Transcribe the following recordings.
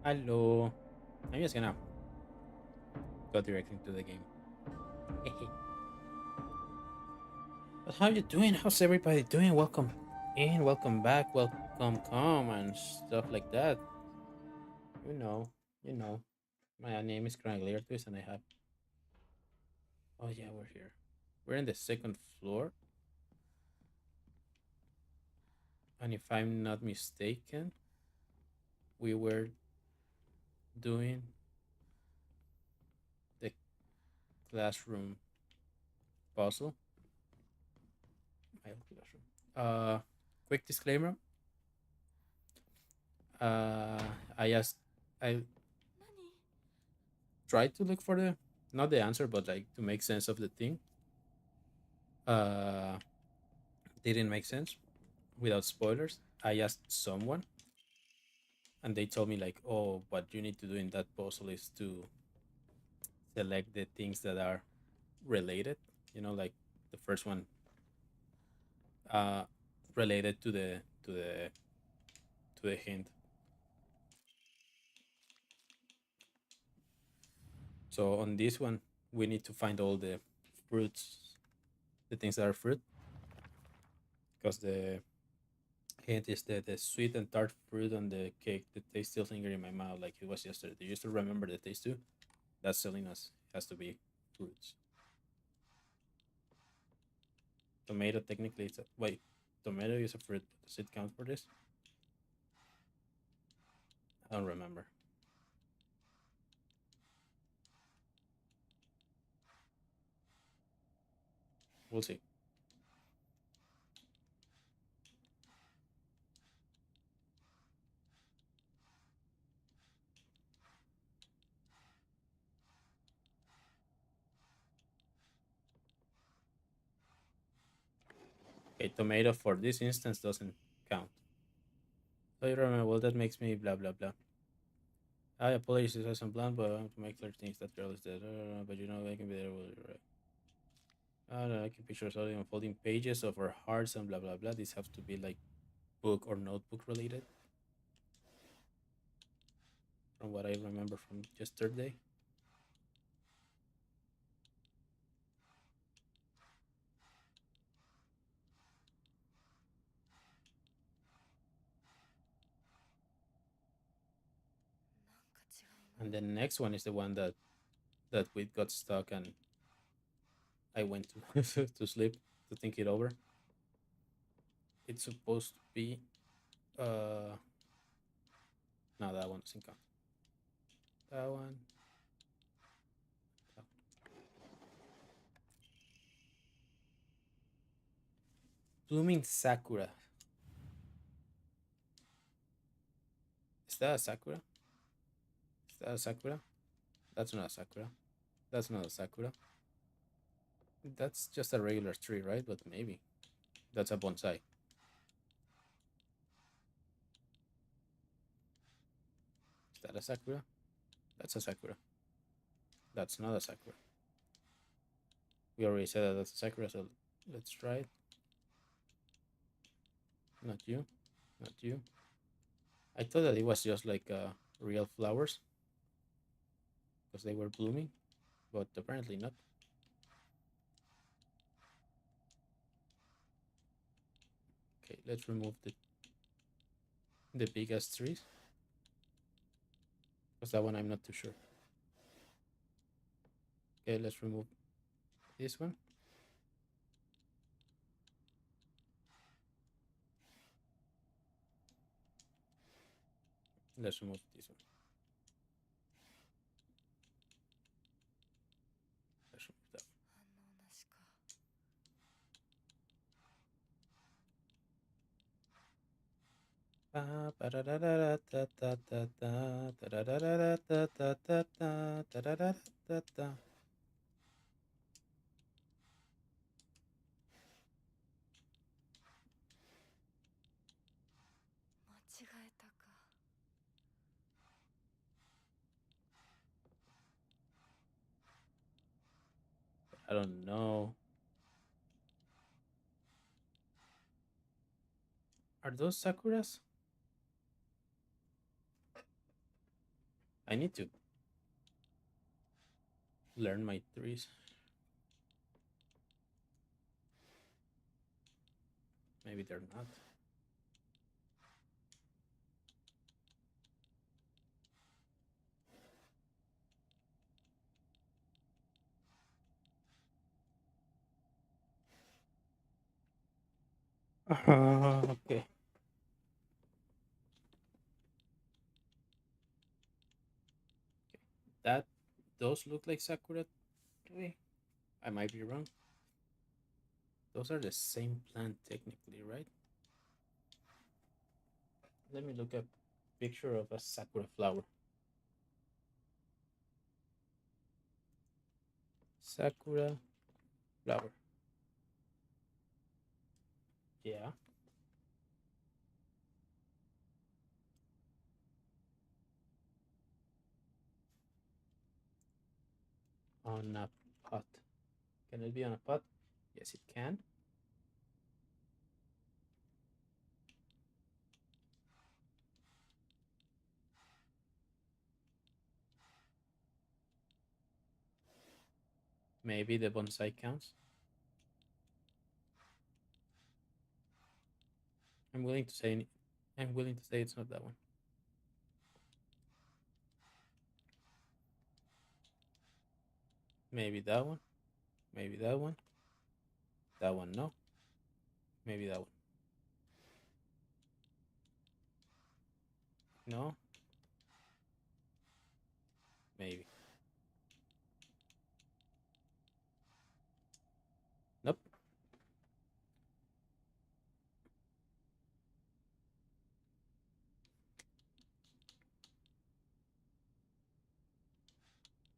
Hello. I'm just gonna go directly to the game. But how you doing? How's everybody doing? Welcome in, welcome back, welcome come and stuff like that. You know, you know. My name is Craig Twist and I have oh yeah, we're here. We're in the second floor, and if I'm not mistaken, we were doing the classroom puzzle. My old classroom. Quick disclaimer. Uh I asked I tried to look for the not the answer but like to make sense of the thing. uh didn't make sense without spoilers. I asked someone and they told me like, oh, what you need to do in that puzzle is to select the things that are related, like the first one, uh related to the hint. So on this one we need to find all the fruits, the things that are fruit, because the hint is the sweet and tart fruit on the cake. The taste still linger in my mouth like it was yesterday. Do you still remember the taste too? That's telling us it has to be fruits. Tomato technically it's a wait. Tomato is a fruit. Does it count for this? I don't remember. We'll see. Okay, tomato for this instance doesn't count. So you remember, well, that makes me blah blah blah. I apologize if I some blunt, but I want to make clear things that girl is dead. But I can be there. Right. No, I can picture slowly unfolding pages of her hearts and blah blah blah. These have to be like book or notebook related, from what I remember from yesterday. And the next one is the one that we got stuck and I went to to sleep to think it over. It's supposed to be no, that one doesn't count. That one. Blooming Sakura. Is that a Sakura? Is that a Sakura? That's not a Sakura. That's not a Sakura. That's just a regular tree, right? But maybe. That's a bonsai. Is that a Sakura? That's a Sakura. That's not a Sakura. We already said that that's a Sakura, so let's try it. Not you. Not you. I thought that it was just like real flowers because they were blooming, but apparently not. Okay, let's remove the biggest trees because that one I'm not too sure. Okay, let's remove this one. Let's remove this one. Let's remove that one. I don't know. Are those Sakuras? I need to learn my trees. Maybe they're not. Okay. That those look like sakura tree. I might be wrong. Those are the same plant technically, right? Let me look up picture of a sakura flower. Sakura flower. Yeah. On a pot. Can it be on a pot? Yes, it can. Maybe the bonsai counts. I'm willing to say. I'm willing to say it's not that one. Maybe that one. Maybe that one. That one, no. Maybe that one. No. Maybe. Nope.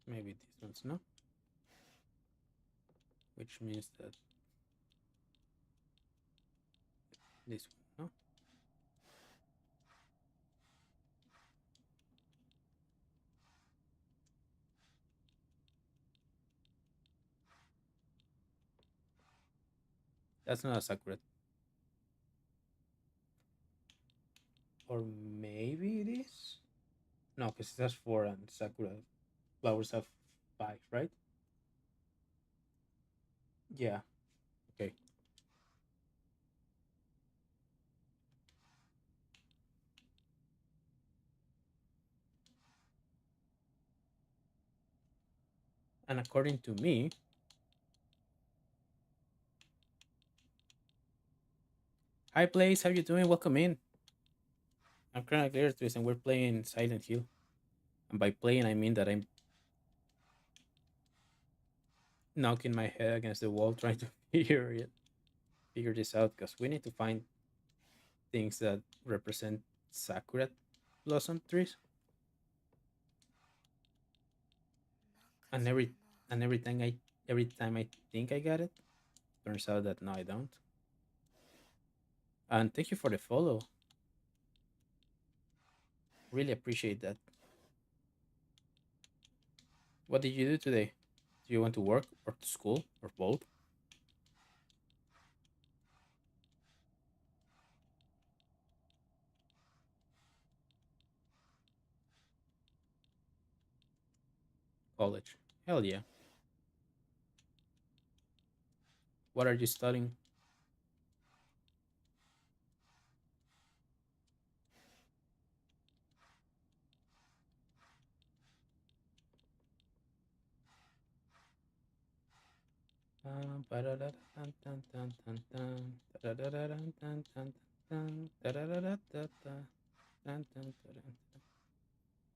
Maybe these ones, no. Which means that this one, no. That's not a sakura. Or maybe it is. No, because it has four and sakura flowers have five, right? Yeah. Okay. And according to me, hi Blaze, how you doing? Welcome in. I'm currently Twist and we're playing Silent Hill. And by playing I mean that I'm knocking my head against the wall trying to figure this out because we need to find things that represent sakura blossom trees. And every time I think I got it, turns out that no I don't. And thank you for the follow. Really appreciate that. What did you do today? Do you want to work or to school or both? College. Hell yeah. What are you studying?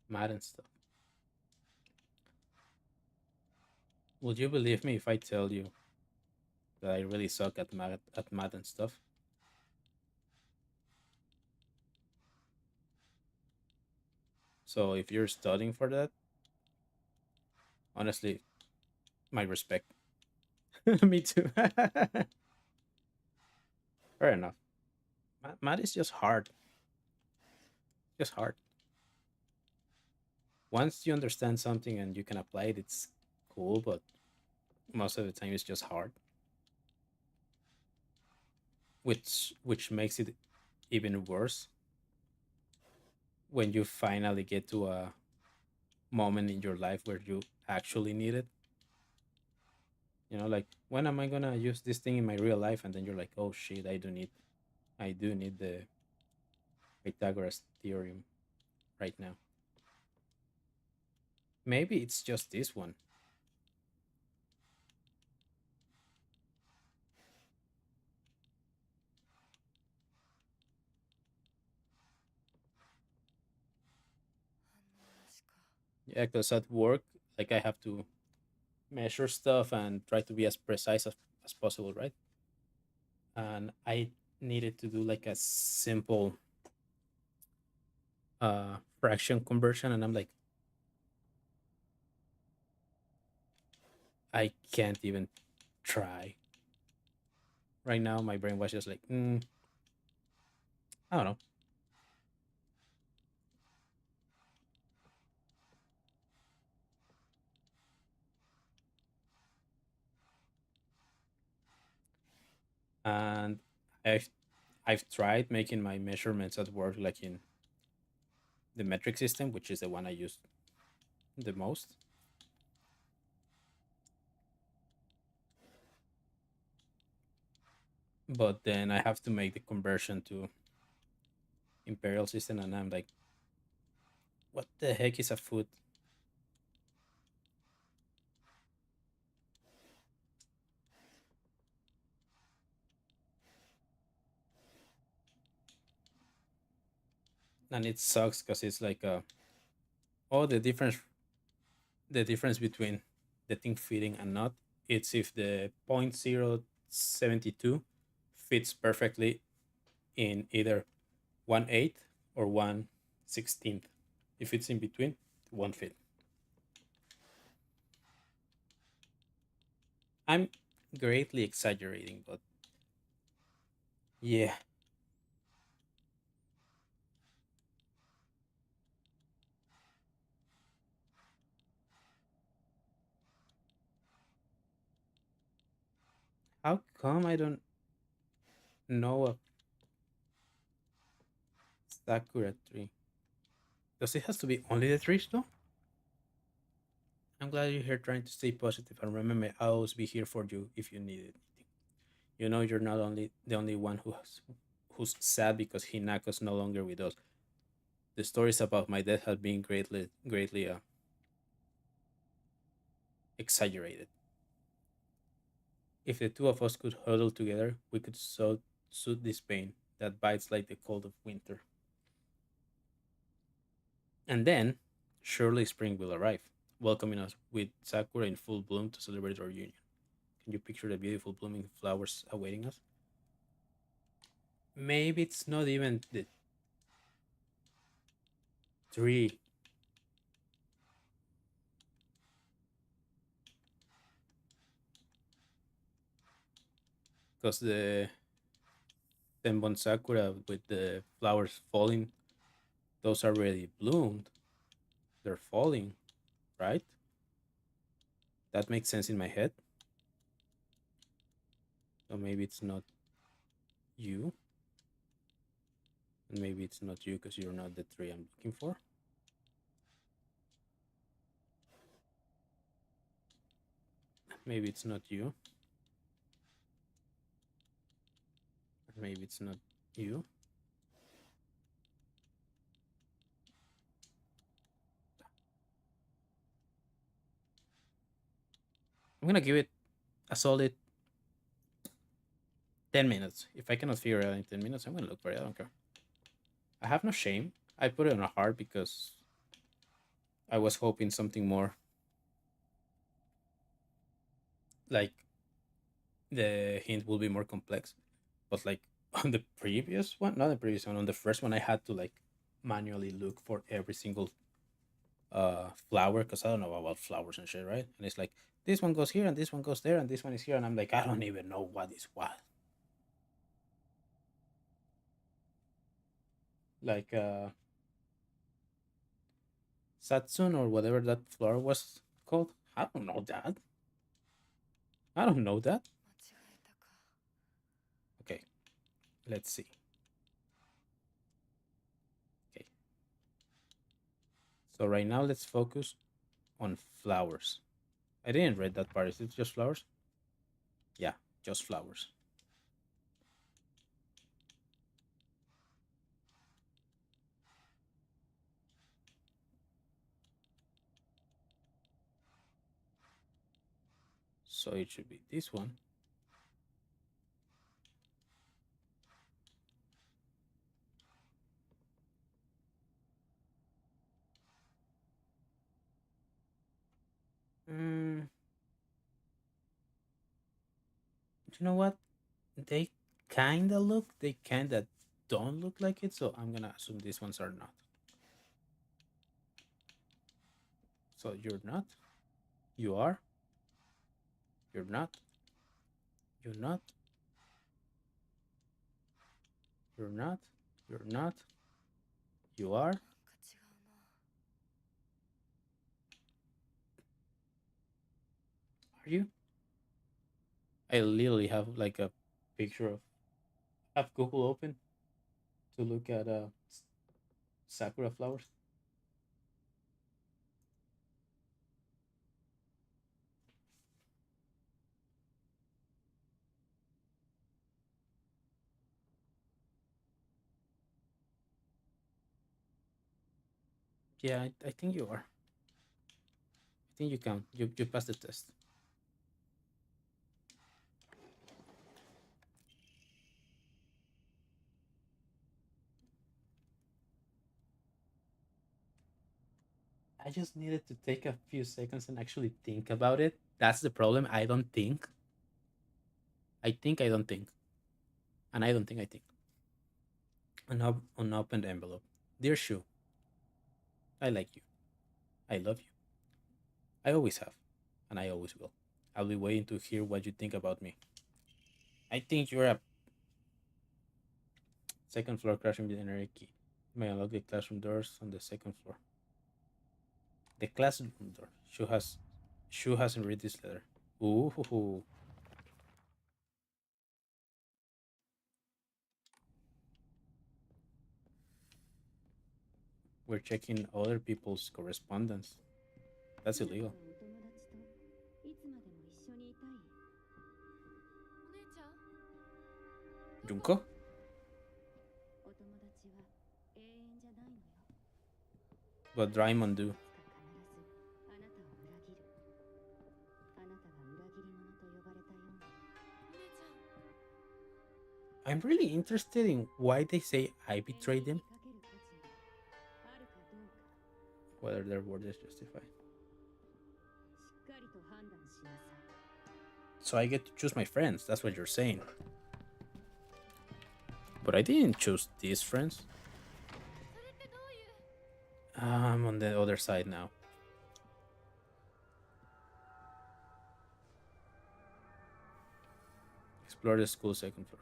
Math and stuff. Would you believe me if I tell you that I really suck at math and stuff? So if you're studying for that, honestly, my respect. Me too. Fair enough. Math is just hard. Just hard. Once you understand something and you can apply it, it's cool, but most of the time it's just hard, which makes it even worse when you finally get to moment in your life where you actually need it. Like, when am I gonna use this thing in my real life? And then you're like, oh shit, I do need the Pythagoras theorem right now. Maybe it's just this one. Yeah, because at work, like, I have to measure stuff and try to be as precise as possible, right? And I needed to do like a simple fraction conversion, and I'm like, I can't even try right now. My brain was just like, I don't know. And I've I've tried making my measurements at work like in the metric system, which is the one I use the most. But then I have to make the conversion to imperial system, and I'm like, what the heck is a foot? And it sucks because it's like, oh, the difference between the thing fitting and not, it's if the 0.072 fits perfectly in either 1/8 or 1/16. If it's in between, it won't fit. I'm greatly exaggerating, but yeah. How come I don't know a Sakura tree? Does it has to be only the trees though? I'm glad you're here trying to stay positive, and remember, I'll always be here for you if you need anything. You're not only the only one who's sad because Hinako's no longer with us. The stories about my death have been greatly exaggerated. If the two of us could huddle together, we could soothe this pain that bites like the cold of winter. And then, surely spring will arrive, welcoming us with sakura in full bloom to celebrate our union. Can you picture the beautiful blooming flowers awaiting us? Maybe it's not even the tree, because the Tenbon Sakura with the flowers falling, those are already bloomed. They're falling, right? That makes sense in my head. So maybe it's not you, and maybe it's not you because you're not the tree I'm looking for. Maybe it's not you, and maybe it's not you. I'm gonna give it a solid 10 minutes. If I cannot figure it out in 10 minutes, I'm gonna look for it. I don't care. I have no shame. I put it on a hard because I was hoping something more, like, the hint will be more complex. But like, on the previous one, not the previous one, on the first one, I had to like manually look for every single flower because I don't know about flowers and shit, right? And it's like, this one goes here and this one goes there and this one is here, and I'm like, I don't even know what is what. Like, Satsun or whatever that flower was called. I don't know that. I don't know that. Okay, let's see. Okay, so right now let's focus on flowers. I didn't read that part. Is it just flowers? Yeah, just flowers. So it should be this one. Mm, you know what? They they kinda don't look like it, so I'm gonna assume these ones are not. So you're not, you are, you're not, you're not, you're not, you're not, you are, are you? I literally have like a picture of have Google open to look at sakura flowers. Yeah, I think you are. I think you can. You passed the test. I just needed to take a few seconds and actually think about it. That's the problem. I don't think. I think I don't think. And I don't think I think. An unopened envelope. Dear Shu, I like you. I love you. I always have. And I always will. I'll be waiting to hear what you think about me. I think you're a second floor crashing binary key. You may unlock the classroom doors on the second floor. The classroom door. Shu hasn't read this letter. Ooh. We're checking other people's correspondence. That's illegal. あなたはお友達といつまでも一緒にいたい。お姉ちゃん。 What Draymond do? お姉ちゃん。I'm really interested in why they say I betrayed them, whether their word is justified. So I get to choose my friends. That's what you're saying. But I didn't choose these friends. それってどういう。I'm on the other side now. Explore the school second floor.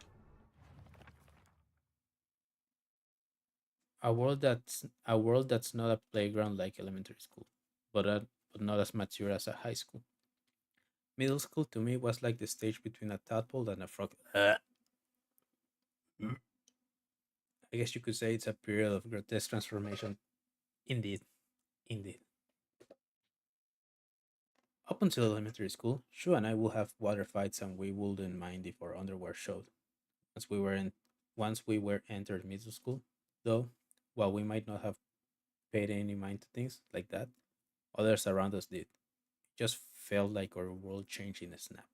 A world that's not a playground like elementary school, but not as mature as a high school. Middle school to me was like the stage between a tadpole and a frog. I guess you could say it's a period of grotesque transformation. Indeed, indeed. Up until elementary school, Shu and I would have water fights and we wouldn't mind if our underwear showed. Once we were in, once we were entered middle school, though, while we might not have paid any mind to things like that, others around us did. It just felt like our world changed in a snap.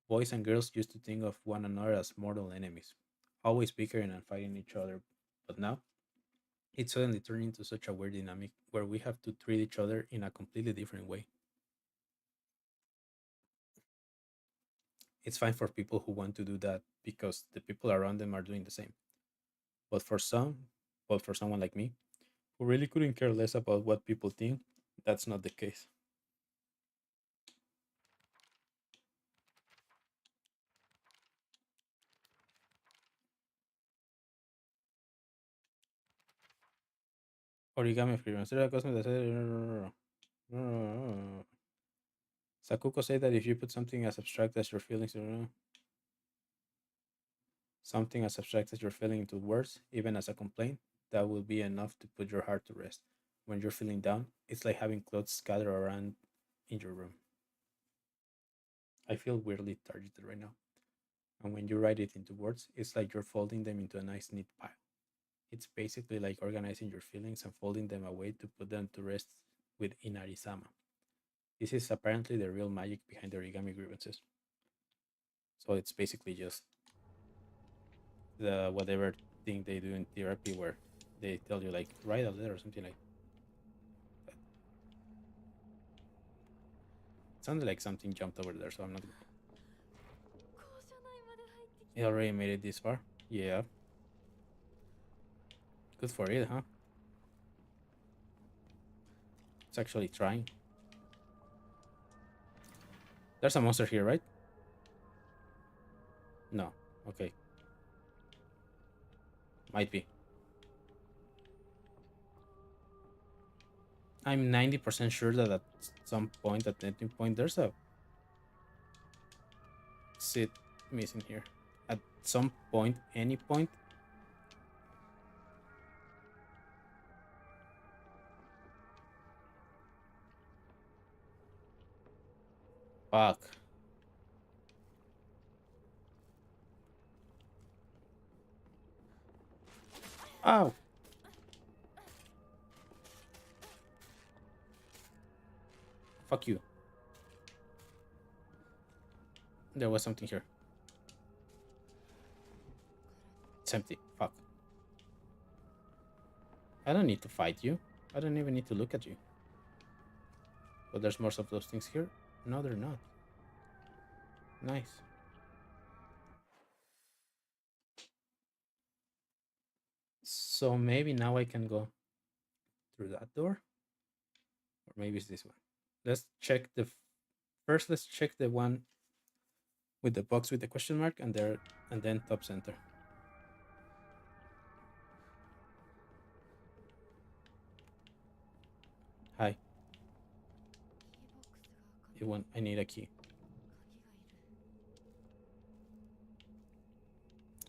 Boys and girls used to think of one another as mortal enemies, always bickering and fighting each other, but now it suddenly turned into such a weird dynamic where we have to treat each other in a completely different way. It's fine for people who want to do that because the people around them are doing the same. But for some, but for someone like me, who really couldn't care less about what people think, that's not the case. Origami freelance. There are customers that say, Sakuko said that if you put something as abstract as your feelings, something as abstract as your feeling into words, even as a complaint, that will be enough to put your heart to rest. when you're feeling down, it's like having clothes scattered around in your room. I feel weirdly targeted right now. And when you write it into words, it's like you're folding them into a nice, neat pile. It's basically like organizing your feelings and folding them away to put them to rest with Inarizama. This is apparently the real magic behind the origami grievances. So it's basically just the whatever thing they do in therapy where they tell you like write a letter or something like that. It sounded like something jumped over there, so I'm not. 校舎内まで入ってき It た。 already made it this far. Yeah, good for it, huh? It's actually trying. There's a monster here, right? No. Okay, might be. I'm 90% sure that at some point, at any point, there's a sit missing here. At some point, any point. Fuck. Oh, fuck you. There was something here. It's empty. Fuck. I don't need to fight you. I don't even need to look at you. But there's more of those things here. No, they're not. Nice. So maybe now I can go through that door, or maybe it's this one. Let's check the first. Let's check the one with the box with the question mark and there, and then top center. Hi. キーボックスが開かない。 I need a key. 鍵がいる。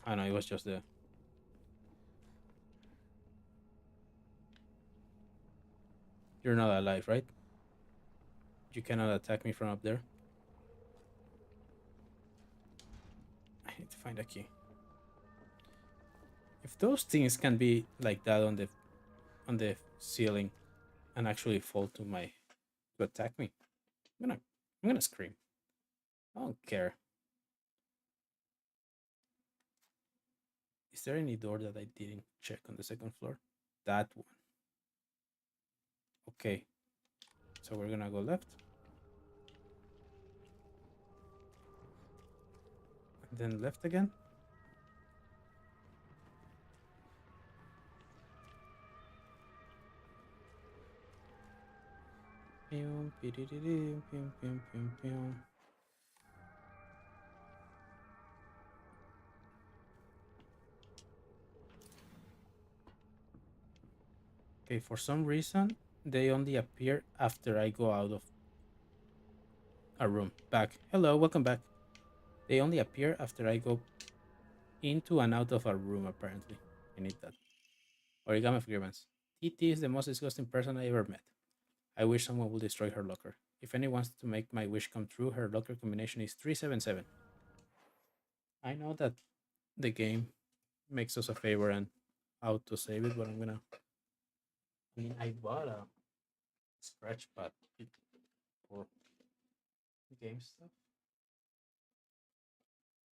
I know it was just the. You're not alive, right? You cannot attack me from up there. I need to find a key. If those things can be like that on the ceiling and actually fall to attack me, I'm gonna scream. I don't care. Is there any door that I didn't check on the second floor? That one. Okay. So we're gonna go left. And then left again. Pew, pee-dee-dee-dee, pew, pew, pew, pew. Okay, for some reason, they only appear after I go out of a room. Back. Hello, welcome back. They only appear after I go into and out of a room, apparently. I need that. Origami of grievance. TT is the most disgusting person I ever met. I wish someone would destroy her locker. If anyone wants to make my wish come true, her locker combination is 377. I know that the game makes us a favor and auto save it, but I'm gonna. I mean, I bought a scratch pad for game stuff,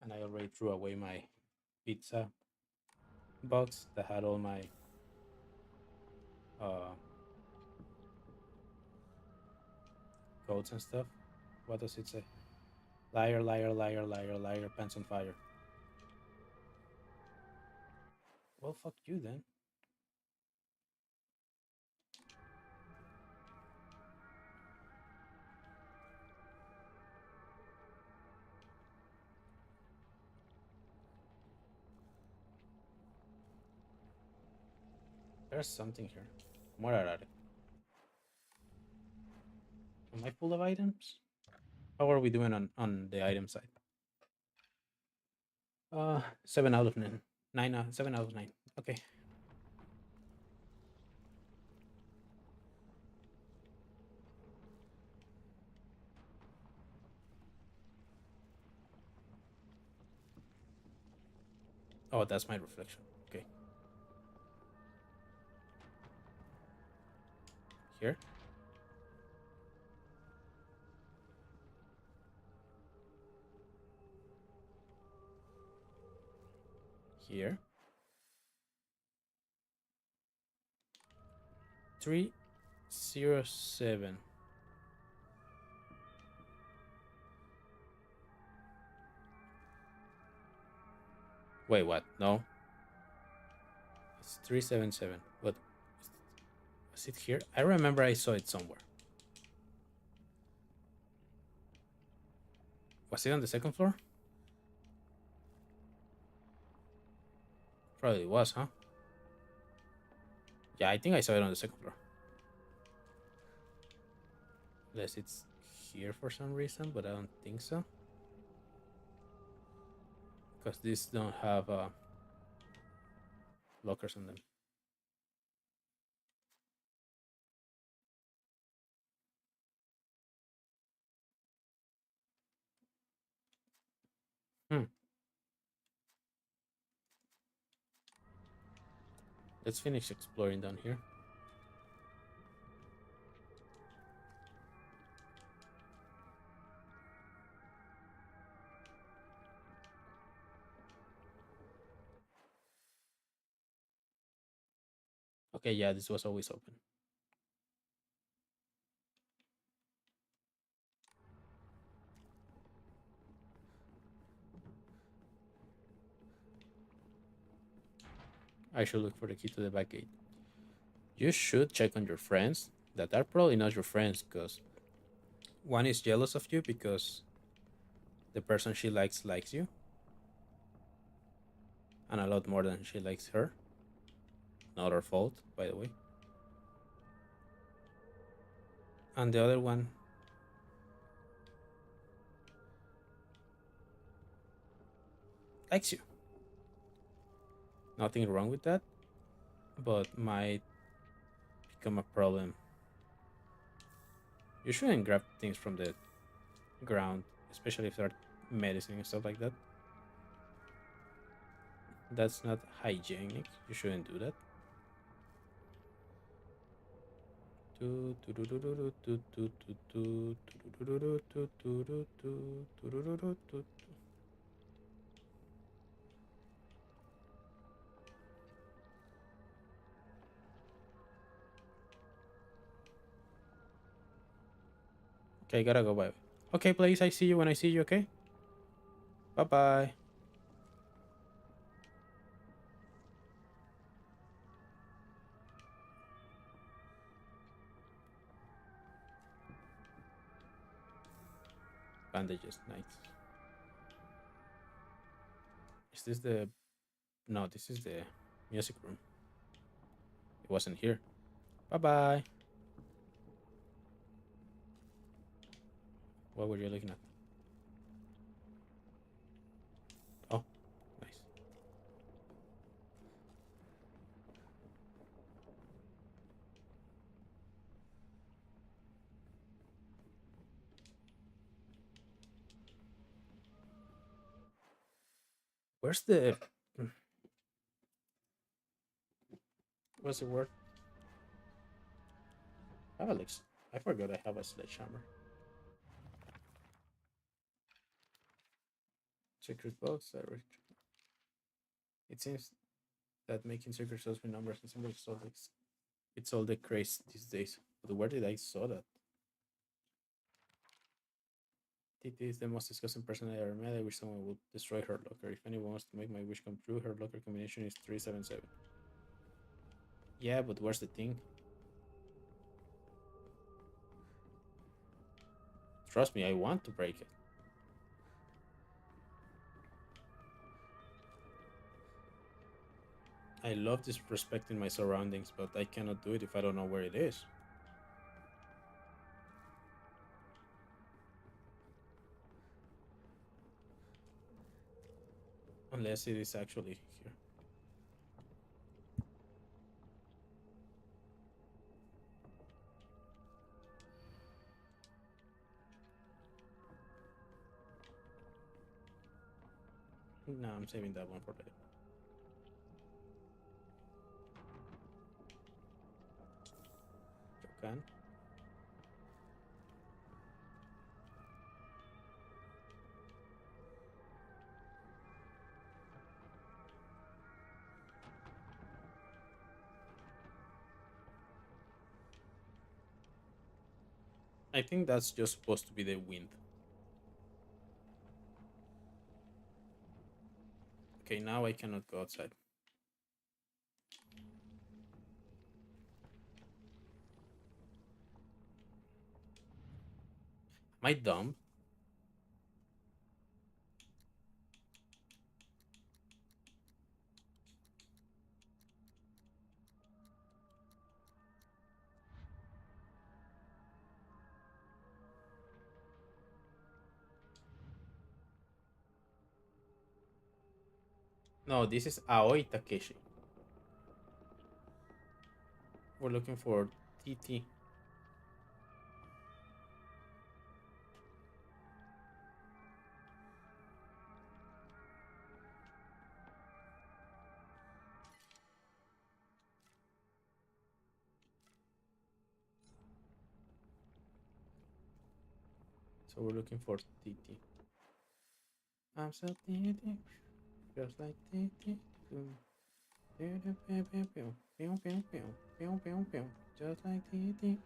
and I already threw away my pizza box that had all my uh, codes and stuff. What does it say? Liar, liar, liar, liar, liar, pants on fire. Well, fuck you then. There's something here. More at it. Am I full of items? How are we doing on the item side? 7 out of 9. 7 out of 9. Okay. Oh, that's my reflection. Okay. Here. Here. 307. Wait, what? No. It's 377. What? Was it here? I remember I saw it somewhere. Was it on the second floor? Probably was, huh? Yeah, I think I saw it on the second floor. Unless it's here for some reason, but I don't think so. Because these don't have lockers on them. Hmm. Let's finish exploring down here. Okay, yeah, this was always open. I should look for the key to the back gate. You should check on your friends that are probably not your friends because one is jealous of you because the person she likes you, and a lot more than she likes her. Not her fault, by the way. And the other one likes you. Nothing wrong with that, but might become a problem. You shouldn't grab things from the ground, especially if they're medicine and stuff like that. That's not hygienic. You shouldn't do that. Okay, gotta go. Bye. Okay, please. I see you when I see you. Okay. Bye bye. Bandages. Nice. Is this the? No, this is the music room. It wasn't here. Bye bye. What were you looking at? Oh, nice. Where's the? What's the word? Alex. I forgot I have a sledgehammer. Secret box. It seems that making secret shows with numbers and symbols is all it's all the craze these days. But where did I saw that? Titi is the most disgusting person I ever met. I wish someone would destroy her locker. If anyone wants to make my wish come true, her locker combination is 377. Yeah, but where's the thing? Trust me, I want to break it. I love disrespecting my surroundings, but I cannot do it if I don't know where it is. Unless it is actually here. No, I'm saving that one for later. Jokan. I think that's just supposed to be the wind. Okay, now I cannot go outside. Am I dumb? No, this is Aoi Takeshi. We're looking for TT. So we're looking for TT. I'm so TT, just like TT. Just like TT.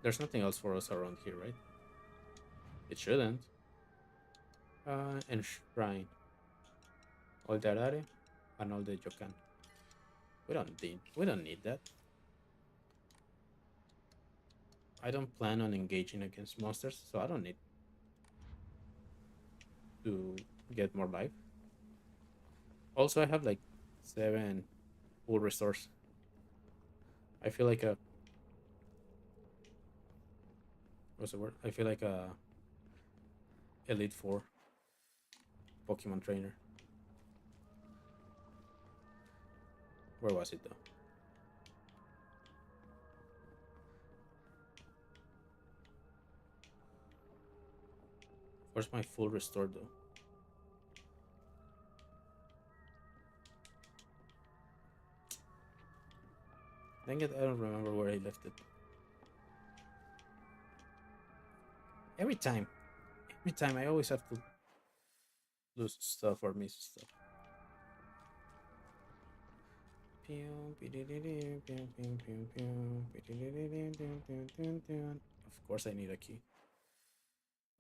There's nothing else for us around here, right? It shouldn't. Enshrine. All the Arare and all the Jokan. We don't need that. I don't plan on engaging against monsters, so I don't need to get more life. Also, I have like 7 full restores. I feel like a what's the word? I feel like a Elite Four Pokemon trainer. Where was it though? Where's my full restore though? Dang it, I don't remember where I left it. Every time. Every time I always have to lose stuff or miss stuff. Of course I need a key.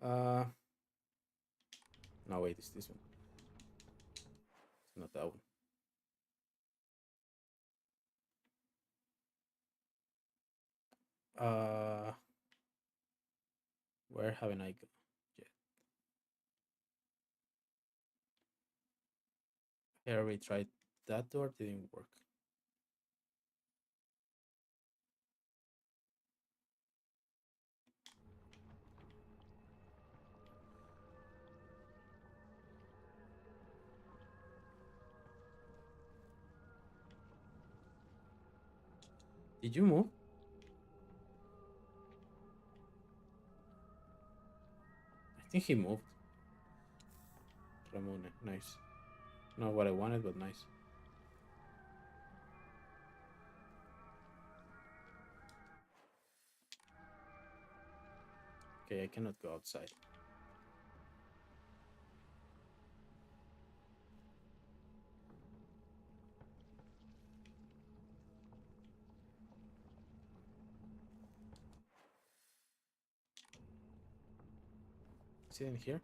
Uh no wait, it's this one. It's not that one. Uh where haven't I gone yet? Here we tried that door, didn't work. Did you move? I think he moved. Ramone, nice. Not what I wanted, but nice. Okay, I cannot go outside. Is it in here?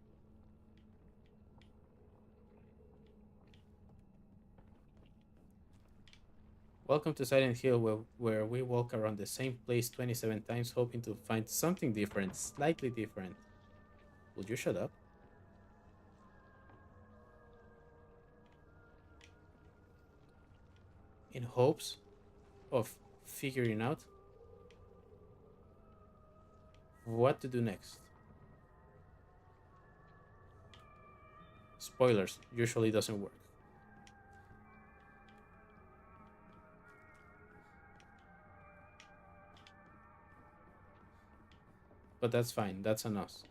Welcome to Silent Hill, where we walk around the same place 27 times hoping to find something different, slightly different. Would you shut up? In hopes of figuring out what to do next. Spoilers, usually doesn't work. but that's fine. That's on us.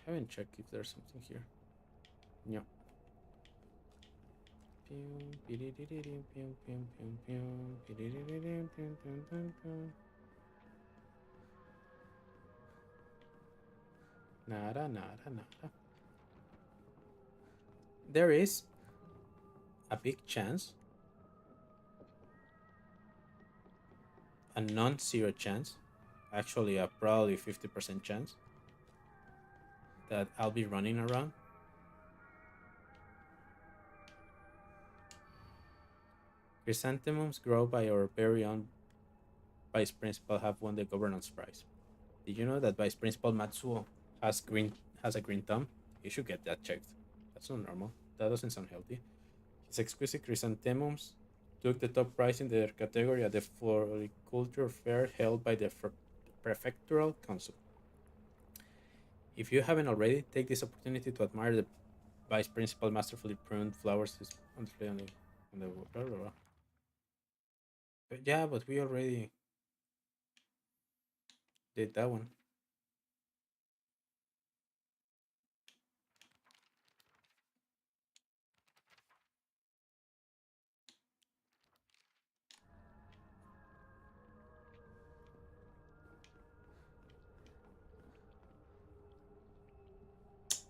I haven't checked if there's something here. No. Nada, nada, nada. There is a big chance, a non-zero chance, actually a probably 50% chance that I'll be running around. Chrysanthemums grow by our very own vice principal have won the governance prize. Did you know that Vice Principal Matsuo has a green thumb? You should get that checked. That's not normal. That doesn't sound healthy. His exquisite chrysanthemums took the top prize in their category at the floriculture fair held by the prefectural council. If you haven't already, take this opportunity to admire the vice principal masterfully pruned flowers on display on the blah, blah, blah. But yeah, but we already did that one.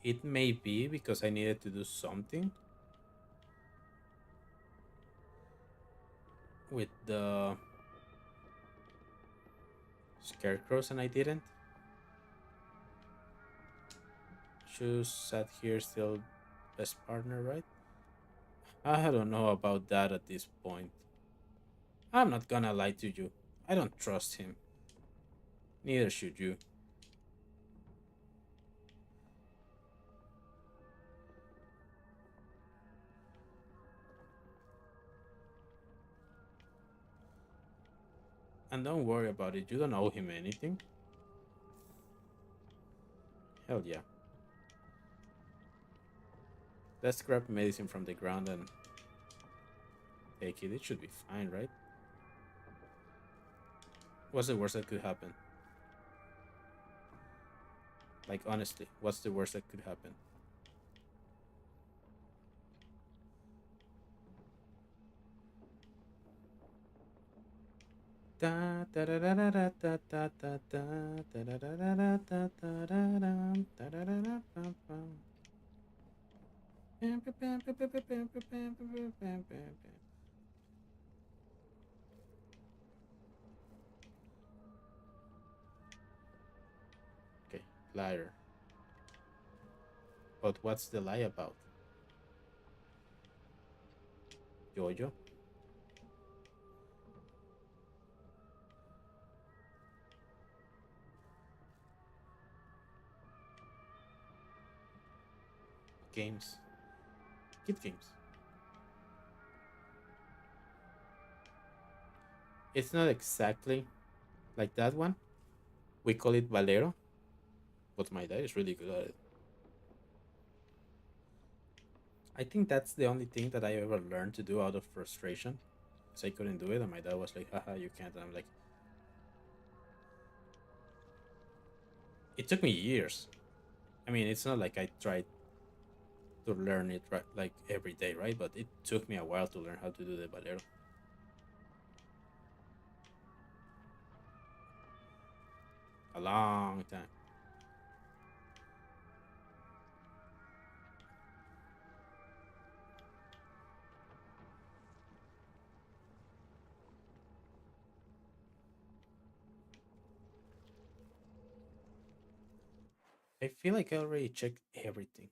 It may be because I needed to do something with the scarecrows and I didn't. Choose sat here still best partner, right? I don't know about that at this point. I'm not gonna lie to you. I don't trust him. Neither should you. And don't worry about it, you don't owe him anything. Hell yeah. Let's grab medicine from the ground and take it. It should be fine, right? What's the worst that could happen? Like, honestly, what's the worst that could happen? Da da da da da da da da da da da da da da da da da da da. Okay, liar. But what's the lie about? Jojo? Games. Kid games. It's not exactly like that one. We call it Valero, but my dad is really good at it. I think that's the only thing that I ever learned to do out of frustration. Because I couldn't do it, and my dad was like, haha, you can't. And I'm like, it took me years. I mean, it's not like I tried to learn it right, like every day, right? But it took me a while to learn how to do the Valero. A long time. I feel like I already checked everything.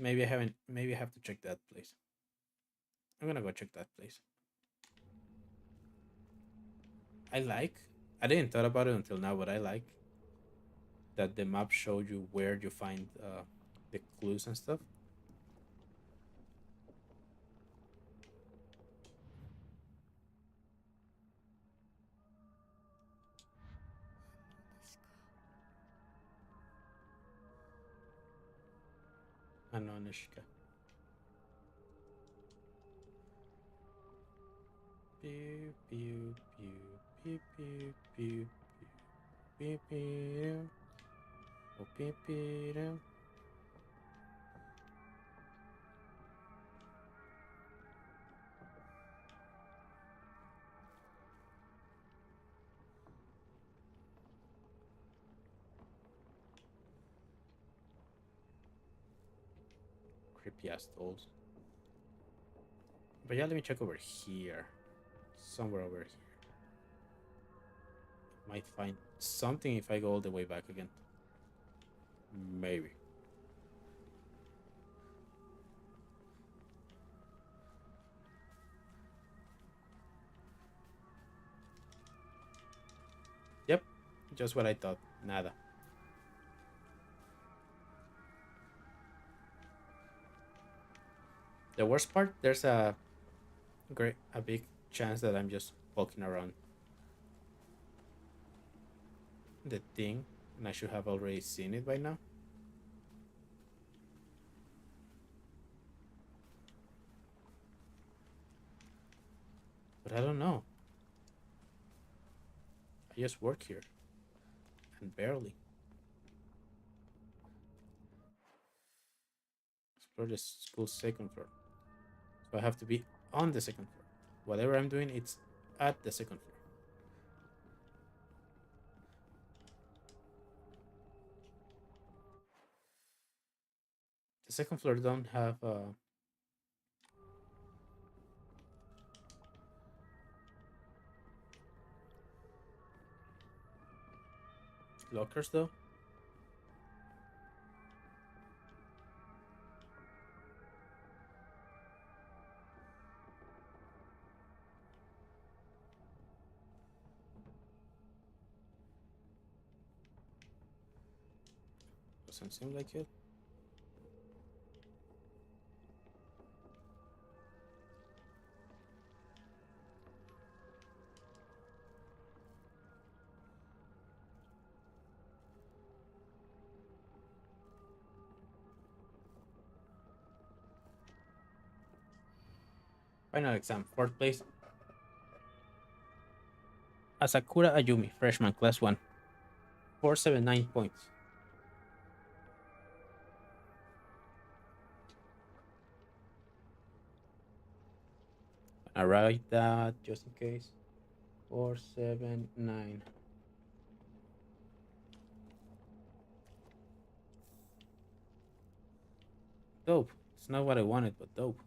Maybe I haven't. Maybe I have to check that place. I'm gonna go check that place. I like. I didn't thought about it until now, but I like that the map showed you where you find the clues and stuff. あの、Anushka. Pew, pew, pew, Beep, beep, beep, beep, beep, oh, beep, beep, creepy ass dolls. But yeah, let me check over here. Somewhere over here. Might find something if I go all the way back again. Maybe. Yep, just what I thought. Nada. The worst part, there's a big chance that I'm just walking around the thing, and I should have already seen it by now. But I don't know. I just work here, and barely. Explore the school's second floor. So I have to be on the second floor. Whatever I'm doing, it's at the second floor. The second floor don't have lockers though. Doesn't seem like it. Final exam, fourth place. Asakura Ayumi, freshman, class 1. 479 points. I write that just in case. 479. Dope. It's not what I wanted, but dope.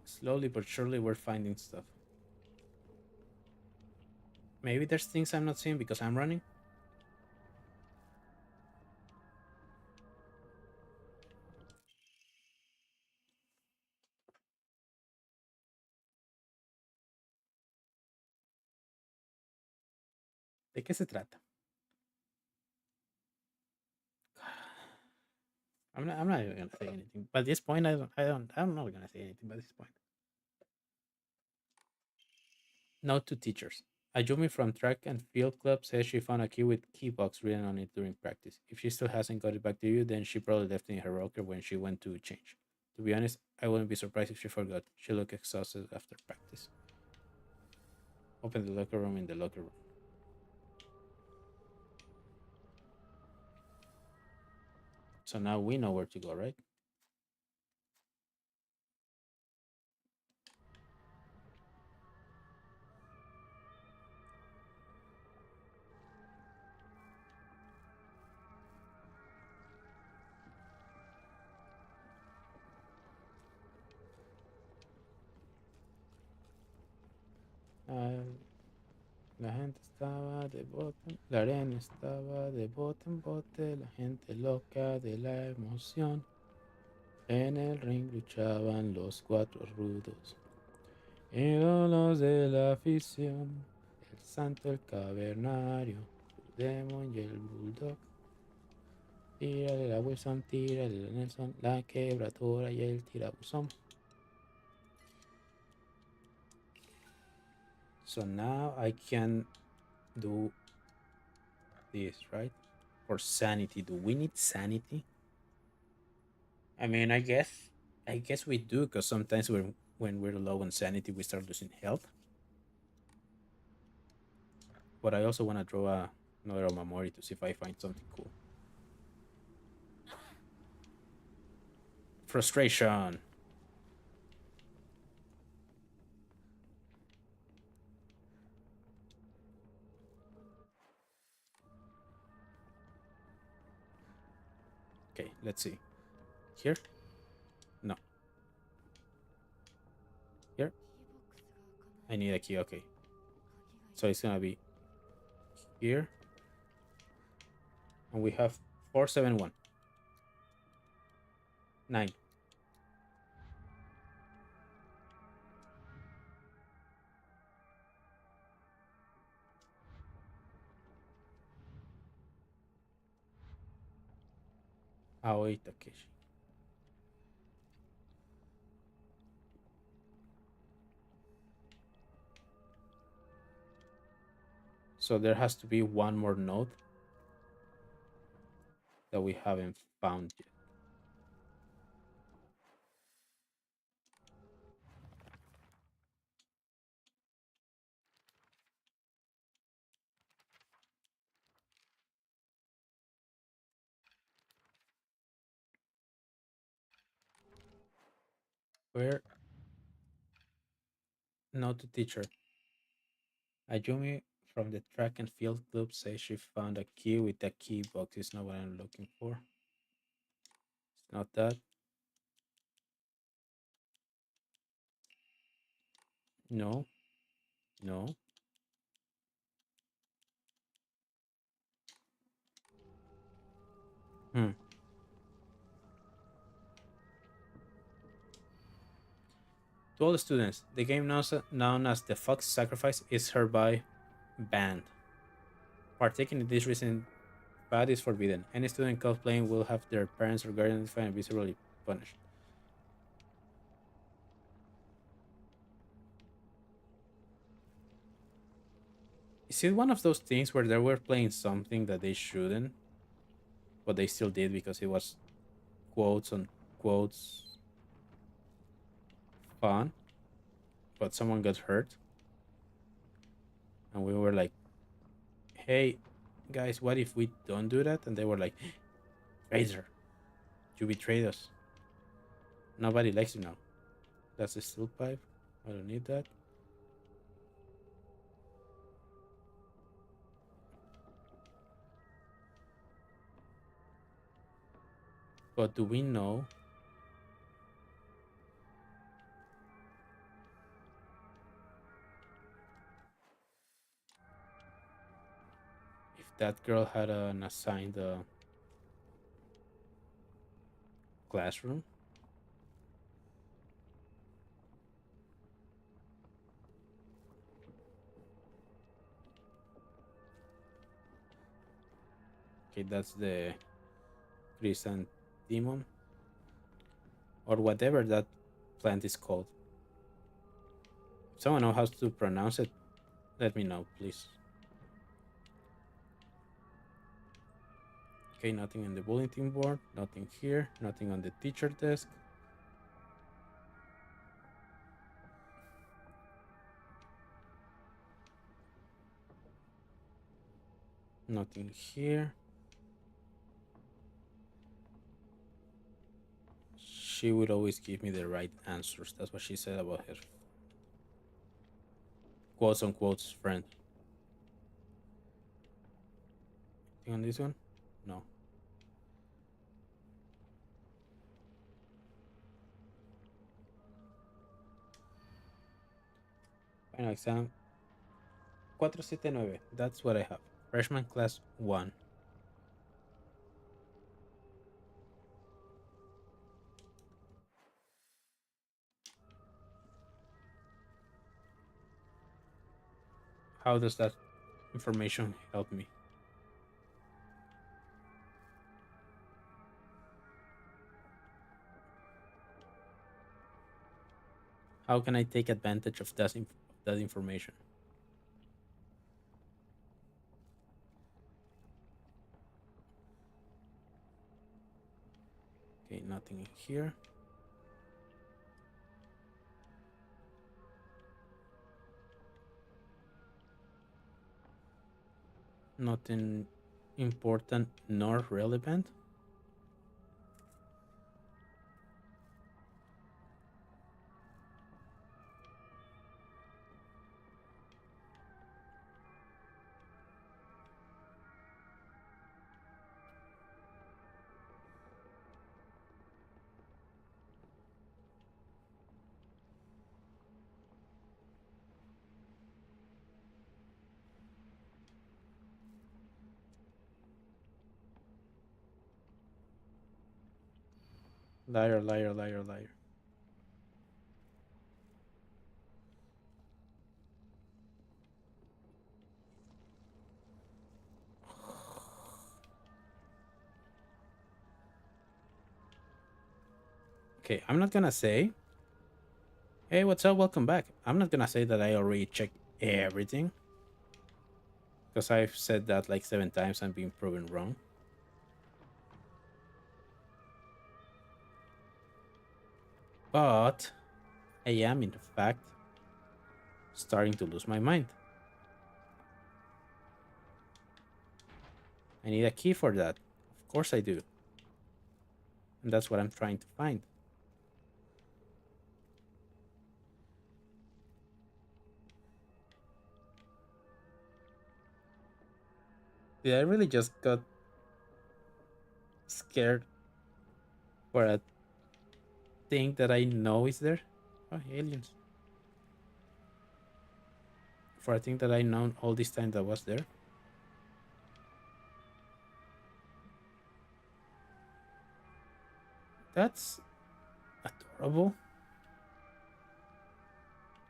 Slowly but surely, we're finding stuff. Maybe there's things I'm not seeing because I'm running. ¿De qué se trata? I'm not even gonna say anything. By this point, I'm not gonna say anything by this point. Note to teachers. Ayumi from track and field club says she found a key with key box written on it during practice. If she still hasn't got it back to you, then she probably left it in her locker when she went to change. To be honest, I wouldn't be surprised if she forgot. She looked exhausted after practice. Open the locker room in the locker room. So now we know where to go, right? Ah, la gente estaba de bote, la arena estaba de bote en bote, la gente loca de la emoción. En el ring luchaban los cuatro rudos, ídolos de la afición, el santo, el cavernario, el demon y el bulldog. Tírale la Wilson, tírale la Nelson, la quebradora y el tirabuzón. So now I can do this, right? For sanity. Do we need sanity? I mean, I guess we do because sometimes when we're low on sanity, we start losing health. But I also want to draw another Omamori to see if I find something cool. Frustration. Okay, let's see. Here? No. Here? I need a key. Okay. So it's gonna be here. And we have 471. 9. Aoi Takeshi. So there has to be one more node that we haven't found yet. Where? Not the teacher. Ayumi from the track and field club says she found a key with a key box. It's not what I'm looking for. It's not that. No. No. Hmm. To all the students, the game known as the Fox Sacrifice is hereby banned. Partaking in this recent fad is forbidden. Any student cosplaying will have their parents or guardians fined and visibly punished. Is it one of those things where they were playing something that they shouldn't, but they still did because it was quotes on quotes fun, but someone got hurt, and we were like, "Hey, guys, what if we don't do that?" And they were like, "Razor, you betrayed us. Nobody likes you now." That's a steel pipe. I don't need that. But do we know if that girl had an assigned classroom? Okay, that's the chrysanthemum or whatever that plant is called. If someone knows how to pronounce it, let me know, please. Okay, nothing in the bulletin board, nothing here, nothing on the teacher desk. Nothing here. She would always give me the right answers. That's what she said about her quotes unquote friend. Thing on this one? No. Final exam 479. That's what I have. Freshman class 1. How does that information help me? How can I take advantage of that information? Okay, nothing in here. Nothing important nor relevant. Liar, liar, liar, liar. Okay, I'm not gonna say, hey, what's up? Welcome back. I'm not gonna say that I already checked everything because I've said that like 7 times and been proven wrong. But I am, in fact, starting to lose my mind. I need a key for that. Of course I do. And that's what I'm trying to find. Did I really just got scared for a thing that I know is there? Oh, aliens. For a thing that I know all this time that was there. That's adorable.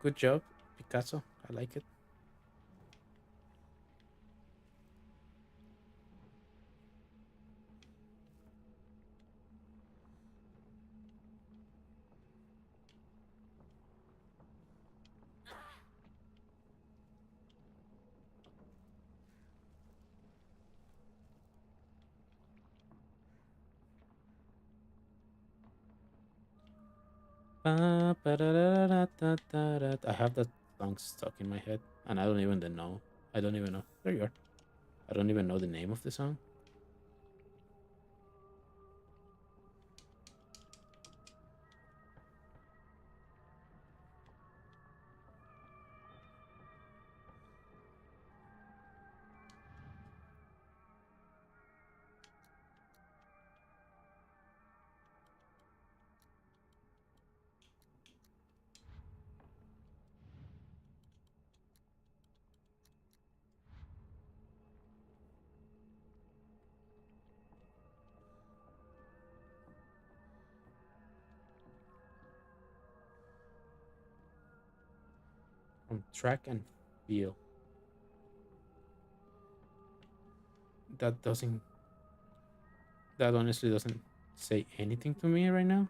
Good job, Picasso. I like it. I have that song stuck in my head, and I don't even know. I don't even know. There you are. I don't even know the name of the song. From Track and Feel. That doesn't. That honestly doesn't say anything to me right now.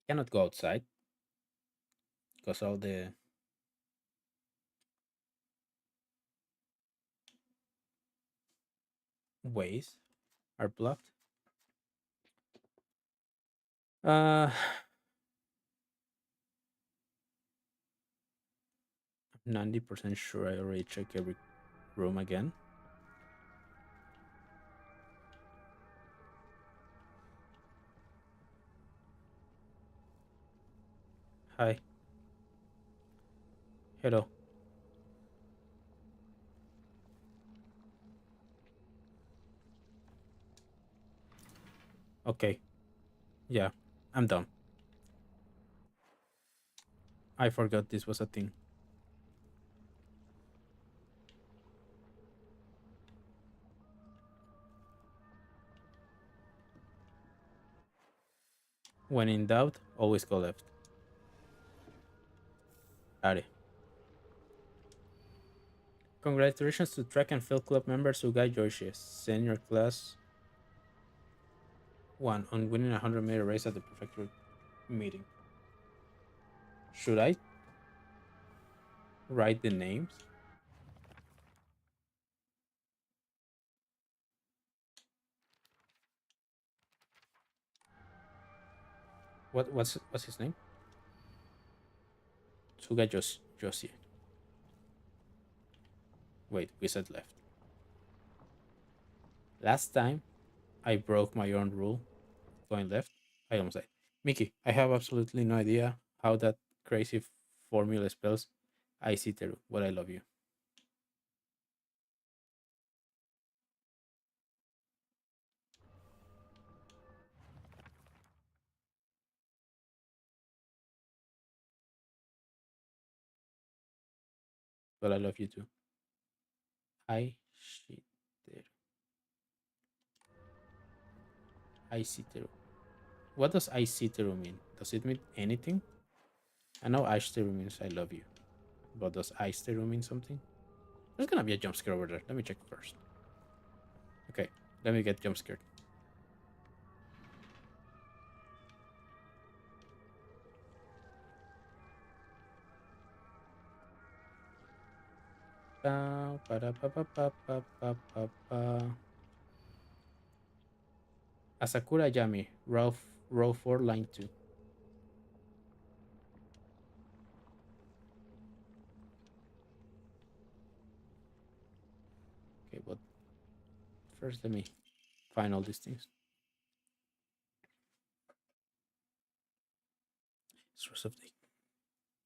Cannot go outside because all the ways are blocked. 90% sure I already checked every room again. Hi. Hello. Okay. Yeah. I'm done. I forgot this was a thing. When in doubt, always go left. Howdy. Congratulations to track and field club members who got your senior class 1 on winning a 100-meter race at the prefecture meeting. Should I write the names? What's his name? Suga Josie. Wait, we said left. Last time I broke my own rule going left. I almost died. Mickey, I have absolutely no idea how that crazy formula spells I see through, but I love you. But I love you too. I see through. I see through. What does I see through mean? Does it mean anything? I know I through means I love you. But does I through mean something? There's gonna be a jump scare over there. Let me check first. Okay, let me get jump scared. Ba, ba, da, ba, ba, ba, ba, ba, ba, ba. Asakura Yami, row 4, line 2. Okay, but first let me find all these things. Source of the.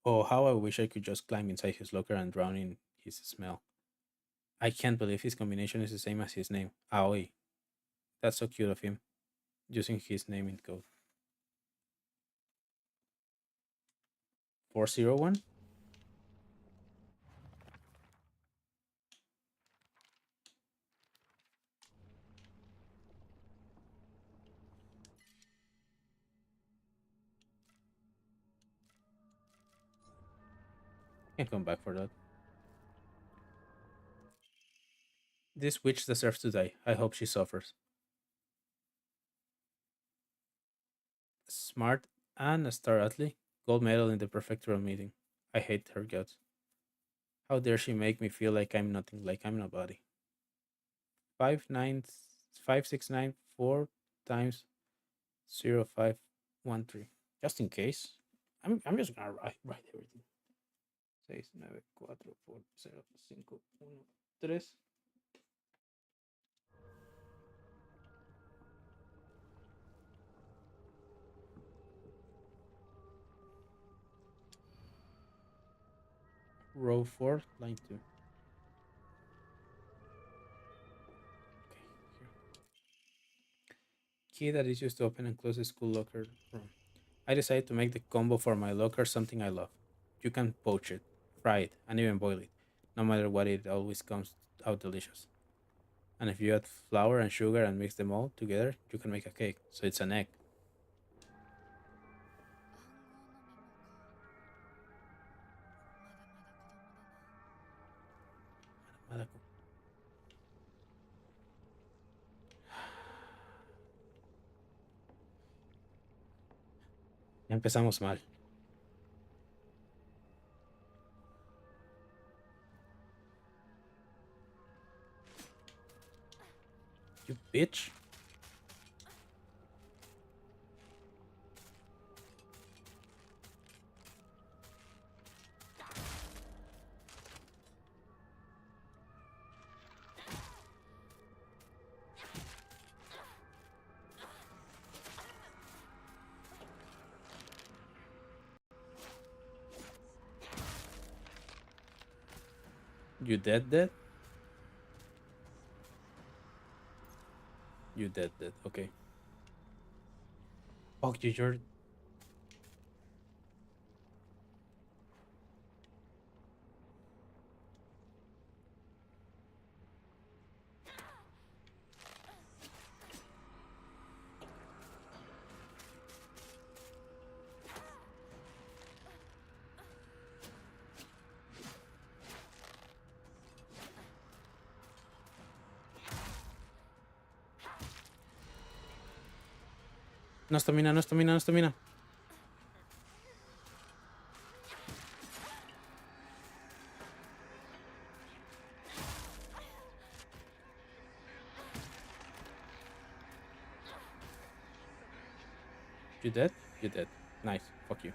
Oh, how I wish I could just climb inside his locker and drown in his smell. I can't believe his combination is the same as his name, Aoi. That's so cute of him, using his name in code. 401? Can come back for that. This witch deserves to die. I hope she suffers. Smart and a star athlete. Gold medal in the prefectural meeting. I hate her guts. How dare she make me feel like I'm nothing, like I'm nobody. 59694 times 0513. Just in case. I'm just gonna write everything. 694400513. Row 4, line 2. Okay, here. Key that is used to open and close the school locker room. I decided to make the combo for my locker something I love. You can poach it, fry it, and even boil it. No matter what, it always comes out delicious. And if you add flour and sugar and mix them all together, you can make a cake. So it's an egg. 暗号のメモかまだまだ子供だな。 Ya empezamos mal. You bitch. You dead, dead? You dead, dead. Okay. Oh, you're. No stamina, no stamina, no stamina. You dead? You dead. Nice. Fuck you.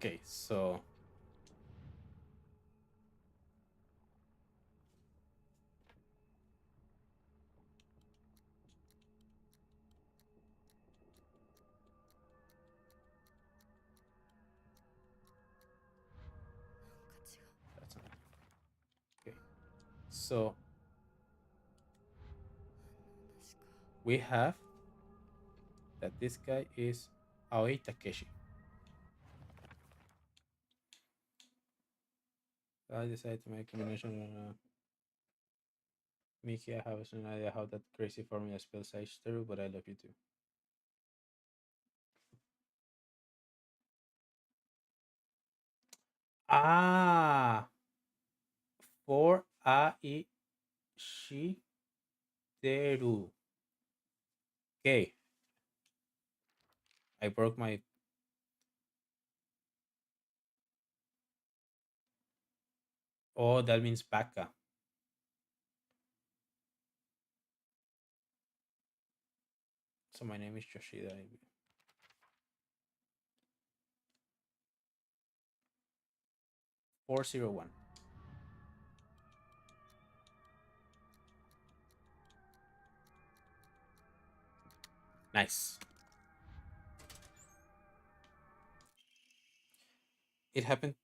Okay, so that's not okay. So we have that this guy is Aoi Takeshi. I decided to make a combination. Miki, I have no idea how that crazy formula spells H through, but I love you too. Ah, for Ai Shiteru. Okay, I broke my. Oh, that means Baka. So my name is Yoshida. 401. Nice. It happened.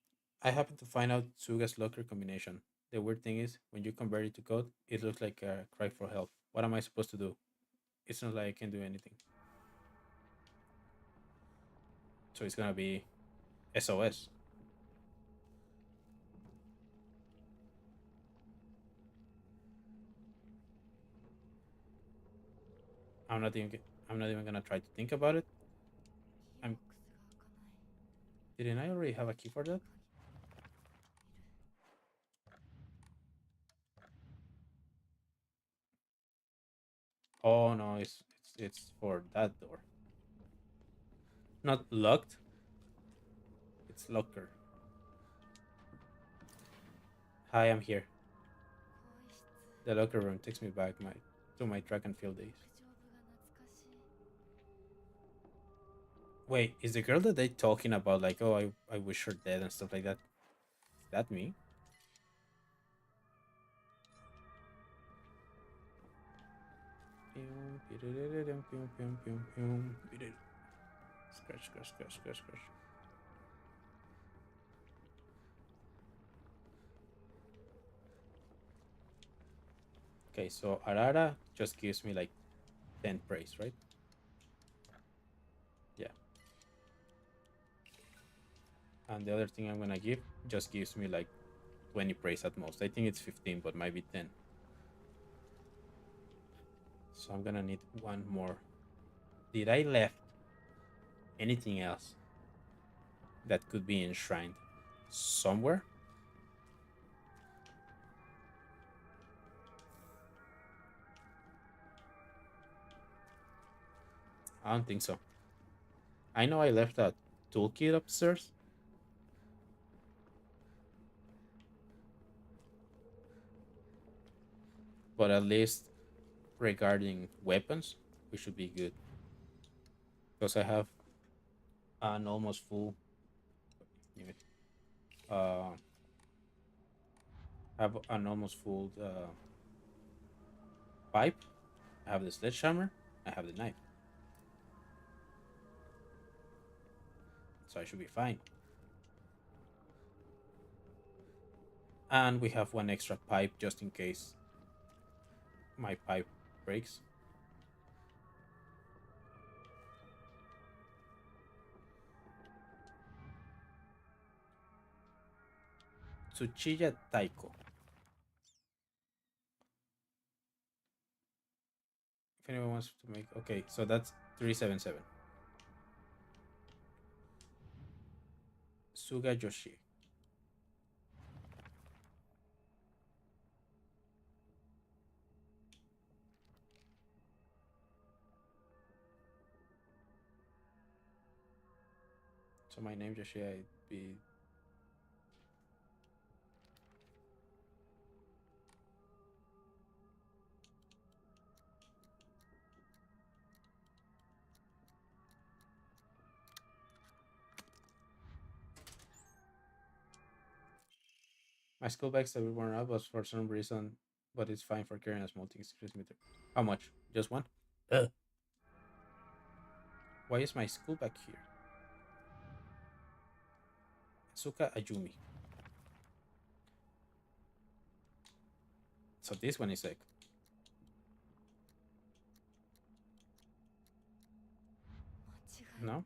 I happened to find out Suga's locker combination. The weird thing is, when you convert it to code, it looks like a cry for help. What am I supposed to do? It's not like I can do anything. So it's gonna be SOS. I'm not even. I'm not even gonna try to think about it. I'm. Didn't I already have a key for that? Oh no, it's for that door. Not locked. It's locker. Hi, I'm here. The locker room takes me back my to my track and field days. Wait, is the girl that they talking about like, oh, I wish her dead and stuff like that? Is that me? Scratch, scratch, scratch, scratch, scratch. Okay, so Arara just gives me like 10 praise, right? Yeah. And the other thing I'm gonna give just gives me like 20 praise at most. I think it's 15, but might be 10. So I'm gonna need one more. Did I left anything else that could be enshrined somewhere? I don't think so. I know I left a toolkit upstairs, but at least regarding weapons, we should be good. Because I an almost full uh have an almost full pipe. I have the sledgehammer. I have the knife, so I should be fine. And we have one extra pipe just in case my pipe breaks. Tsuchiya Taiko. If anyone wants to make, okay, so that's 377. Suga Joshi. So my name Joshi, I'd be My school bags that we worn out was for some reason, but it's fine for carrying a small thing. Excuse me. How much? Just one? Ugh. Why is my school bag here? Asuka Ajumi. So this one is like, 間違い no?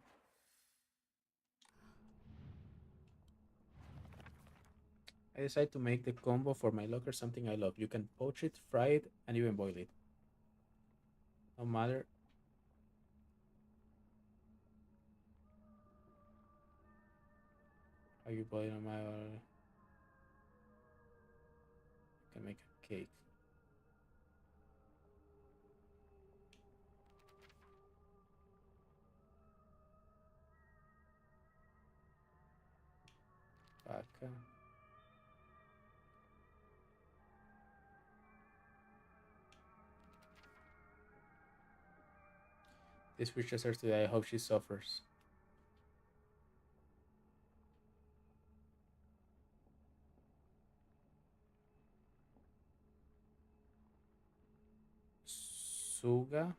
I decided to make the combo for my locker something I love. You can poach it, fry it, and even boil it. No matter. How you boil it, no matter. You can make a cake. Vaca. This wishes her today. I hope she suffers. Suga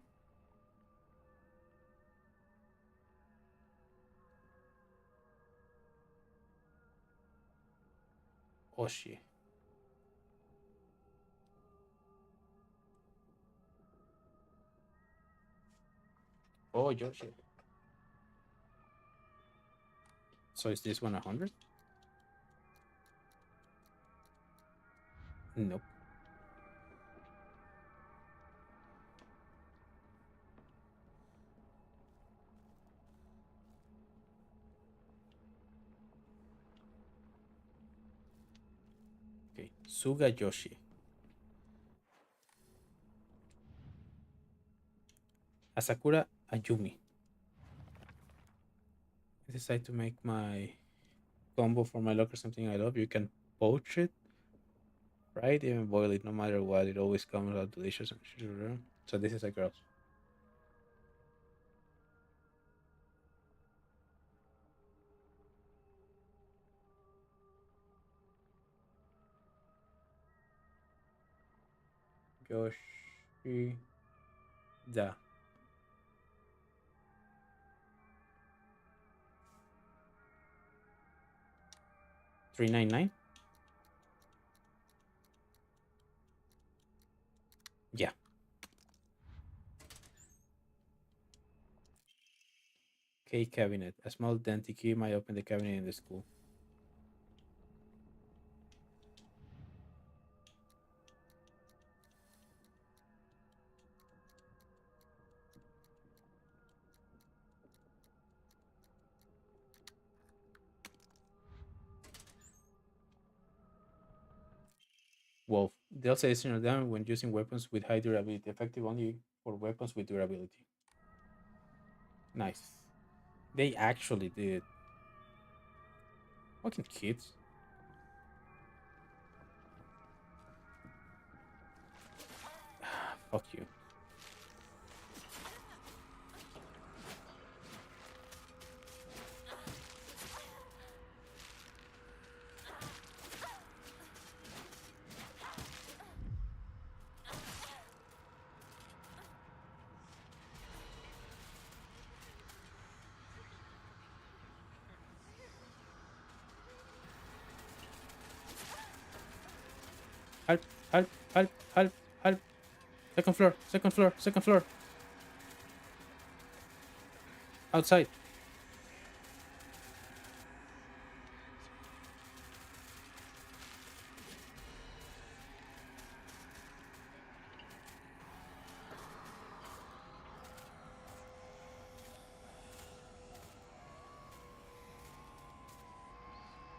Oshi. Oh, Yoshi. So is this one 100? Nope. Okay. Suga Yoshi. Asakura Ayumi. I decided to make my combo for my locker something I love. You can poach it, fry it, even boil it. No matter what, it always comes out delicious and sugar. So this is a girl. Yoshi Da. 399. Yeah. Key cabinet. A small dainty key might open the cabinet in the school. Wolf. They'll say additional damage when using weapons with high durability. Effective only for weapons with durability. Nice. They actually did. Fucking kids. Fuck you. Help, help, help, help, help. Second floor, second floor, second floor. Outside.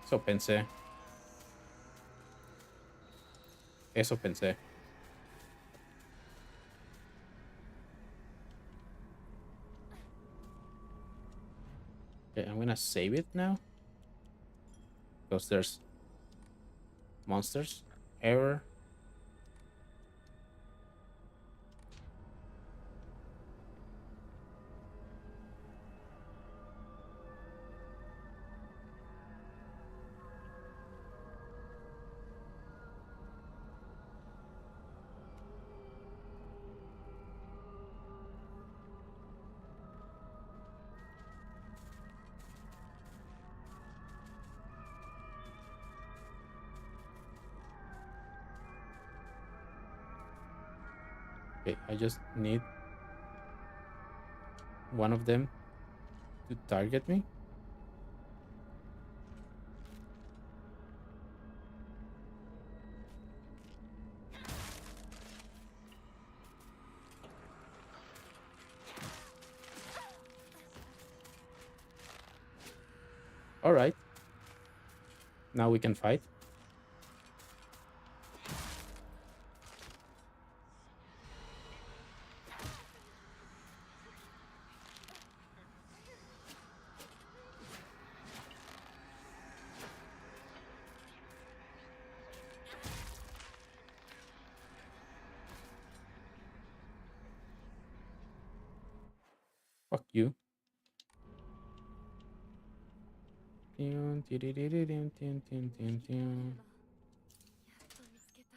Eso pensé. Eso pensé. Okay, I'm gonna save it now. Because there's monsters. Error. Okay, I just need one of them to target me. All right, now we can fight. Fuck you. Tun, tiriririririn, tun, tun, tun, ギリギリだったよ tun. な。やっと見つけた。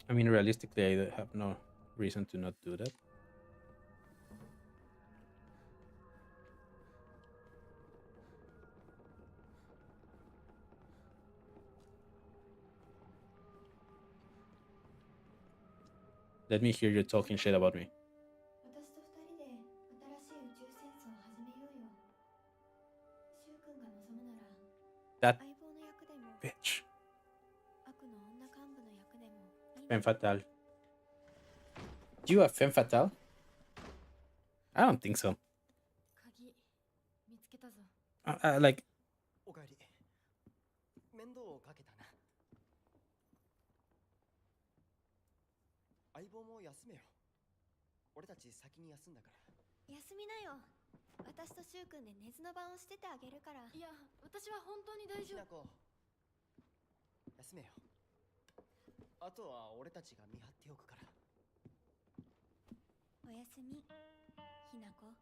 I mean, realistically, I have no reason to not do that. Let me hear you talking shit about me. 私と二人で新しい宇宙戦争を始めようよ。柊君が望むなら That 相棒の役でも bitch. 悪の女幹部の役でもいいの Femme fatale. You a femme fatale? I don't think so. 鍵見つけたぞ。Like, おかえり。面倒をかけたな。相棒も休めよ。俺たち先に休んだから。休みなよ。私と柊君で寝ずの番をしててあげるから。いや、私は本当に大丈ひなこ、休めよ。あとは俺たちが見張っておくから。夫。おやすみ、ひなこ。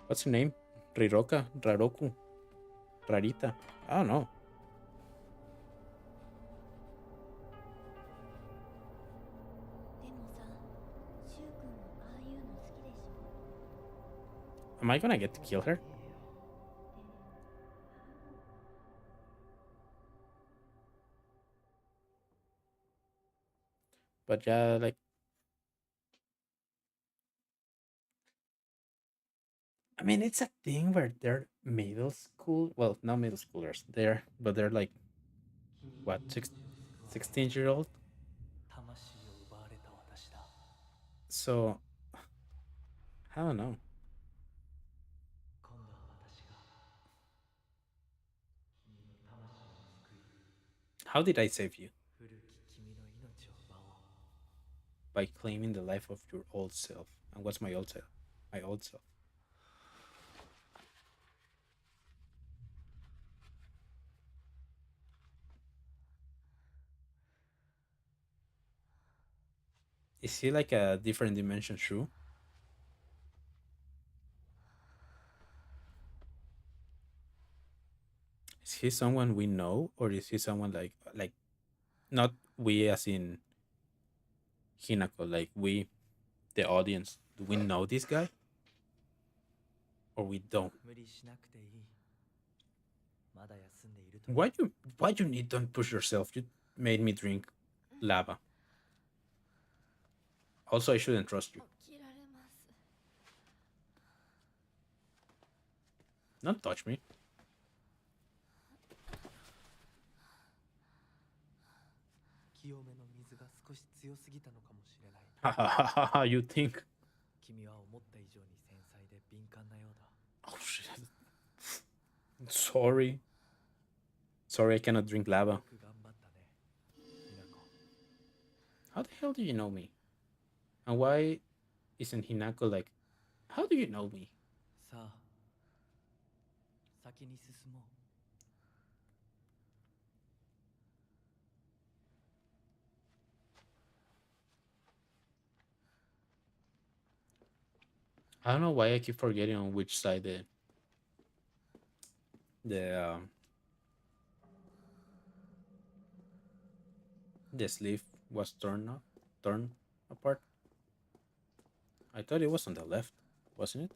what's her name? Riroka? Raroku? Rarita? I don't know. でもさ、柊君もああいうの好きでしょ。 Am I gonna get to kill her? But yeah, like, I mean, it's a thing where they're middle school. Well, not middle schoolers. But they're like, what, 16-year-old? 魂を奪われた私だ。So, I don't know. 今度は私が君の魂を救い、 How did I save you? 古き君の命を奪おう。 By claiming the life of your old self. And what's my old self? My old self. Is he like a different dimension Shrew? Is he someone we know, or is he someone like not we as in Hinako, like we the audience? Do we know this guy? Or we don't? 無理しなくていい。まだ休んでいると。 Why you need don't push yourself? You made me drink lava. Also, I shouldn't trust you. 起きられます。 Don't touch me. 清めの水が少し強すぎたのかもしれない。 Ha ha ha ha ha, you think? 君は思った以上に繊細で敏感なようだ。 Oh shit. Sorry. Sorry, I cannot drink lava. よく頑張ったね、ひなこ。 How the hell do you know me? And why isn't Hinako like, how do you know me? さあ、先に進もう。 I don't know why I keep forgetting on which side the the sleeve was torn apart. I thought it was on the left. wasn't it?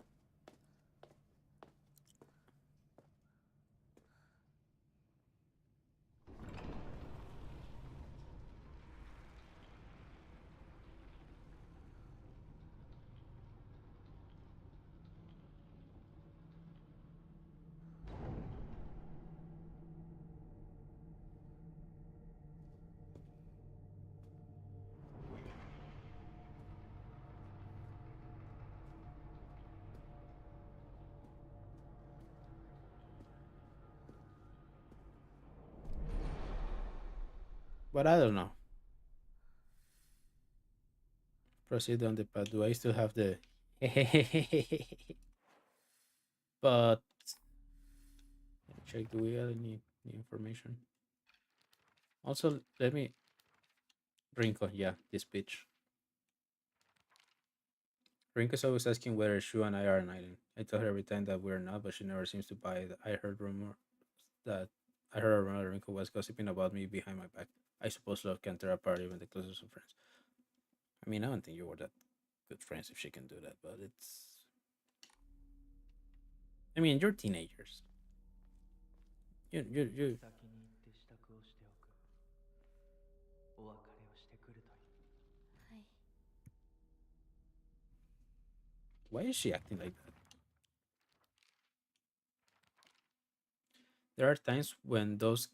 But I don't know. Proceed on the path. Do I still have the? But let me check. Do we have any information? Also, let me Rinko. Yeah, this bitch. Rinko's always asking whether Shu and I are an island. I tell her every time that we're not, but she never seems to buy it. That I heard a rumor that Rinko was gossiping about me behind my back. I suppose love can tear apart even the closest of friends. I mean, I don't think you were that good friends if she can do that, but it's. I mean, you're teenagers. You. 先に行って支度をしておく。お別れをしてくるといい。はい。 Why is she acting like that? There are times when those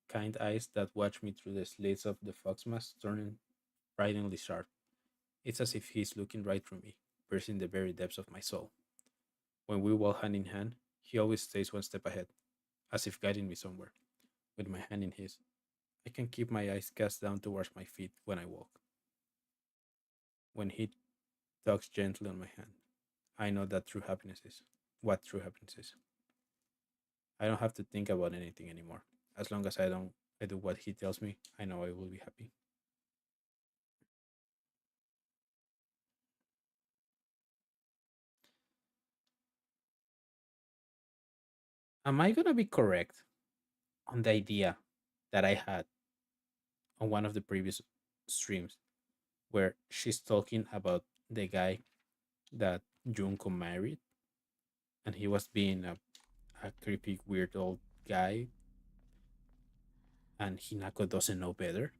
kind eyes that watch me through the slits of the fox mask turn frighteningly sharp. It's as if he's looking right through me, piercing the very depths of my soul. When we walk hand in hand, he always stays one step ahead, as if guiding me somewhere, with my hand in his. I can keep my eyes cast down towards my feet when I walk. When he tugs gently on my hand, I know that true happiness is. What true happiness is. I don't have to think about anything anymore. As long as I do what he tells me, I know I will be happy. Am I gonna be correct on the idea that I had on one of the previous streams where she's talking about the guy that Junko married and he was being a creepy, weird old guy and Hinako doesn't know better?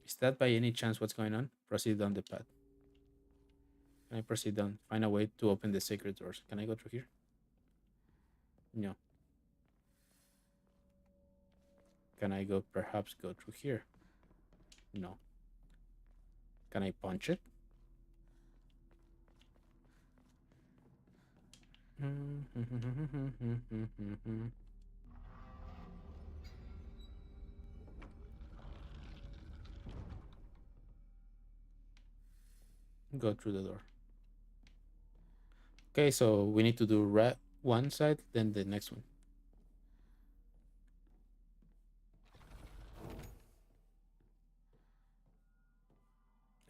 Is that by any chance what's going on? Proceed down the path. Can I proceed down? Find a way to open the sacred doors. Can I go through here? No. Can I go perhaps go through here? No. Can I punch it? Go through the door. Okay, so we need to do one side, then the next one.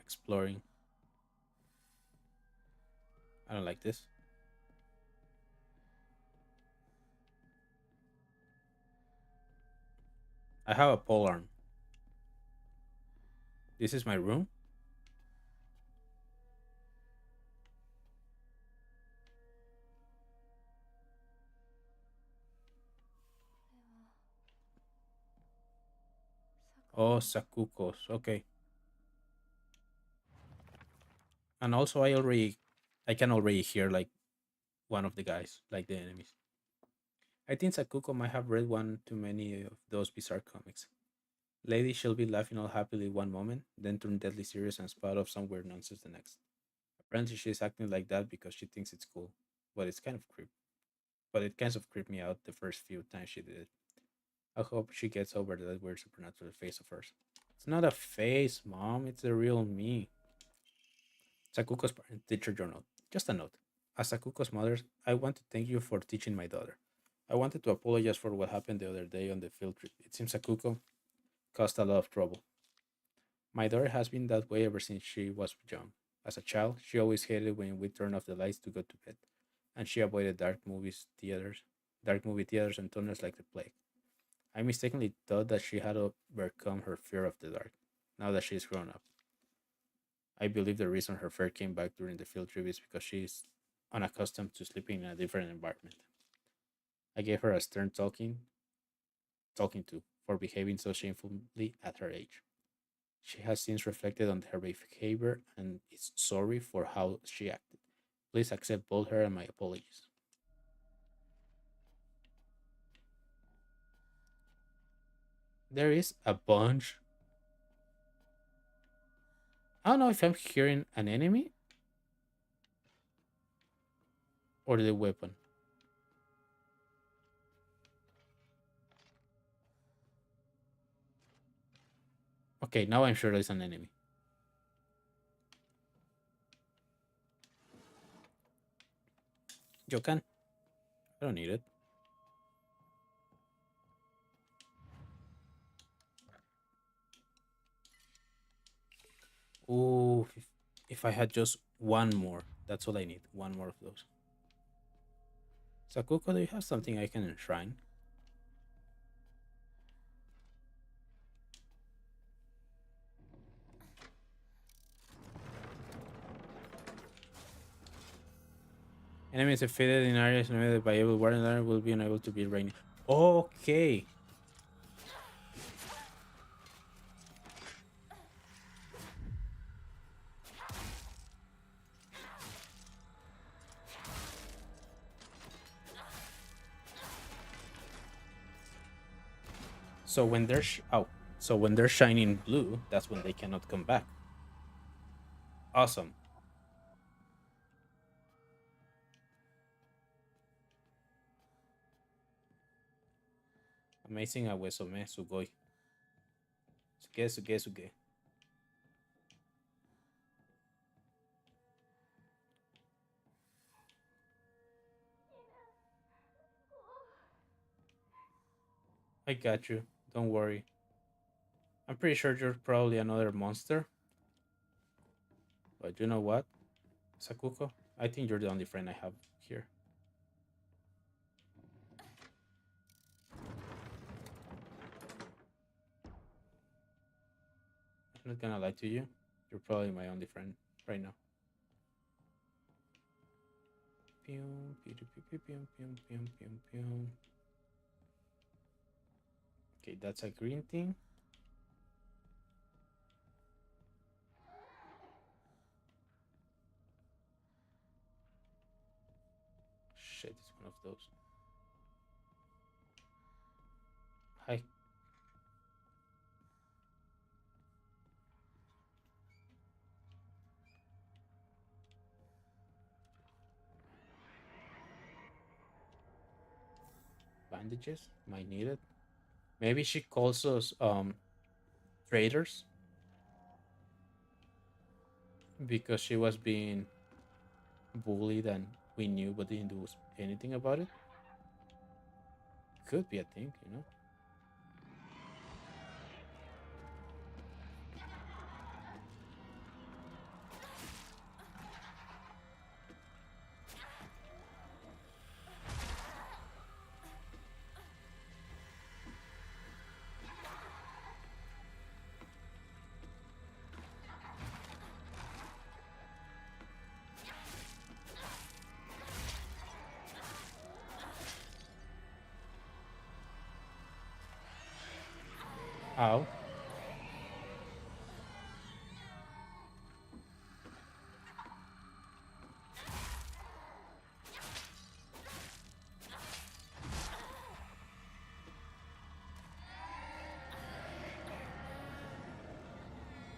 Exploring. I don't like this. I have a pole arm. This is my room. Oh, Sakukos. Okay. And also, I can already hear like one of the guys, like the enemies. I think Sakuko might have read one too many of those bizarre comics. Lady she'll be laughing all happily one moment, then turn deadly serious and spout off some weird nonsense the next. Apparently, she's acting like that because she thinks it's cool, but it's kind of creep. But it kind of creeped me out the first few times she did it. I hope she gets over that weird supernatural face of hers. It's not a face, mom. It's the real me. Sakuko's parent teacher journal. Just a note. As Sakuko's mother, I want to thank you for teaching my daughter. I wanted to apologize for what happened the other day on the field trip. It seems Sakuko caused a lot of trouble. My daughter has been that way ever since she was young. As a child, she always hated when we turned off the lights to go to bed. and she avoided dark movie theaters and tunnels like the plague. I mistakenly thought that she had overcome her fear of the dark. Now that she's grown up, I believe the reason her fear came back during the field trip is because she is unaccustomed to sleeping in a different environment. I gave her a stern talking to for behaving so shamefully at her age. She has since reflected on her behavior and is sorry for how she acted. Please accept both her and my apologies. There is a bunch. I don't know if I'm hearing an enemy or the weapon. Okay, now I'm sure there's an enemy. You can. I don't need it. Ooh, if I had just one more, that's all I need. One more of those. Sakuko, do you have something I can enshrine? Enemies defeated in areas invaded by evil warrior will be unable to be rainy. Okay. So when they're so when they're shining blue, that's when they cannot come back. Awesome. Amazing Awesome Sugoi. Suge. I got you. Don't worry. I'm pretty sure you're probably another monster. But you know what, Sakuko? I think you're the only friend I have here. I'm not gonna lie to you. You're probably my only friend right now. Pew, pew, pew, pew, pew, pew, pew, pew, pew. Okay, that's a green thing. Shit, it's one of those. Hi. Bandages? Might need it. Maybe she calls us traitors because she was being bullied and we knew but didn't do anything about it. Could be a thing, you know? Ow.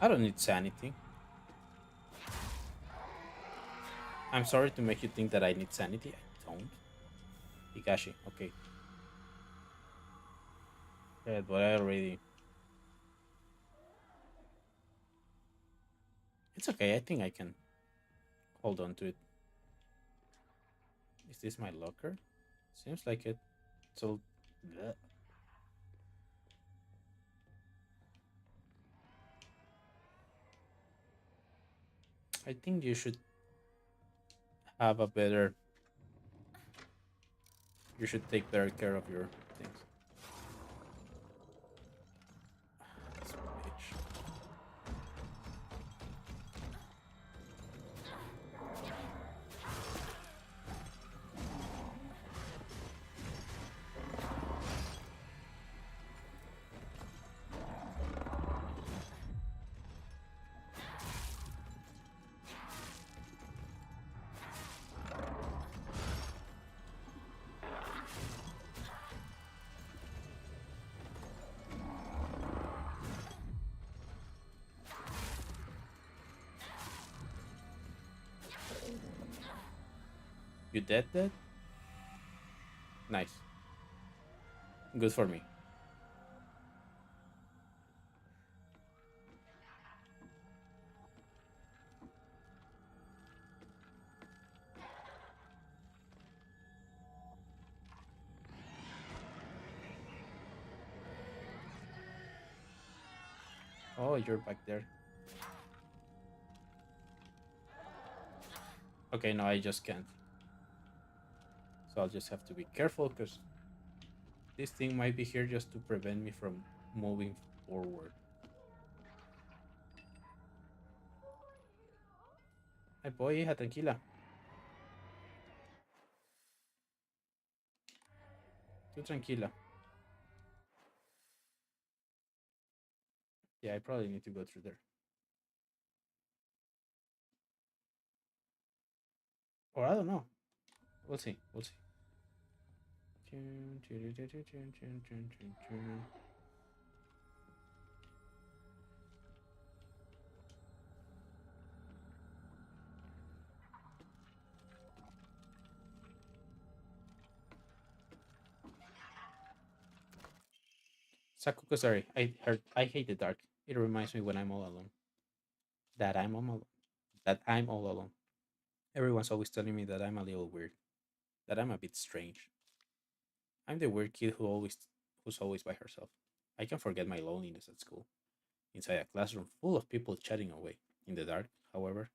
I don't need sanity. I'm sorry to make you think that I need sanity. I don't. Higashi, okay. Yeah, but I already. It's okay. I think I can hold on to it. Is this my locker? Seems like it. So, bleh. I think you should have a better You should take better care of your things. This bitch. You dead? Nice. Good for me. Oh, you're back there. Okay, no, I just can't. So I'll just have to be careful because this thing might be here just to prevent me from moving forward. Ay, boy, hija, tranquila. Tú tranquila. Yeah, I probably need to go through there. Or I don't know. We'll see. We'll see. Sakuko, sorry. I hate the dark. It reminds me when I'm all alone. That I'm all alone. That I'm all alone. Everyone's always telling me that I'm a little weird. That I'm a bit strange. I'm the weird kid who's always by herself. I can forget my loneliness at school. Inside a classroom full of people chatting away. In the dark, however,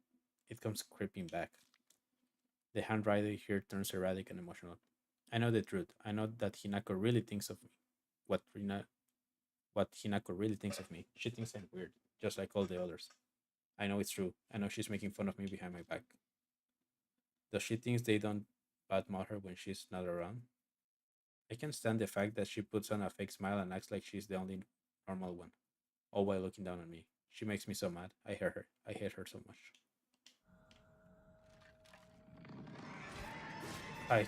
it comes creeping back. The handwriting here turns erratic and emotional. I know the truth. I know that Hinako really thinks of me. What what Hinako really thinks of me. She thinks I'm weird, just like all the others. I know it's true. I know she's making fun of me behind my back. Does she think they don't badmouth her when she's not around? I can't stand the fact that she puts on a fake smile and acts like she's the only normal one, all while looking down on me. She makes me so mad. I hate her. I hate her so much. I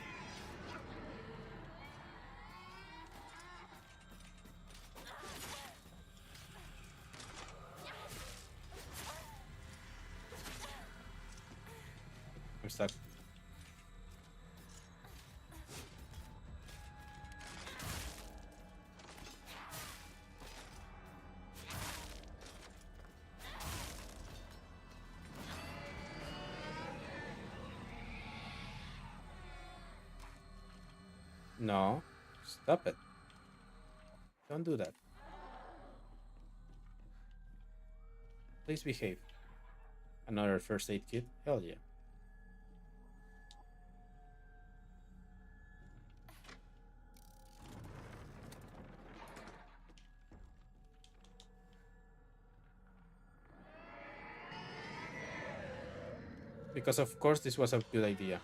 I'm stuck. No, stop it. Don't do that. Please behave. Another first aid kit? Hell yeah. Because of course this was a good idea.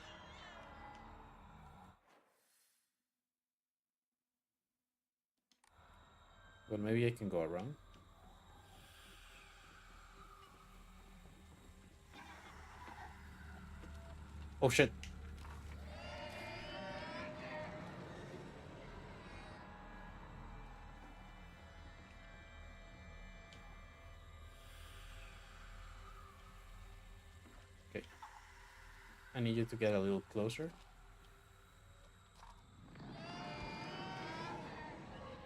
But maybe I can go around. Oh shit. Okay. I need you to get a little closer.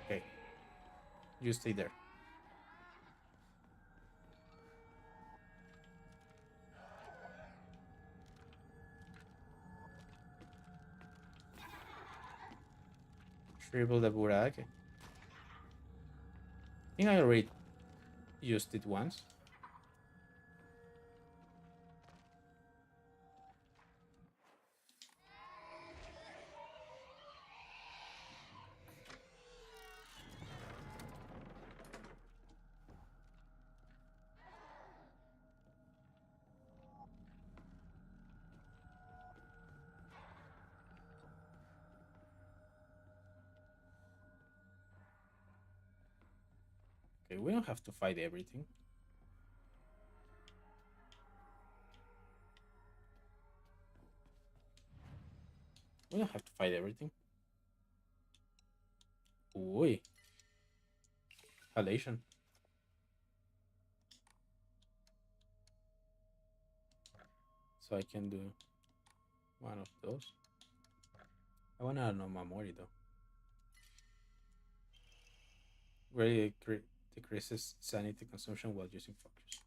Okay. You stay there. Shrivel the Burak. I think I already used it once. Okay, we don't have to fight everything. We don't have to fight everything. Oi, halation. So I can do one of those. I wanna know Mamori though. Really decreases sanity consumption while using focus.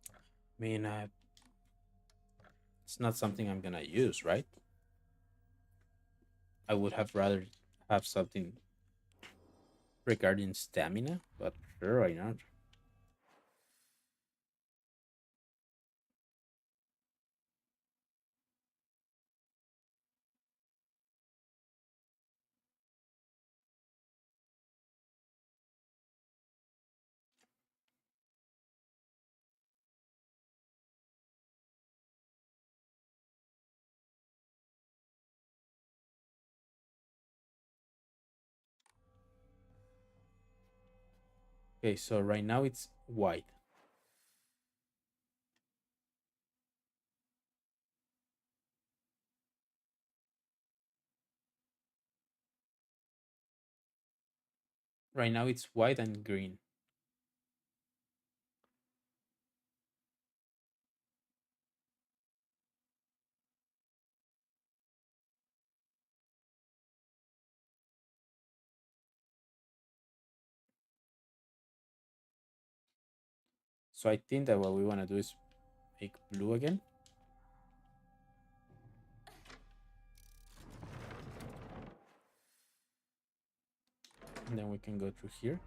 I mean, it's not something I'm gonna use, right? I would have rather have something regarding stamina, but sure, why not? Okay, so right now it's white. Right now it's white and green. So I think that what we want to do is make blue again. And then we can go through here.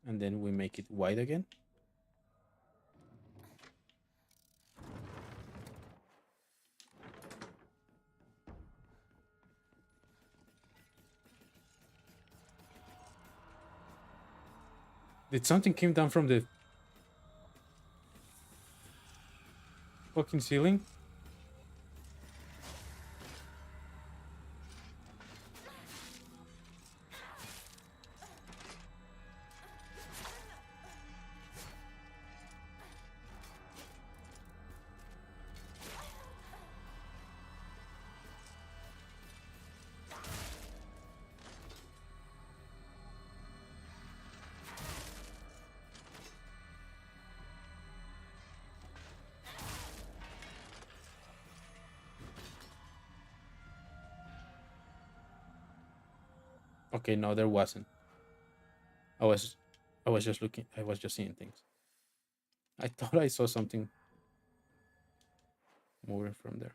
And then we make it white again. Did something came down from the fucking ceiling? Okay, no, there wasn't. I was I was just looking, I was just seeing things. I thought I saw something moving from there.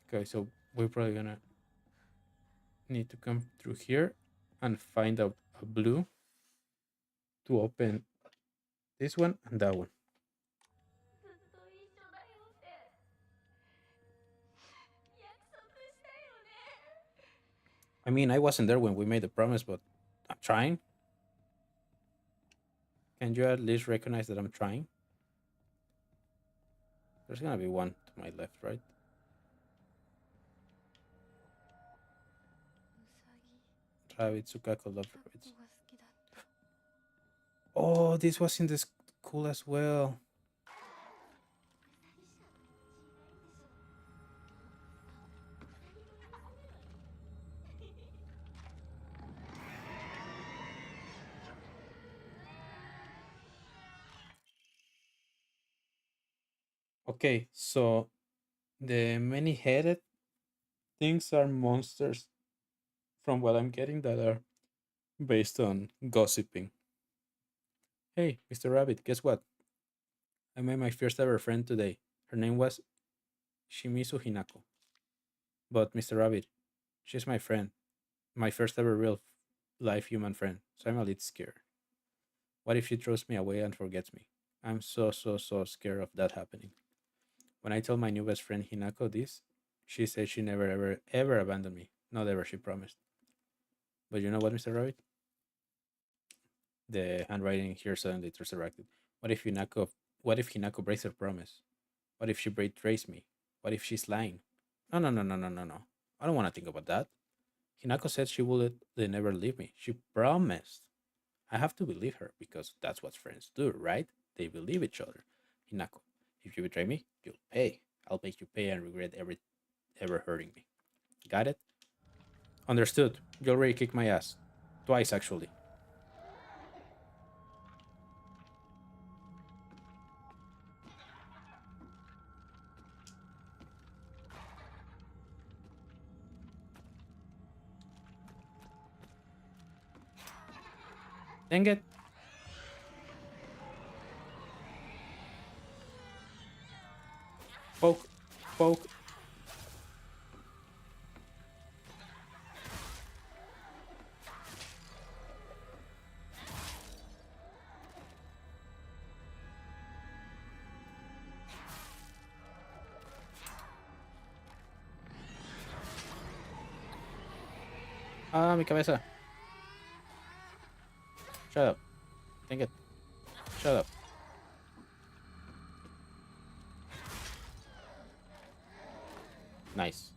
Okay, so we're probably gonna need to come through here and find out a blue to open this one and that one. ずっと一緒だよって約束したよね。 I mean, I wasn't there when we made the promise, but I'm trying. Can you at least recognize that I'm trying? There's gonna be one to my left, right? ウサギ Rabbit, Sukako love 抱っ rabbits. こが好きだった。 Oh, this was in the school as well. Okay, so the many-headed things are monsters from what I'm getting that are based on gossiping. Hey, Mr. Rabbit, guess what? I met my first ever friend today. Her name was Shimizu Hinako. But Mr. Rabbit, she's my friend, my first ever real life human friend, so I'm a little scared. What if she throws me away and forgets me? I'm so scared of that happening. When I told my new best friend Hinako this, she said she never ever abandoned me. Not ever, she promised. But you know what, Mr. Rabbit? The handwriting here suddenly resurrected. What if Hinako? What if Hinako breaks her promise? What if she betrays me? What if she's lying? No, no, no, no, no, no, no. I don't want to think about that. Hinako said she would never leave me. She promised. I have to believe her because that's what friends do, right? They believe each other. Hinako, if you betray me, you'll pay. I'll make you pay and regret ever hurting me. Got it? Understood. You already kicked my ass. Twice, actually. Dang it. Poke. Poke. Ah, mi cabeza. Shut up. Dang it. Shut up. Nice.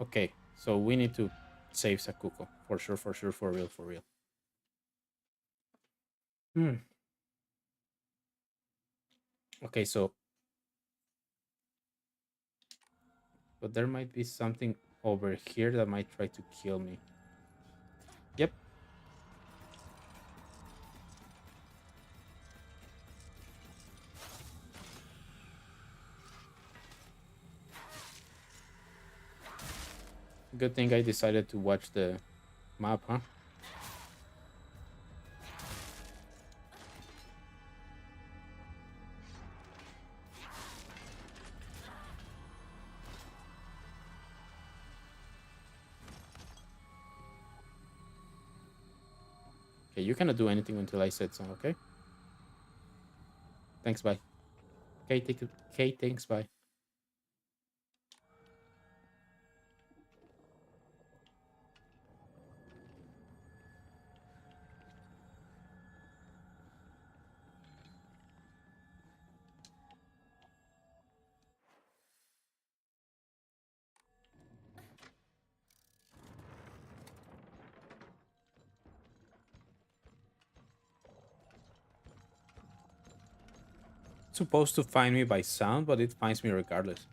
Okay, so we need to save Sakuko. For sure, for sure, for real, for real. Hmm. Okay, so but there might be something over here that might try to kill me. Yep. Good thing I decided to watch the map, huh? Okay, you cannot do anything until I said so, okay? Thanks, bye. Okay, take it. Okay, thanks, bye. It's supposed to find me by sound, but it finds me regardless.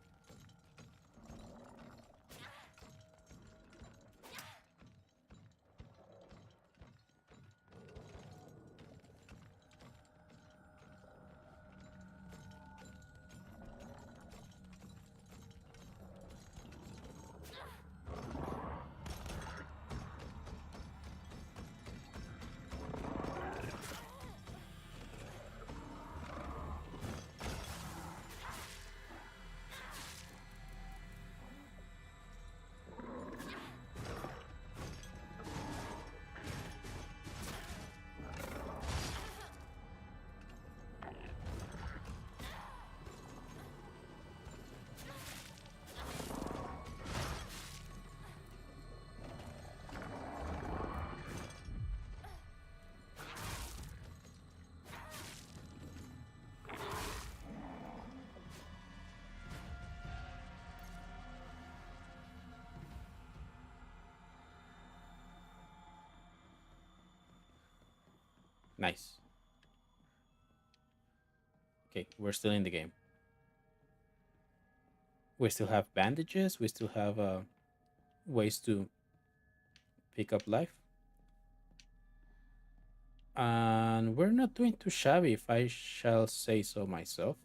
Nice. Okay, we're still in the game. We still have bandages. We still have ways to pick up life. And we're not doing too shabby, if I shall say so myself.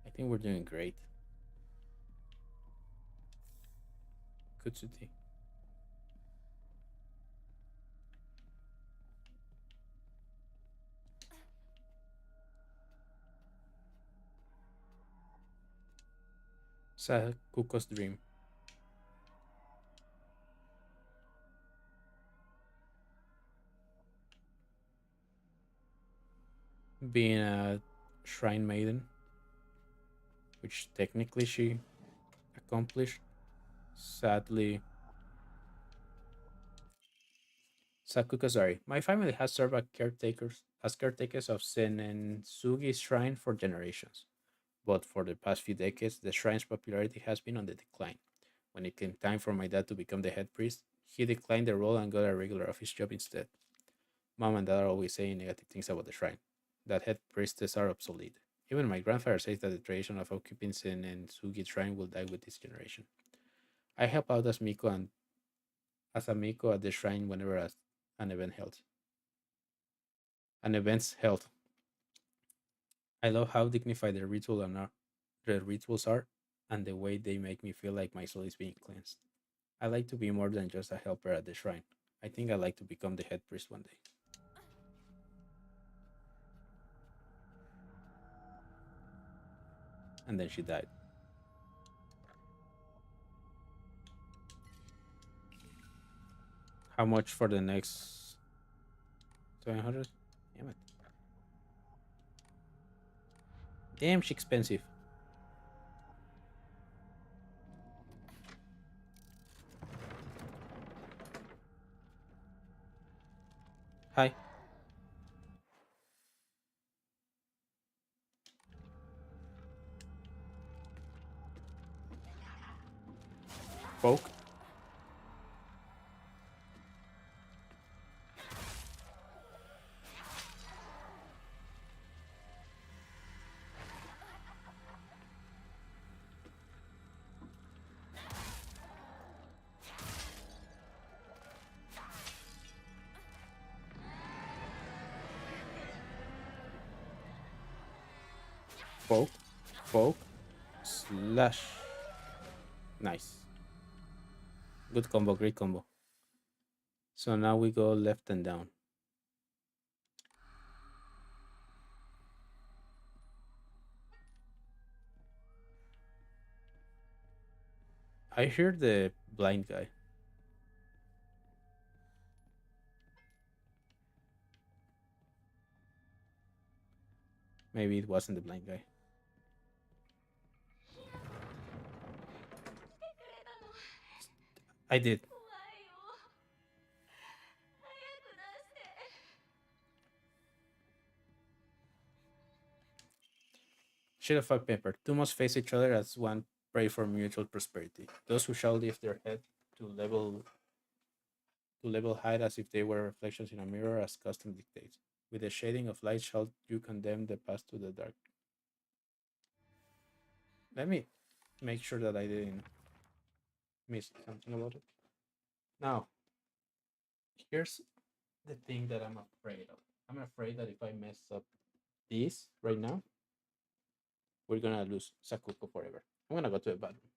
I think we're doing great. Kutsuti. Sakuko's dream. Being a shrine maiden, which technically she accomplished. Sadly, Sakukazari. My family has served as caretakers of Senensugi Shrine for generations, but for the past few decades, the shrine's popularity has been on the decline. When it came time for my dad to become the head priest, he declined the role and got a regular office job instead. Mom and dad are always saying negative things about the shrine, that head priestesses are obsolete. Even my grandfather says that the tradition of occupying Senensugi Shrine will die with this generation. I help out as a Miko at the shrine whenever an event held. An event's held. I love how dignified the rituals are, and the way they make me feel like my soul is being cleansed. I like to be more than just a helper at the shrine. I think I like to become the head priest one day. And then she died. How much for the next 700? Damn it. Damn, she expensive. Hi. Poke. Poke. Poke. Slash. Nice. Good combo, great combo. So now we go left and down. I hear the blind guy. Maybe it wasn't the blind guy. I did. Shade of Five Pepper. Two must face each other as one, pray for mutual prosperity. Those who shall lift their head to level height as if they were reflections in a mirror as custom dictates. With the shading of light shall you condemn the past to the dark. Let me make sure that I didn't miss something about it. Now, here's the thing that I'm afraid of. I'm afraid that if I mess up this right now, we're gonna lose Sakuko forever. I'm gonna go to the bathroom.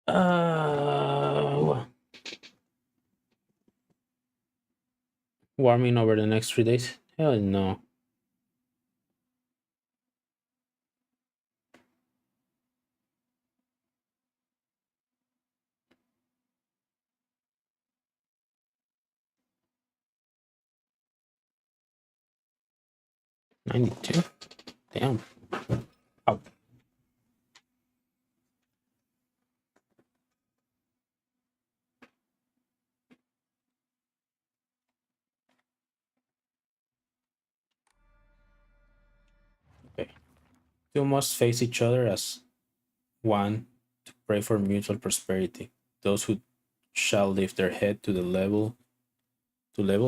Uh, Warming over the next 3 days? Hell no. 92. Damn. Ow. Okay. Two must face each other as one to pray for mutual prosperity. Those who shall lift their head to the level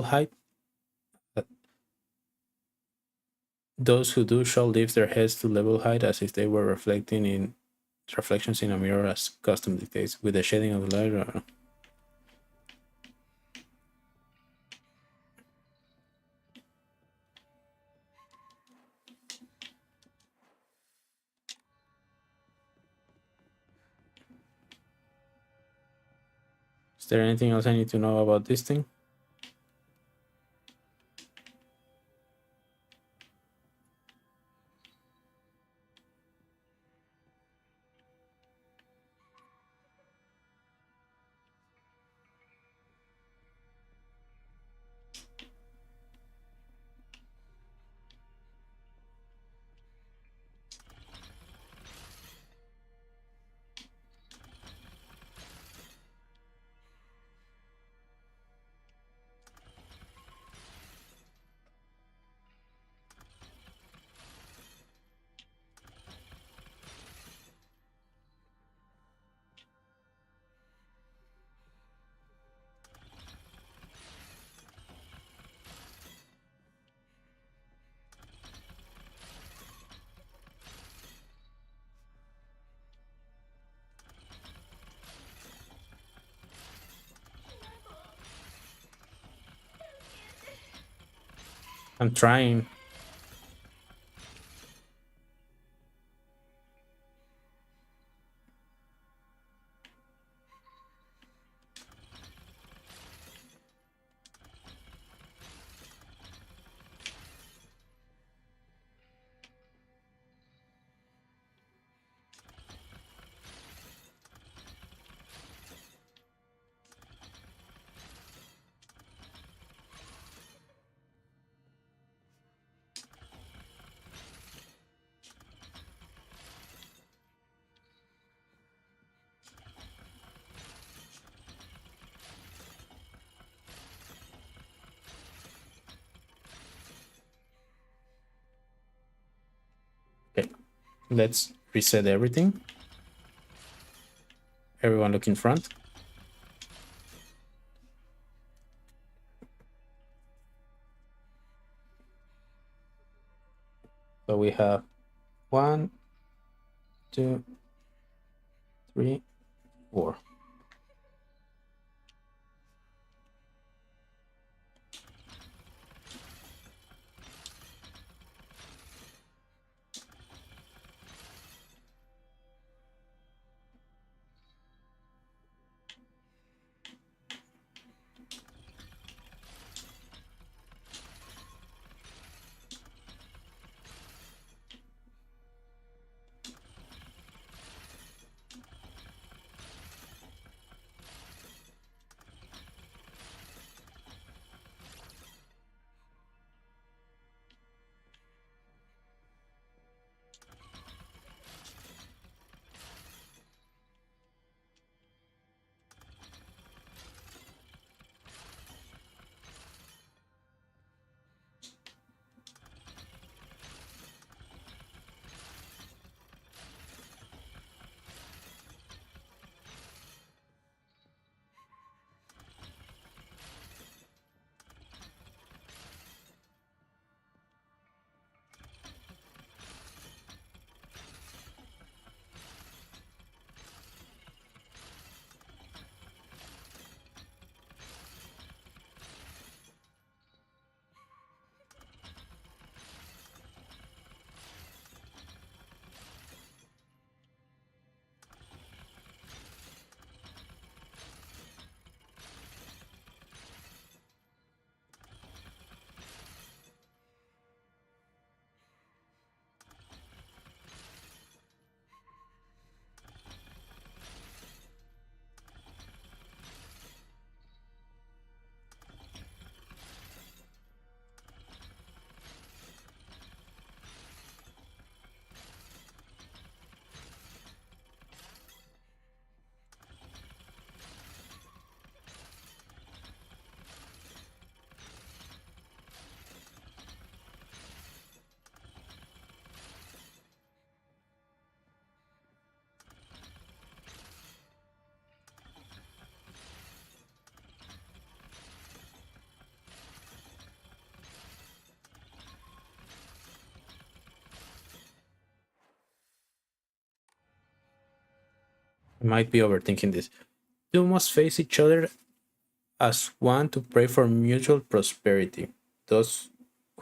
height. Those who do shall lift their heads to level height as if they were reflecting in reflections in a mirror as custom dictates, with the shading of the light. Is there anything else I need to know about this thing? I'm trying. Okay, let's reset everything. Everyone look in front. So we have 1, 2, 3, 4. I might be overthinking this. You must face each other as one to pray for mutual prosperity. Those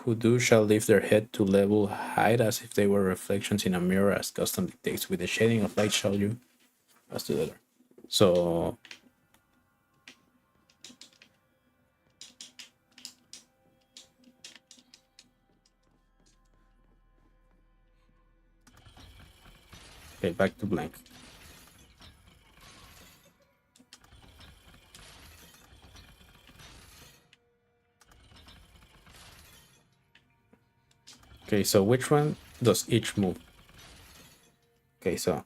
who do shall lift their head to level height as if they were reflections in a mirror, as custom dictates. With the shading of light shall you pass together. So okay, back to blank. Okay, so which one does each move? Okay, so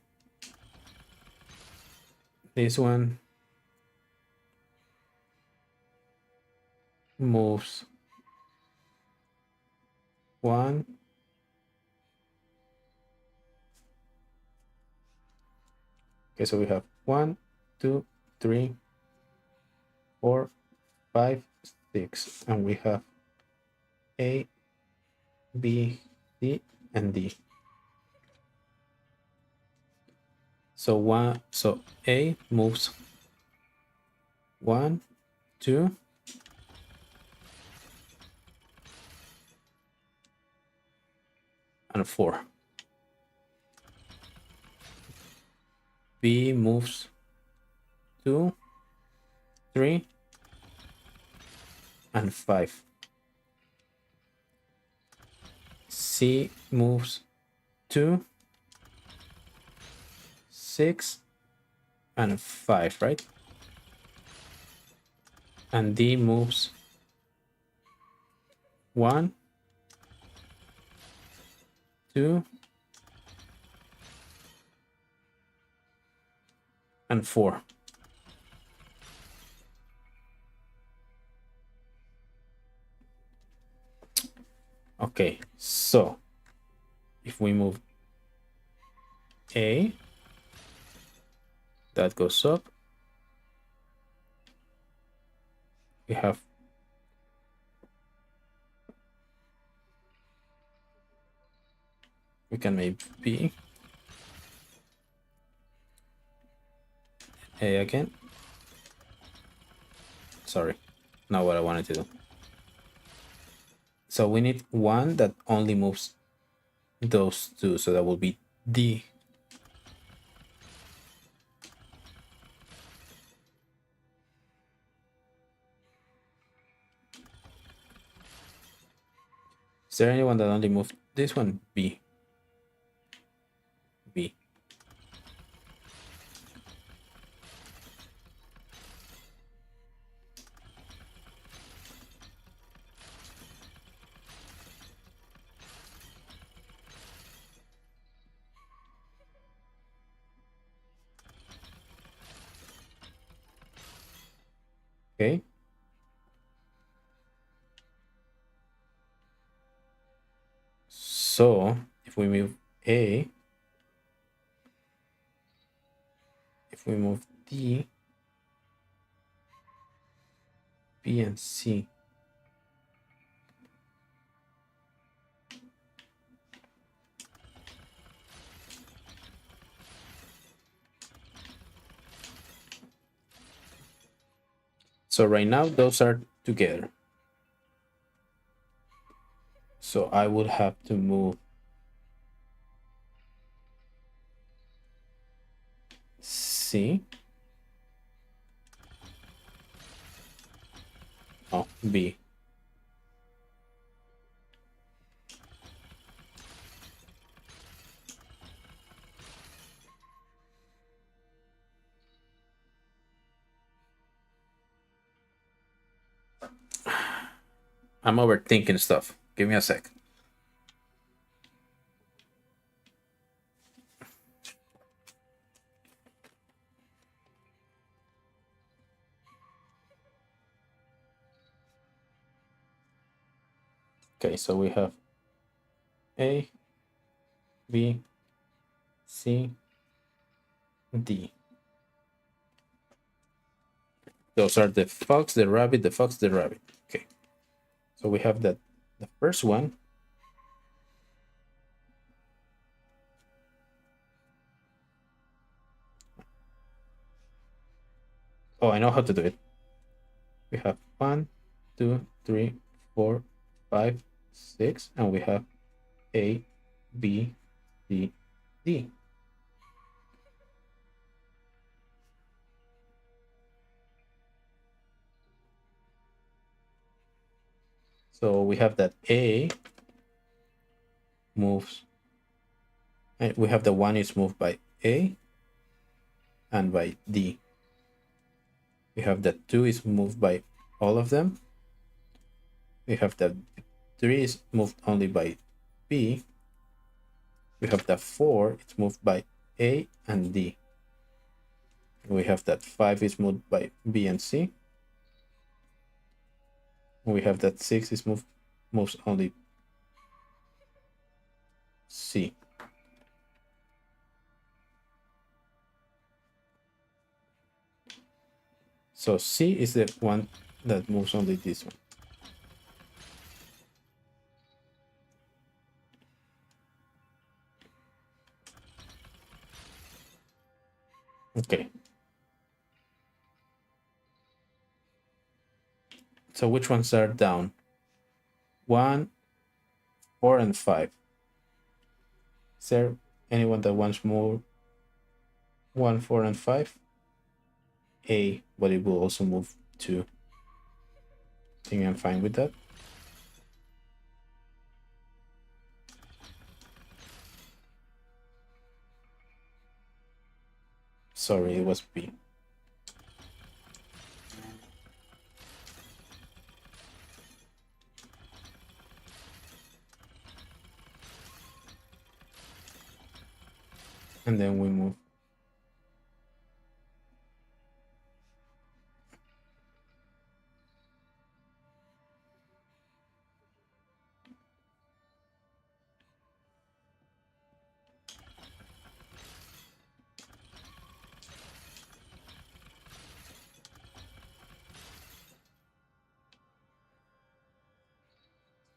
this one moves one. Okay, so we have 1, 2, 3, 4, 5, 6, and we have A, B, C, and D. So A moves 1, 2, and 4. B moves 2, 3, and 5. C moves 2, 6, and 5, right? And D moves 1, 2, and 4. Okay, so if we move A, that goes up. We have we can make B, A again. Sorry, not what I wanted to do. So we need one that only moves those two, so that will be D. Is there anyone that only moved this one? B. B. Okay. So if we move A, if we move D, B, and C. So right now those are together. So I would have to move C. Oh, B. I'm overthinking stuff. Give me a sec. Okay, so we have A, B, C, D. Those are the fox, the rabbit, the fox, the rabbit. Okay. So we have that. The first one Oh, I know how to do it. We have 1, 2, 3, 4, 5, 6, and we have A, B, C, D. So we have that A moves, and we have the 1 is moved by A and by D. We have that 2 is moved by all of them. We have that 3 is moved only by B. We have that 4, it's moved by A and D. We have that 5 is moved by B and C. We have that 6 is moves only C. So C is the one that moves only this one. Okay. So which ones are down? 1, 4, and 5. Is there anyone that wants more 1, 4, and 5? A, but it will also move 2. I think I'm fine with that. Sorry, it was B. And then we move.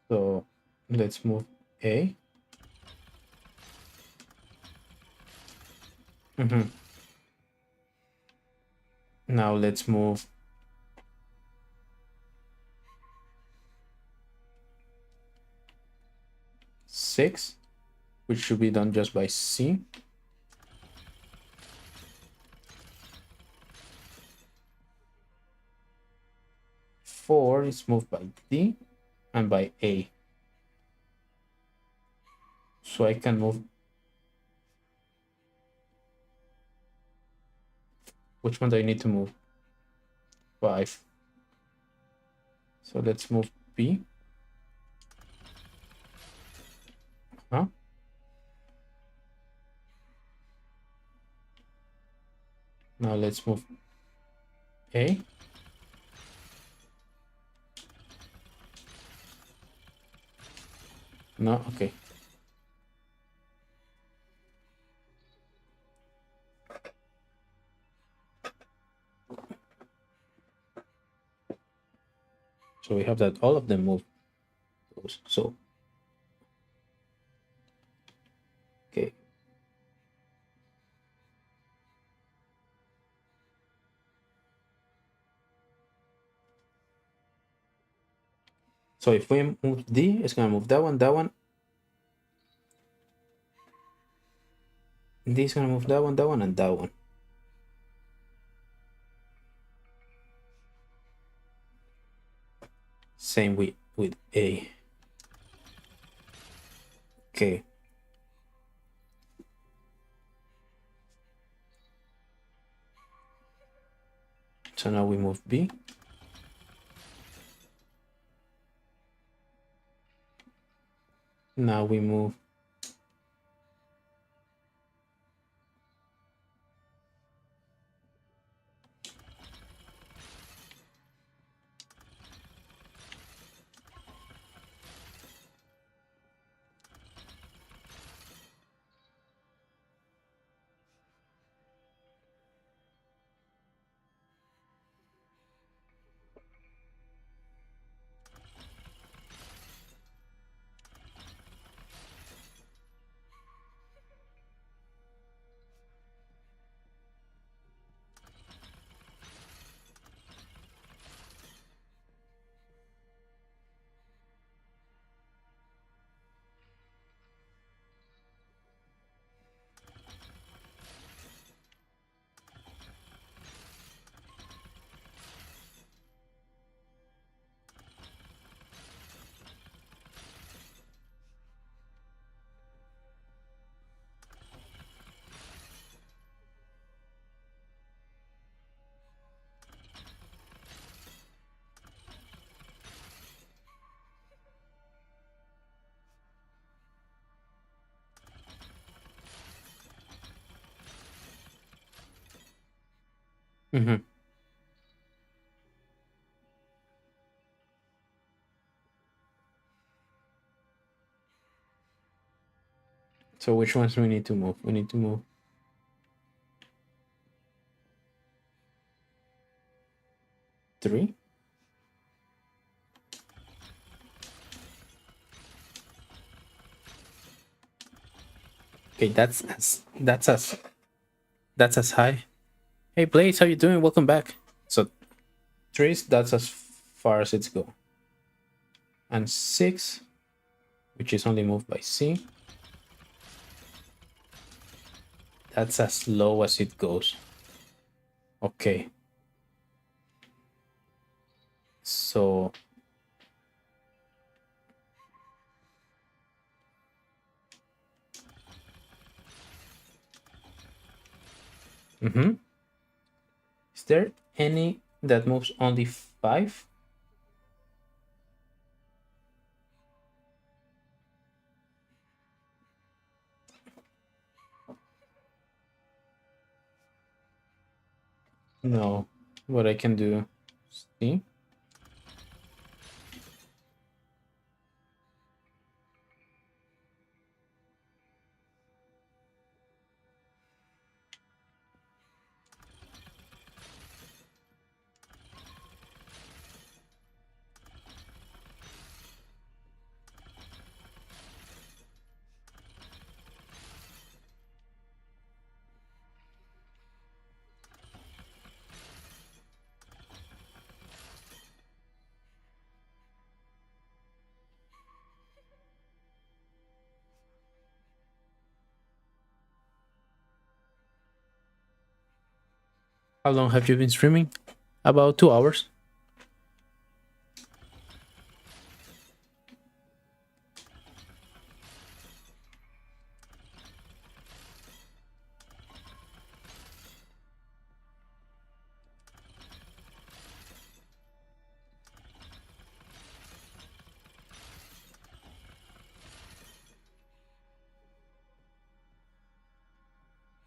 So let's move A. Now let's move 6, which should be done just by C. Four is moved by D and by A. So I can move. Which one do I need to move? 5. So let's move B. Huh? Now let's move A. No, okay. So we have that all of them move those. So okay. So if we move D, it's gonna move that one, that one. D is gonna move that one, and that one. Same with A. Okay. So now we move B. Now we move Mm-hmm. So which ones we need to move? We need to move 3. Okay, that's as high. Hey Blaze, how you doing? Welcome back. So 3, that's as far as it's go. And 6, which is only moved by C, that's as low as it goes. Okay. So mm-hmm. Is there any that moves only 5? No. What I can do, see? How long have you been streaming? About 2 hours.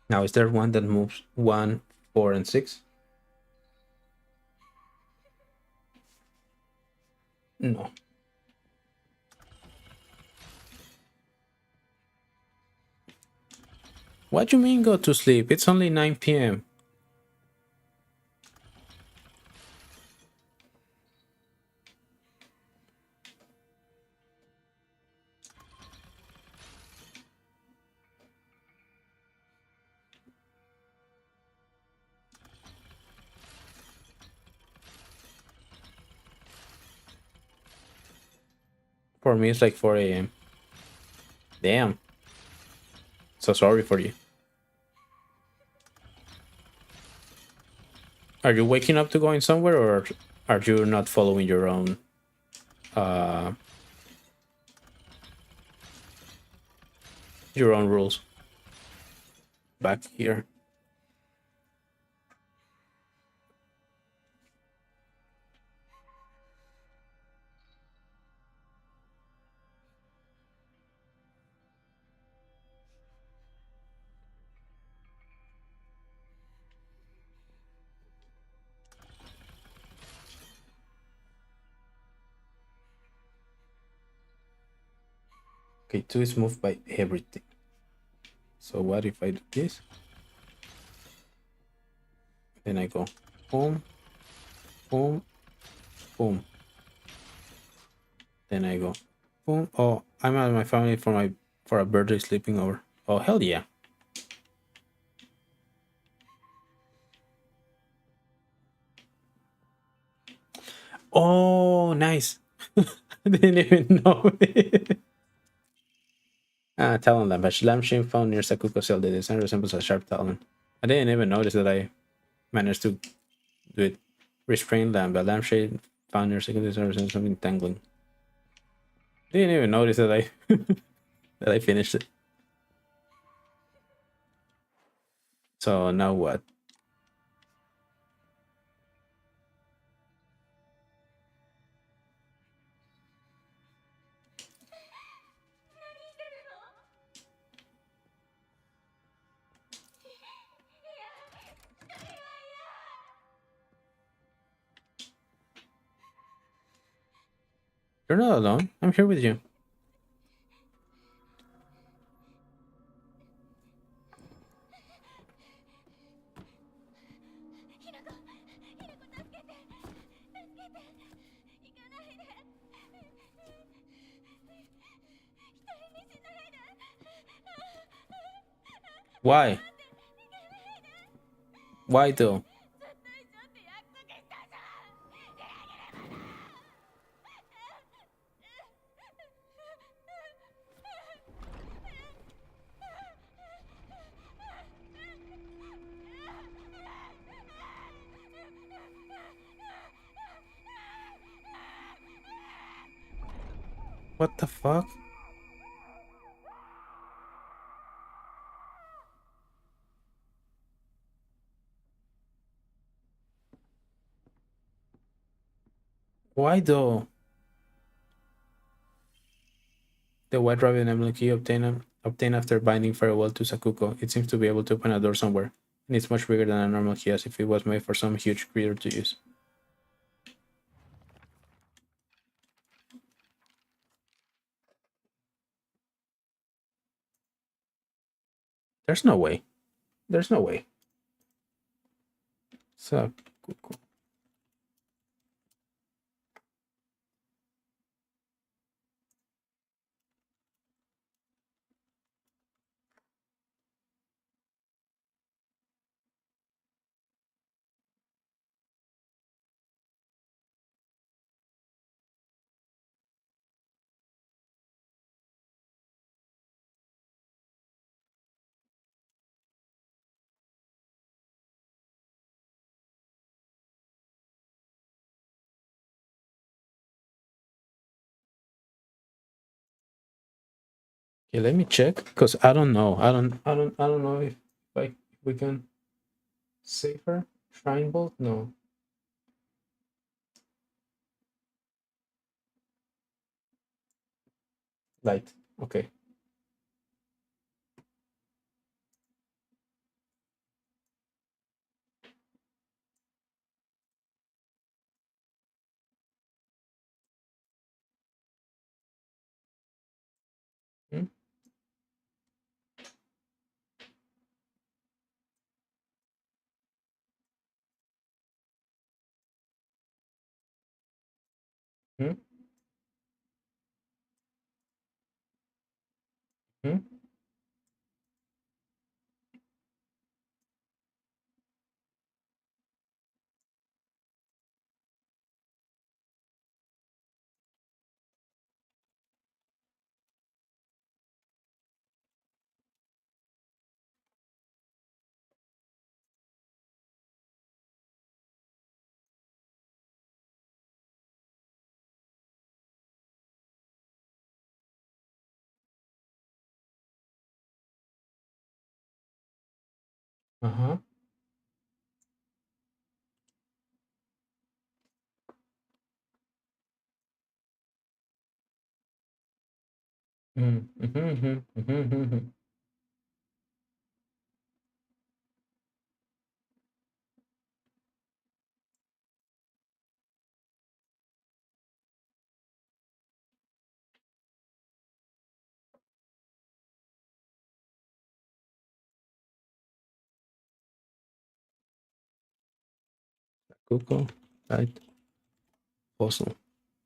Now, is there one that moves 1, 4, and 6? No. What do you mean go to sleep? It's only 9 p.m. For me, it's like 4 a.m. Damn. So sorry for you. Are you waking up to going somewhere, or are you not following uh your own rules? Back here. Okay, 2 is moved by everything. So what if I do this? Then I go boom, boom, boom. Then I go boom. Oh, I'm at my family for a birthday sleeping over. Oh, hell yeah. Oh, nice. I didn't even know it. Talon lamp. A lampshade found near Sakuko cell. The design resembles a sharp talon. I didn't even notice that I managed to do it. Restrained lamp. A lampshade found near Sakuko cell resembles something tangling. Didn't even notice that I that I finished it. So now what? You're not alone. I'm here with you. Why? Why though? What the fuck? Why though? The White Rabbit Emblem key obtained after binding farewell to Sakuko. It seems to be able to open a door somewhere, and it's much bigger than a normal key, as if it was made for some huge creature to use. There's no way. There's no way. Sakuko. Okay, let me check because I don't know. I don't know if like we can save her. Shrine Bolt? No. Light. Okay. Hmm? Hmm? Hmm? Uh-huh. Mm-hmm. Mm-hmm. Mm-hmm. Sakuko. Light. Puzzle.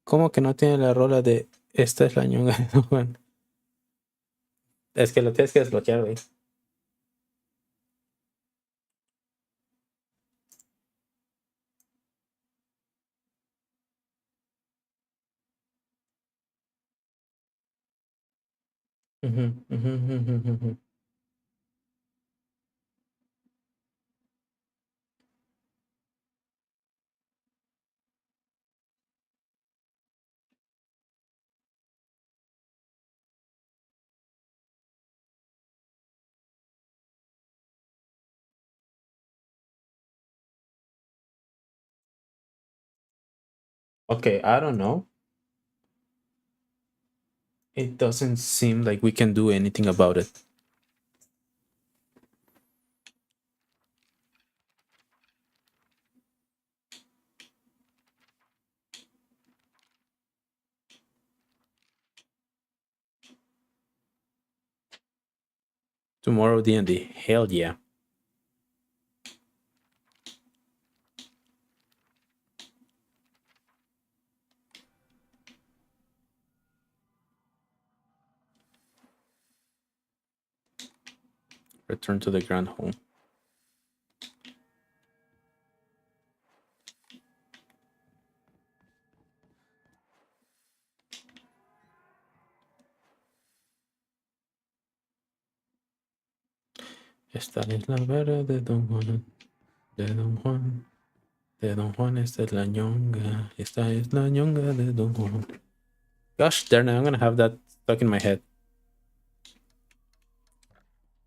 ¿Cómo que no tiene la rola de esta es la ñonga de Don Juan? Es que lo tienes que desbloquear, güey. Ujú, ujú, ujú, ujú, ujú. Okay, I don't know. It doesn't seem like we can do anything about it. Tomorrow D&D. Hell yeah. Return to the grand home. Esta es la vera de Don Juan. De Don Juan. De Don Juan, esta es la ñonga. Esta es la ñonga de Don Juan. Gosh darn it, I'm gonna have that stuck in my head.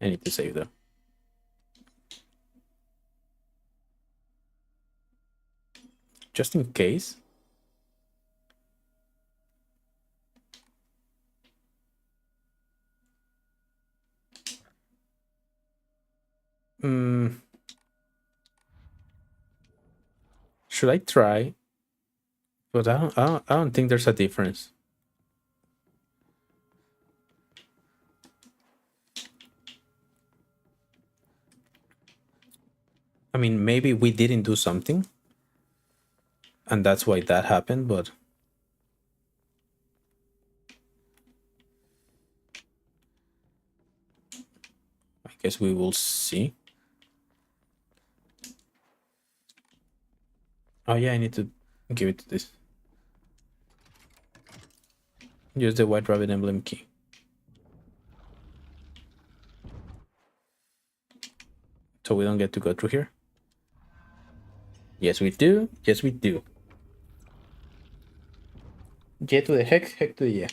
I need to save that. Just in case. Hmm. Should I try? But I don't think there's a difference. I mean, maybe we didn't do something, and that's why that happened, but I guess we will see. Oh yeah, I need to give it to this. Use the white rabbit emblem key. So we don't get to go through here? Yes, we do. Yes, we do. J to the hex, hex to the yeah.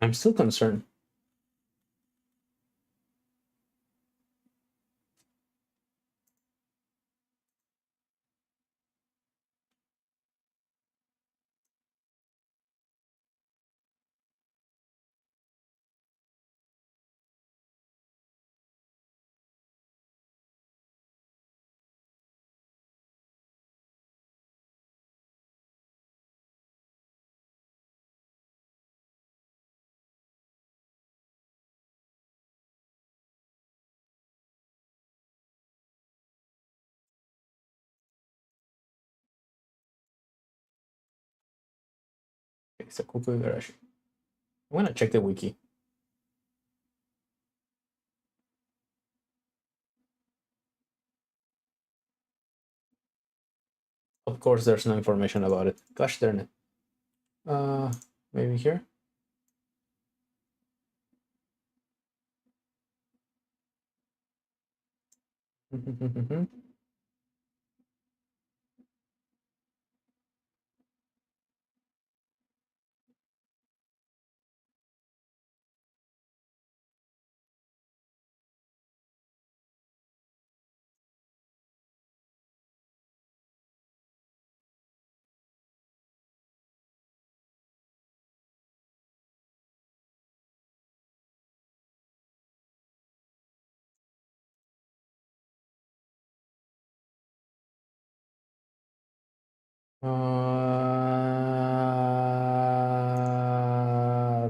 I'm still concerned. It's a cuckoo garage. I'm gonna check the wiki. Of course, there's no information about it. Gosh darn it. Maybe here?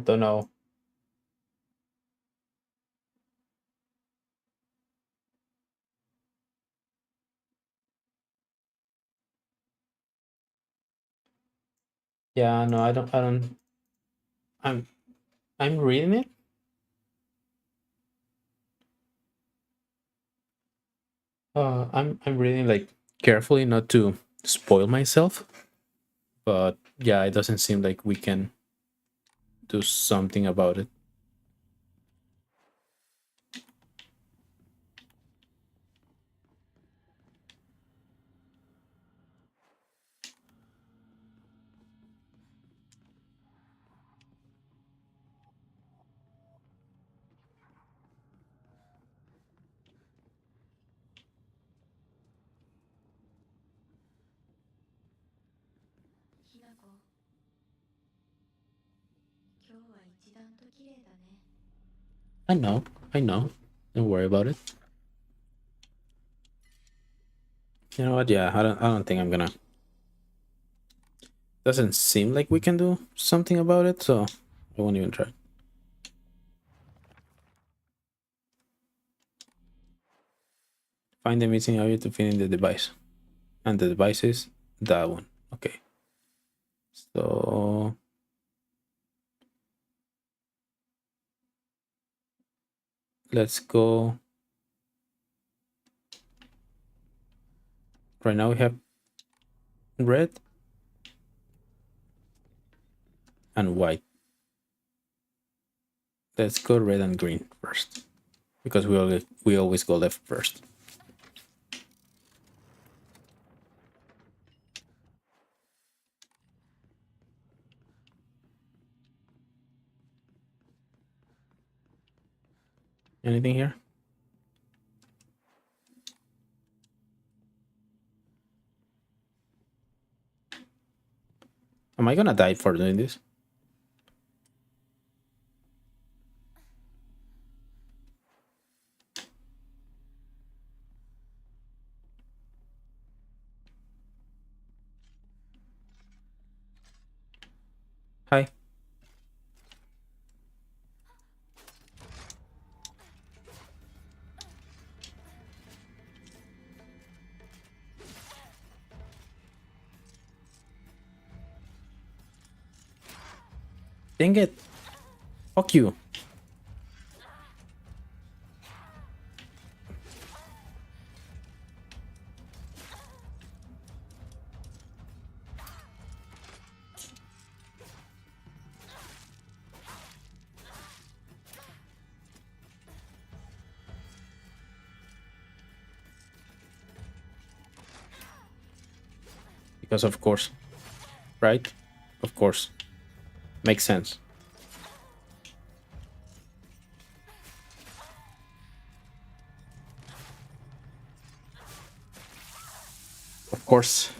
Don't know. Yeah, no, I don't. I'm I'm reading it. I'm reading like carefully, not to spoil myself. But yeah, it doesn't seem like we can do something about it. 綺麗だね。I know, I know. Don't worry about it. You know what? Yeah, I don't think I'm gonna. Doesn't seem like we can do something about it, so I won't even try. Find the missing audio to fit in the device. And the device is that one. Okay. So let's go. Right now we have red and white. Let's go red and green first, because we always go left first. Anything here? Am I gonna die for doing this? Hi. Dang it. Fuck you. Because of course, right? Of course. Makes sense. Of course.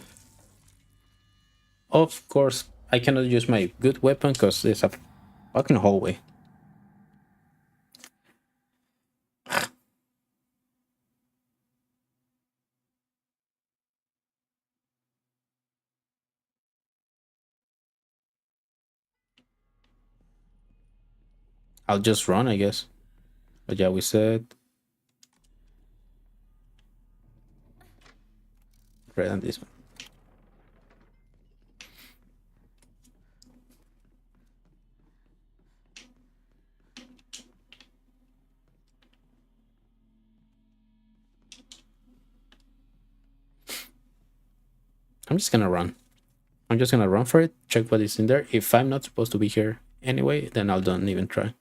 Of course. I cannot use my good weapon because it's a fucking hallway. I'll just run, I guess. But yeah, we said red and this one. I'm just gonna run. I'm just gonna run for it, check what is in there. If I'm not supposed to be here anyway, then I'll don't even try.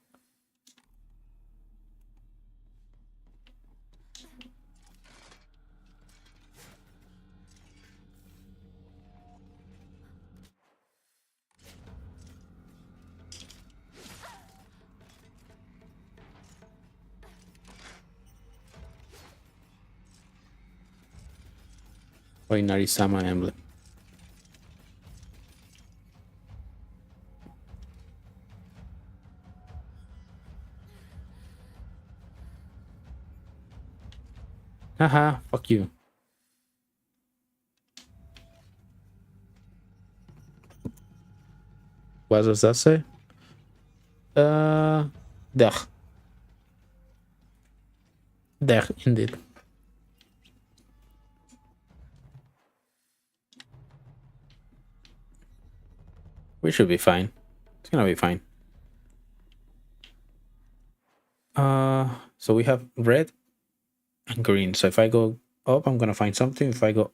Oinarisama emblem. Haha, fuck you. What does that say? There. There, indeed. We should be fine. It's gonna be fine. So we have red and green. So if I go up, I'm gonna find something. If I go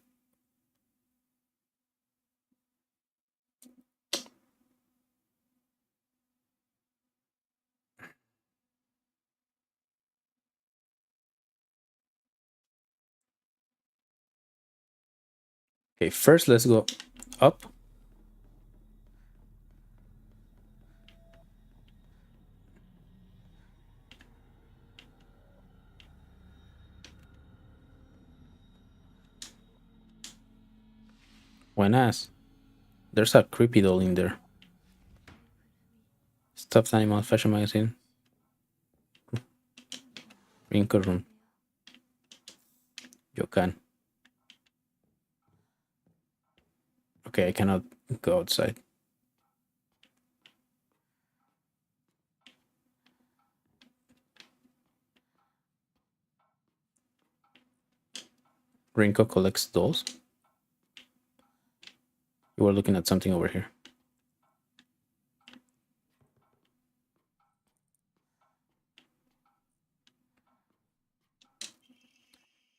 okay, first let's go up. Buenas. There's a creepy doll in there. Stuffed animal fashion magazine. Wrinkle room. You can. Okay, I cannot go outside. Rinko collects dolls. You were looking at something over here.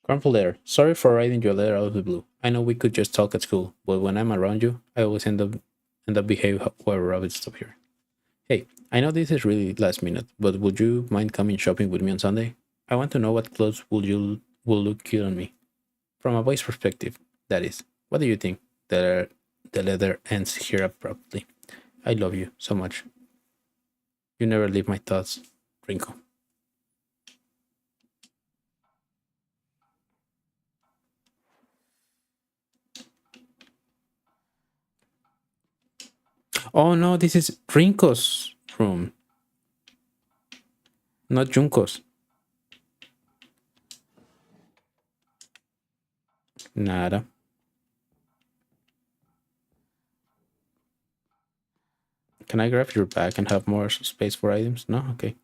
Crumpled letter. Sorry for writing your letter out of the blue. I know we could just talk at school, but when I'm around you, I always end up behave whoever rabbit stop here. Hey, I know this is really last minute, but would you mind coming shopping with me on Sunday? I want to know what clothes will look cute on me. From a boy's perspective, that is. What do you think? The letter ends here abruptly. I love you so much. You never leave my thoughts, Rinko. Oh no, this is Rinko's room, not Junko's. Nada. Can I grab your bag and have more space for items? No? Okay.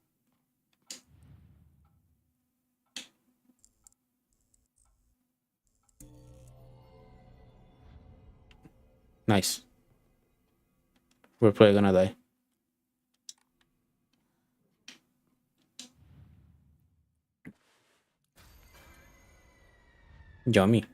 Nice. We're probably gonna die. Yummy.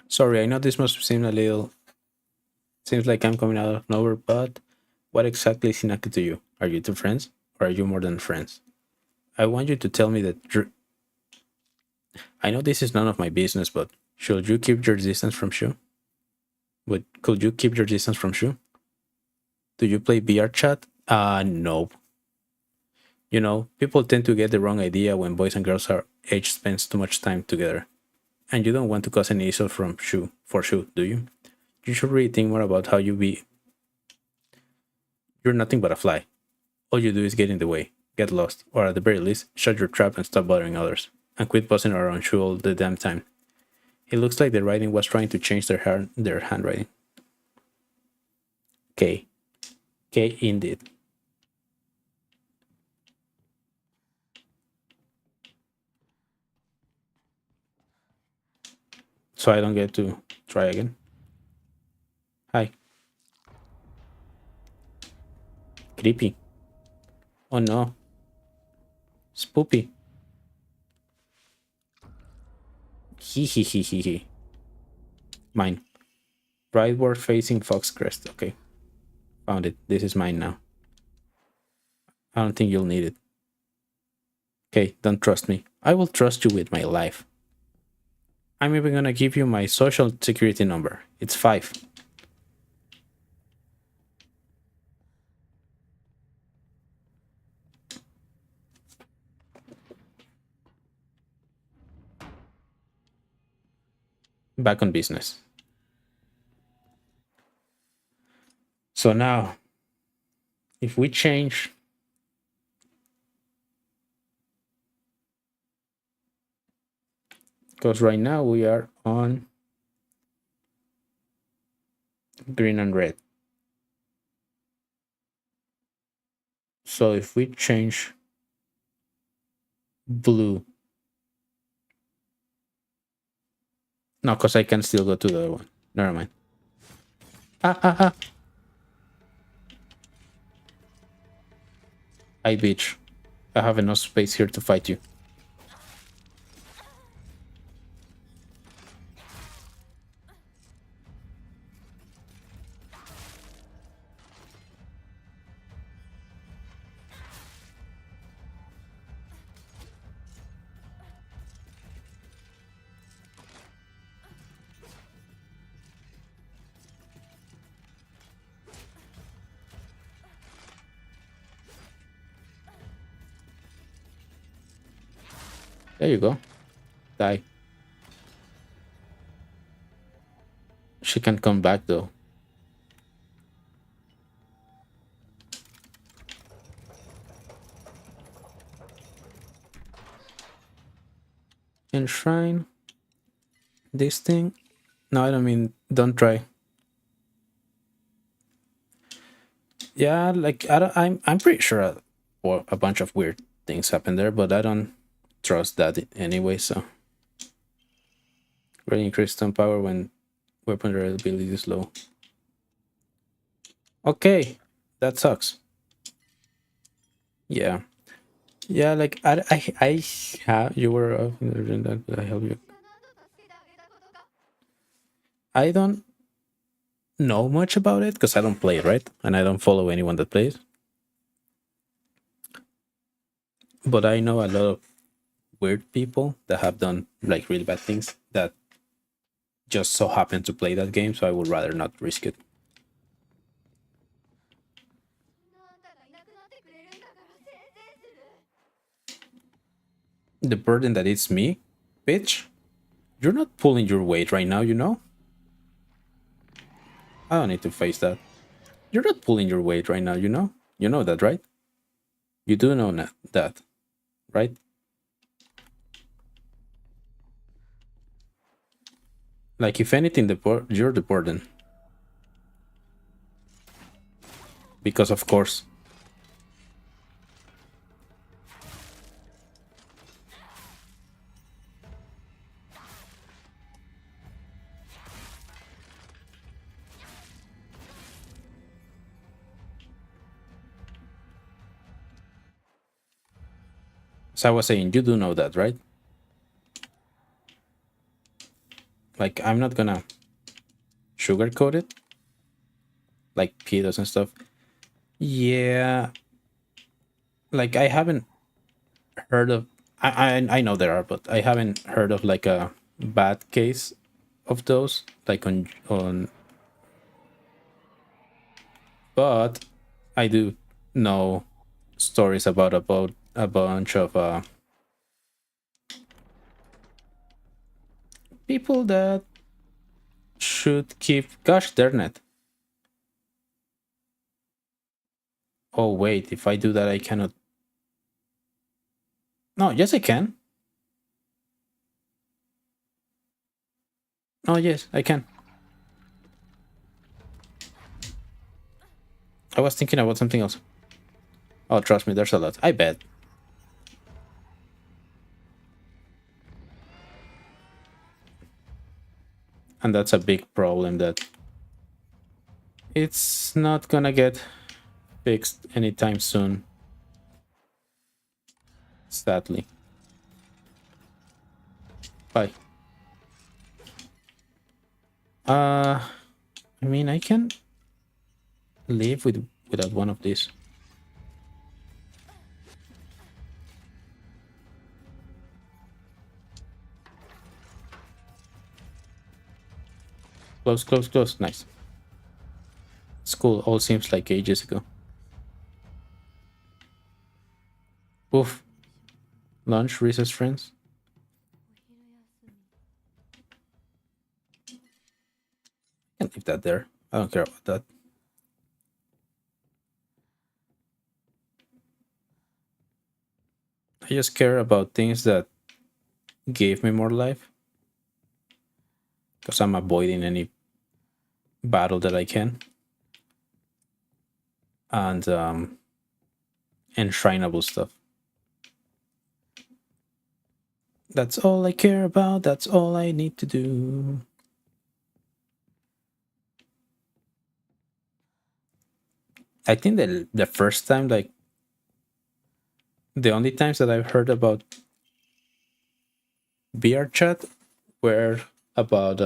Sorry, I know this must seem a little... Seems like I'm coming out of nowhere, but what exactly is Hinaki to you? Are you two friends? Or are you more than friends? I want you to tell me that I know this is none of my business, but should you keep your distance from Shu? Could you keep your distance from Shu? Do you play VR chat? No. You know, people tend to get the wrong idea when boys and girls our age spends too much time together. And you don't want to cause any issues from Shu for Shu, do you? You should really think more about how you be. You're nothing but a fly. All you do is get in the way, get lost, or at the very least, shut your trap and stop bothering others. And quit buzzing around Shu all the damn time. It looks like the writing was trying to change their handwriting. K. K indeed. So I don't get to try again. Hi. Creepy. Oh no. Spoopy. Hee. Mine. Rightward facing Fox Crest. Okay. Found it. This is mine now. I don't think you'll need it. Okay, don't trust me. I will trust you with my life. I'm even gonna give you my social security number. It's 5. Back on business. So now, if we change... Because right now we are on green and red. So if we change blue... No, because I can still go to the other one. Never mind. Ah. I bitch. I have enough space here to fight you. There you go. Die. She can come back though. Enshrine this thing. No, I don't mean don't try. Yeah, like I'm pretty sure a bunch of weird things happen there, but I don't trust that anyway. So really increased stun power when weapon reliability is low. Okay, that sucks. Yeah, yeah. Like I have you were that I help you. I don't know much about it because I don't play it, right? And I don't follow anyone that plays. But I know a lot of weird people that have done like really bad things that just so happen to play that game, so I would rather not risk it. そんなあんたがいなくなってくれるんだからせいせいする。 The burden that it's me, bitch. You're not pulling your weight right now, you know? I don't need to face that. You're not pulling your weight right now, you know? You know that, right? You do know that, right? Like, if anything, you're the burden. Because, of course. As I was saying, you do know that, right? Like, I'm not gonna sugarcoat it. Like, pedos and stuff. Yeah. Like, I haven't heard of. I know there are, but I haven't heard of like a bad case of those. Like on. But I do know stories about a bunch of people that should keep. Gosh darn it! Oh wait, if I do that, I cannot. No, yes, I can. Oh yes, I can. I was thinking about something else. Oh, trust me, there's a lot. I bet. And that's a big problem that it's not gonna get fixed anytime soon. Sadly. Bye. I mean, I can live without one of these. Close, close, close. Nice. School all seems like ages ago. Oof. Lunch, recess, friends. お昼休み。 Can leave that there. I don't care about that. I just care about things that gave me more life. Because I'm avoiding any battle that I can. And enshrineable stuff. That's all I care about. That's all I need to do. I think that the first time, like, the only times that I've heard about VR chat were about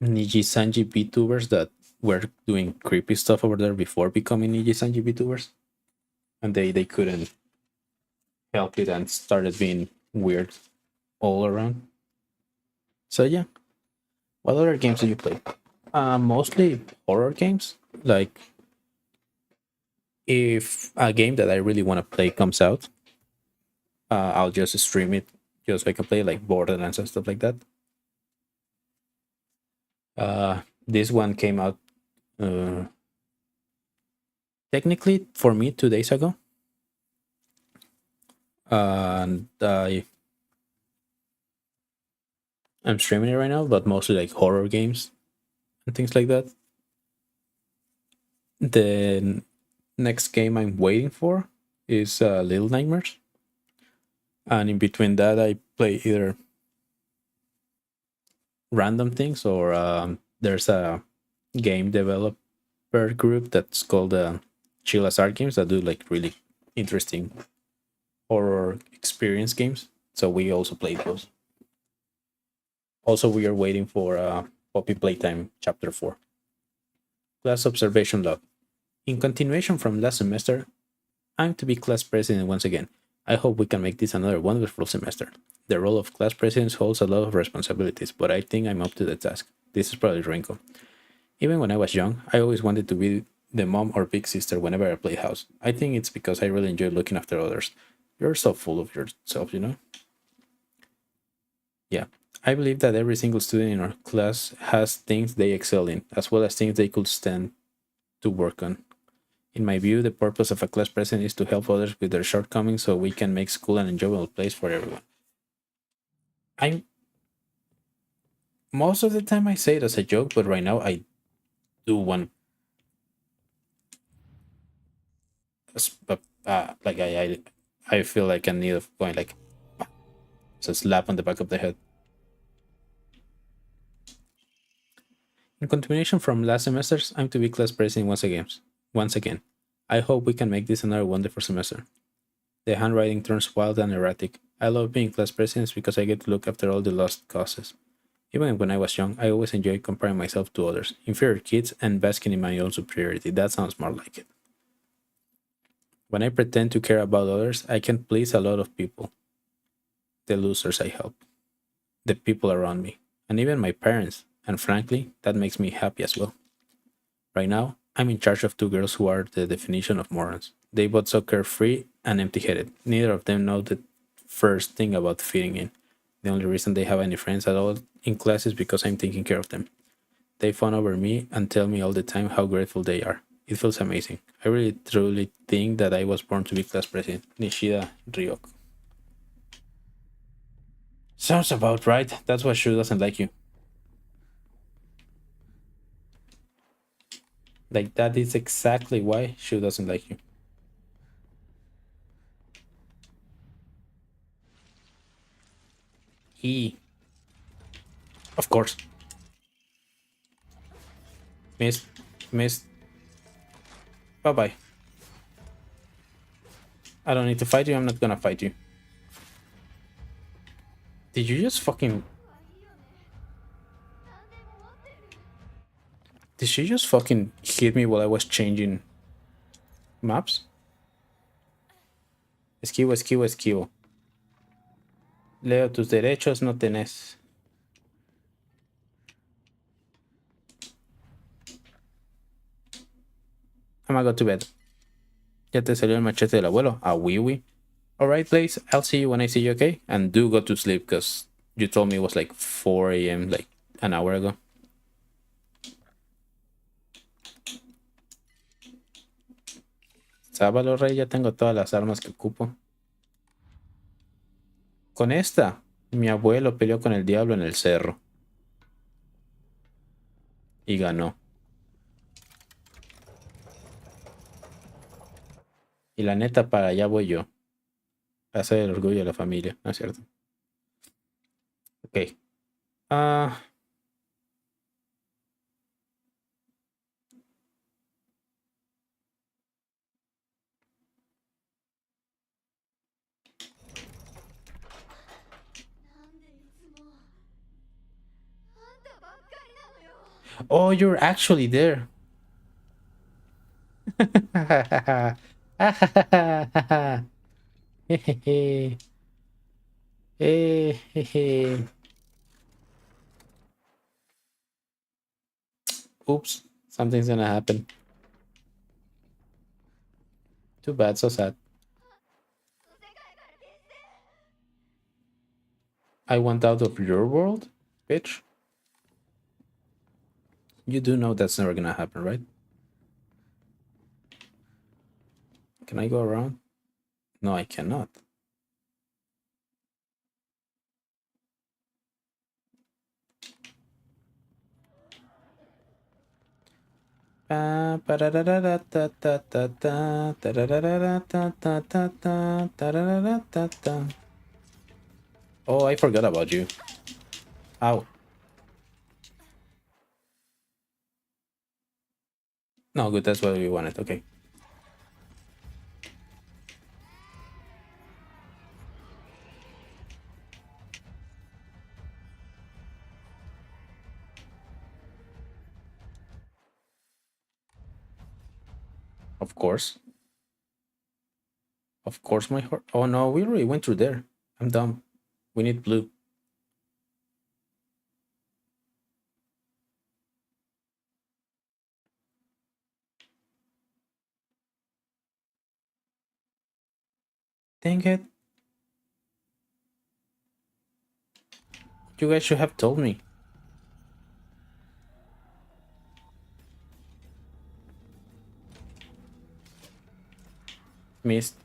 Niji Sanji VTubers that were doing creepy stuff over there before becoming Niji Sanji VTubers. And they couldn't help it and started being weird all around. So yeah. What other games do you play? Mostly horror games. Like if a game that I really want to play comes out, I'll just stream it just so I can play like Borderlands and stuff like that. This one came out uh, technically for me 2 days ago, and I'm streaming it right now, but mostly like horror games and things like that. The next game I'm waiting for is Little Nightmares, and in between that, I play either random things or there's a game developer group that's called Chilla's Art Games that do like really interesting horror experience games. So we also play those. Also, we are waiting for Poppy Playtime Chapter 4. Class Observation Log. In continuation from last semester, I'm to be class president once again. I hope we can make this another wonderful semester. The role of class president holds a lot of responsibilities, but I think I'm up to the task. This is probably Rinko. Even when I was young, I always wanted to be the mom or big sister whenever I play house. I think it's because I really enjoy looking after others. You're so full of yourself, you know? Yeah. I believe that every single student in our class has things they excel in, as well as things they could stand to work on. In my view, the purpose of a class president is to help others with their shortcomings so we can make school an enjoyable place for everyone. I Most of the time I say it as a joke, but right now I do want like I feel like I need of going like a slap on the back of the head. In continuation from last semesters, I'm to be class president once again. Once again, I hope we can make this another wonderful semester. The handwriting turns wild and erratic. I love being class president because I get to look after all the lost causes. Even when I was young, I always enjoyed comparing myself to others, inferior kids, and basking in my own superiority. That sounds more like it. When I pretend to care about others, I can please a lot of people. The losers I help, the people around me, and even my parents. And frankly, that makes me happy as well. Right now, I'm in charge of two girls who are the definition of morons. They both so carefree and empty headed. Neither of them know the first thing about fitting in. The only reason they have any friends at all in class is because I'm taking care of them. They fawn over me and tell me all the time how grateful they are. It feels amazing. I really truly think that I was born to be class president. Nishida Ryok. Sounds about right. That's why Shu doesn't like you. Like, that is exactly why Shu doesn't like you. He. Of course. Miss. Miss. Bye bye. I don't need to fight you. I'm not gonna fight you. Did you just fucking. Did she just fucking hit me while I was changing maps? Esquivo, esquivo, esquivo. Leo, tus derechos no tenés. I'm gonna go to bed. Ya te salió el machete del abuelo. Ah, wee wee. Alright, please. I'll see you when I see you, okay? And do go to sleep because you told me it was like 4 a.m. like an hour ago. Sábalo, rey, ya tengo todas las armas que ocupo. Con esta, mi abuelo peleó con el diablo en el cerro. Y ganó. Y la neta, para allá voy yo. A hacer el orgullo de la familia, ¿no es cierto? Ok. Ah. Oh, you're actually there. Oops, something's gonna happen. Too bad, so sad. I want out of your world, bitch. You do know that's never gonna happen, right? Can I go around? No, I cannot. Oh, I forgot about you. Ow. No, good, that's what we wanted. Okay. Of course. Of course, my heart. Oh no, we already went through there. I'm dumb. We need blue. Dang it. You guys should have told me. Missed.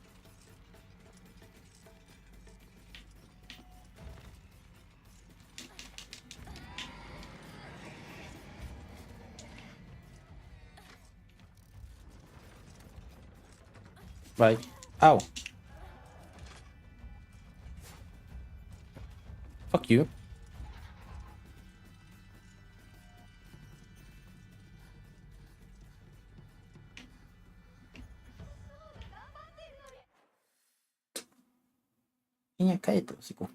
Bye. Ow. Fuck you. Niña, cállate, hocico.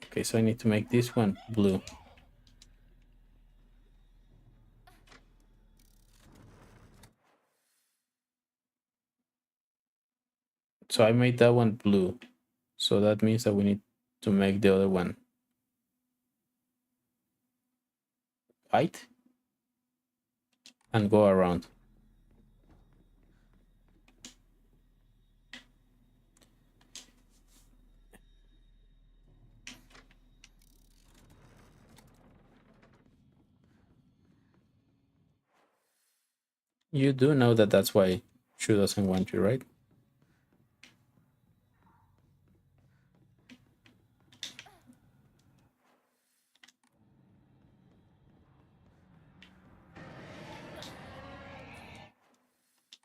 Okay, so I need to make this one blue. So I made that one blue. So that means that we need to make the other one white and go around. You do know that that's why Shu doesn't want you, right?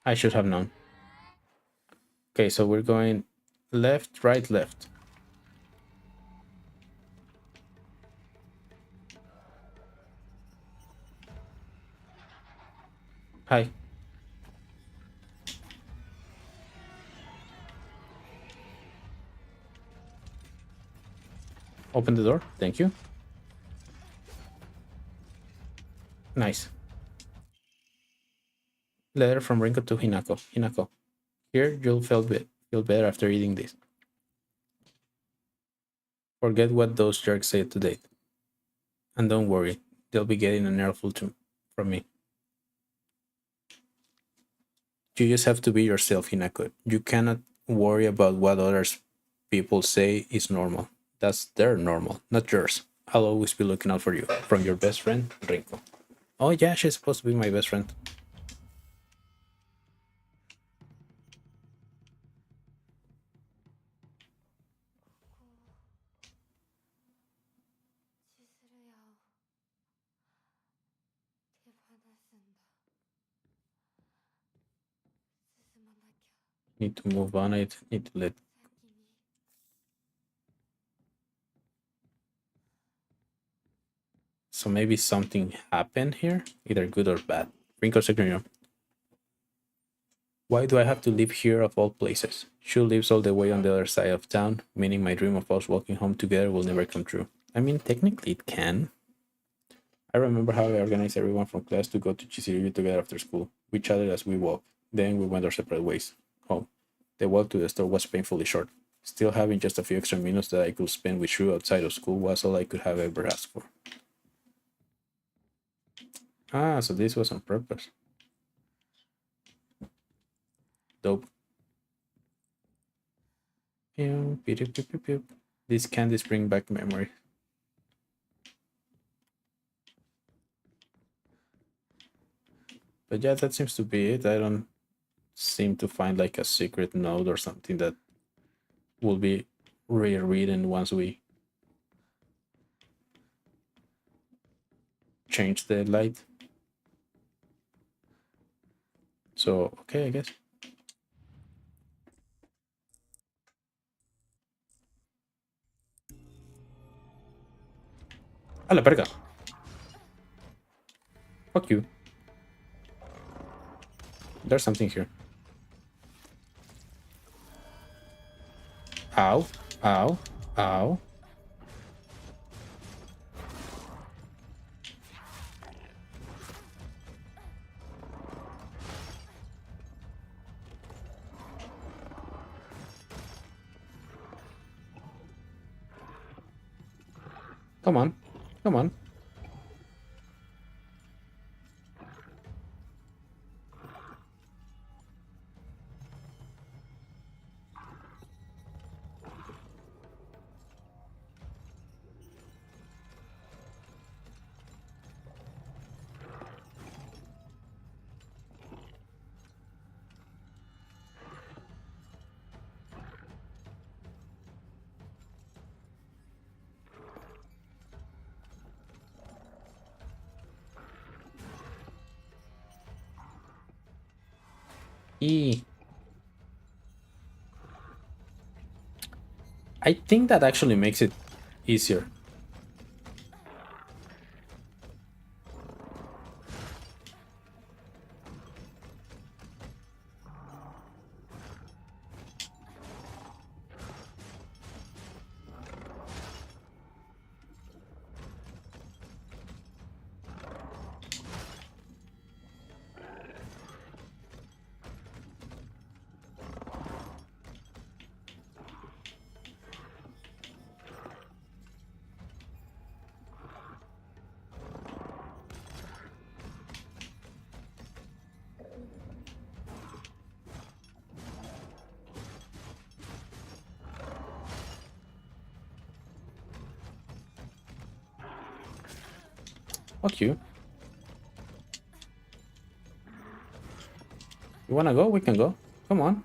I should have known. Okay, so we're going left, right, left. Hi. Open the door. Thank you. Nice. Letter from Rinko to Hinako. Hinako, here you'll feel better after eating this. Forget what those jerks said today. And don't worry, they'll be getting an earful too from me. You just have to be yourself, Hinako. You cannot worry about what others people say is normal. That's their normal, not yours. I'll always be looking out for you. From your best friend, Rinko. Oh yeah, she's supposed to be my best friend. Need to move on. I need to let. So maybe something happened here, either good or bad. Rinko Secretary. Why do I have to live here of all places? She lives all the way on the other side of town, meaning my dream of us walking home together will never come true. I mean, technically it can. I remember how I organized everyone from class to go to Chisiriyu together after school. We chatted as we walked. Then we went our separate ways. Home. The walk to the store was painfully short. Still having just a few extra minutes that I could spend with Shu outside of school was all I could have ever asked for. Ah, so this was on purpose. Dope. These candies bring back memory. But yeah, that seems to be it. I don't seem to find like a secret note or something that will be rewritten once we change the light. So, okay, I guess. A la verga. Fuck you. There's something here. Ow. Ow. Ow. Come on. Come on. E. I think that actually makes it easier. Fuck you. You wanna go? We can go. Come on.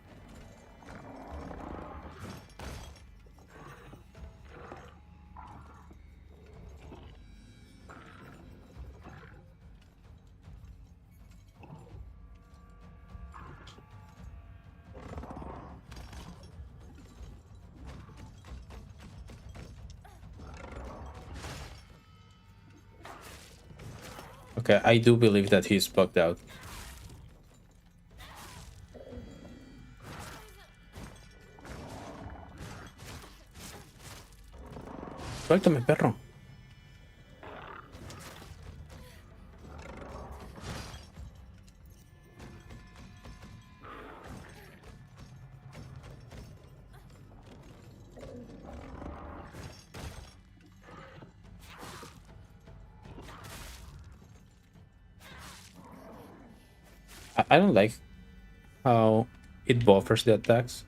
Okay, I do believe that he's bugged out. Suéltame, perro. I don't like how it buffers the attacks.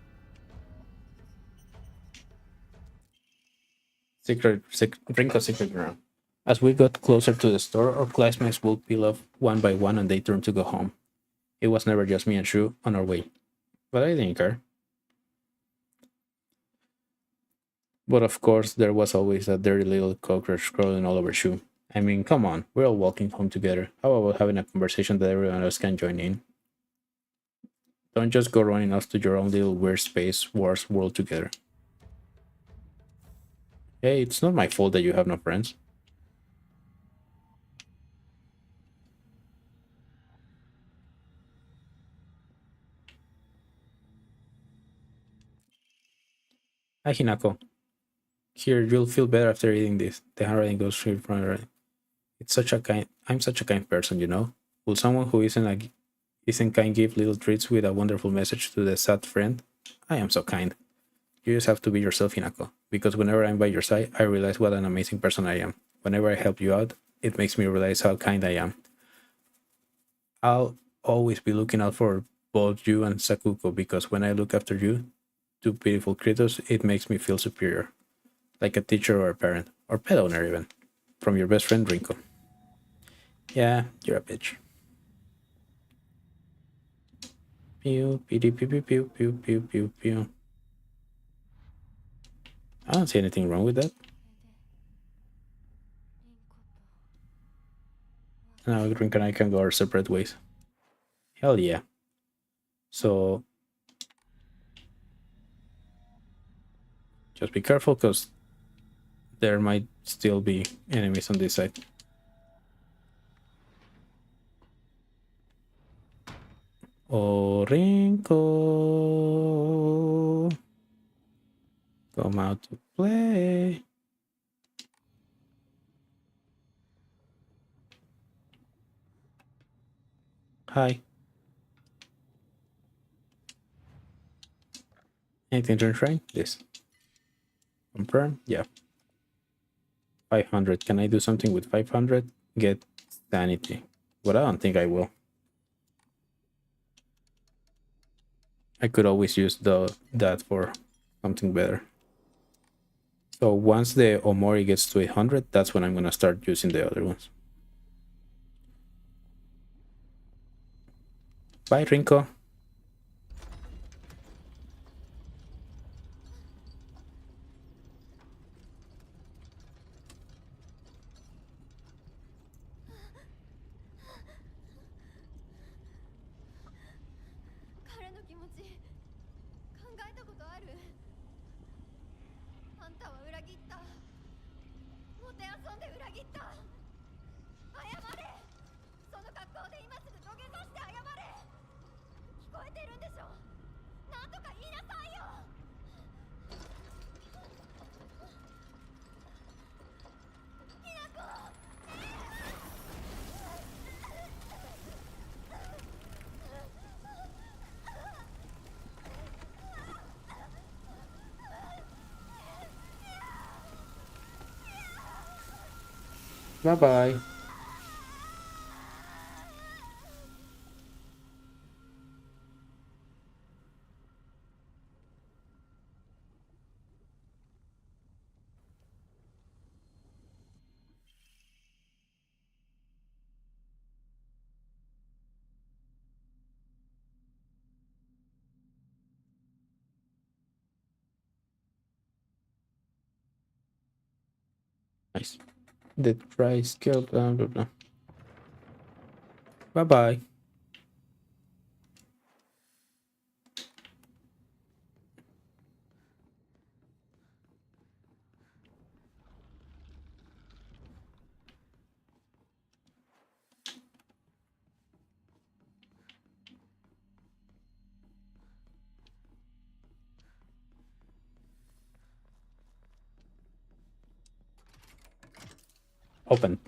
Drink of secret ground. As we got closer to the store, our classmates would peel off one by one and they turned to go home. It was never just me and Shu on our way. But I didn't care. But of course, there was always that dirty little cockroach crawling all over Shu. I mean, come on, we're all walking home together. How about having a conversation that everyone else can join in? Don't just go running off to your own little weird space wars world together. Hey, it's not my fault that you have no friends. Hi, Hinako. Here, you'll feel better after eating this. The handwriting goes straight from your. It's such a kind. I'm such a kind person, you know. Will someone who isn't kind give little treats with a wonderful message to the sad friend? I am so kind. You just have to be yourself, Hinako. Because whenever I'm by your side, I realize what an amazing person I am. Whenever I help you out, it makes me realize how kind I am. I'll always be looking out for both you and Sakuko because when I look after you, two beautiful creatures, it makes me feel superior, like a teacher or a parent, or pet owner even, from your best friend Rinko. Yeah, you're a bitch. Pew, pew, pew, pew, pew, pew, pew, pew, pew. I don't see anything wrong with that. Now Rinko and I can go our separate ways. Hell yeah. So just be careful, because there might still be enemies on this side. Oh, Rinko, come out to play. Hi. Anything to try? This. Confirm? Yeah. 500. Can I do something with 500? Get sanity. But I don't think I will. I could always use that for something better. So once the Omori gets to 800, that's when I'm gonna start using the other ones. Bye, Rinko. Bye-bye. Nice. The price scale, blah, blah, blah. Bye-bye. Open.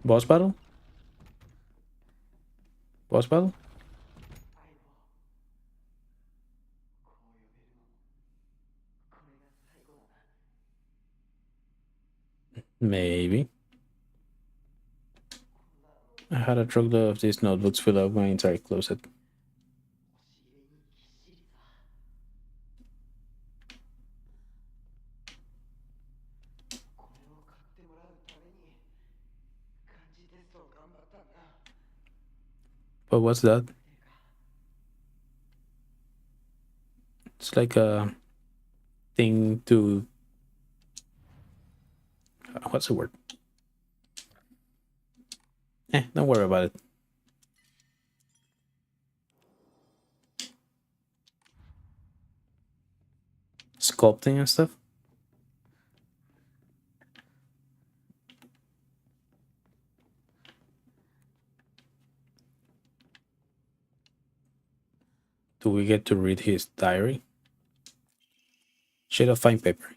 Boss battle? Boss battle? Maybe. I had a truckload of these notebooks fill up my entire closet. But what's that? It's like a thing to... What's the word? Don't worry about it. Sculpting and stuff? Do we get to read his diary? Sheet of fine paper.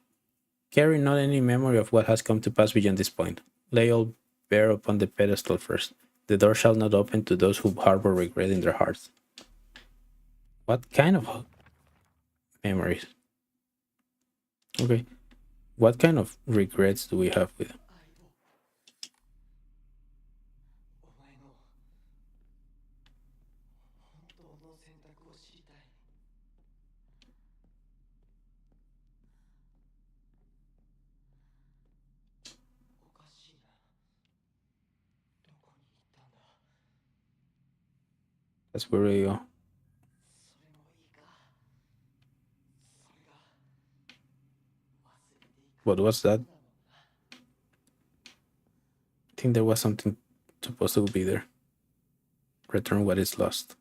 Carry not any memory of what has come to pass beyond this point. Lay all bare upon the pedestal first. The door shall not open to those who harbor regret in their hearts. What kind of memories? Okay. What kind of regrets do we have with? That's where we go. What was that? I think there was something supposed to be there. Return what is lost.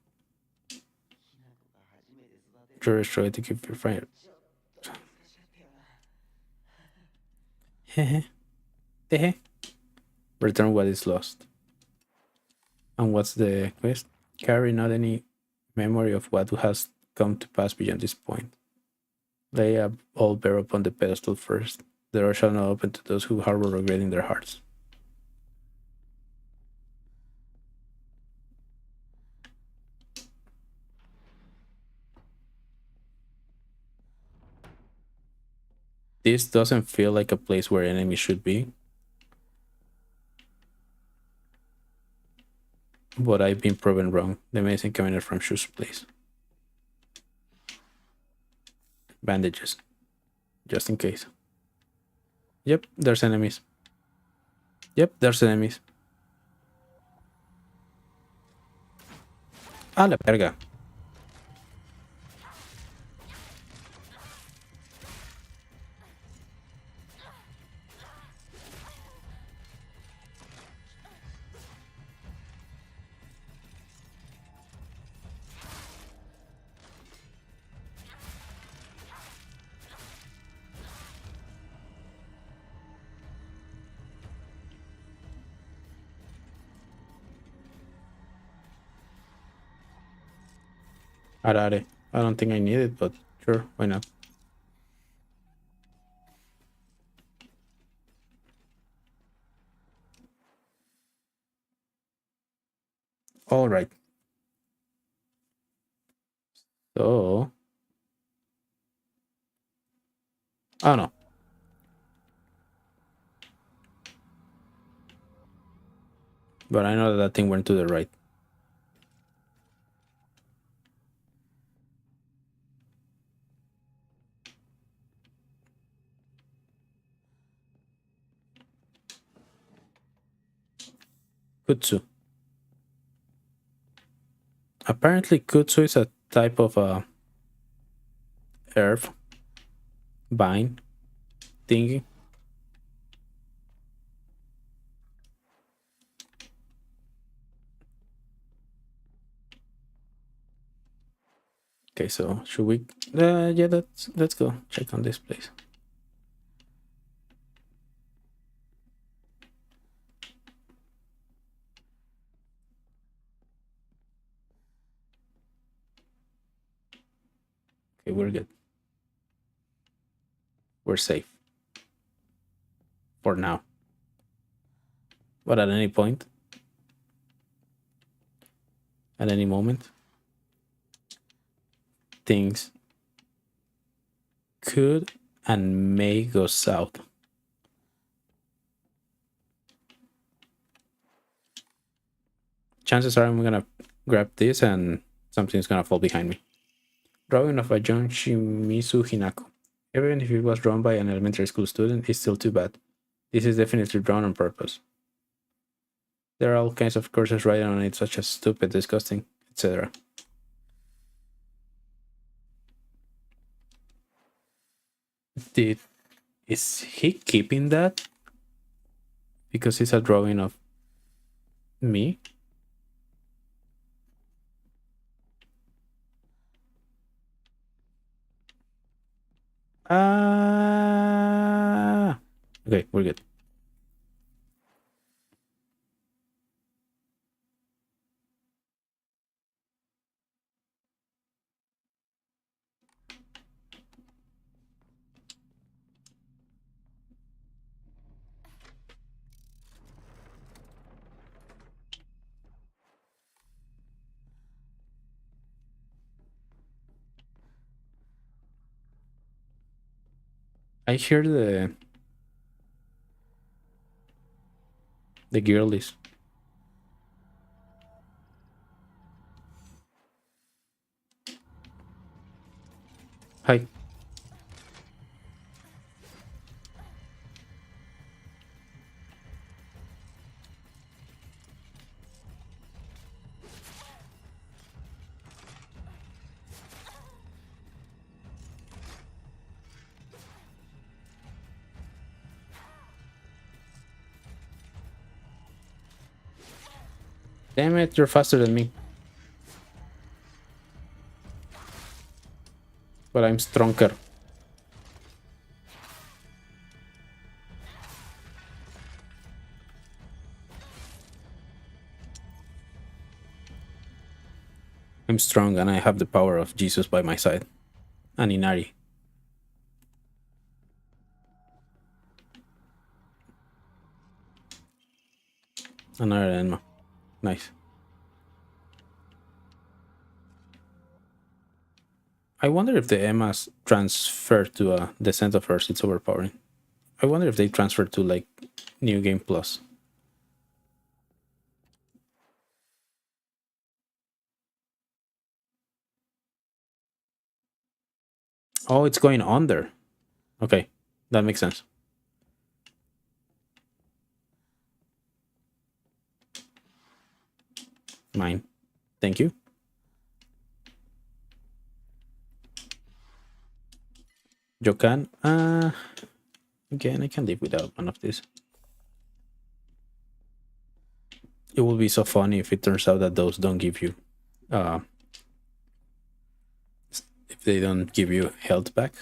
Just try to keep your fire. Return what is lost. And what's the quest? Carry not any memory of what has come to pass beyond this point. Lay up all bare upon the pedestal first. The door shall not open to those who harbor regret in their hearts. This doesn't feel like a place where enemies should be. But I've been proven wrong. The medicine cabinet from Shu's place. Bandages. Just in case. Yep, there's enemies. Yep, there's enemies. A la verga. Arare. I don't think I need it, but sure, why not? All right. So, I don't know. But I know that thing went to the right. Kutsu. Apparently, kutsu is a type of herb, vine, thingy. Okay, so should we? Yeah, let's go check on this place. Okay, we're good. We're safe for now. But at any point, at any moment, things could and may go south. Chances are I'm gonna grab this and something's gonna fall behind me. Drawing of a young Shimizu Hinako. Even if it was drawn by an elementary school student, it's still too bad. This is definitely drawn on purpose. There are all kinds of curses written on it, such as stupid, disgusting, etc. Is he keeping that? Because it's a drawing of me? Okay, we're good. I hear the girlies. Hi. Damn it, you're faster than me. But I'm stronger. I'm strong and I have the power of Jesus by my side. And Inari. Another Enma. Nice. I wonder if the Emmas transfer to a Descent of Earth. It's overpowering. I wonder if they transfer to like New Game Plus. Oh, it's going under. Okay, that makes sense. Mine. Thank you. Jokan. Again, I can live without one of these. It will be so funny if it turns out that those don't give you if they don't give you health back.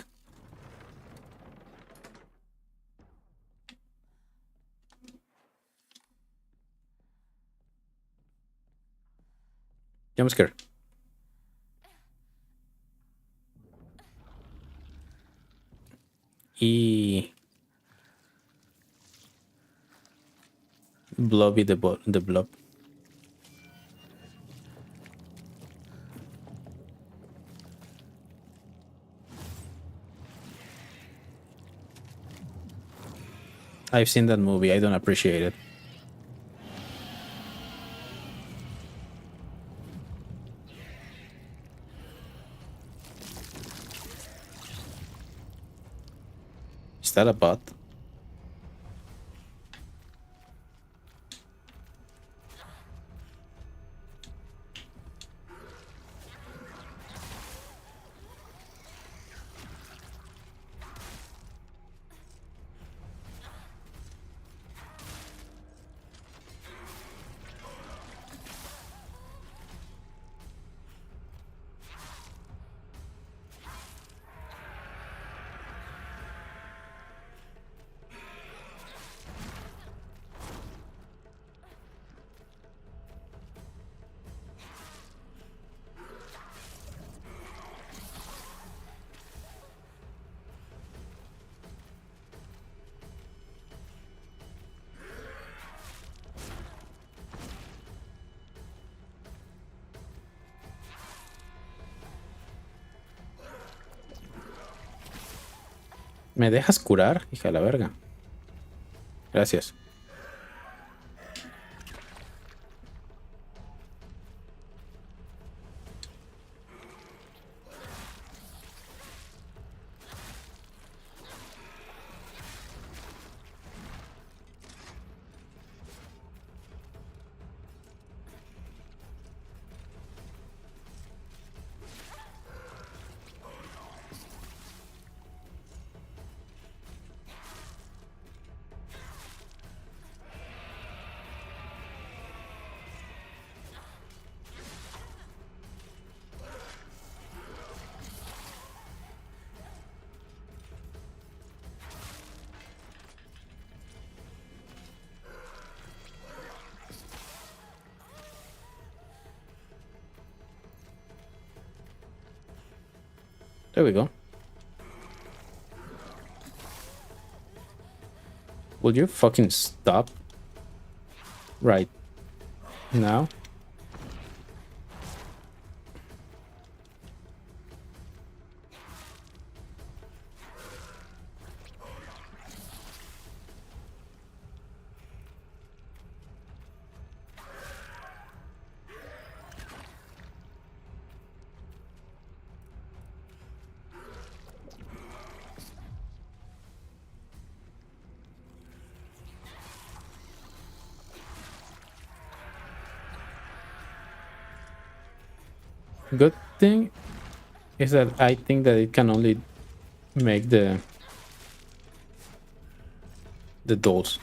Jump scare. Blobby the blob. I've seen that movie. I don't appreciate it. Is that a bot? ¿Me dejas curar? Hija de la verga. Gracias. There we go. Will you fucking stop right now? Good thing is that I think that it can only make the dolls.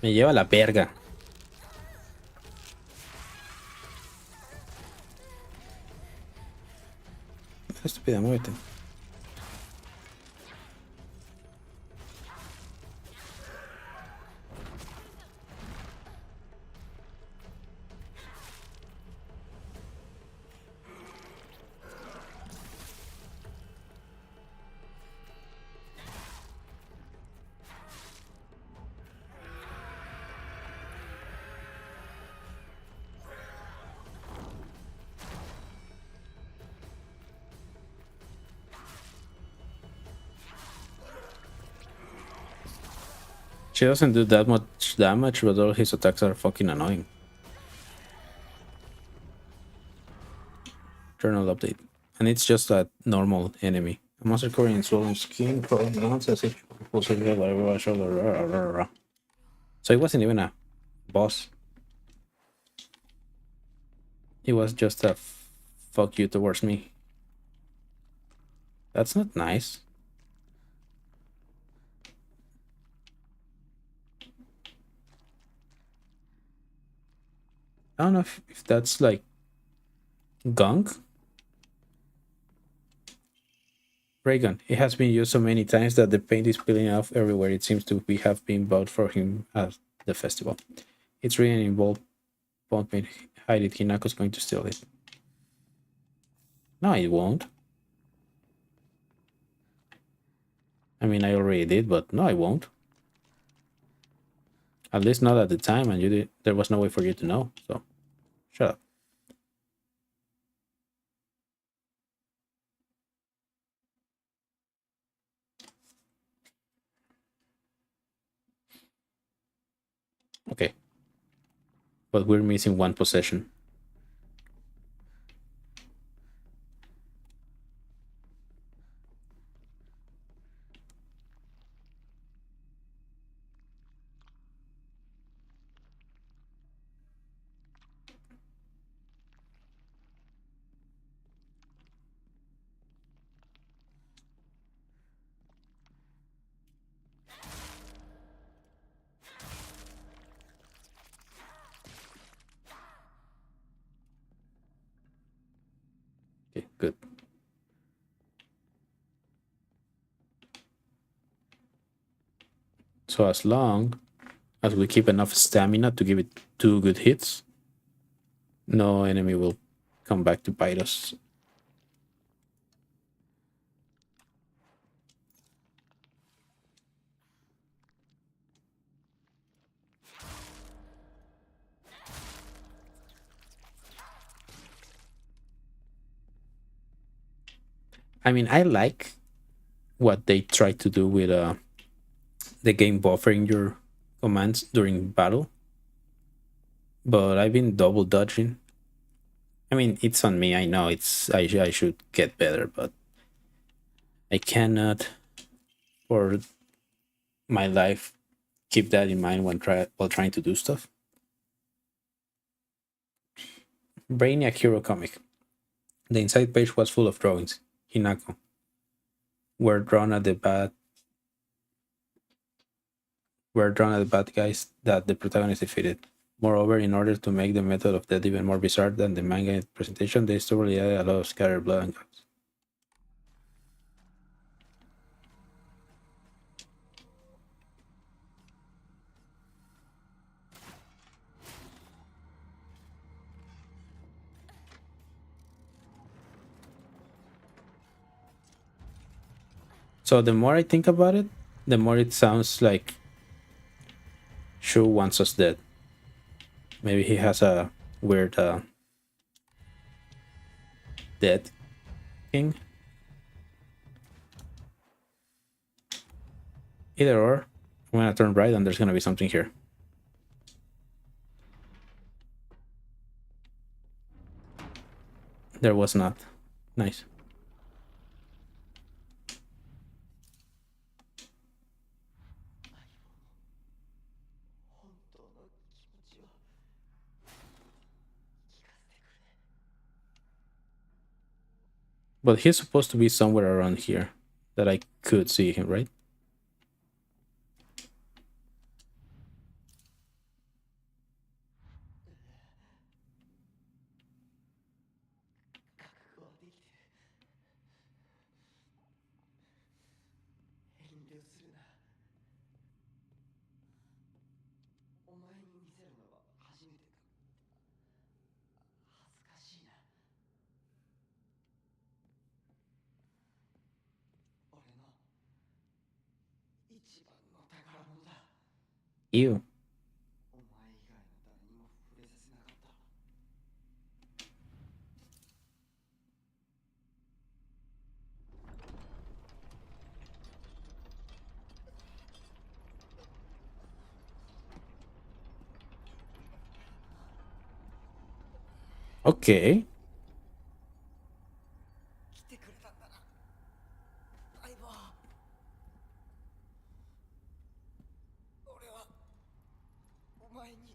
Me lleva la verga. Estúpida, muévete. She doesn't do that much damage, but all his attacks are fucking annoying. Journal update. And it's just a normal enemy. A monster covered in swollen skin, crawling around as if so it wasn't even a boss. It was just a fuck you towards me. That's not nice. I don't know if that's like gunk. Ray gun. It has been used so many times that the paint is peeling off everywhere. It seems to have been bought for him at the festival. It's written in bold. Won't hide it. Hinako's going to steal it. No, it won't. I mean, I already did, but no, I won't. At least not at the time, and you did. There was no way for you to know. So, shut up. Okay, but we're missing one possession. Okay, good. So as long as we keep enough stamina to give it 2 good hits, no enemy will come back to bite us. I mean, I like what they try to do with the game buffering your commands during battle, but I've been double dodging. I mean, it's on me. I know I should get better, but I cannot, for my life, keep that in mind while trying to do stuff. Brainiac Hero Comic. The inside page was full of drawings. Hinako were drawn at the bad guys that the protagonist defeated. Moreover, in order to make the method of death even more bizarre than the manga presentation, they stubbornly added a lot of scattered blood and guts. So the more I think about it, the more it sounds like Shu wants us dead. Maybe he has a weird dead king. Either or, I'm gonna turn right and there's gonna be something here. There was not. Nice. But he's supposed to be somewhere around here that I could see him, right? 慮するな。お前に見せるのは初めてだ。恥ずかしいな。俺の一番の宝物だ。 Ew. お前以外の誰にも触れさせなかった。Okay. 来てくれたんだな、相棒。俺はお前に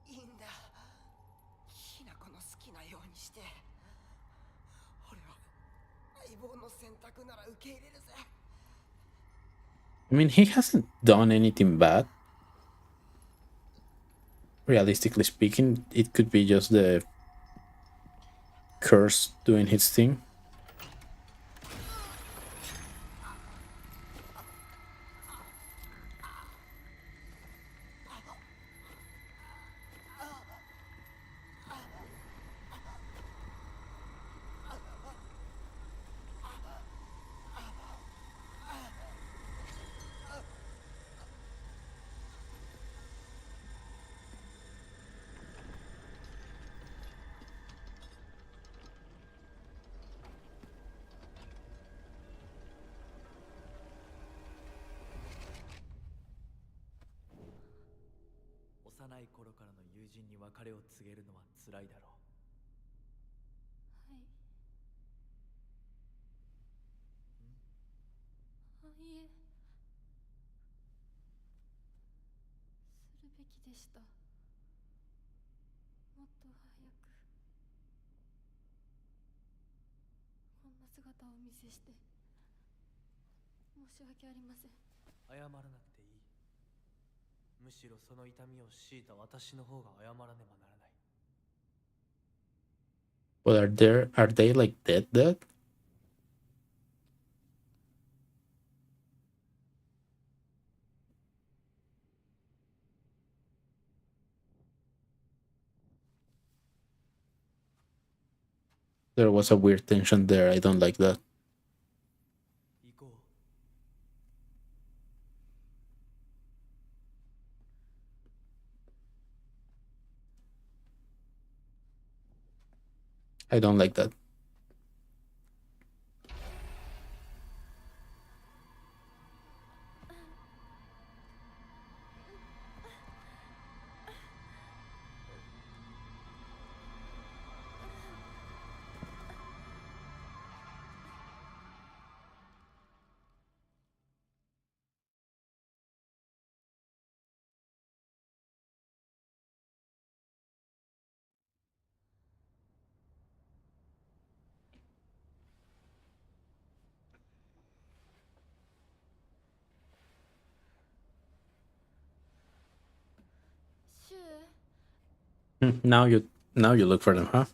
いいんだ。ひな子の好きなようにして。俺は相棒の選択なら受け入れるぜ。 I mean, he hasn't done anything bad. Realistically speaking, it could be just the curse doing its thing.幼い頃からの友人に別れを告げるのは辛いだろはい。あ、いえ、するべきでした。もっと早く。こんな姿をお見せして申し訳ありません。謝らなくていい。むしろその痛みを強いた私の方が謝らねばならない。 But are they like dead? There was a weird tension there. I don't like that. 行こう。 I don't like that. Now you look for them, huh?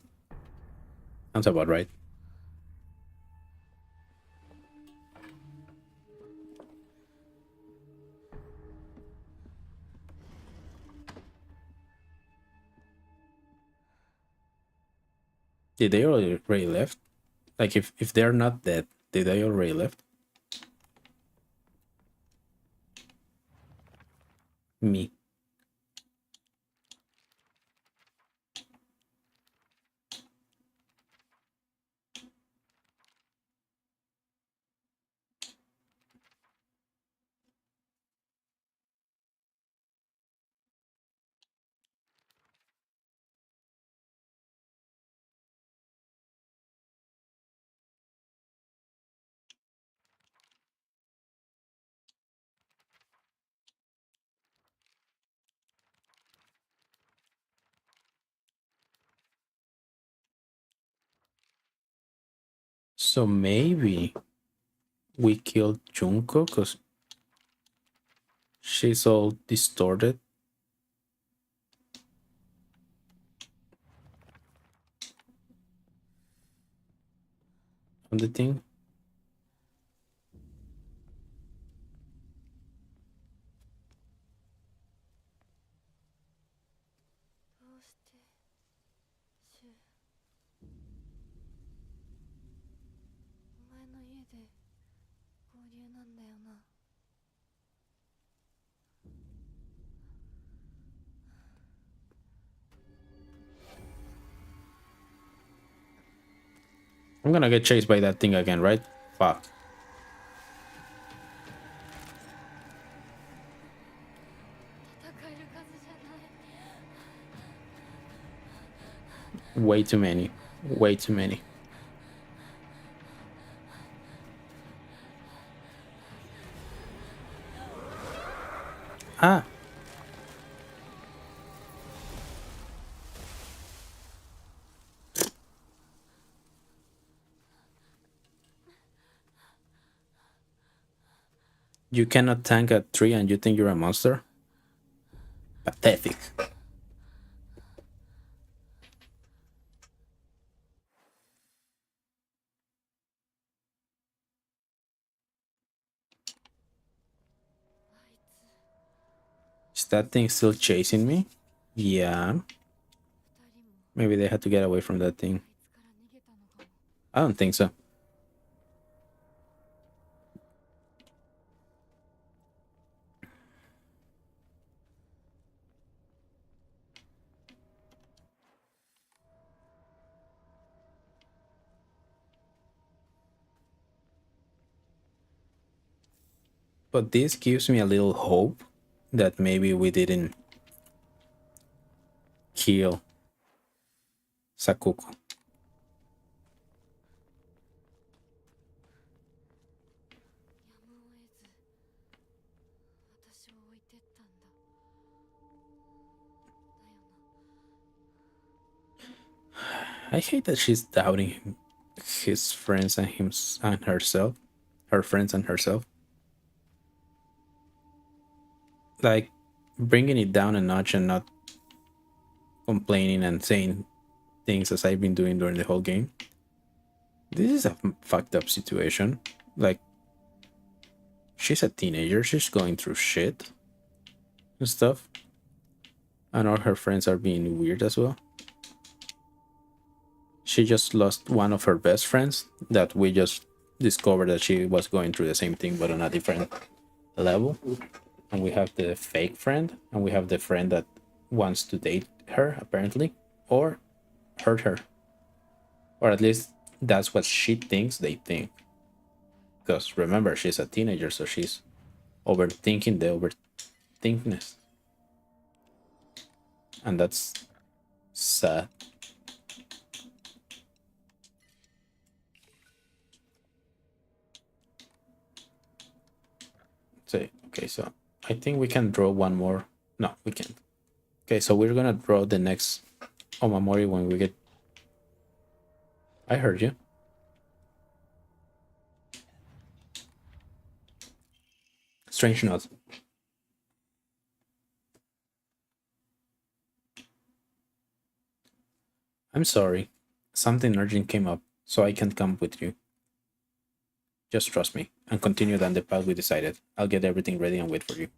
Sounds about right. Did they already left? Like if they're not dead, did they already left? Me. So maybe we killed Junko because she's all distorted. on the thing. I'm gonna get chased by that thing again, right? Fuck. Way too many. Way too many. Ah. You cannot tank a tree and you think you're a monster? Pathetic. Is that thing still chasing me? Yeah. Maybe they had to get away from that thing. I don't think so. But this gives me a little hope that maybe we didn't kill Sakuko. I hate that she's doubting his friends and him and herself, her friends and herself. Like bringing it down a notch and not complaining and saying things as I've been doing during the whole game. This is a fucked up situation. Like, she's a teenager, she's going through shit and stuff. And all her friends are being weird as well. She just lost one of her best friends that we just discovered that she was going through the same thing but on a different level. And we have the fake friend, and we have the friend that wants to date her, apparently, or hurt her. Or at least that's what she thinks they think. Because remember, she's a teenager, so she's overthinking the overthinkness. And that's sad. So, okay, so I think we can draw one more. No, we can't. Okay, so we're gonna draw the next Omamori when we get. I heard you. Strange note. I'm sorry. Something urgent came up, so I can't come with you. Just trust me and continue down the path we decided. I'll get everything ready and wait for you.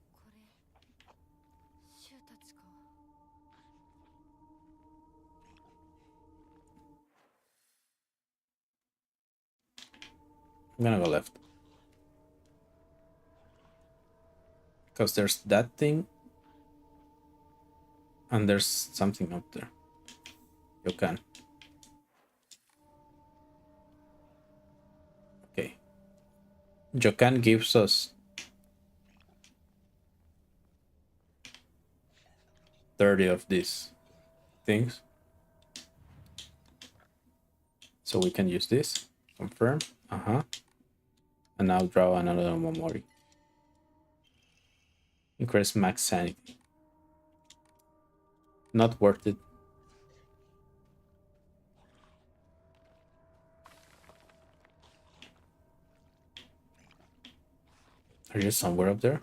I'm gonna go left. Because there's that thing and there's something up there. You can. Okay. Jokan gives us 30 of these things. So we can use this. Confirm. And now draw another Momori. Increase max sanity. Not worth it. Are you somewhere up there?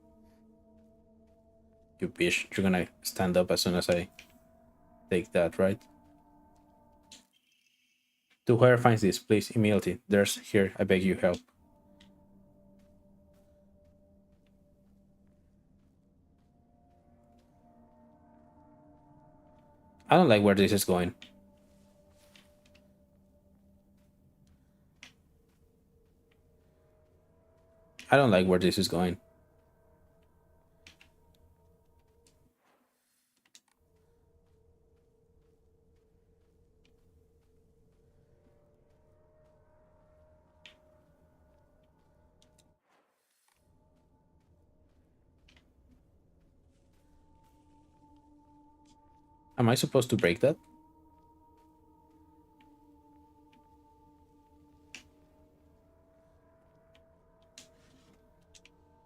You bitch. You're gonna stand up as soon as I take that, right? To whoever finds this, please immediately. There's here. I beg you help. I don't like where this is going. I don't like where this is going. Am I supposed to break that?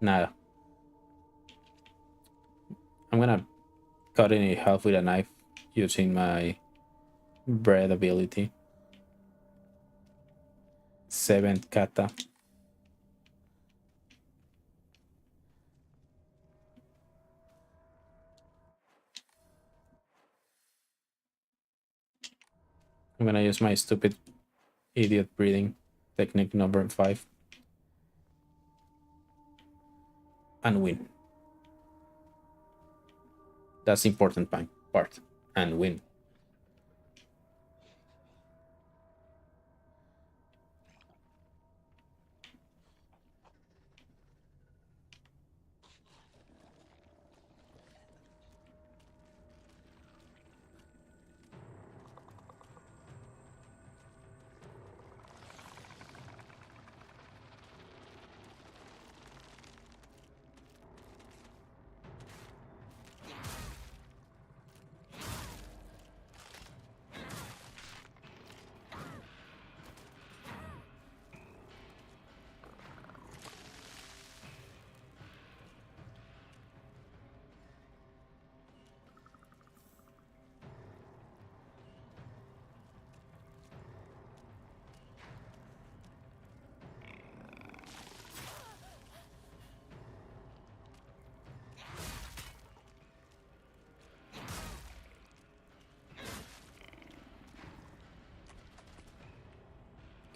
Nah. I'm gonna cut it in half with a knife using my bread ability. 7 kata. I'm gonna use my stupid idiot breathing technique number 5 and win. That's the important part. And win.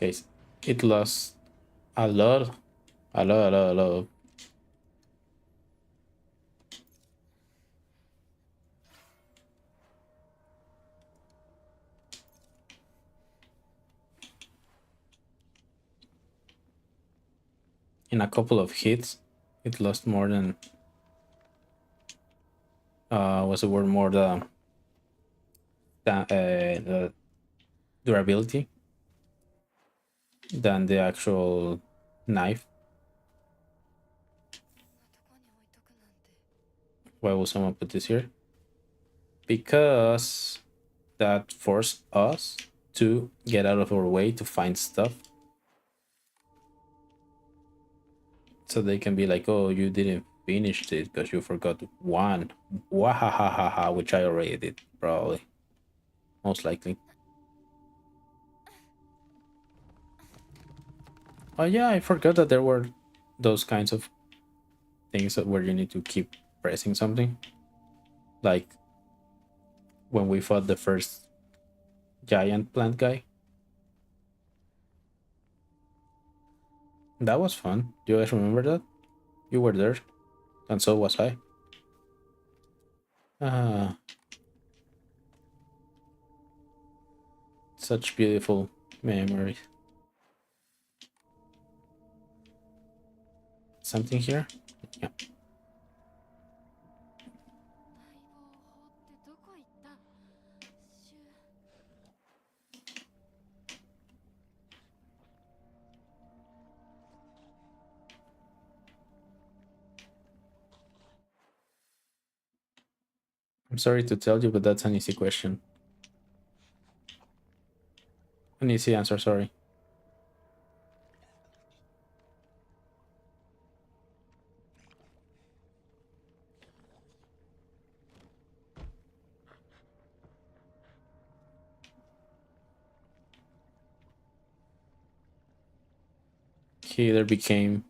Okay, it lost a lot, a lot. In a couple of hits, it lost more than was the word more the durability than the actual knife. Why will someone put this here? Because that forced us to get out of our way to find stuff. So they can be like, oh, you didn't finish it because you forgot one. Wahahaha, which I already did, probably. Most likely. Oh yeah, I forgot that there were those kinds of things where you need to keep pressing something. Like when we fought the first giant plant guy. That was fun. Do you guys remember that? You were there, and so was I. Ah, such beautiful memories. Something here? Yeah. I'm sorry to tell you, but that's an easy question. An easy answer, sorry. He either became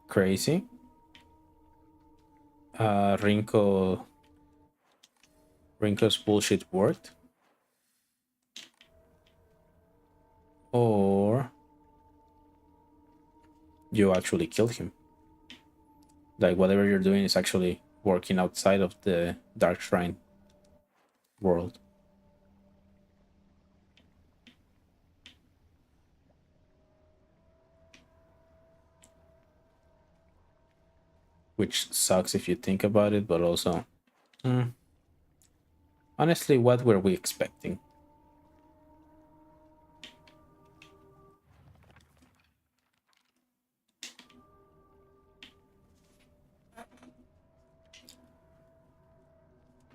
crazy Rinko's bullshit worked, or you actually killed him. Like whatever you're doing is actually working outside of the Dark Shrine world. Which sucks if you think about it, but also, honestly, what were we expecting?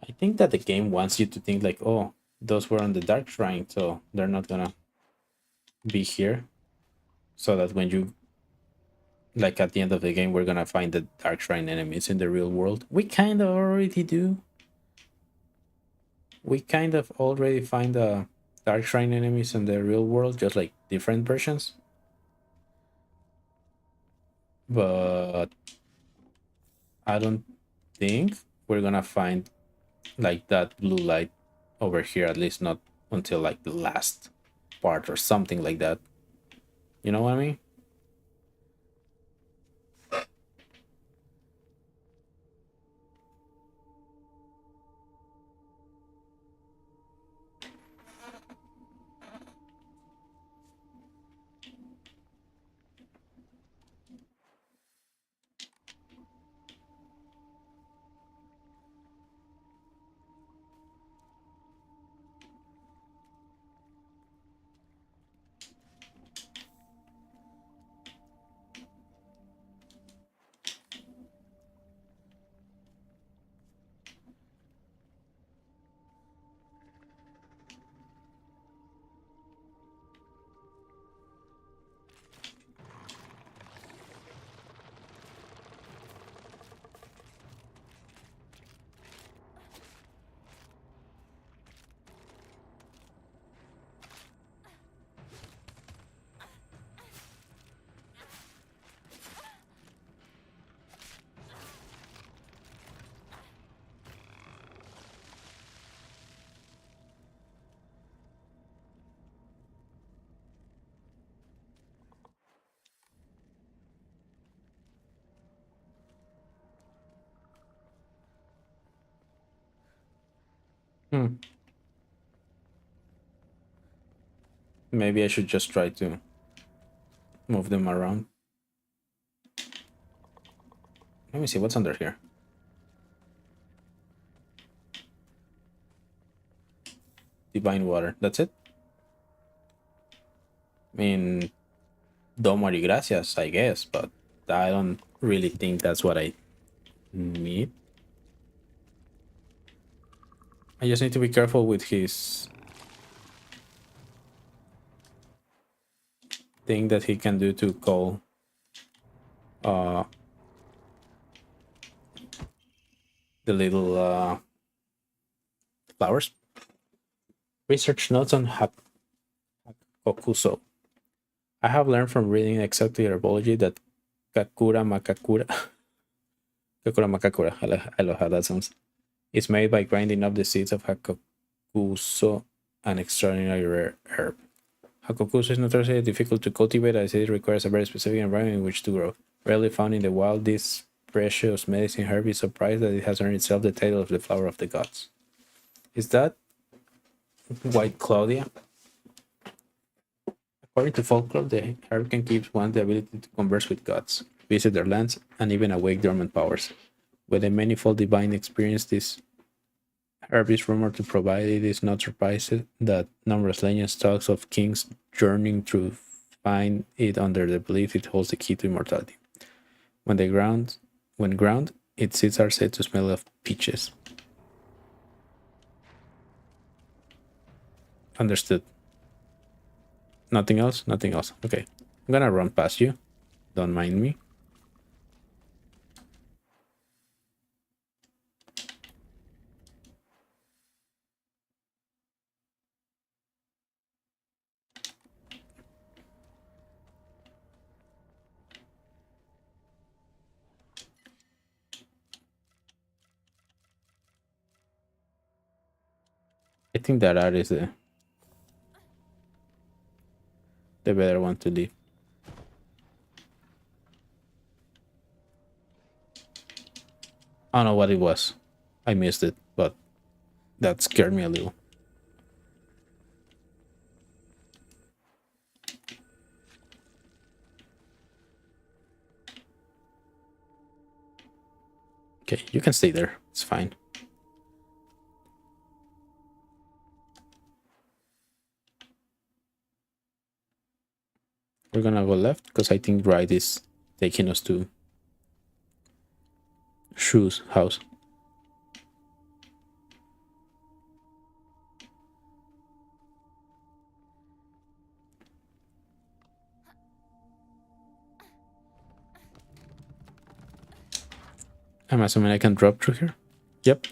I think that the game wants you to think like, oh, those were on the Dark Shrine, so they're not gonna be here. So that when you, like at the end of the game, we're gonna find the Dark Shrine enemies in the real world. We kind of already do. We kind of already find the Dark Shrine enemies in the real world, just like different versions. But I don't think we're gonna find like that blue light over here, at least not until like the last part or something like that. You know what I mean? Hmm. Maybe I should just try to move them around. Let me see what's under here. Divine water. That's it. I mean, Domo y gracias, I guess, but I don't really think that's what I need. I just need to be careful with his thing that he can do to call the little flowers. Research notes on Hakokuso. I have learned from reading exactly herbology that Kakura Makakura Kakura Makakura, I love how that sounds. It's made by grinding up the seeds of Hakokuso, an extraordinary rare herb. Hakokuso is notoriously difficult to cultivate as it requires a very specific environment in which to grow. Rarely found in the wild, this precious medicine herb is surprised that it has earned itself the title of the flower of the gods. Is that White Claudia? According to folklore, the herb can give one the ability to converse with gods, visit their lands, and even awake dormant powers. With a manifold divine experience this herb is rumored to provide, it is not surprising that numerous legends talk of kings journeying to find it under the belief it holds the key to immortality. When ground, its seeds are said to smell of peaches. Understood. Nothing else? Nothing else. Okay. I'm gonna run past you. Don't mind me. think that is the better one to leave. I don't know what it was. I missed it, but that scared me a little. Okay, you can stay there. It's fine. We're gonna go left because I think right is taking us to Shu's house. I'm assuming I can drop through here. Yep.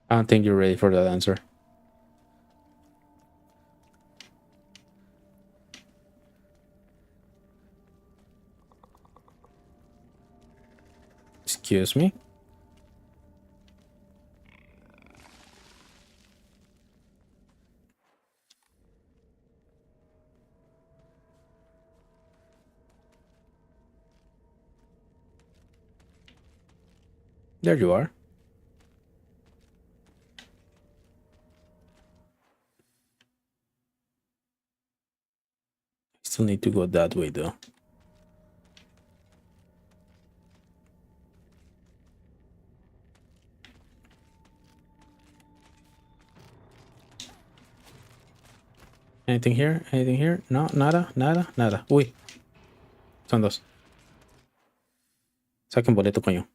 I don't think you're ready for that answer. Excuse me? There you are. Still need to go that way though. Anything here? Anything here? No, nada, nada, nada. Uy. Son dos. Saquen boleto, coño.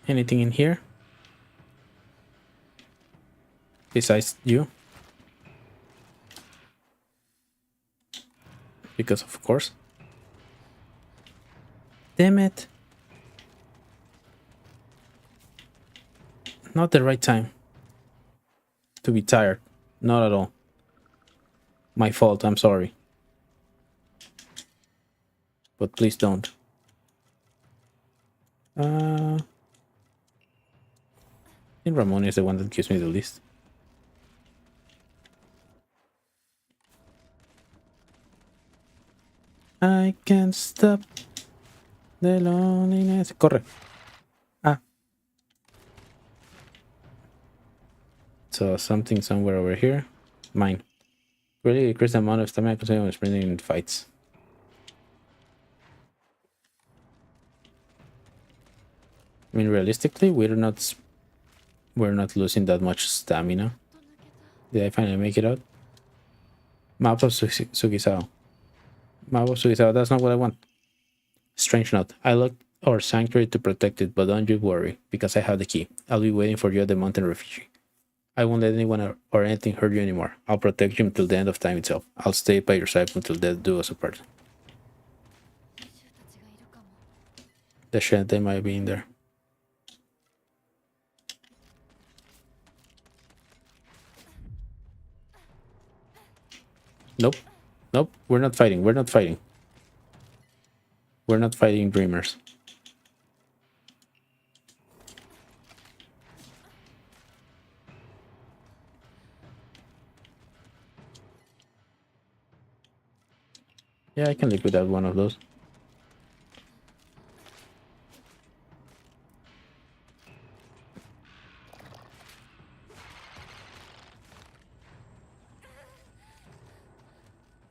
Anything in here? Besides you? Because of course. Damn it. Not the right time to be tired. Not at all. My fault, I'm sorry. But please don't. I think Ramon is the one that gives me the list. I can't stop the loneliness. Corre. Ah. So something somewhere over here. Mine. Really decrease the amount of stamina consumed when sprinting in fights. I mean, realistically, we're not losing that much stamina. Did I finally make it out? Map of Sugisao. Map of Sugisao. That's not what I want. Strange note. I locked our sanctuary to protect it, but don't you worry, because I have the key. I'll be waiting for you at the mountain refuge. I won't let anyone or anything hurt you anymore. I'll protect you until the end of time itself. I'll stay by your side until death do us apart. The shit, they might be in there. Nope. Nope. We're not fighting. We're not fighting. We're not fighting dreamers. Yeah, I can live without one of those.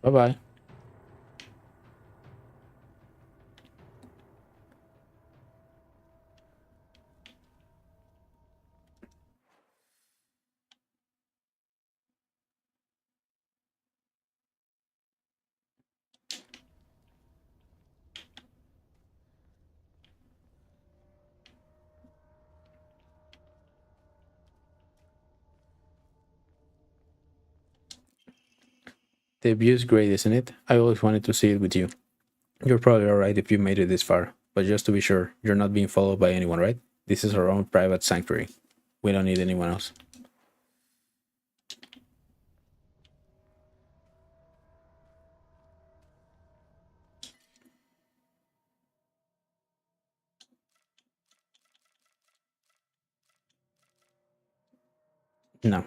Bye-bye. The view is great, isn't it? I always wanted to see it with you. You're probably alright if you made it this far, but just to be sure, you're not being followed by anyone, right? This is our own private sanctuary. We don't need anyone else. No.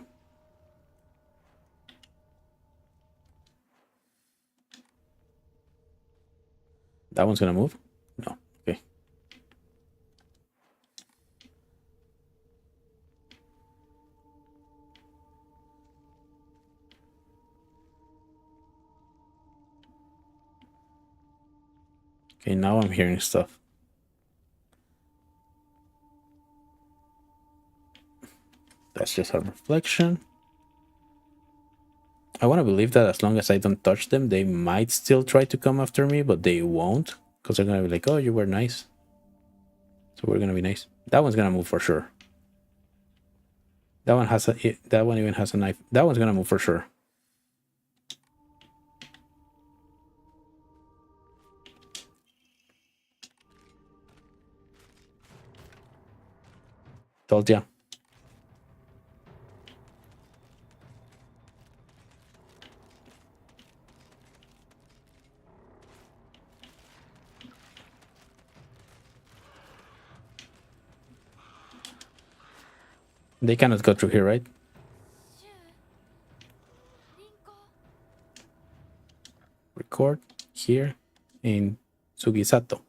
That one's gonna move? No. Okay. Okay, now I'm hearing stuff. That's just a reflection. I want to believe that as long as I don't touch them, they might still try to come after me, but they won't. Because they're gonna be like, oh, you were nice. So we're gonna be nice. That one's gonna move for sure. That one has a that one even has a knife. That one's gonna move for sure. Told ya. They cannot go through here, right? Record here in Sugisato.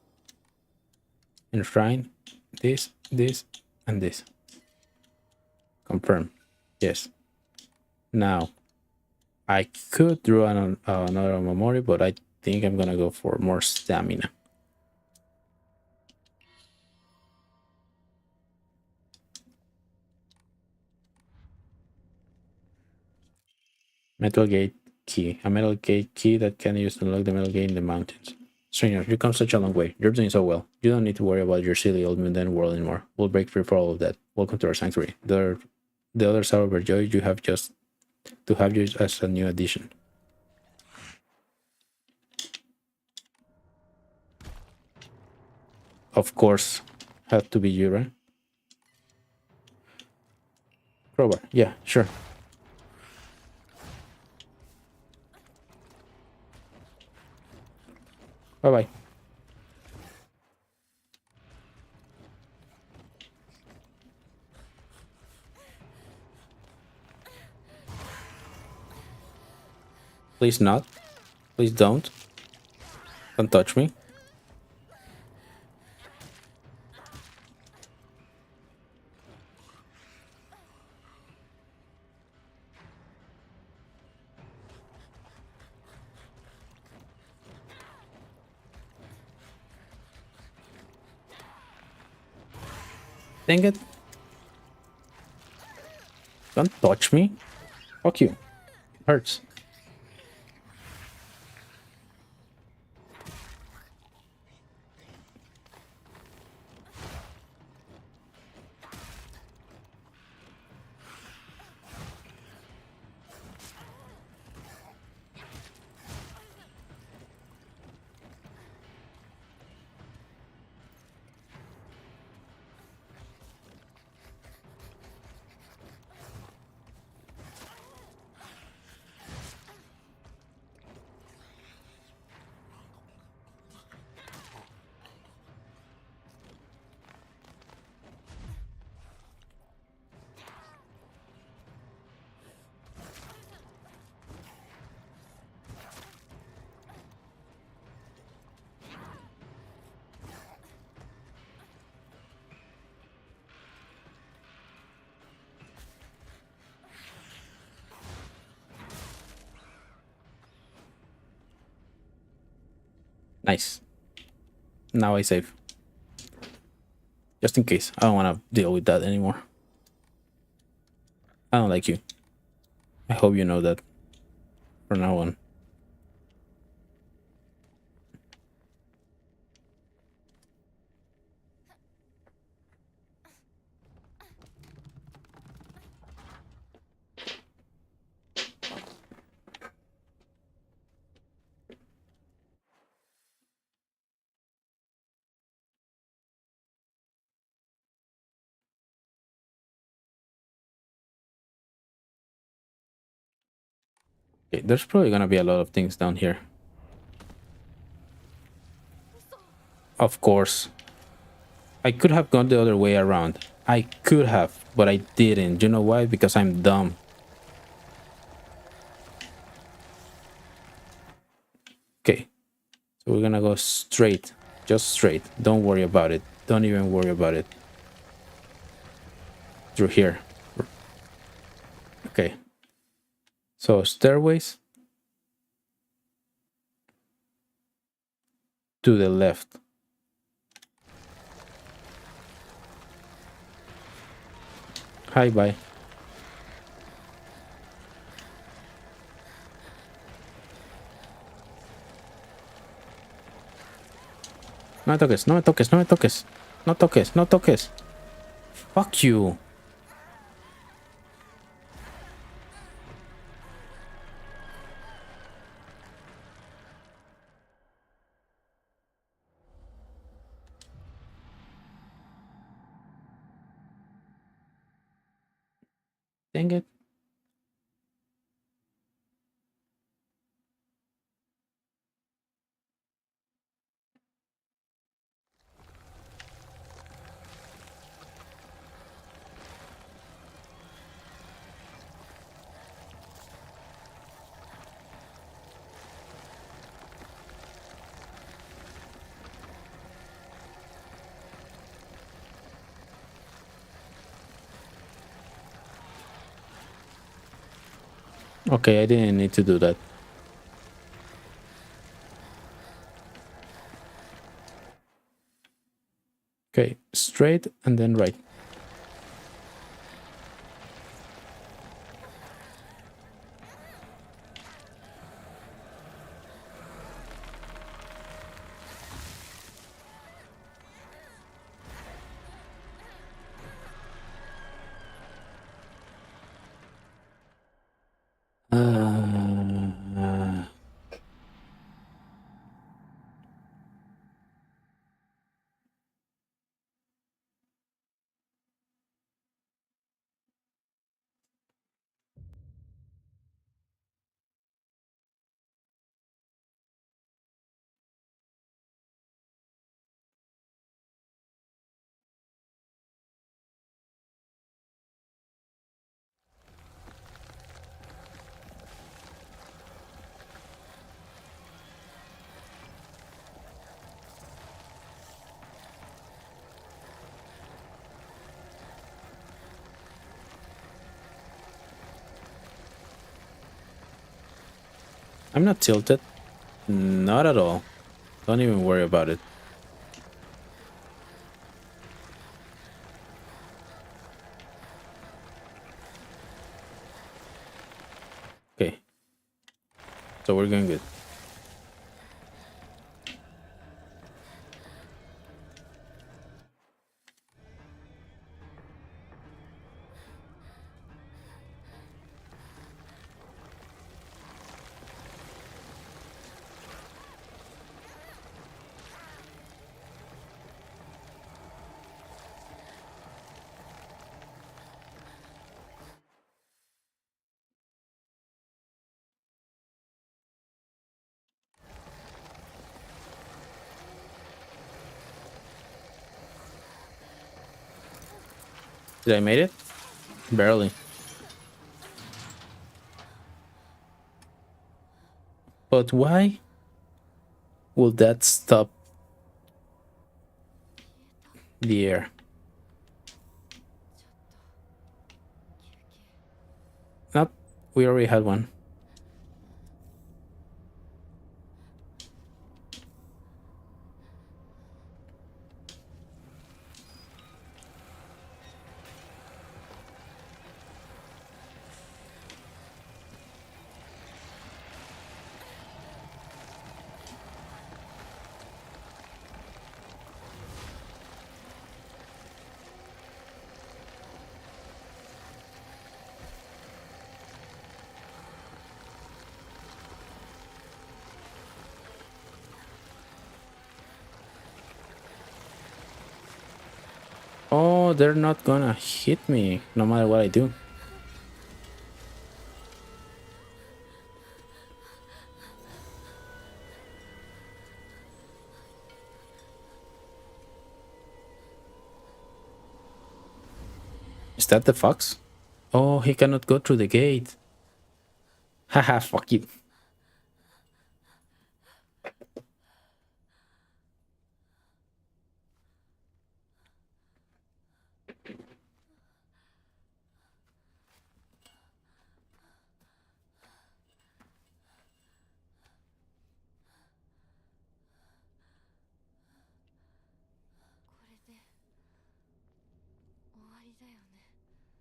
Enshrine this, and this. Confirm. Yes. Now, I could draw another Omamori, but I think I'm gonna go for more stamina. Metal gate key. A metal gate key that can be used to unlock the metal gate in the mountains. Stranger, you've come such a long way. You're doing so well. You don't need to worry about your silly old mundane world anymore. We'll break free for all of that. Welcome to our sanctuary. The others are overjoyed you have just to have you as a new addition. Of course, have to be you, right? Crowbar. Yeah, sure. Bye-bye. Please not. Please don't. Don't touch me. Dang it. Don't touch me. Fuck you. Hurts. Nice. Now I save. Just in case. I don't want to deal with that anymore. I don't like you. I hope you know that from now on. Okay, there's probably gonna be a lot of things down here. Of course. I could have gone the other way around. I could have, but I didn't. You know why? Because I'm dumb. Okay, so we're gonna go straight. Just straight. Don't worry about it. Don't even worry about it. Through here. Okay. So stairways to the left. Hi, bye. No me toques, no me toques, no me toques. No toques, no toques. Fuck you. Dang it. Okay, I didn't need to do that. Okay, straight and then right. Uh, I'm not tilted. Not at all. Don't even worry about it. Okay. So we're going good. Did I made it? Barely. But why will that stop the air? Nope. We already had one. Oh, they're not gonna hit me no matter what I do. Is that the fox? Oh, he cannot go through the gate. Haha, fuck you.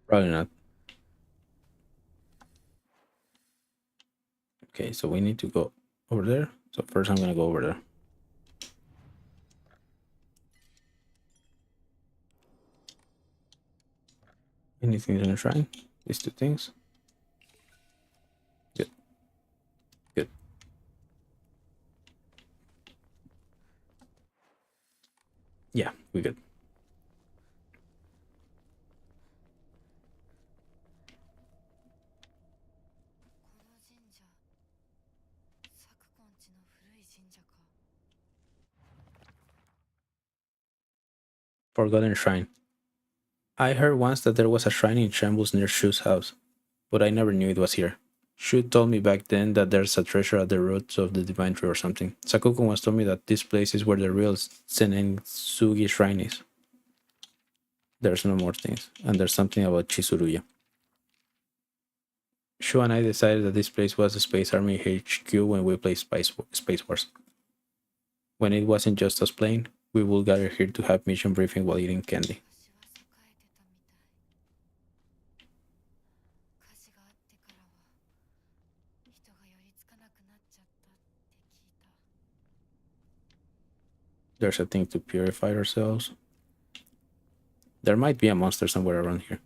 Probably not. Okay, so we need to go over there. So first I'm gonna go over there. Anything in the shrine? These two things. Good. Good. Yeah, we good. Forgotten Shrine. I heard once that there was a shrine in shambles near Shu's house, but I never knew it was here. Shu told me back then that there's a treasure at the roots of the divine tree or something. Sakuko once told me that this place is where the real Senensugi shrine is. There's no more things, and there's something about Chisuruya. Shu and I decided that this place was the Space Army HQ when we played Space Wars. When it wasn't just us playing, we would gather here to have mission briefing while eating candy. There's a thing to purify ourselves. There might be a monster somewhere around here.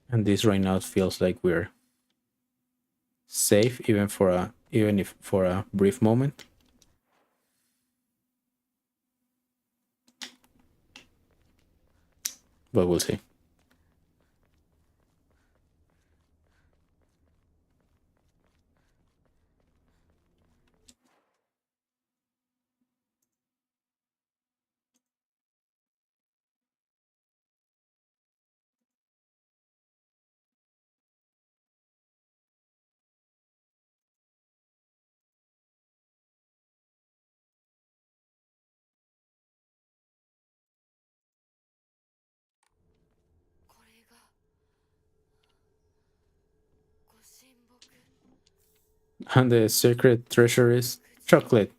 And this right now feels like we're safe even if for a brief moment. But we'll see. And the secret treasure is chocolate.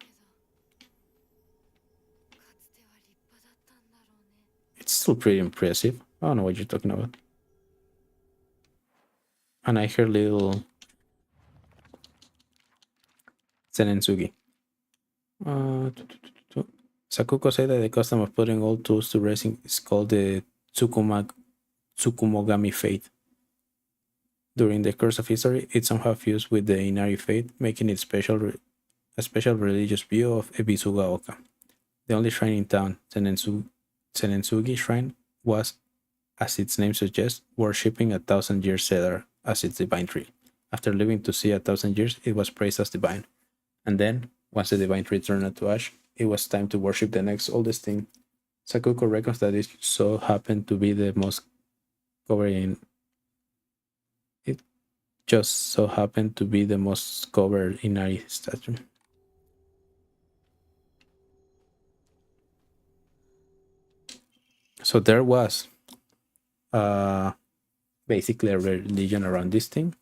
It's still pretty impressive. I don't know what you're talking about. And I hear little Senensugi. Sakuko said that the custom of putting all tools to racing is called the Tsukumogami Fate. During the course of history, it somehow fused with the Inari Fate, making it a special religious view of Ebisugaoka. The only shrine in town, Senensugi Shrine, was, as its name suggests, worshipping a 1,000-year cedar as its divine tree. After living to see 1,000 years, it was praised as divine. And then, once the divine tree turned to ash, it was time to worship the next oldest thing. Sakuko reckons that it so happened to be the most covered it just so happened to be the most covered Inari statue. So there was basically a religion around this thing,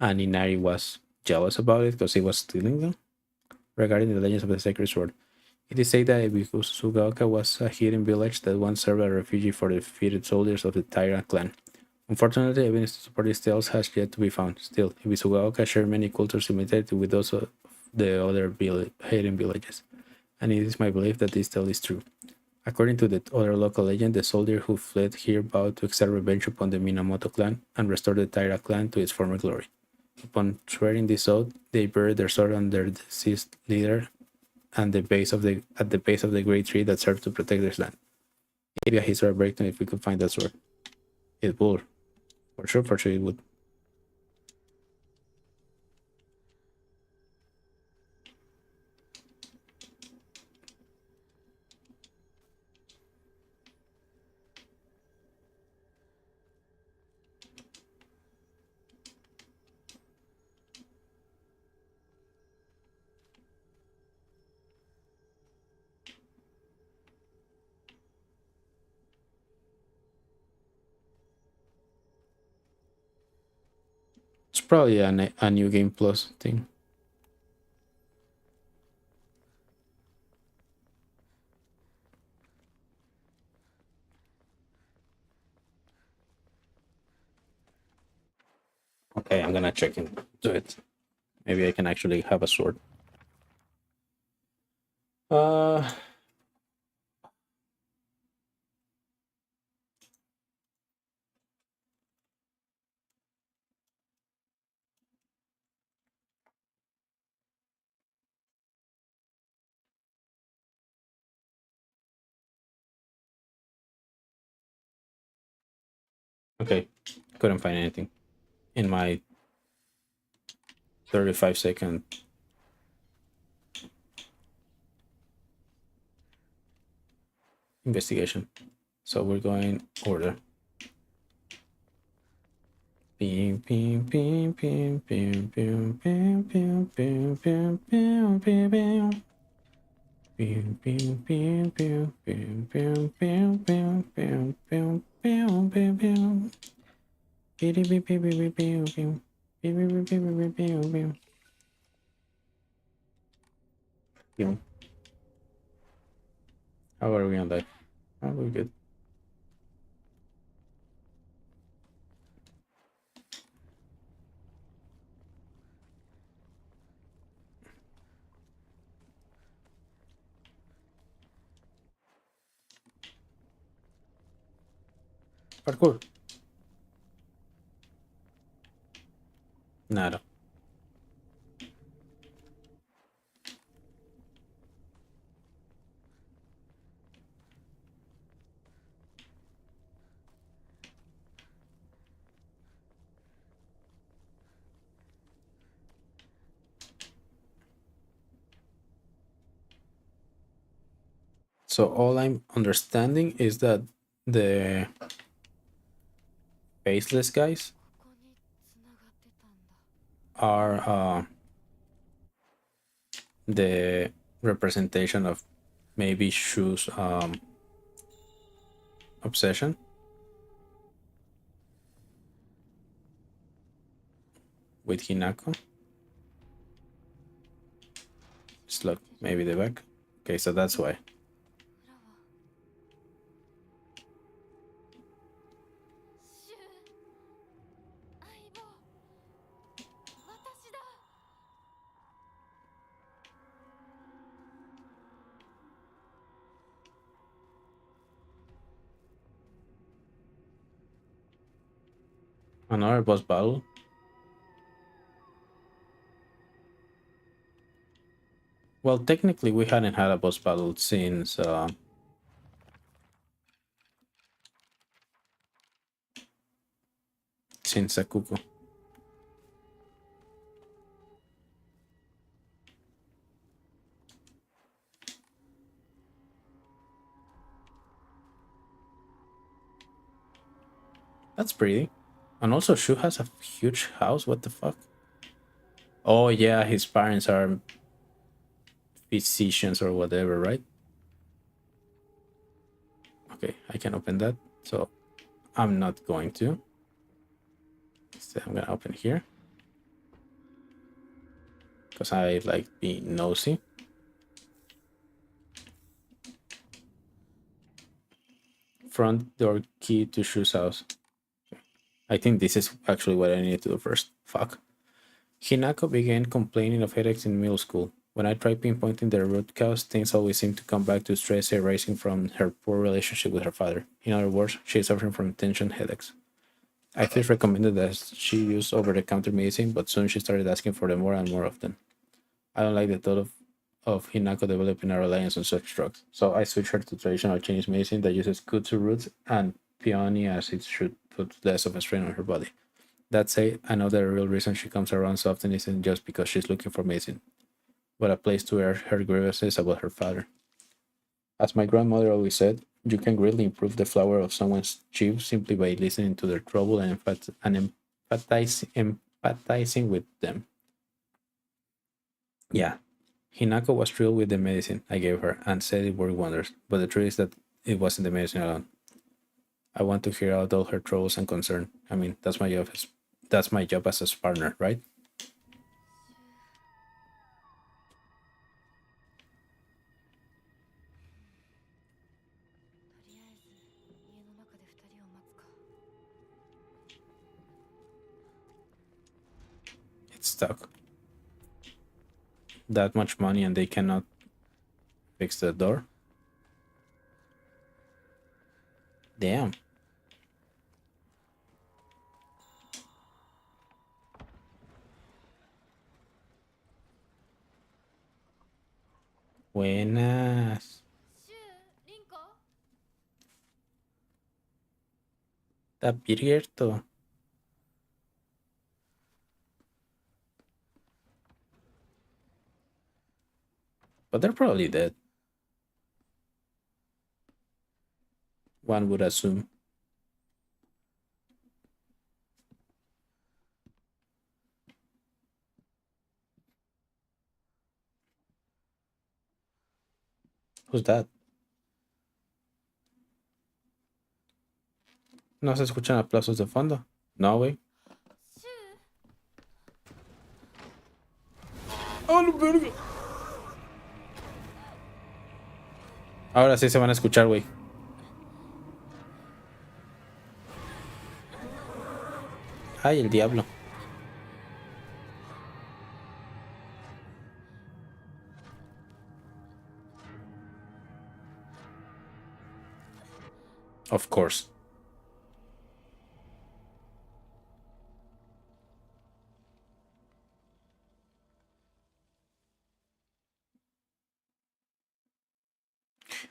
and Inari was jealous about it because he was stealing them. Regarding the legends of the sacred sword, it is said that Ibisugaoka was a hidden village that once served as a refuge for the defeated soldiers of the Taira clan. Unfortunately, evidence to support these tales has yet to be found. Still, Ibisugaoka share many cultural similarities with those of the other hidden villages, and it is my belief that this tale is true. According to the other local legend, the soldier who fled here vowed to exact revenge upon the Minamoto clan and restore the Taira clan to its former glory. Upon swearing this oath, they buried their sword under the deceased leader and at the base of the great tree that served to protect their land. Maybe a history breakdown if we could find that sword. It would. For sure it would. It's probably a new game plus thing. Okay, I'm gonna check into it. Maybe I can actually have a sword. Uh okay. Couldn't find anything in my 35-second investigation. So we're going order. Pim pim pim pim pim pim pim pim pim pim pim pim pim. Pim pim pim pim pim pim pim pim pim pim pim pim pim. Pim pim pim pim pim pim. Pim pim pim pim pim pim. How are we on that? Oh, we're good. Parkour. Nada. So all I'm understanding is that the faceless guys are the representation of maybe Shu's obsession with Hinako. Just look, maybe the back. Okay, so that's why. Another boss battle. Well, technically, we hadn't had a boss battle since Sakuko. That's pretty. And also, Shu has a huge house. What the fuck? Oh yeah, his parents are physicians or whatever, right? Okay, I can open that. So I'm not going to. Instead, I'm gonna open here because I like being nosy. Front door key to Shu's house. I think this is actually what I need to do first. Fuck. Hinako began complaining of headaches in middle school. When I tried pinpointing the root cause, things always seemed to come back to stress arising from her poor relationship with her father. In other words, she is suffering from tension headaches. I first recommended that she use over-the-counter medicine, but soon she started asking for them more and more often. I don't like the thought of Hinako developing a reliance on such drugs, so I switched her to traditional Chinese medicine that uses kudzu roots and peony as it should put less of a strain on her body. That said, I know that the real reason she comes around so often isn't just because she's looking for medicine, but a place to air her grievances about her father. As my grandmother always said, you can greatly improve the flower of someone's cheek simply by listening to their trouble and, empathizing with them. Yeah, Hinako was thrilled with the medicine I gave her and said it worked wonders, but the truth is that it wasn't the medicine alone. I want to hear out all her troubles and concern. I mean, that's my job as a partner, right? とりあえず家の中で2人を待つか。 It's stuck. That much money and they cannot fix the door. Damn. Buenas. シュウ、リンコ。 Está abierto. But they're probably dead. One would assume. Who's that? No se escuchan aplausos de fondo. No, güey. シュウ。 ¡Oh, la verga! Ahora sí se van a escuchar, güey. Ay, el diablo. Of course.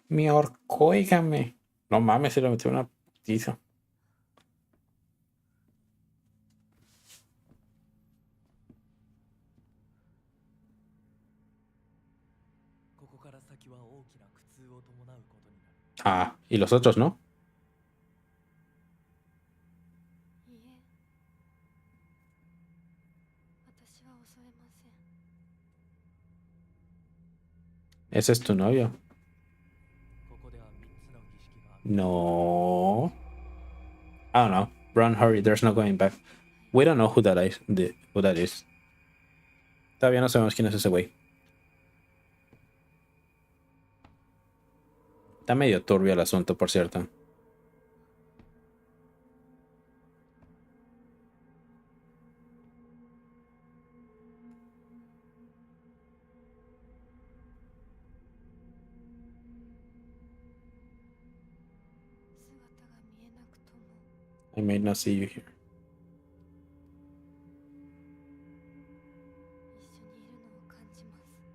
Mi orco, óigame. No mames, se le metió una putiza. ここから先は大きな苦痛を伴うことになる。 Ah, y los otros, ¿no? いいえ。私は襲えません。 Ese es tu novio. ここでは3つの儀式がある。 No. I don't know. Run, hurry, there's no going back. We don't know who that is. Who that is. Todavía no sabemos quién es ese güey. Está medio turbio el asunto, por cierto. I may not see you here. 一緒にいるのを感じます。 頑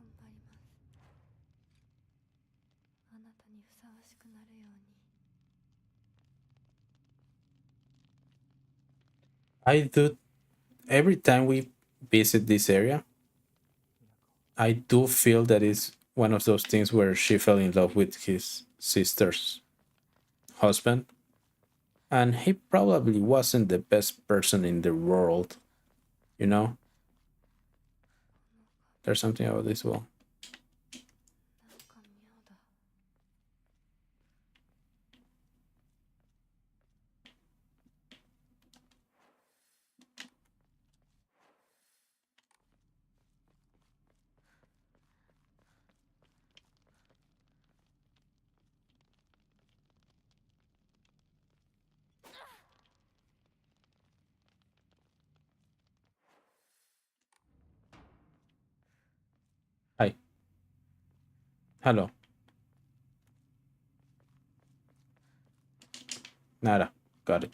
張ります。あなたにふさわしくなるように。 I do. Every time we visit this area, I do feel that it's one of those things where she fell in love with his sister's husband. And he probably wasn't the best person in the world. You know? There's something about this wall. なんか妙だ。Hello. Nada. Got it.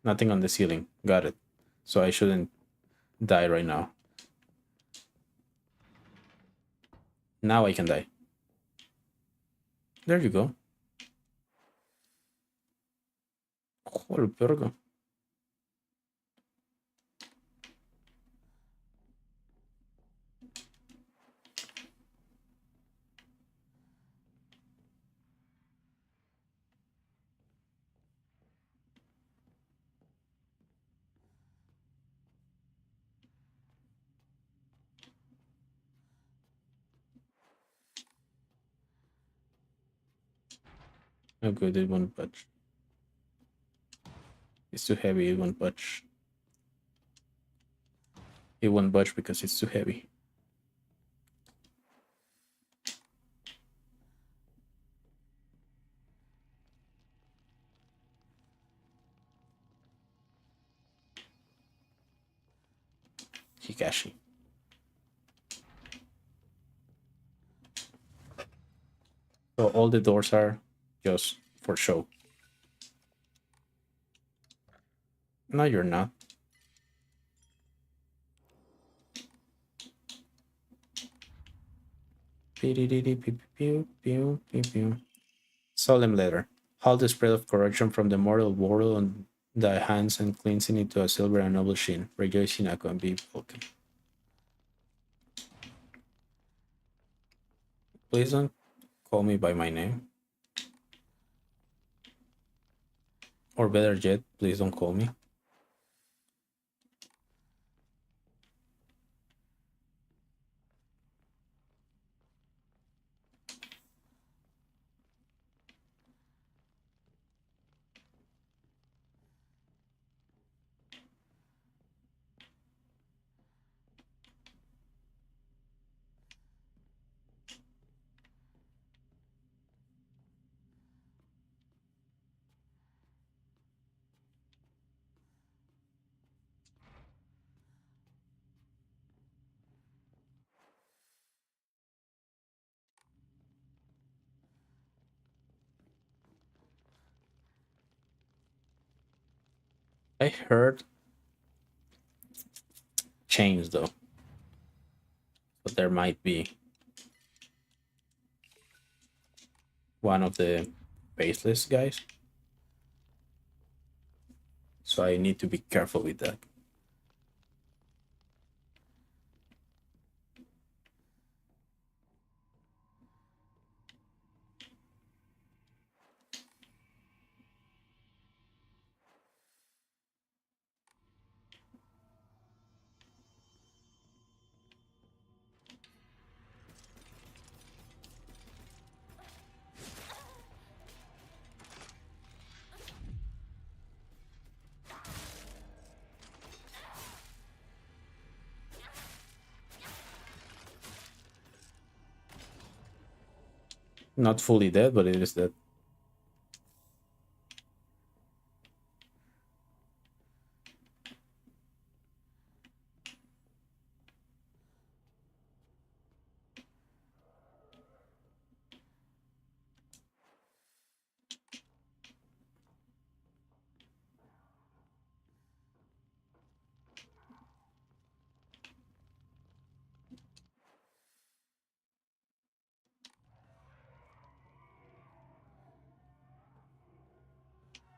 Nothing on the ceiling. Got it. So I shouldn't die right now. Now I can die. There you go. Joder, verga. Oh good, it won't budge. It's too heavy, it won't budge. It won't budge because it's too heavy. Hikashi. So all the doors are just for show. No, you're not. Solemn letter. Halt the spread of corruption from the mortal world on thy hands and cleansing it to a silver and noble sheen. Rejoice in and be welcome. Please don't call me by my name. Or better yet, please don't call me. I heard chains though. But there might be one of the faceless guys. So I need to be careful with that. Not fully dead, but it is dead.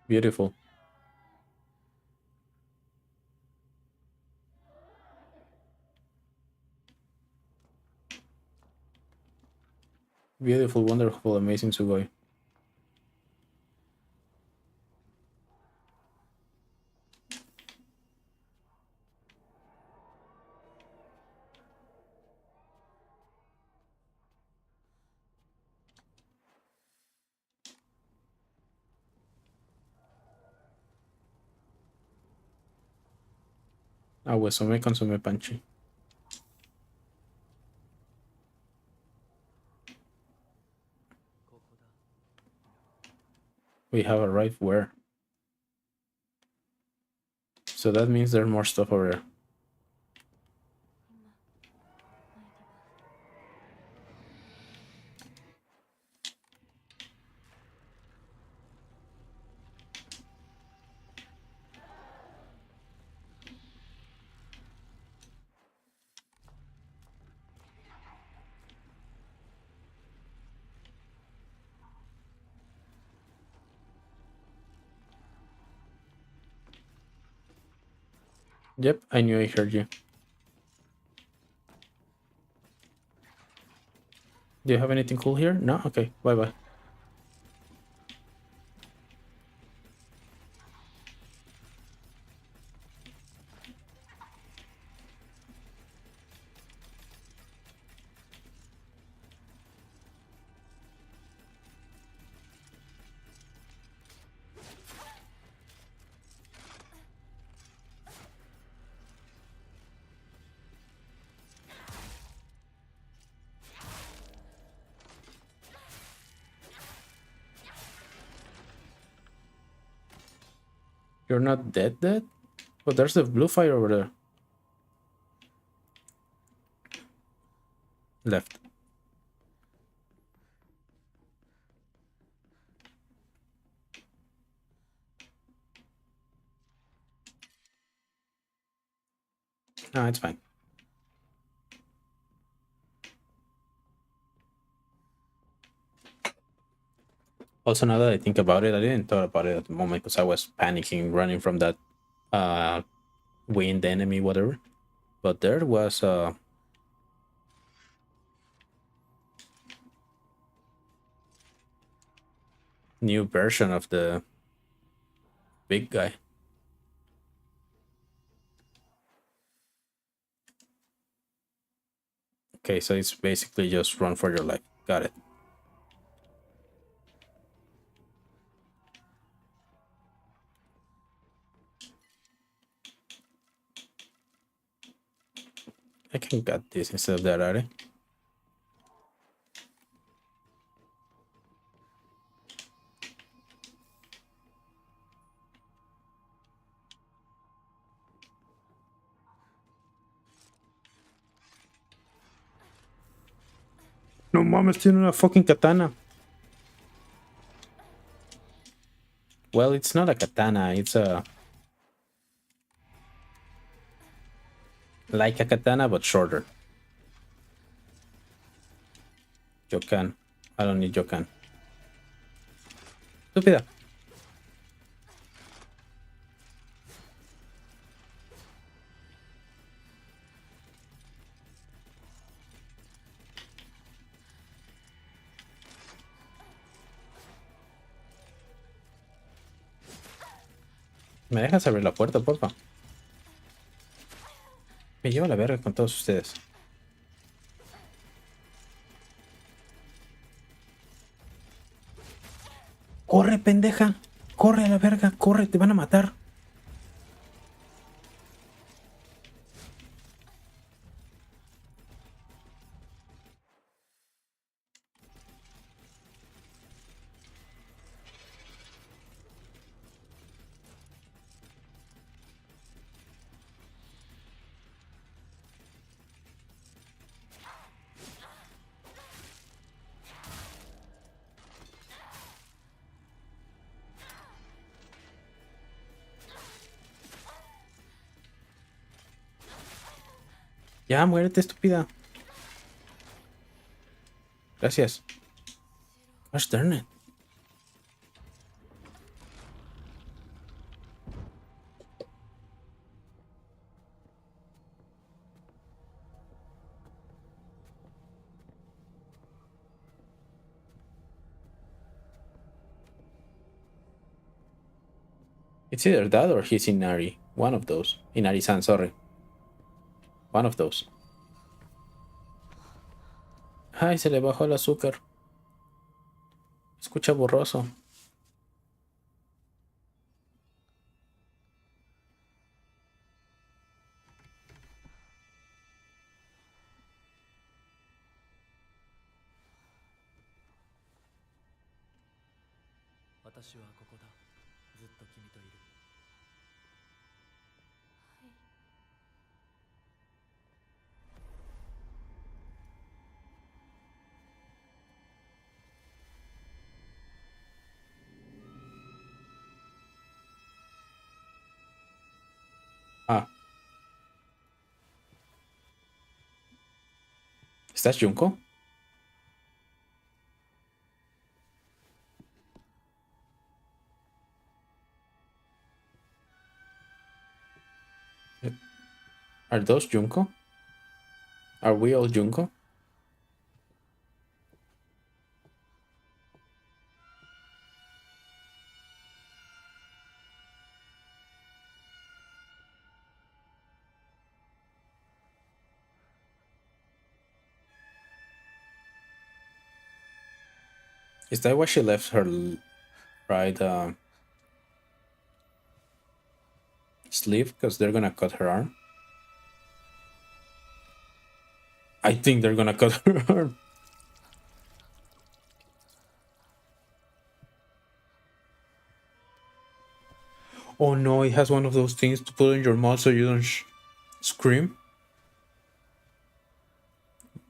Beautiful. Beautiful, wonderful, amazing Sugoi. Ah, hueso me consume Panchi. We have arrived where? So that means there's more stuff over there. Yep, I knew I heard you. Do you have anything cool here? No? Okay, bye-bye. You're not dead dead? But there's the blue fire over there. Left. No, it's fine. Also, now that I think about it, I didn't thought about it at the moment because I was panicking, running from that uh wind enemy, whatever. But there was a new version of the big guy. Okay, so it's basically just run for your life. Got it. I can get this instead of that, right? No mames, tiene una fucking katana. Well, it's not a katana, it's a like a katana but shorter. Yokan. I don't need Yokan. Estúpida. ¿Me dejas abrir la puerta, porfa? Me lleva la verga con todos ustedes. ¡Corre, pendeja! ¡Corre a la verga! ¡Corre! ¡Te van a matar! Ya, muérete, estúpida. Gracias. Gosh darn it. It's either that or he's Inari. One of those. Inari-san, sorry. One of those. Ay, se le bajó el azúcar. Escucha borroso. Ah, ¿estás Junko? Are those Junko? Are we all Junko? Is that why she left her right sleeve? Because they're gonna cut her arm. I think they're gonna cut her arm. Oh no, it has one of those things to put in your mouth so you don't scream.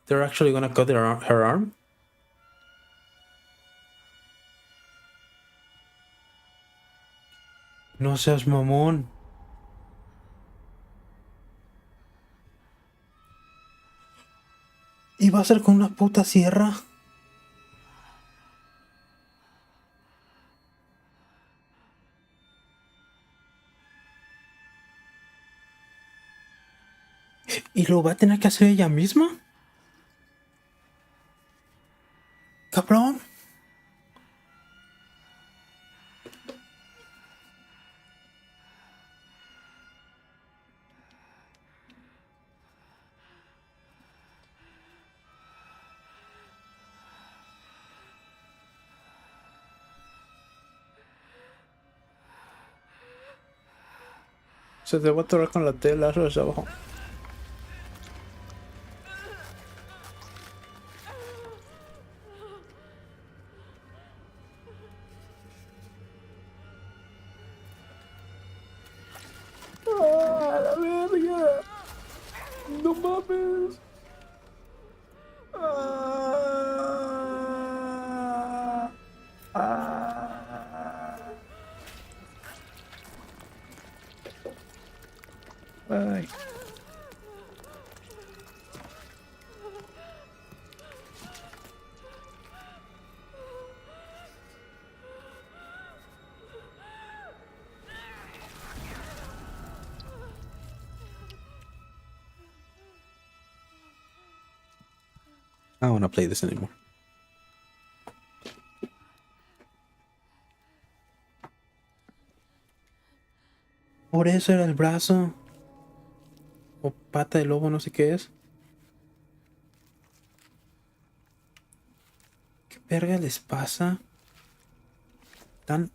They're actually gonna cut her arm? No seas mamón. ¿Y va a ser con una puta sierra? ¿Y lo va a tener que hacer ella misma? Cabrón. Se te va a atorar con la tela hacia abajo. ¡Ah, la verga! ¡No mames! ¡Ah! ¡Ah! Ay. I don't want to play this anymore. Por eso era el brazo. O pata de lobo, no sé qué es. ¿Qué verga les pasa? Tan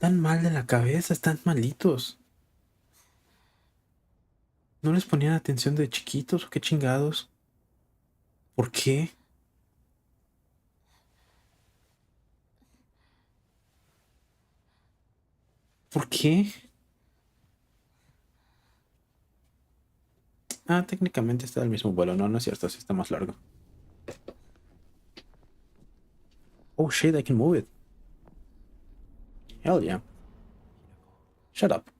mal de la cabeza, están malitos. ¿No les ponían atención de chiquitos o qué chingados? ¿Por qué? ¿Por qué? Ah, técnicamente está del mismo vuelo. No, no es cierto, sí está más largo. Oh shit, I can move it. Hell yeah. Shut up.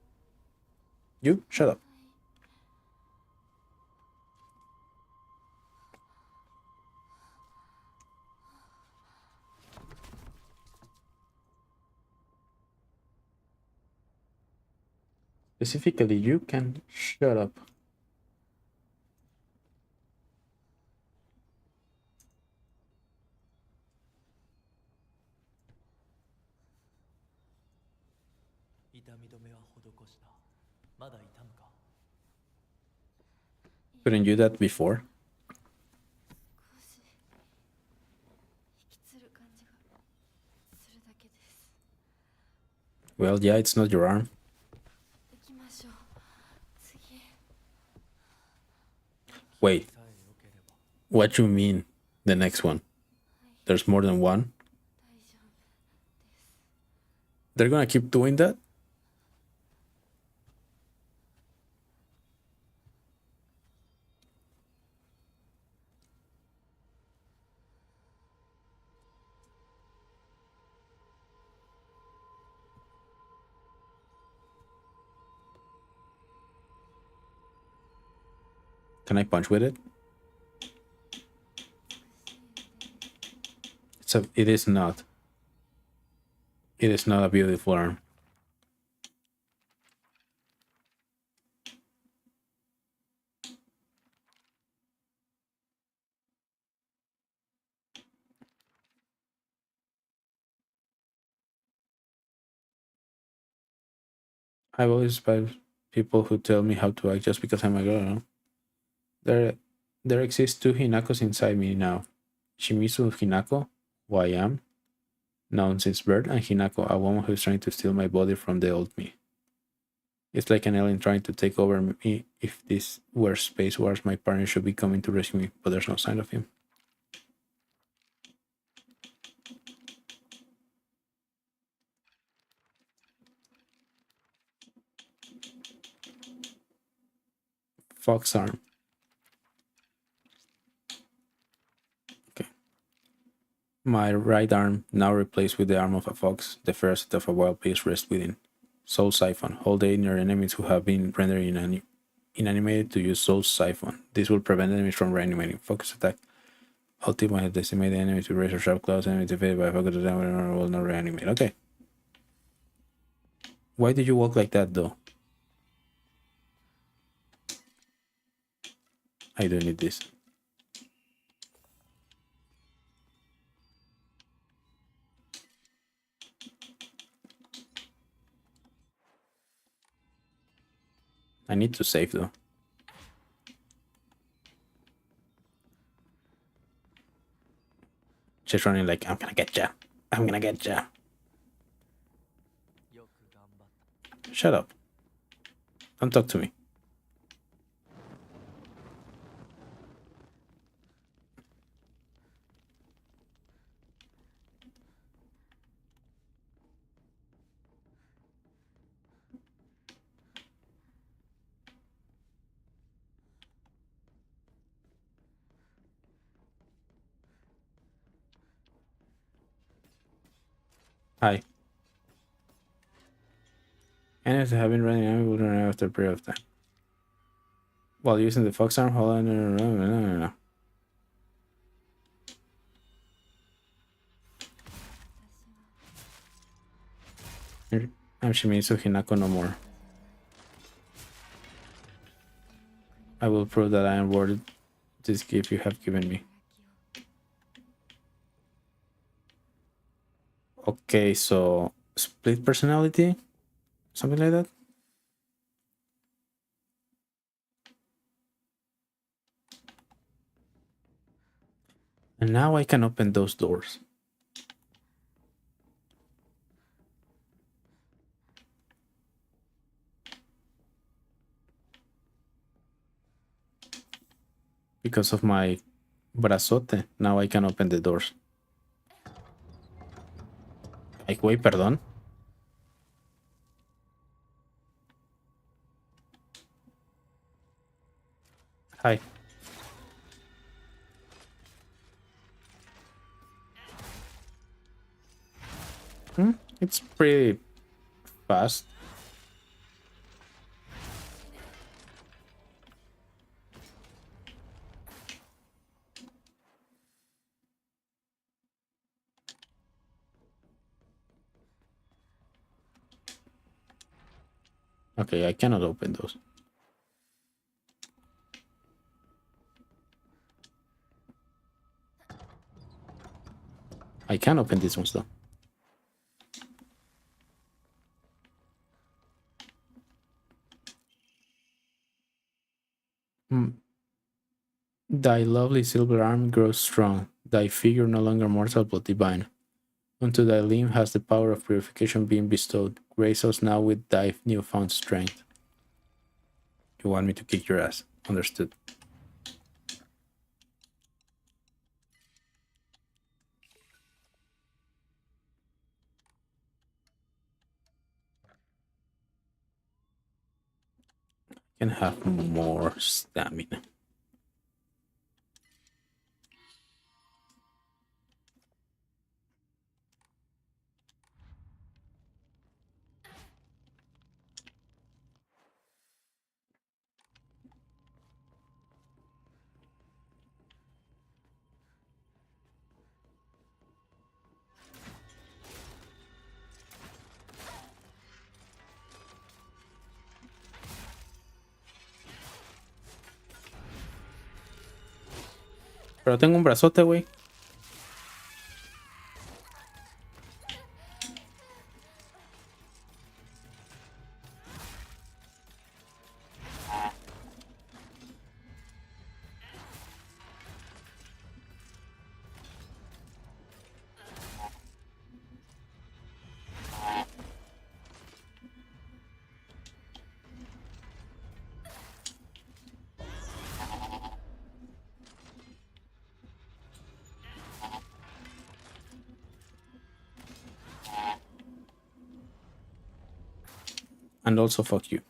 You, shut up. Specifically, you can shut up. Couldn't you that before? 少し引きつる感じがするだけです。 Well, yeah, it's not your arm. 行きましょう。次。 Wait. What you mean? The next one? There's more than one? 大丈夫です。 They're gonna keep doing that? Can I punch with it? It is not. It is not a beautiful arm. I've always despised people who tell me how to act just because I'm a girl. There, there exist two Hinakos inside me now. Shimizu Hinako, who I am, known since birth, and Hinako, a woman who's trying to steal my body from the old me. It's like an alien trying to take over me. If this were Space Wars, my partner should be coming to rescue me, but there's no sign of him. Fox arm. Okay. My right arm, now replaced with the arm of a fox, the first of a wild beast rests within. Soul Siphon. Hold the inner enemies who have been rendered inanimated to use Soul Siphon. This will prevent enemies from reanimating. Focus attack. Ultimate decimate the enemy to razor sharp claws. Enemy defeated by focus attack will not reanimate. Okay. Why did you walk like that though? I do need this. I need to save though. She's running like, I'm gonna get ya. I'm gonna get ya. Shut up. Don't talk to me. Hi. Enemies that have been running enemy will run after a period of time. While using the fox arm, hold on. No. I'm Shimizu Hinako no more. I will prove that I am worth this gift you have given me. Okay, so split personality? Something like that? And now I can open those doors. Because of my brazote, now I can open the doors. Like, wait, perdón. Hi. It's pretty fast. Okay, I cannot open those. I can open these ones though. Thy lovely silver arm grows strong, thy figure no longer mortal but divine. Unto thy limb has the power of purification been bestowed. Grace us now with thy newfound strength. You want me to kick your ass. Understood. Can have more stamina. Pero tengo un brazote, güey. And also fuck you.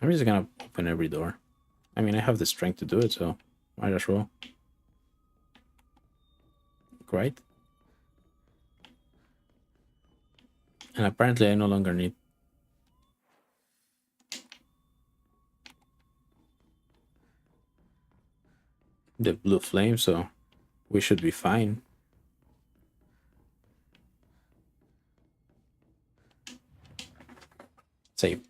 I'm just gonna open every door. I mean, I have the strength to do it, so might as well. Right? And apparently I no longer need the blue flame, so we should be fine. Save.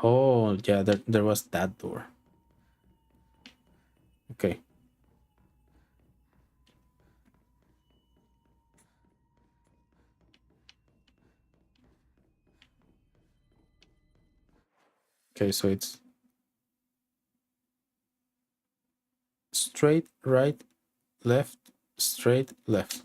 Oh, yeah, there was that door. Okay. Okay, so it's straight, right, left, straight, left.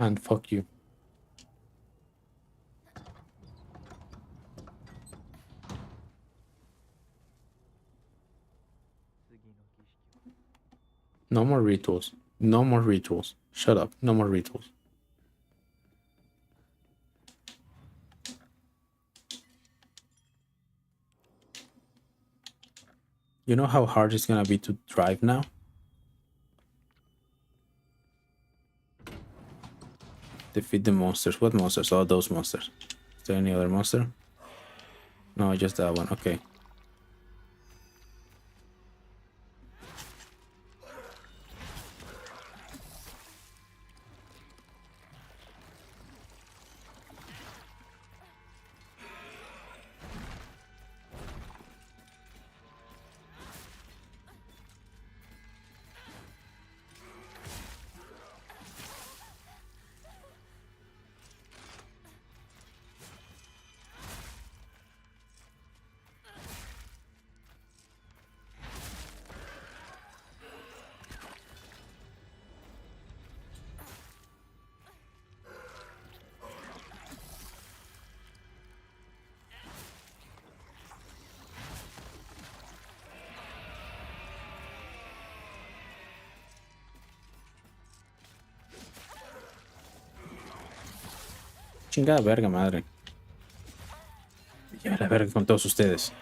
And fuck you. No more rituals. No more rituals. Shut up. No more rituals. You know how hard it's gonna be to drive now? Defeat the monsters. What monsters? Oh, those monsters. Is there any other monster? No, just that one. Okay. Chingada verga, madre. Ya la verga con todos ustedes.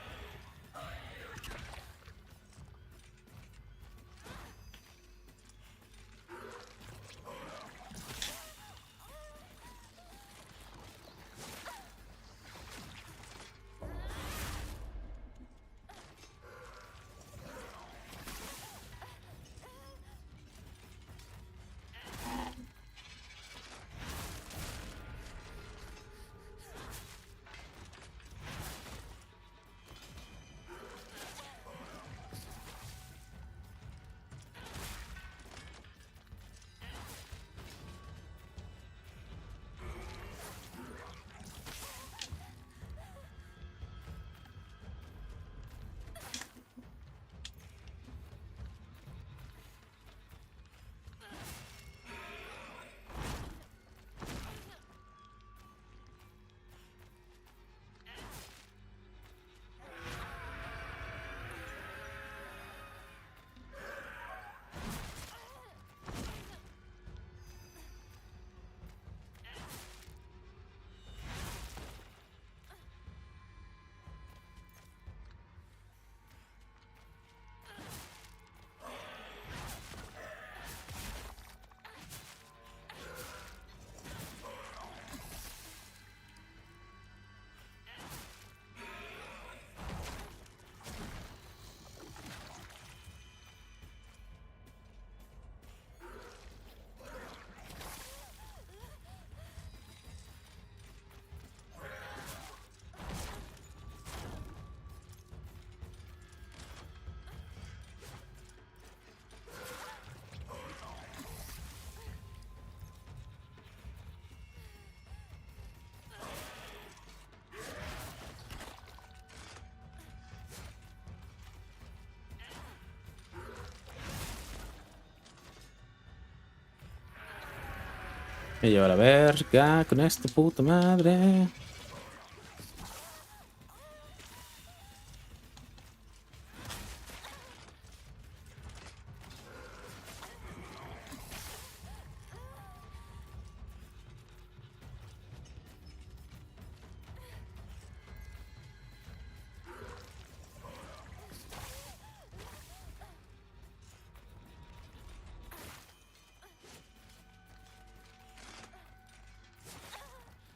Me lleva la verga con esta puta madre.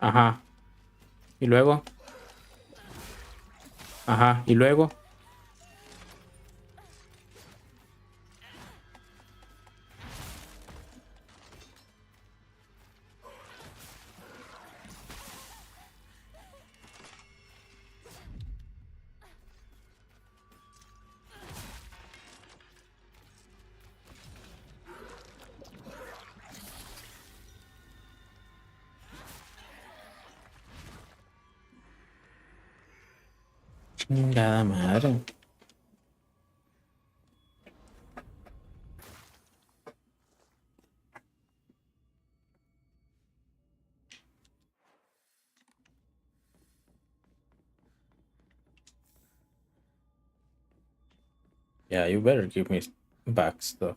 Ajá. Y luego. Ajá. Y luego. Chingada madre. Yeah, you better give me back stuff.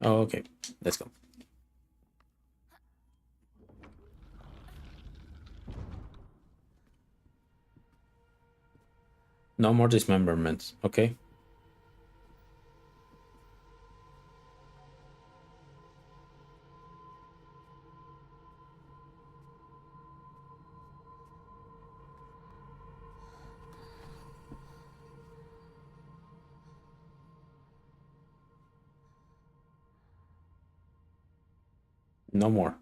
Oh, okay, let's go. No more dismemberments, okay? No more.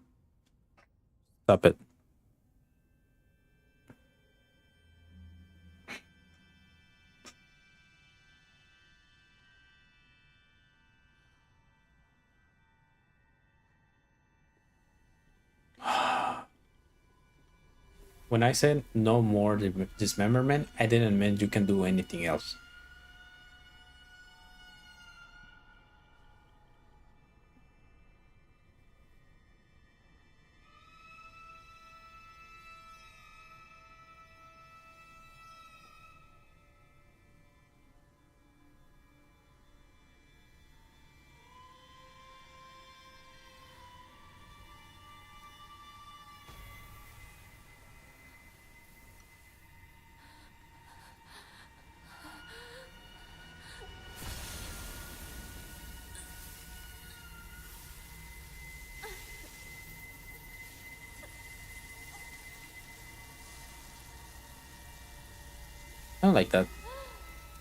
Stop it. When I said no more dismemberment, I didn't mean you can do anything else. I don't like that.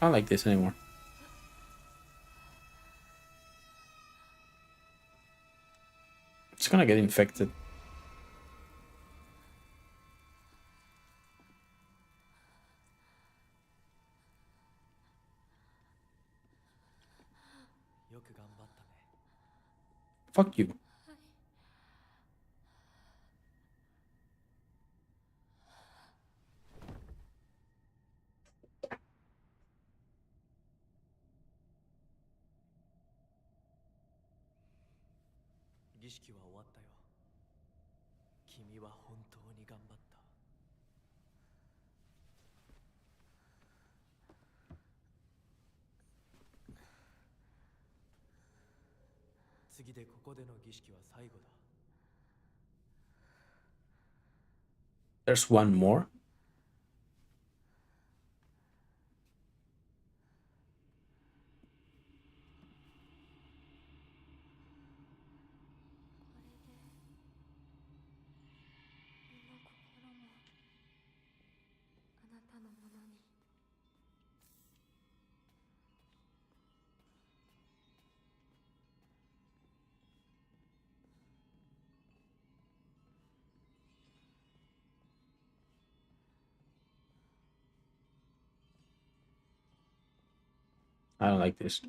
I don't like this anymore. It's gonna get infected. Fuck you. There's one more. I don't like this.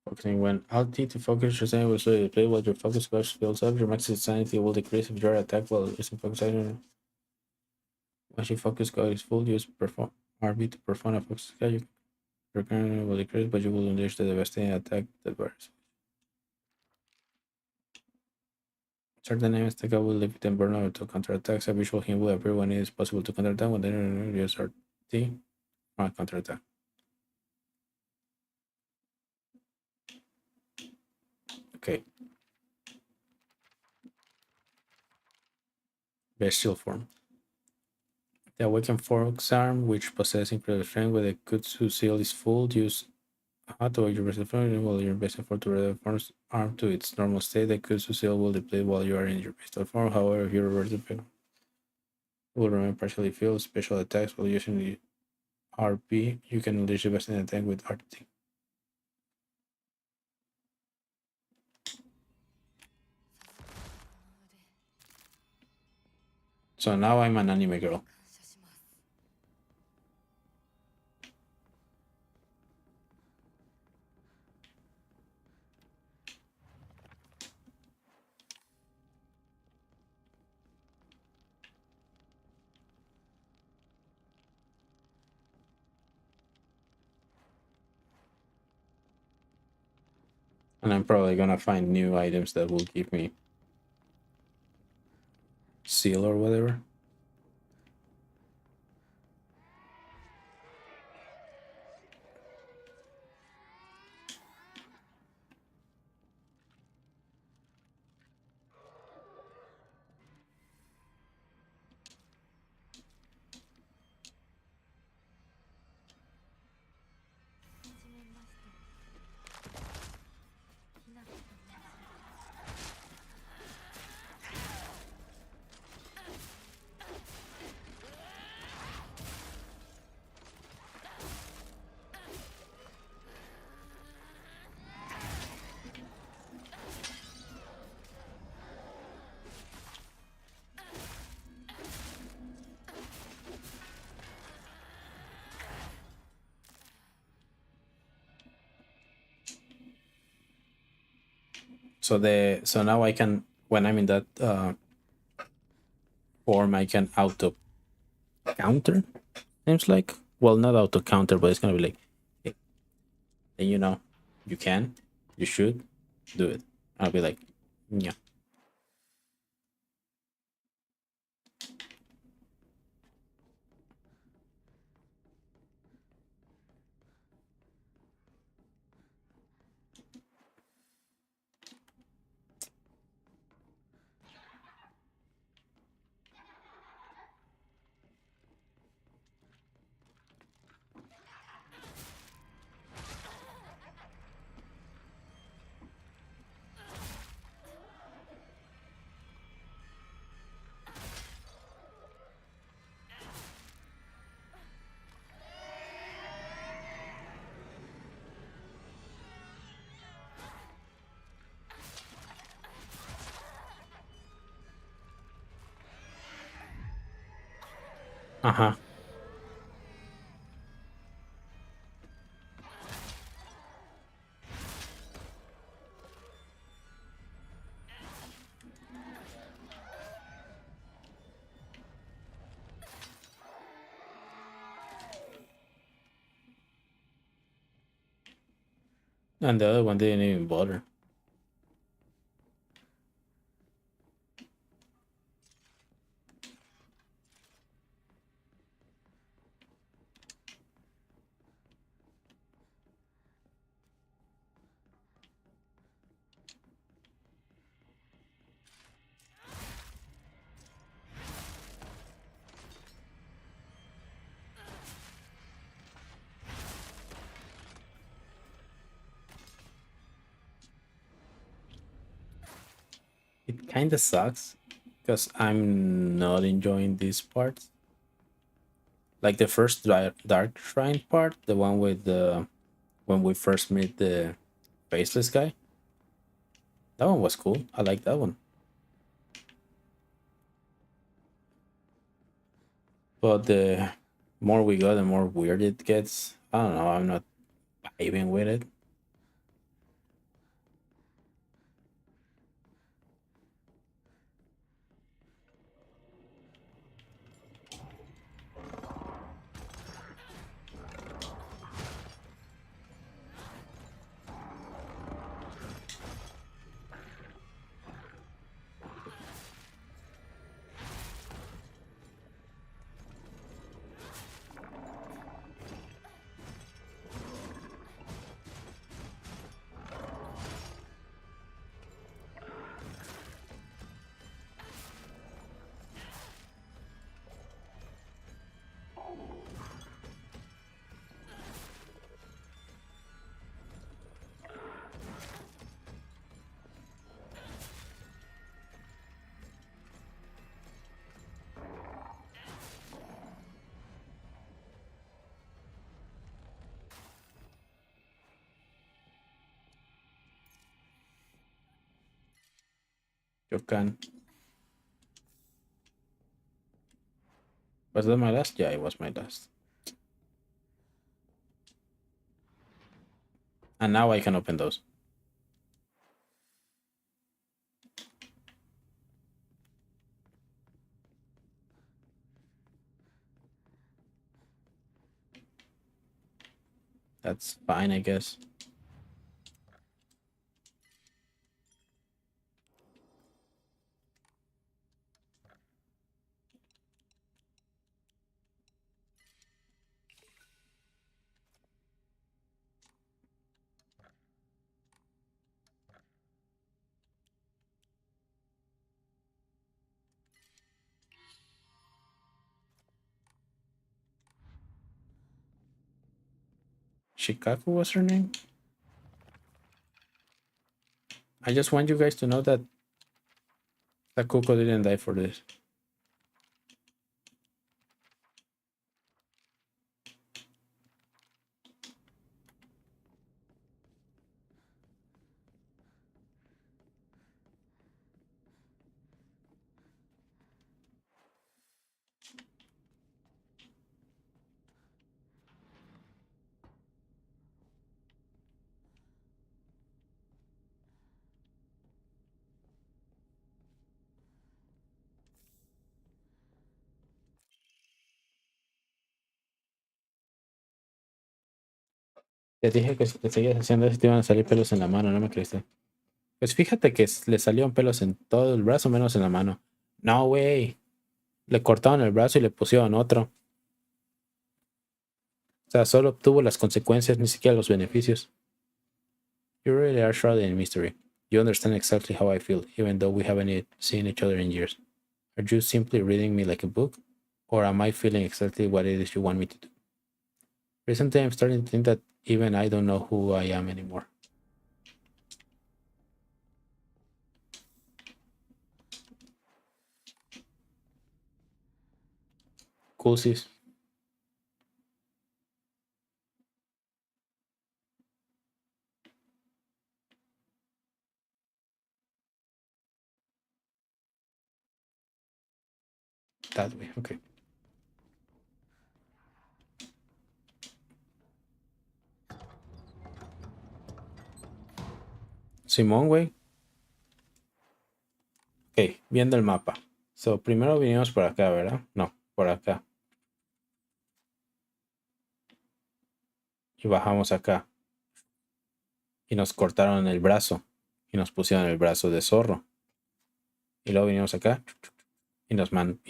Focusing when Alt T to focus your sanity will slow you play while your focus goes builds up. Your max sanity will decrease if your attack while using focus action. Once your focus goes is full, use perform RB to perform a focus attack. Your current will decrease, but you will unleash the devastating attack that varies. Certain enemies attack will leave them vulnerable to counterattacks. A visual hint will appear when it is possible to counterattack when they use RT on counterattack. Okay. Bestial form. The awakened fox arm, which possesses incredible strength with a Kutsu seal, is full. Use to your bestial form while your bestial form to return form's arm to its normal state. The Kutsu seal will deplete while you are in your bestial form. However, if you revert the it will remain partially filled. Special attacks while using the RP, you can unleash the best attack with RT. So now I'm an anime girl. And I'm probably gonna find new items that will give me seal or whatever. So now I can, when I'm in that form, I can auto counter. Seems like, well, not auto counter, but it's gonna be like, hey, and you can, you should do it. I'll be like, yeah. Uh-huh. And the other one didn't even bother. It kind of sucks because I'm not enjoying this part. Like the first Dark Shrine part, the one with the when we first meet the faceless guy. That one was cool. I like that one. But the more we go, the more weird it gets. I don't know. I'm not vibing with it. You can. Was that my last? Yeah, it was my last. And now I can open those. That's fine, I guess. Shikaku was her name? I just want you guys to know that Takuko didn't die for this. Te dije que si te seguías haciendo eso te iban a salir pelos en la mano, ¿no me creíste? Pues fíjate que le salieron pelos en todo el brazo menos en la mano. No, güey. Le cortaron el brazo y le pusieron otro. O sea, solo obtuvo las consecuencias, ni siquiera los beneficios. You really are shrouded in mystery. You understand exactly how I feel, even though we haven't seen each other in years. Are you simply reading me like a book? Or am I feeling exactly what it is you want me to do? Recently, I'm starting to think that even I don't know who I am anymore. Cool, sis. That way, okay. Simón, güey. Ok, viendo el mapa. So, primero vinimos por acá, ¿verdad? No, por acá. Y bajamos acá. Y nos cortaron el brazo. Y nos pusieron el brazo de zorro. Y luego vinimos acá. Y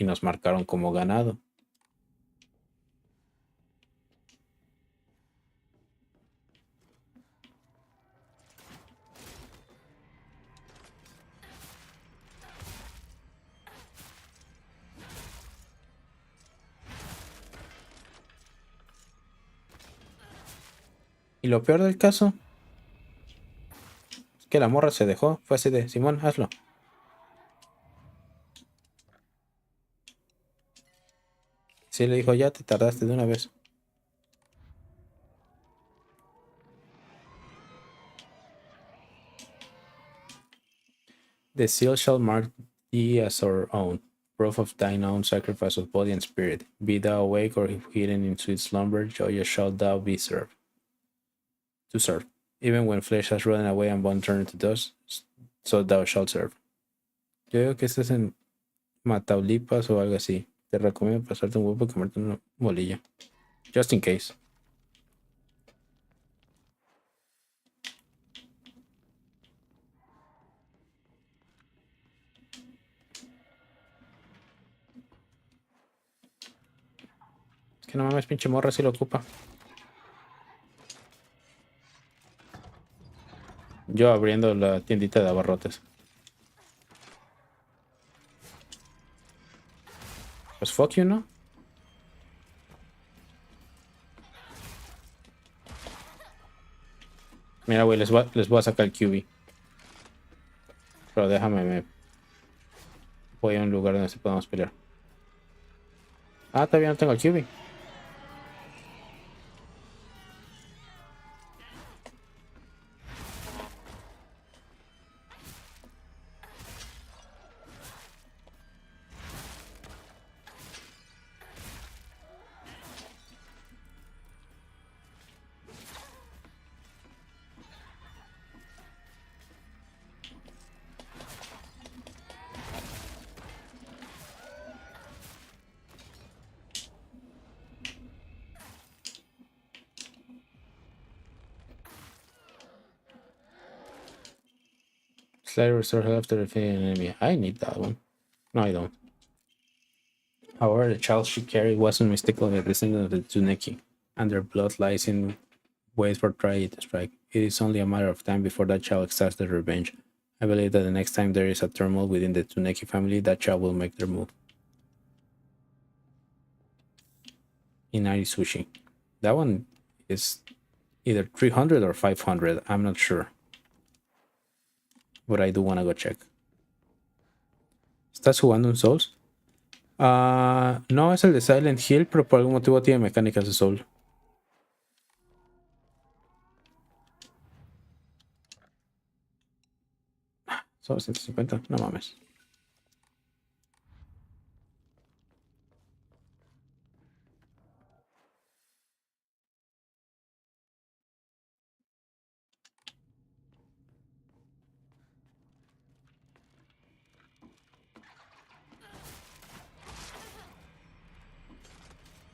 nos marcaron como ganado. Y lo peor del caso es que la morra se dejó. Fue así de, Simón, hazlo. Sí, le dijo, ya te tardaste de una vez. The seal shall mark thee as our own, proof of thine own sacrifice of body and spirit. Be thou awake or hidden in sweet slumber, joyous shalt thou be served. To serve. Even when flesh has run away and bone turned to dust, so thou shalt serve. Yo digo que estés en Mataulipas o algo así. Te recomiendo pasarte un huevo y comerte una bolilla. Just in case. Es que no mames, pinche morra si lo ocupa. Yo abriendo la tiendita de abarrotes. Pues fuck you, ¿no? Mira, güey, les voy a sacar el QB. Pero déjame, me voy a un lugar donde se podamos pelear. Ah, todavía no tengo el QB. Slightly restore health after defeating an enemy. I need that one. No, I don't. However, the child she carried wasn't mistakenly a descendant of the Tsuneki, and their blood lies in wait for Try to strike. It is only a matter of time before that child starts their revenge. I believe that the next time there is a turmoil within the Tsuneki family, that child will make their move. Inari Sushi. That one is either 300 or 500. I'm not sure. But I do want to go check. ¿Estás jugando un Souls? No, es el de Silent Hill, pero por algún motivo tiene mecánicas de Soul. Solo 150, no mames.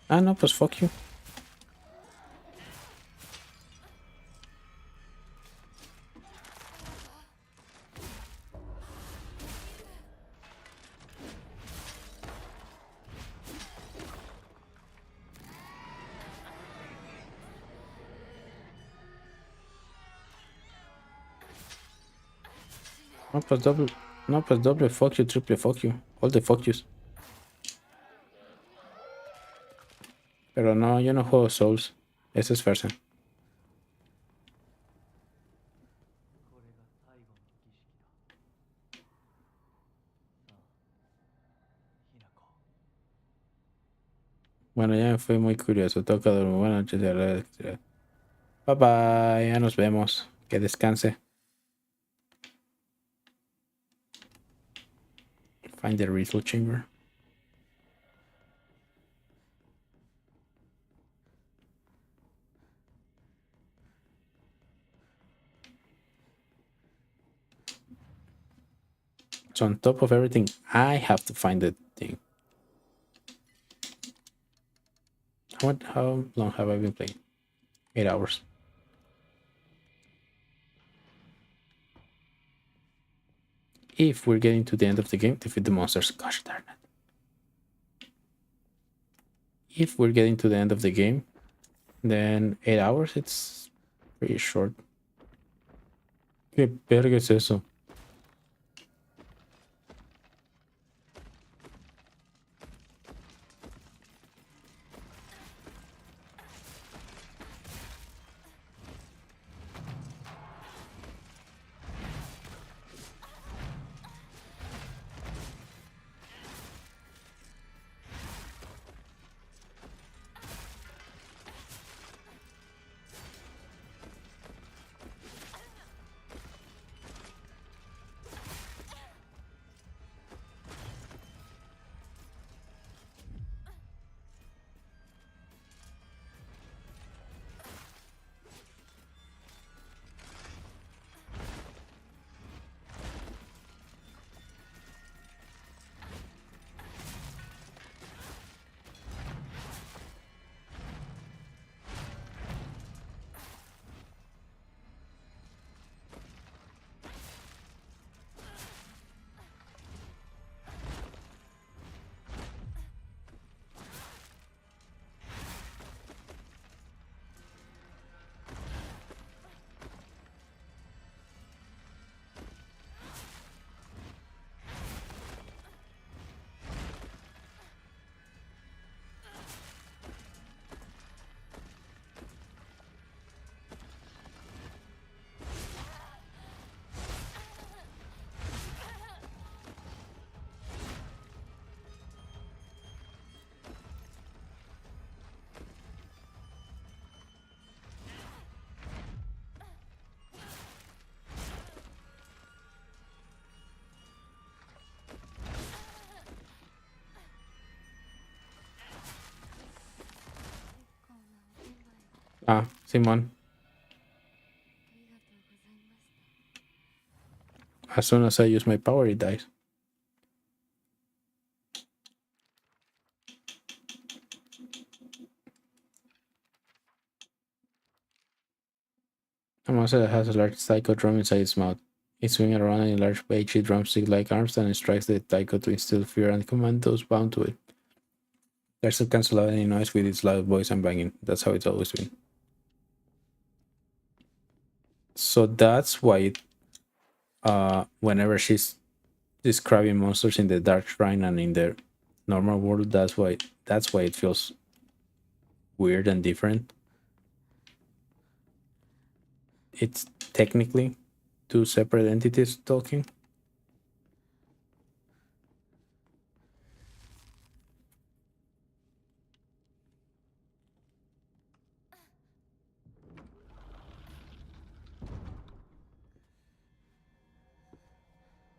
Ah, no, pues fuck you. No, pues doble. No, pues doble fuck you, triple fuck you. All the fuck yous. Pero no, yo no juego Souls. Ese es Fersen. これが最後の儀式だ。さあ、ひなこ。 Bueno, ya me fue muy curioso. Toca dormir. Buenas noches. Bye bye. Ya nos vemos. Que descanse. Find the ritual chamber. So on top of everything, I have to find the thing. How long have I been playing? 8 hours. If we're getting to the end of the game, defeat the monsters. Gosh darn it. If we're getting to the end of the game, then 8 hours, it's pretty short. ¿Qué verga es eso? Ah, Simon. As soon as I use my power, it dies. A monster that has a large taiko drum inside its mouth. It swings around in a large beachy drumstick-like arms and strikes the taiko to instill fear and command those bound to it. Tries to cancel out any noise with its loud voice and banging. That's how it's always been. So that's why whenever she's describing monsters in the Dark Shrine and in the normal world, that's why it feels weird and different. It's technically two separate entities talking.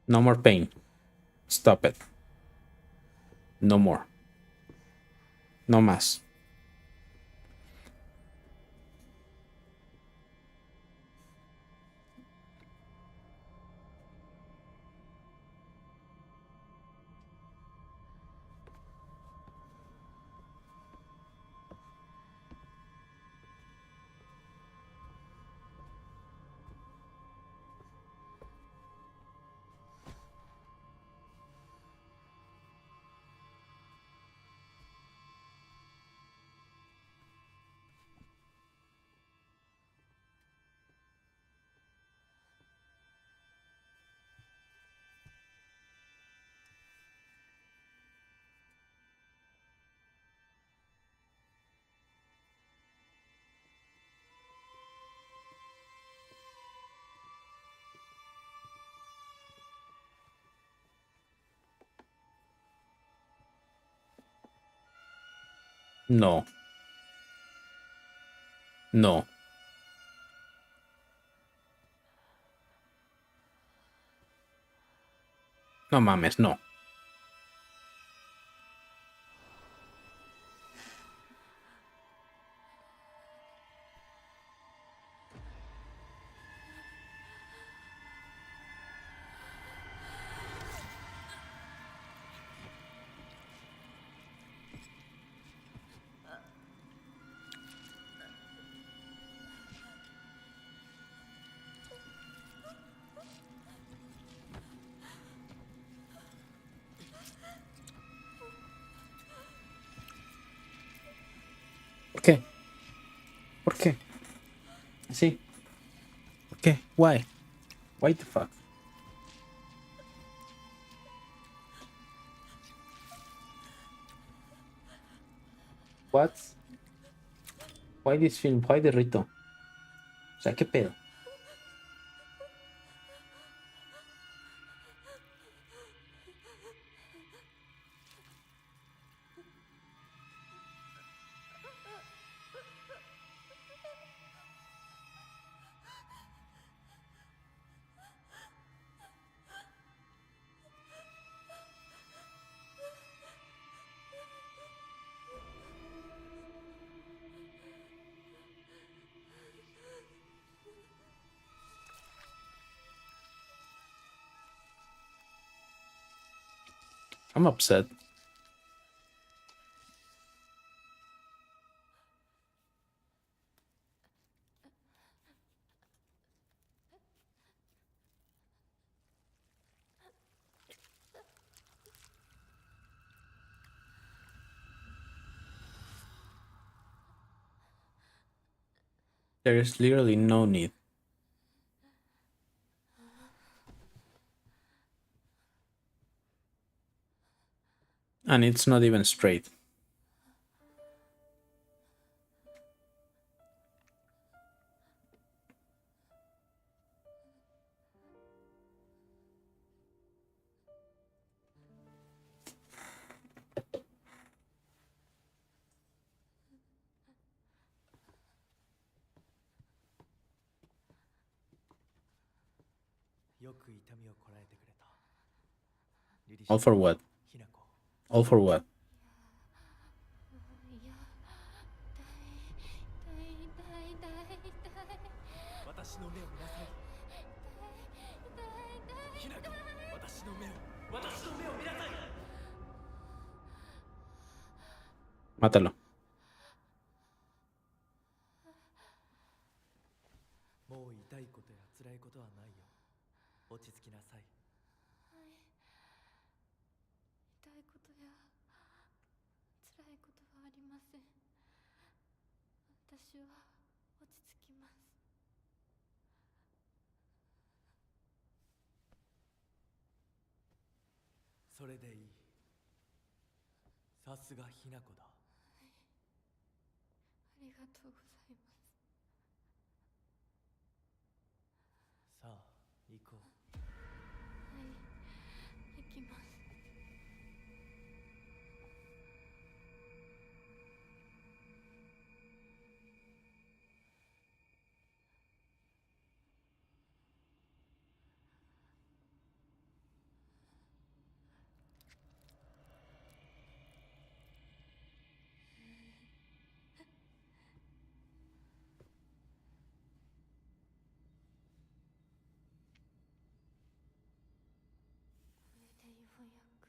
No more pain. Stop it. No more. No más. No. No. No mames, no. ¿Por qué? ¿Por qué? Sí. ¿Por qué? Why? Why the fuck? What? Why this film? Why the rito? O sea, ¿qué pedo? I'm upset. There is literally no need. And it's not even straight. All for what? All for what? いや痛い痛い痛い私の目を見なさい。ひなこ、私の目を見なさい。 Mátalo. もう痛いことや辛いことはないよ。落ち着きなさい。痛いことや辛いことはありません。私は落ち着きます。それでいい。さすがひなこだ。ありがとうございます。さあ行こう。はい、行きます。これでようやく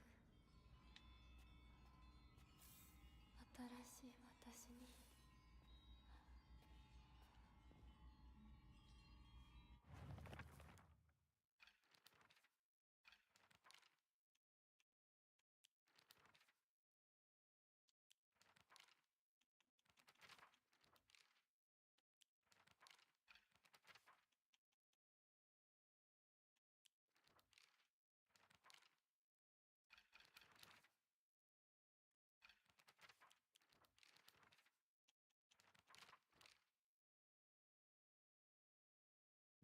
新しい私に。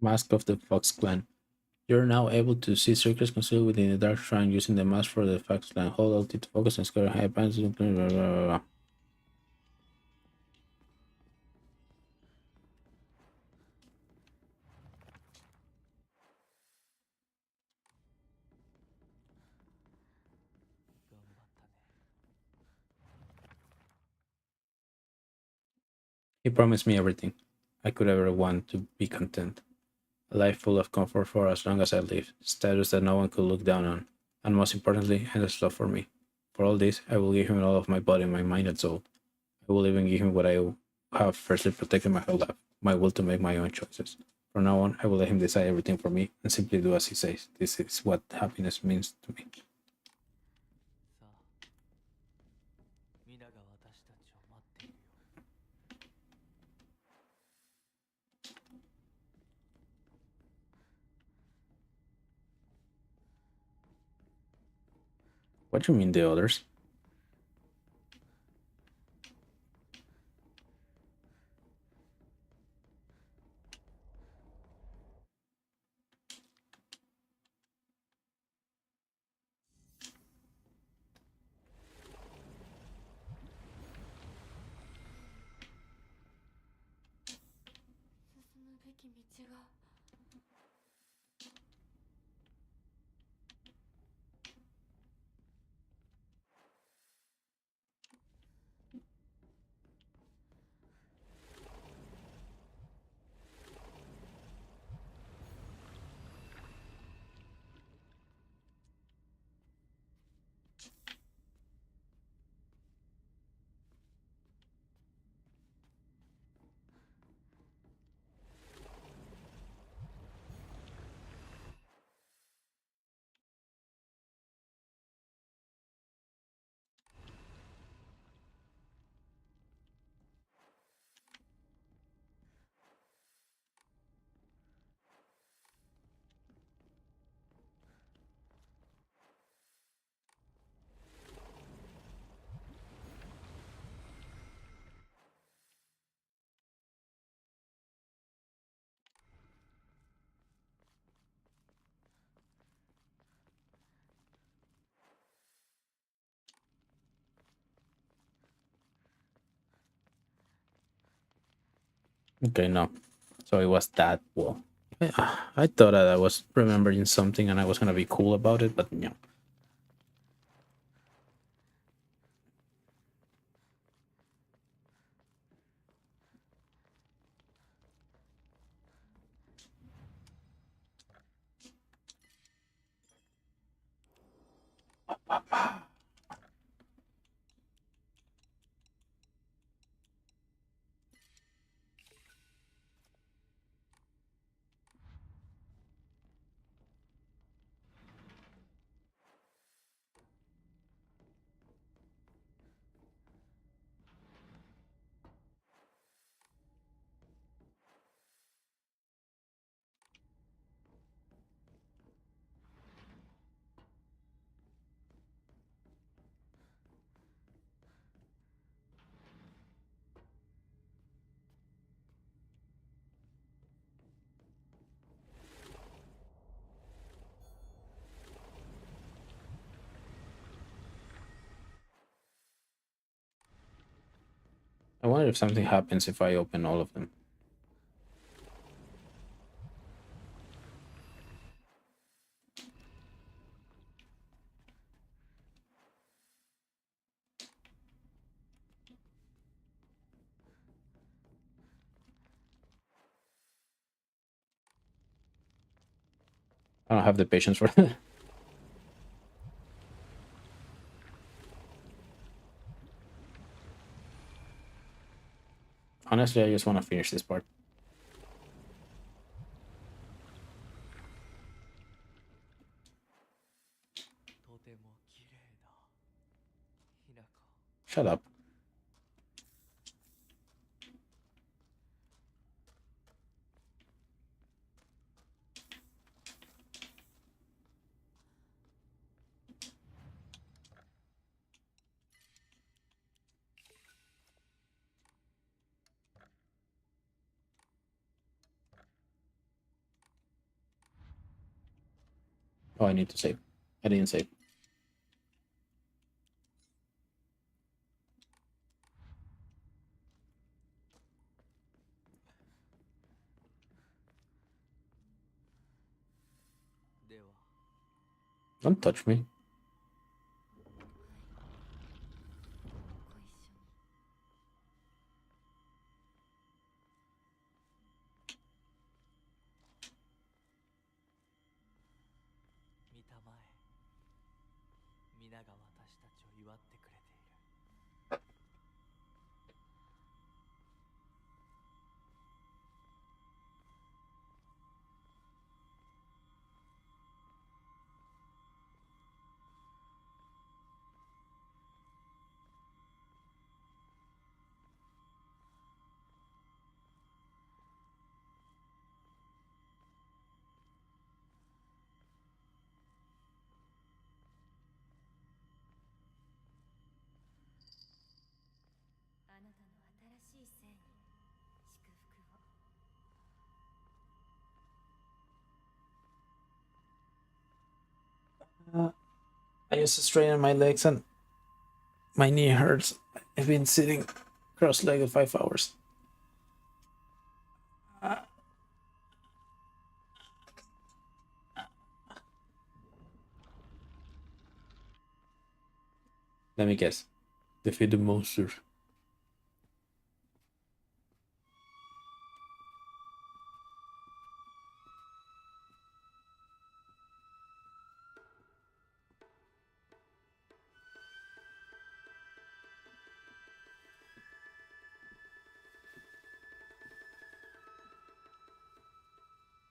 Mask of the Fox Clan. You're now able to see secrets concealed within the Dark Shrine using the mask for the Fox Clan. Hold Alt to focus and scatter high bands. Blah, blah, blah, blah. He promised me everything I could ever want to be content. A life full of comfort for as long as I live, status that no one could look down on, and most importantly, endless love for me. For all this, I will give him all of my body, my mind, and soul. I will even give him what I have firstly protected my whole life, my will to make my own choices. From now on, I will let him decide everything for me and simply do as he says. This is what happiness means to me. さあ、皆が私たちを待っているよ。 What do you mean the others? Okay, no. So it was that wall. I thought that I was remembering something and I was gonna be cool about it, but no. I wonder if something happens if I open all of them. I don't have the patience for that. Honestly, I just want to finish this part. とても綺麗だ。ひなか。 Shut up. Oh, I need to save. I didn't save. では Don't touch me. ご一緒に。見たまえ。皆が私たちを祝ってくれている。 あなたの新しい生に祝福を。 I used to straighten my legs and my knee hurts. I've been sitting cross-legged 5 hours. Let me guess. Defeat the monster.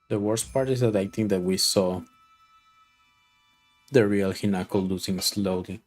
The worst part is that I think that we saw the real Hinako losing slowly.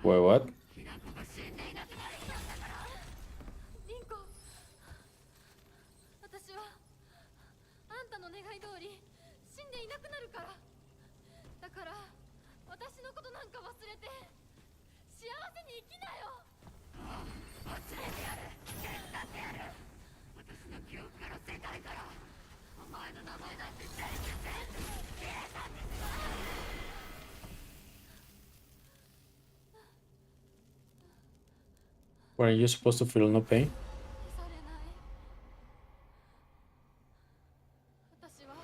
Wait, what? リンコ、私はあんたの願い通り死んでいなくなるから。だから私のことなんか忘れて幸せに生きなよ。忘れてやる。手伝ってやる。私の記憶から世界からお前の名前なんて全部消えたんですよ。 Weren't you supposed to feel no pain? 消されない。私は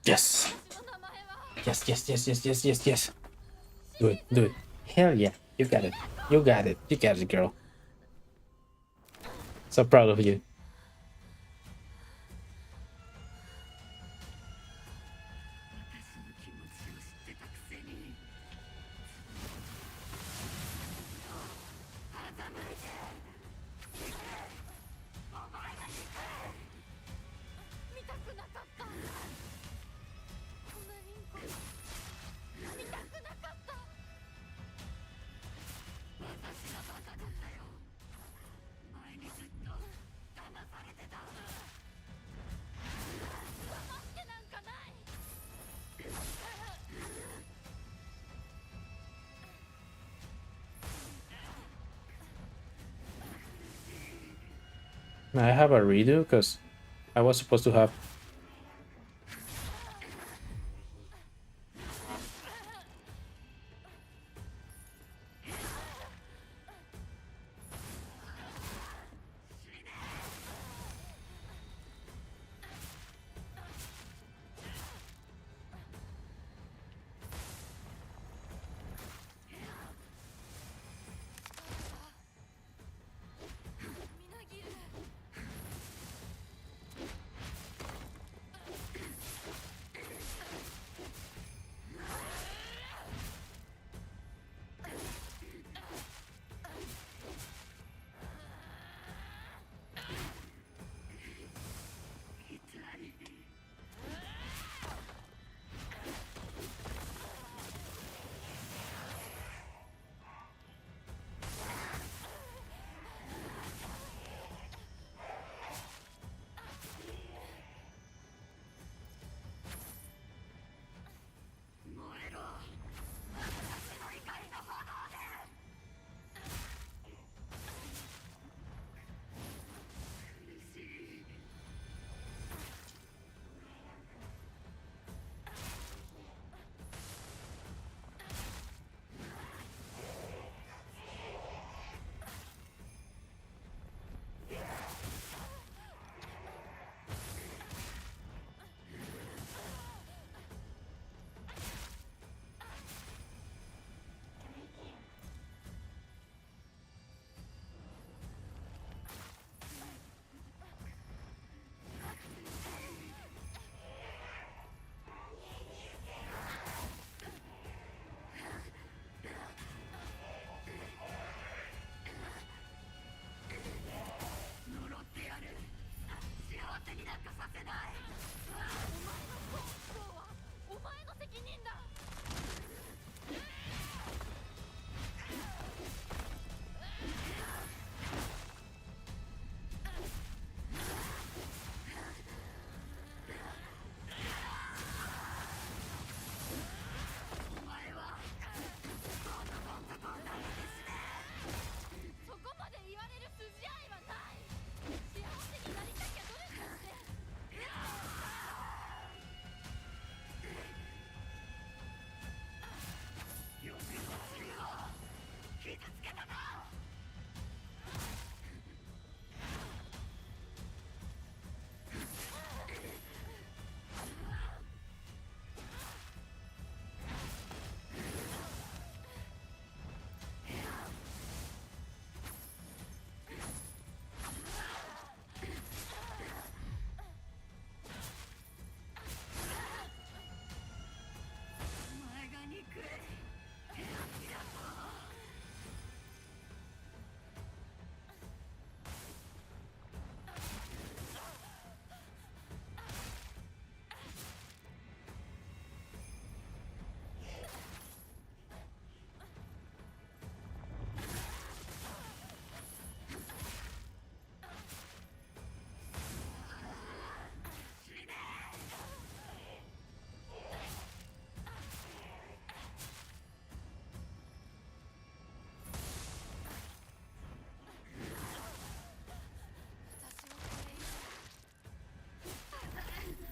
Yes! 私の名前は Yes, yes, yes, yes, yes, yes, yes. Do it, do it. Hell yeah. You got it. You got it. You got it, girl. So proud of you. 見たくなかった。こんなリンコ見たくなかった。私がバカだったよ。前にずっと騙されてた。騙してなんかない。 I have a redo because I was supposed to have.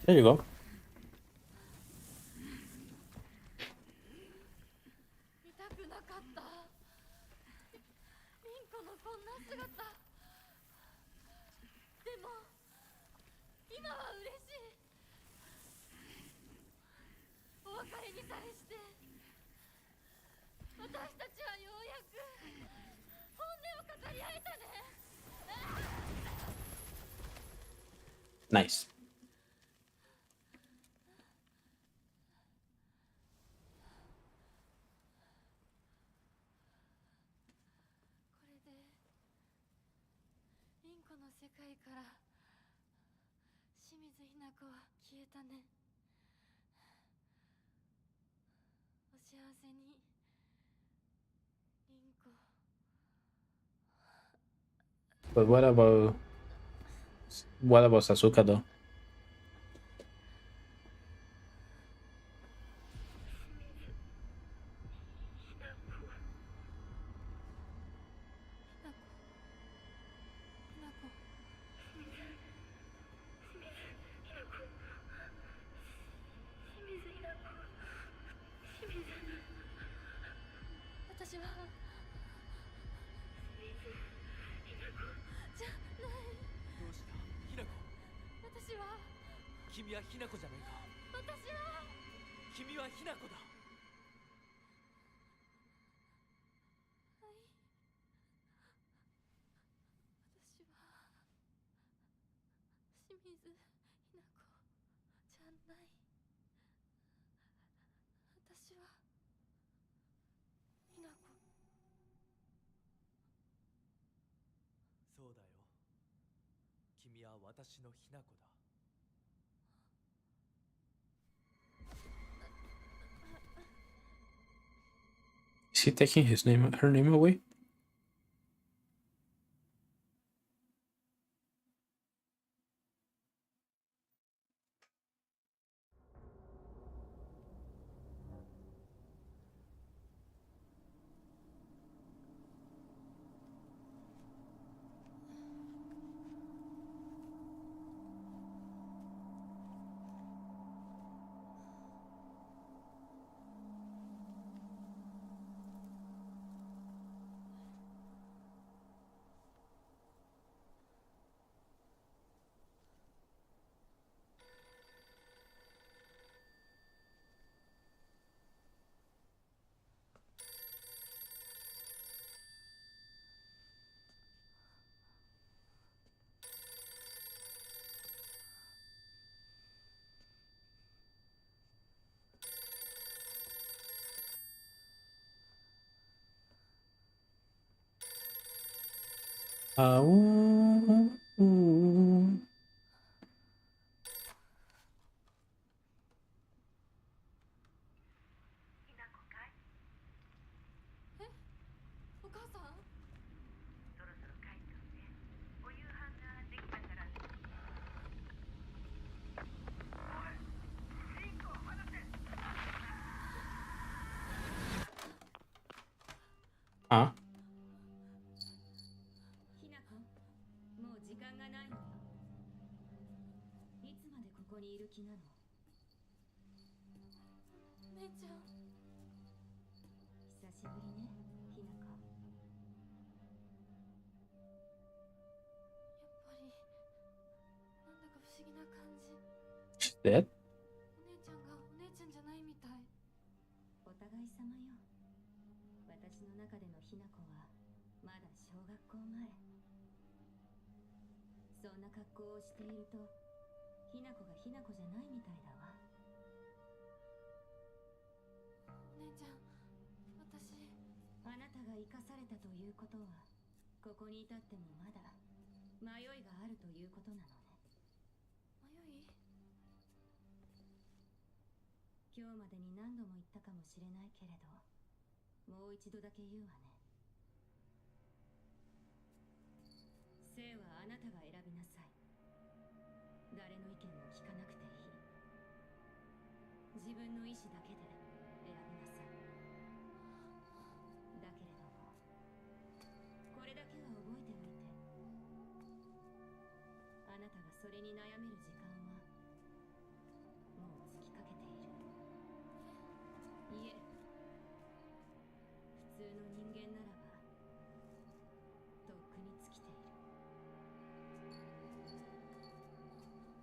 There you go. 見たくなかった。リンコのこんな姿。でも今は嬉しい。お別れにさえして私たちはようやく Nice. これで凛子の世界から清水ひな子は消えたね。お幸せに凛子。 But what about Sasuke though? 私はじゃない。どうしたひなこ。私は君はひなこじゃないか。私は君はひなこだ。はい。私は清水ひな子じゃない。私はひな子。そうだよ。君は私のひなこだ。Is he taking her name away? Ooh. え、お母さん。Huh? ひなこ、もう時間がないのよ。いつまでここにいる気なの？姉ちゃん。久しぶりね、ひなこ。やっぱりなんだか不思議な感じ。 She's dead? お姉ちゃんがお姉ちゃんじゃないみたい。お互い様よ。私の中でのひな子はまだ小学校前。そんな格好をしているとひな子がひな子じゃないみたいだわ。お姉ちゃん、私。あなたが生かされたということは、ここに至ってもまだ迷いがあるということなのね。迷い？今日までに何度も言ったかもしれないけれど、もう一度だけ言うわね。生はあなたが選びなさい。誰の意見も聞かなくていい。自分の意志だけで選びなさい。だけれども、これだけは覚えておいて。あなたがそれに悩める時間はもう尽きかけている。いえ、普通の人間ならばとっくに尽きている。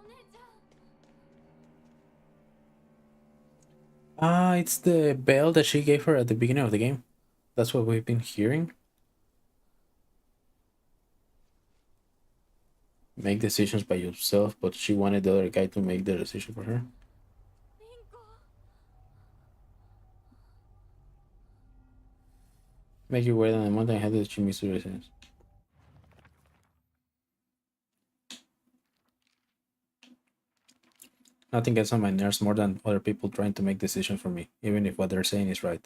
お姉ちゃん。 Ah, it's the bell that she gave her at the beginning of the game. That's what we've been hearing. make decisions by yourself, but she wanted the other guy to make the decision for her. リンコ Make you wait on the mountain ahead of the Chimizu residence. Nothing gets on my nerves more than other people trying to make decisions for me, even if what they're saying is right.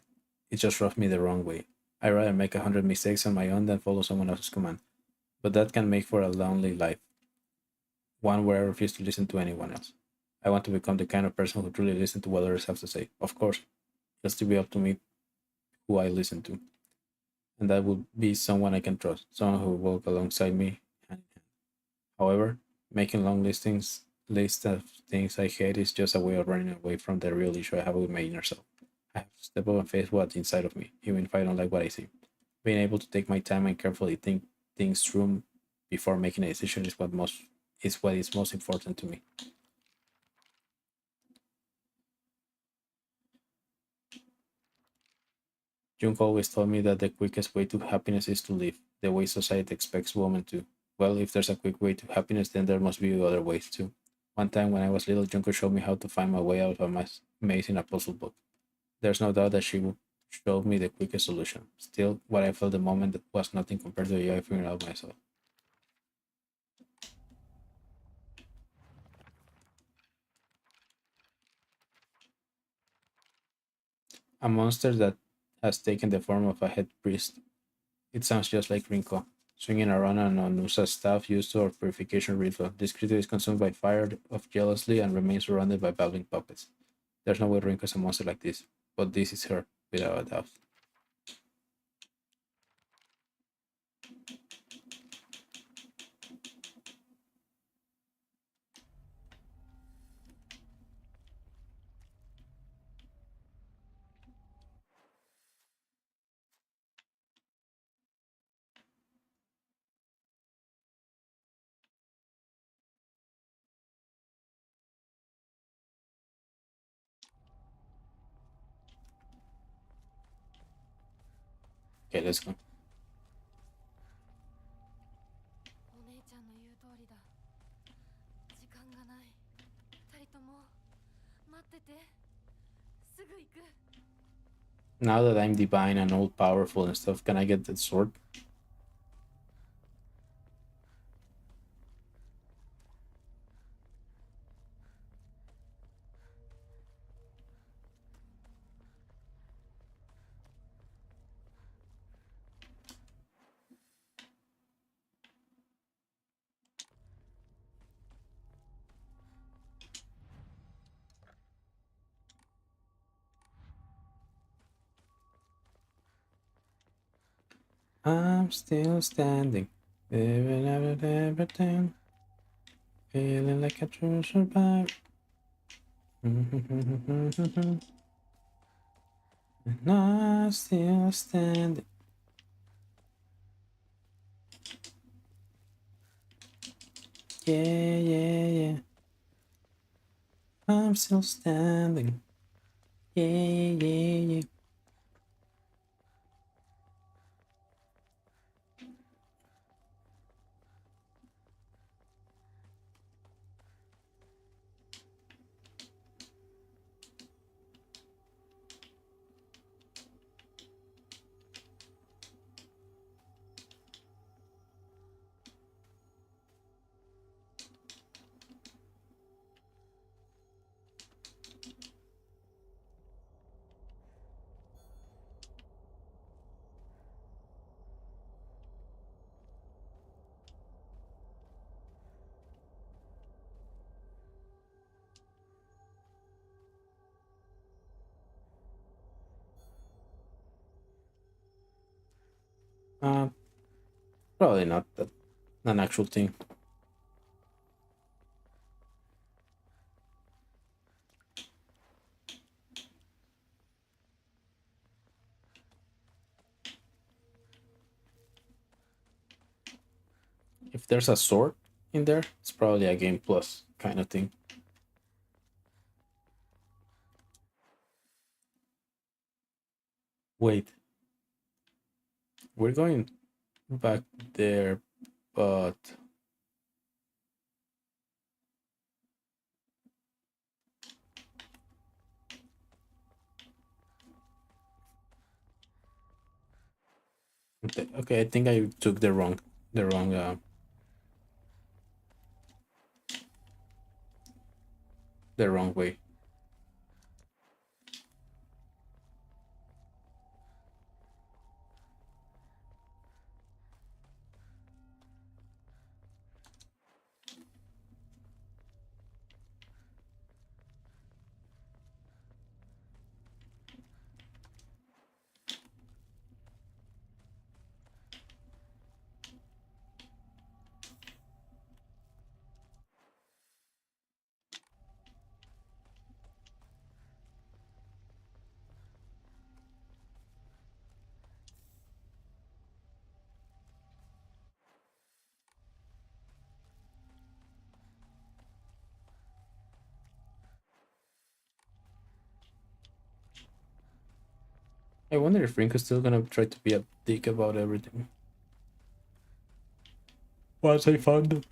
It just rubs me the wrong way. I'd rather make 100 mistakes on my own than follow someone else's command. But that can make for a lonely life, one where I refuse to listen to anyone else. I want to become the kind of person who truly listens to what others have to say. Of course, it's to be up to me who I listen to. And that would be someone I can trust, someone who will walk alongside me hand in hand. However, making long list of things I hate is just a way of running away from the real issue I have with my inner self. I have to step up and face what's inside of me, even if I don't like what I see. Being able to take my time and carefully think things through before making a decision is what is most important to me. Junko always told me that the quickest way to happiness is to live, the way society expects women to. Well, if there's a quick way to happiness, then there must be other ways too. One time when I was little, Junko showed me how to find my way out of a maze in a puzzle book. There's no doubt that she would show me the quickest solution. Still, what I felt the moment was nothing compared to the joy I figured out myself. A monster that has taken the form of a head priest. It sounds just like Rinko, swinging around an Onusa staff used for purification ritual. This creature is consumed by fire of jealously and remains surrounded by babbling puppets. There's no way Rinko is a monster like this, but this is her, without a doubt. Okay, let's go. お姉ちゃんの言う通りだ時間がない二人とも待っててすぐ行く Now that I'm divine and all powerful and stuff, can I get that sword? I'm still standing, living everything, feeling like a true survivor. And I'm still standing. Yeah, yeah, yeah. I'm still standing. Yeah, yeah, yeah. Uh, Probably not that an actual thing. If there's a sword in there, it's probably a game plus kind of thing. Wait, we're going back there, but Okay, okay, I think I took the wrong the wrong way. I wonder if Rinko's still gonna try to be a dick about everything. Once I found them.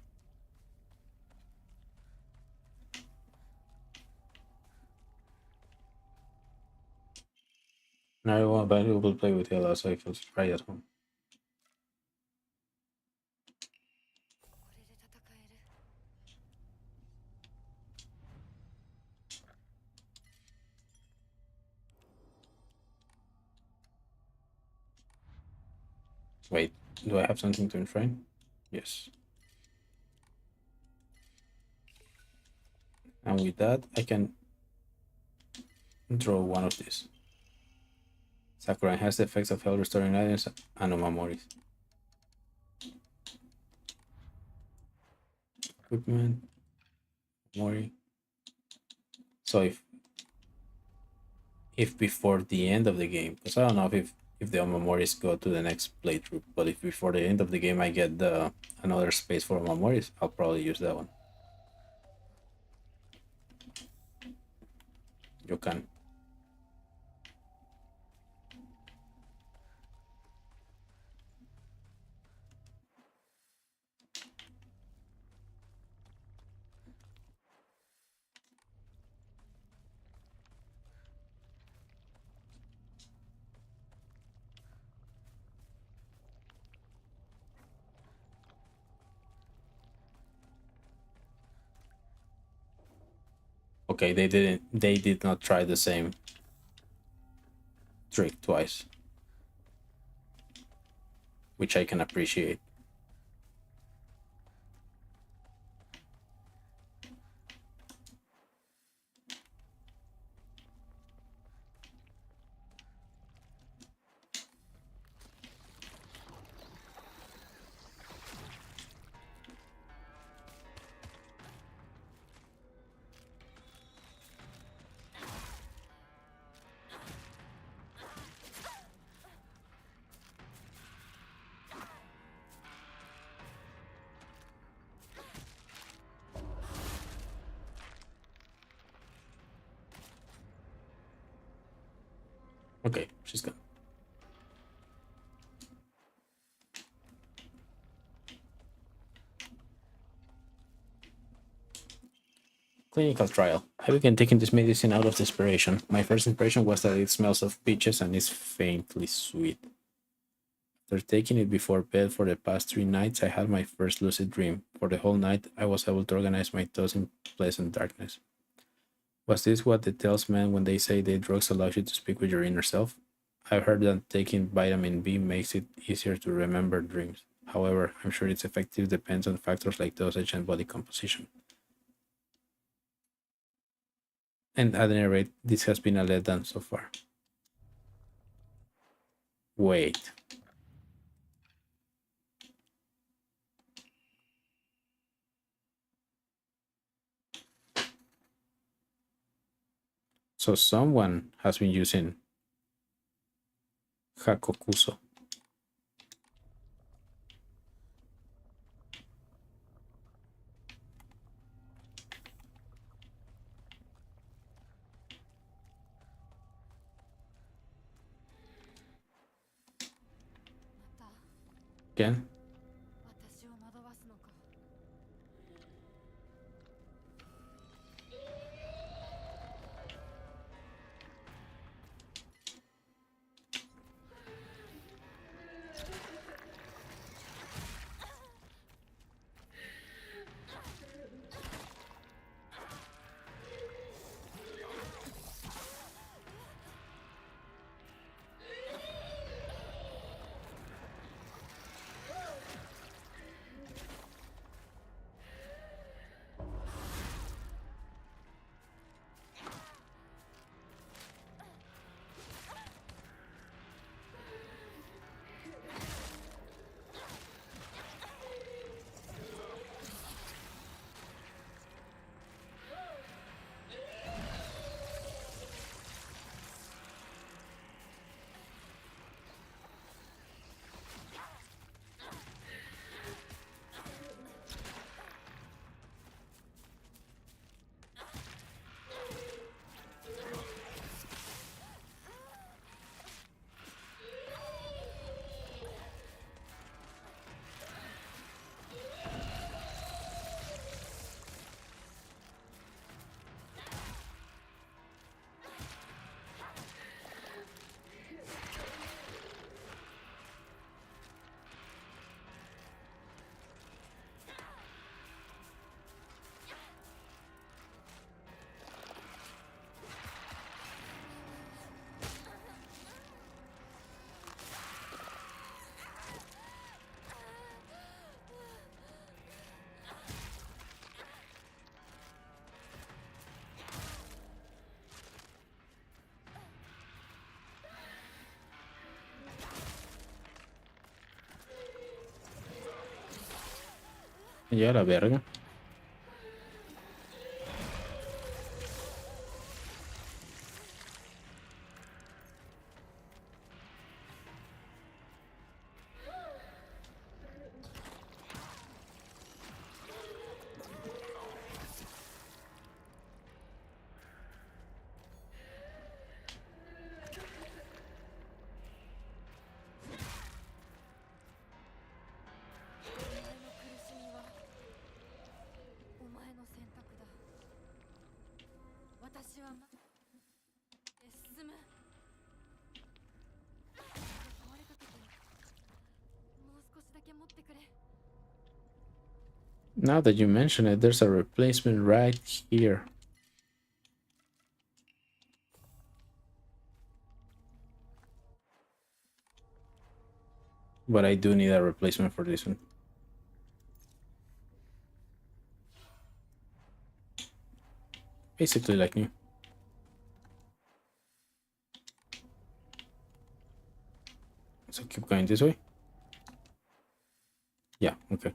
Now I want valuable play with Hela, so I feel right at home. これで戦える。 Wait, do I have something to enshrine? Yes. And with that, I can draw one of these. Sakura has the effects of Hell Restoring Items and Omamoris. Equipment, Mori. So if before the end of the game, because I don't know if the Omamoris go to the next playthrough, but if before the end of the game I get the another space for Omamoris, I'll probably use that one. You can. Okay, they did not try the same trick twice, which I can appreciate. Okay, she's gone. Clinical trial. I began taking this medicine out of desperation. My first impression was that it smells of peaches and is faintly sweet. After taking it before bed for the past 3 nights, I had my first lucid dream. For the whole night, I was able to organize my thoughts in pleasant darkness. Was this what the tales mean when they say the drugs allow you to speak with your inner self? I've heard that taking vitamin B makes it easier to remember dreams. However, I'm sure its effective depends on factors like dosage and body composition. And at any rate, this has been a letdown so far. Wait. So someone has been using Hakokuso. Again? 私を惑わすのか。 あ Ya la verga. Now that you mention it, there's a replacement right here. But I do need a replacement for this one. Basically like new. So keep going this way. Yeah, okay.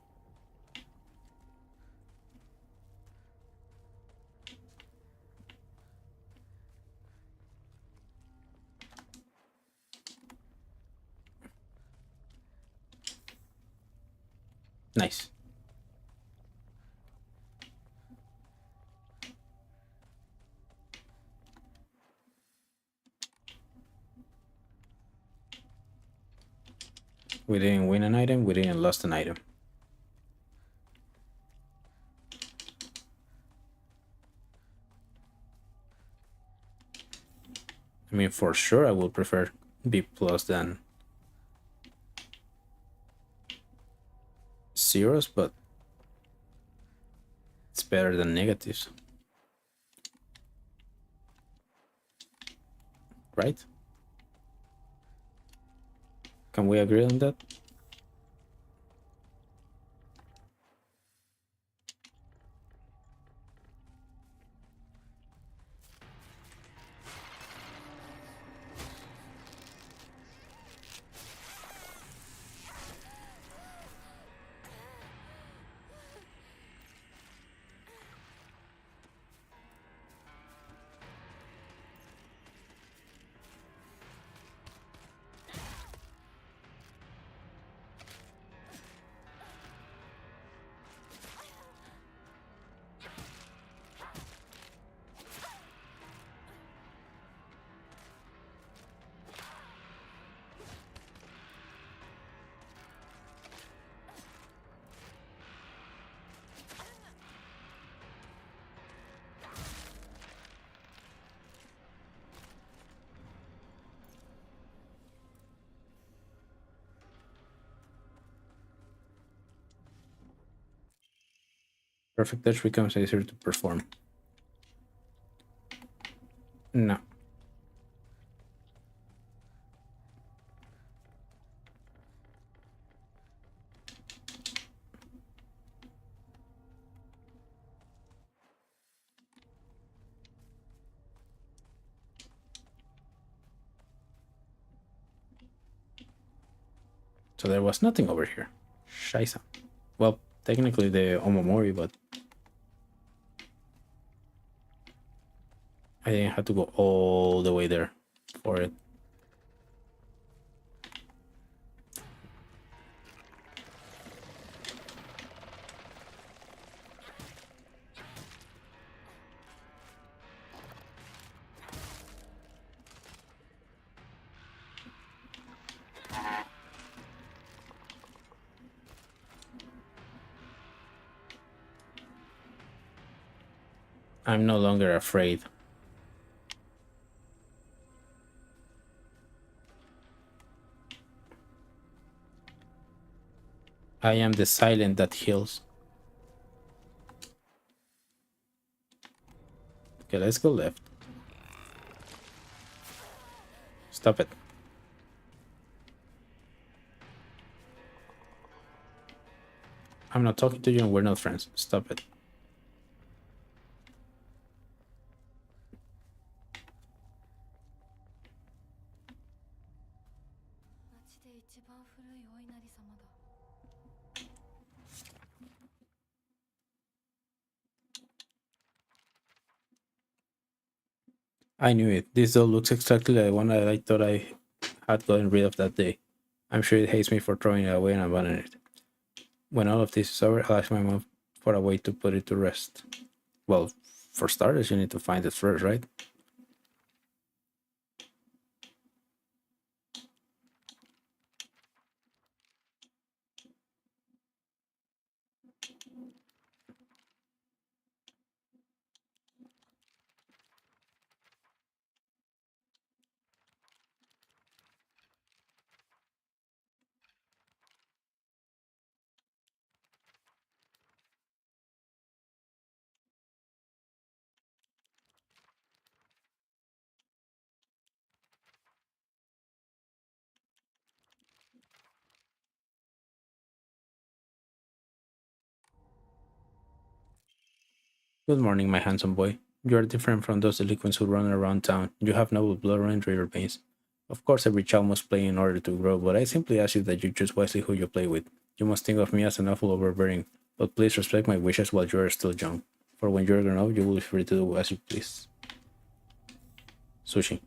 Nice. We didn't win an item, we didn't lost an item. I mean, for sure I will prefer B plus than zeros, but it's better than negatives. Right? Can we agree on that? Perfect touch becomes easier to perform. No. So there was nothing over here. Scheiße. Well, technically the Omamori, but I didn't have to go all the way there for it. I'm no longer afraid. I am the silent that heals. Okay, let's go left. Stop it. I'm not talking to you and we're not friends. Stop it. I knew it. This doll looks exactly like the one that I thought I had gotten rid of that day. I'm sure it hates me for throwing it away and abandoning it. When all of this is over, I'll ask my mom for a way to put it to rest. Well, for starters, you need to find it first, right? Good morning, my handsome boy. You are different from those delinquents who run around town. You have no blood running through your veins. Of course, every child must play in order to grow, but I simply ask you that you choose wisely who you play with. You must think of me as an awful overbearing, but please respect my wishes while you are still young. For when you are grown up, you will be free to do as you please. Sushi.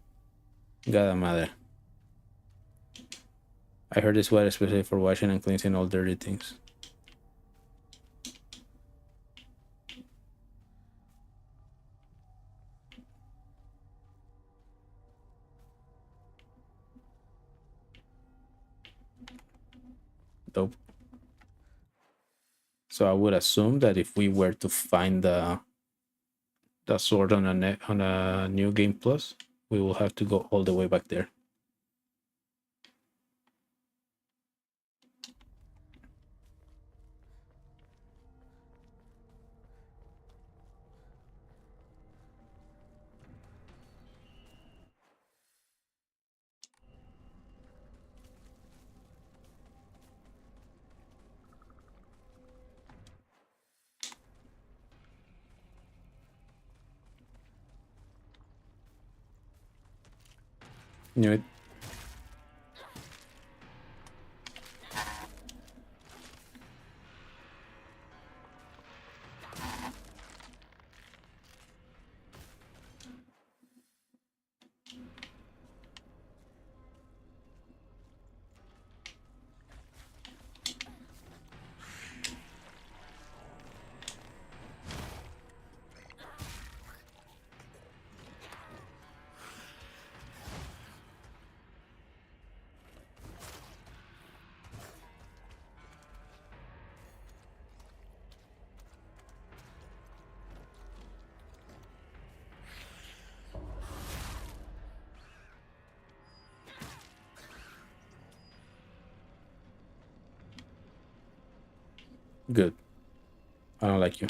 Gada madre. I heard this was especially for washing and cleansing all dirty things. Dope. So I would assume that if we were to find the sword on on a new game plus, we will have to go all the way back there. Knew it. Good. I don't like you.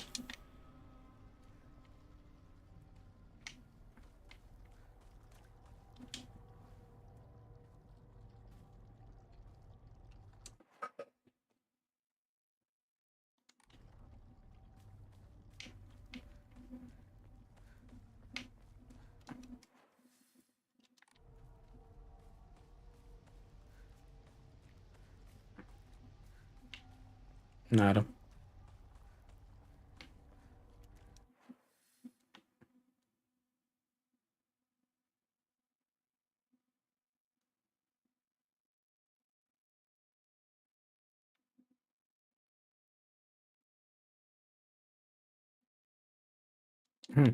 Nada. Hmm.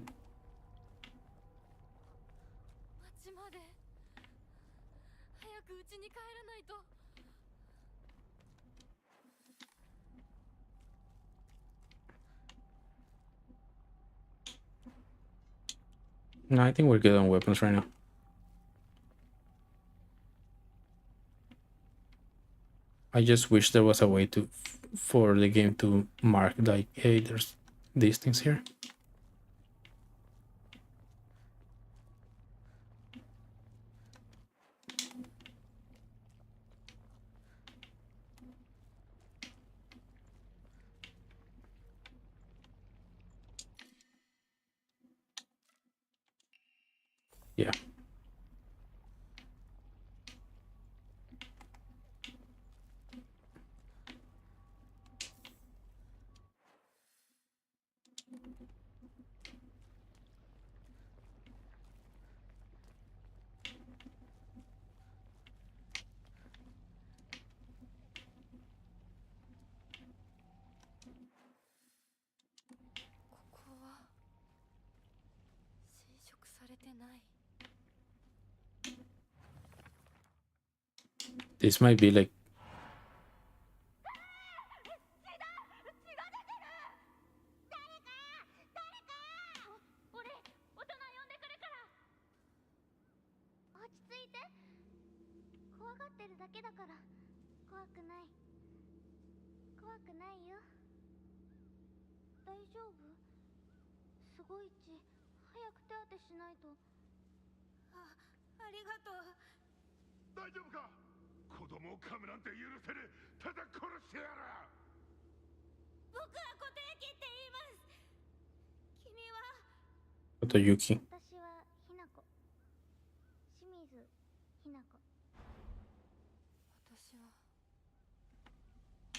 町まで早く家に帰らないと。 No, I think we're good on weapons right now. I just wish there was a way to for the game to mark like, hey, there's these things here. Yeah. てない。 This might be like 俺、大人呼んでくるから。落ち着いて。怖がってるだけだから。怖くない。怖くないよ。大丈夫？すごい血。早く手当てしないと。ありがとう。大丈夫か？子供を噛むなんて許せねえ。ただ殺してやる。僕は固定機って言います。君は？ Kotoyuki. 私はひなこ。清水ひなこ。私は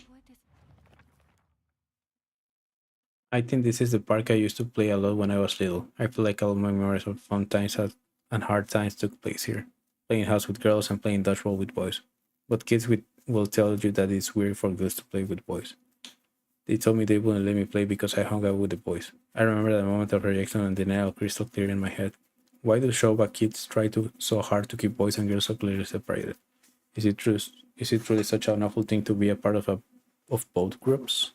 覚えて。 I think this is the park I used to play a lot when I was little. I feel like all my memories of fun times and hard times took place here. Playing house with girls and playing dodgeball with boys. But kids will tell you that it's weird for girls to play with boys. They told me they wouldn't let me play because I hung out with the boys. I remember that moment of rejection and denial crystal clear in my head. Why do Showa kids try so hard to keep boys and girls so clearly separated? Is it true? Is it really such an awful thing to be a part of both groups?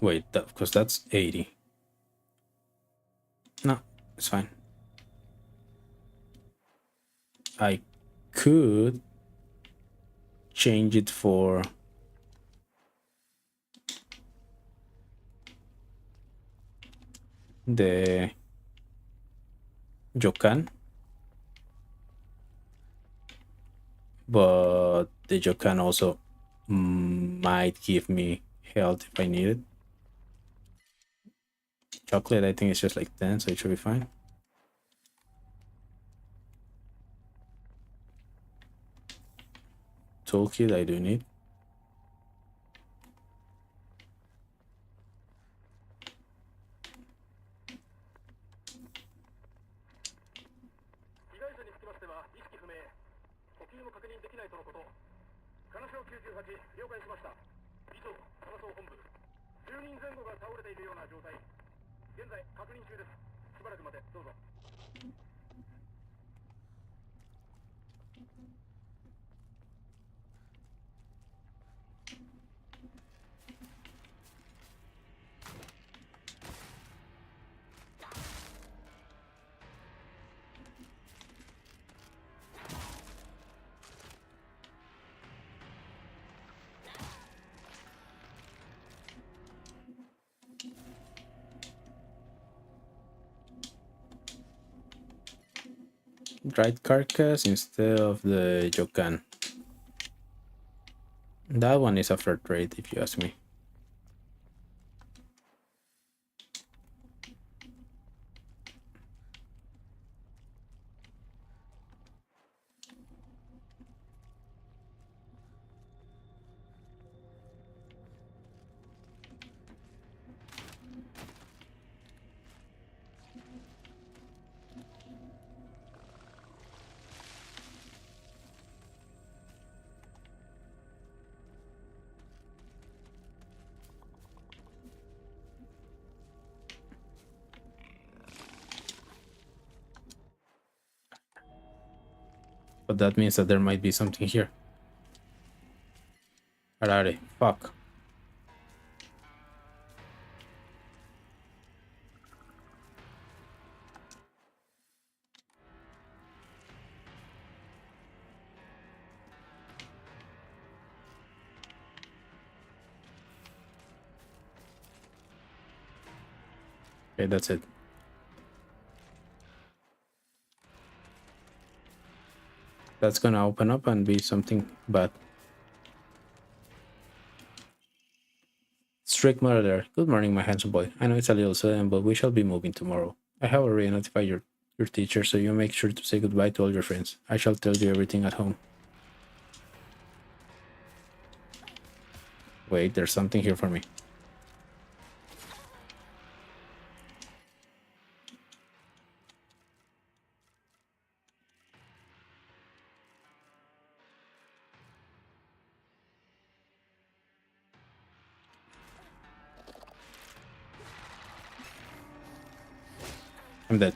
Wait, because that's 80. No, it's fine. I could change it for the Jokan, but the Jokan also might give me health if I need it. Chocolate, I think it's just like 10, so it should be fine. Toolkit, I do need. Dried carcass instead of the Jokan. That one is a fair trade, if you ask me. But that means that there might be something here. Harare, fuck. Okay, that's it. That's gonna open up and be something bad. Strict murder. Good morning, my handsome boy. I know it's a little sudden, but we shall be moving tomorrow. I have already notified your teacher, so you make sure to say goodbye to all your friends. I shall tell you everything at home. Wait, there's something here for me. I'm dead.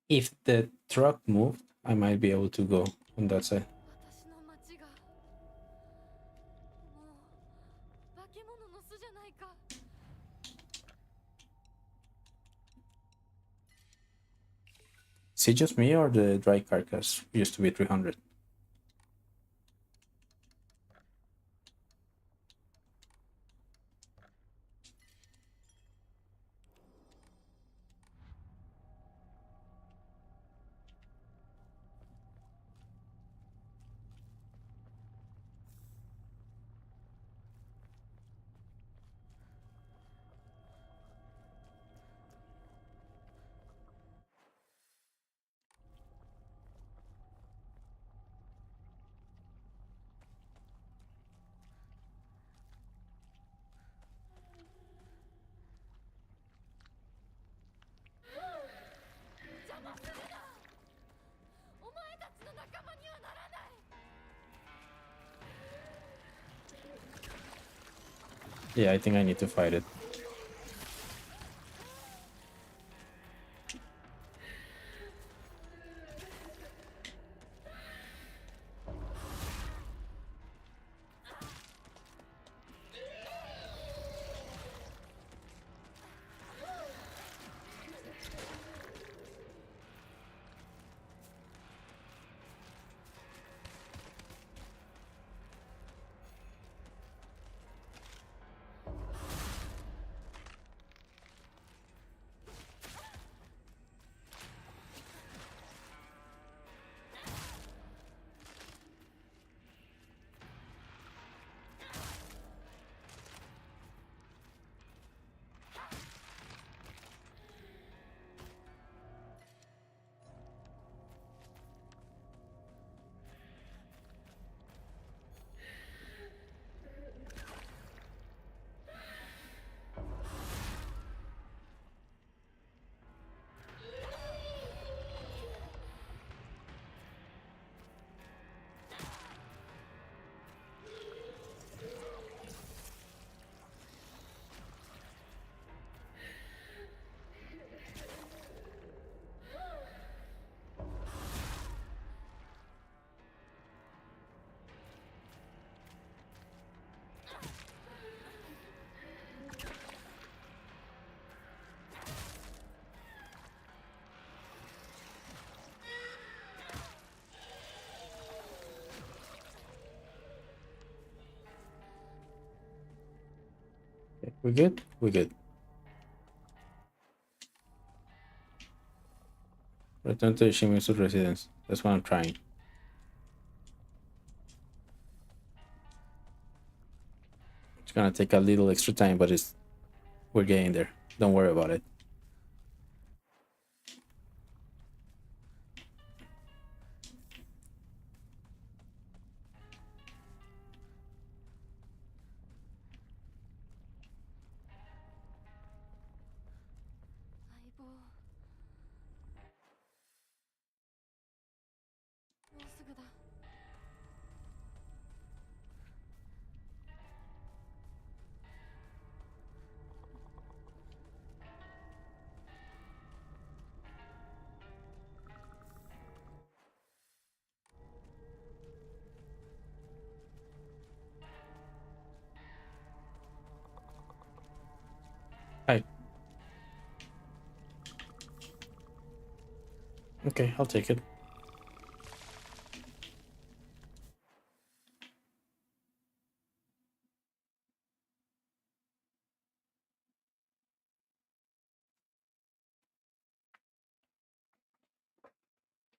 If the truck moved, I might be able to go on that side. 私の町がもう化け物の巣じゃないか。 Is it just me or the dry carcass used to be 300? Yeah, I think I need to fight it. Okay, we good? We good. Return to Shimizu residence. That's what I'm trying. It's gonna take a little extra time, but we're getting there. Don't worry about it. Hi. Okay, I'll take it.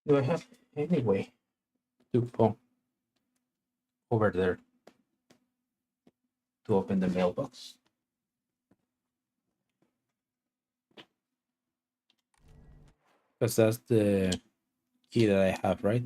Do I have any way to go over there to open the mailbox? Because that's the key that I have, right?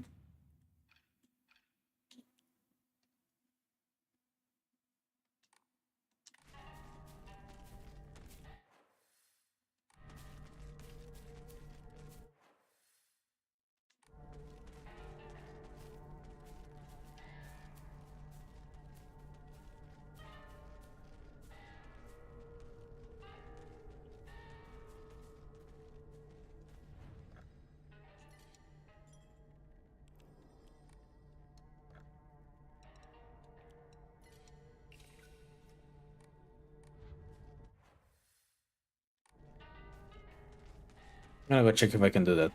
I'm gonna go check if I can do that.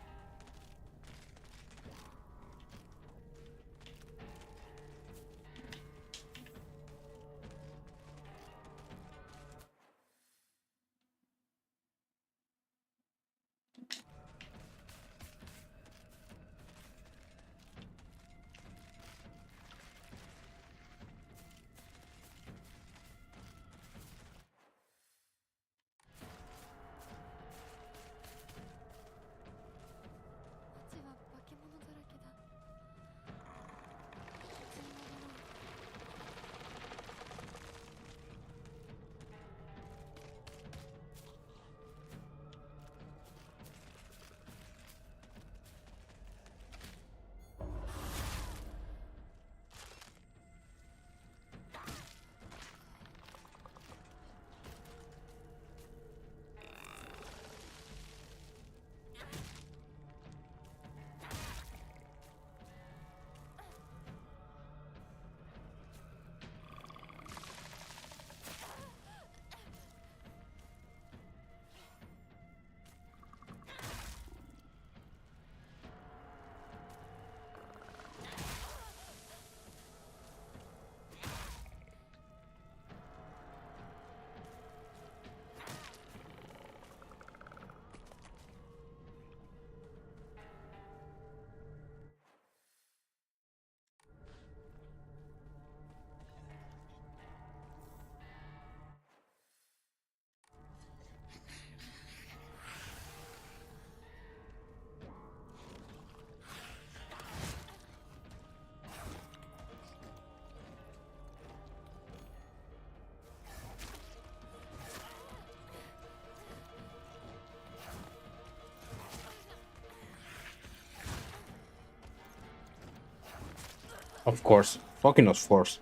Of course. Fucking of course.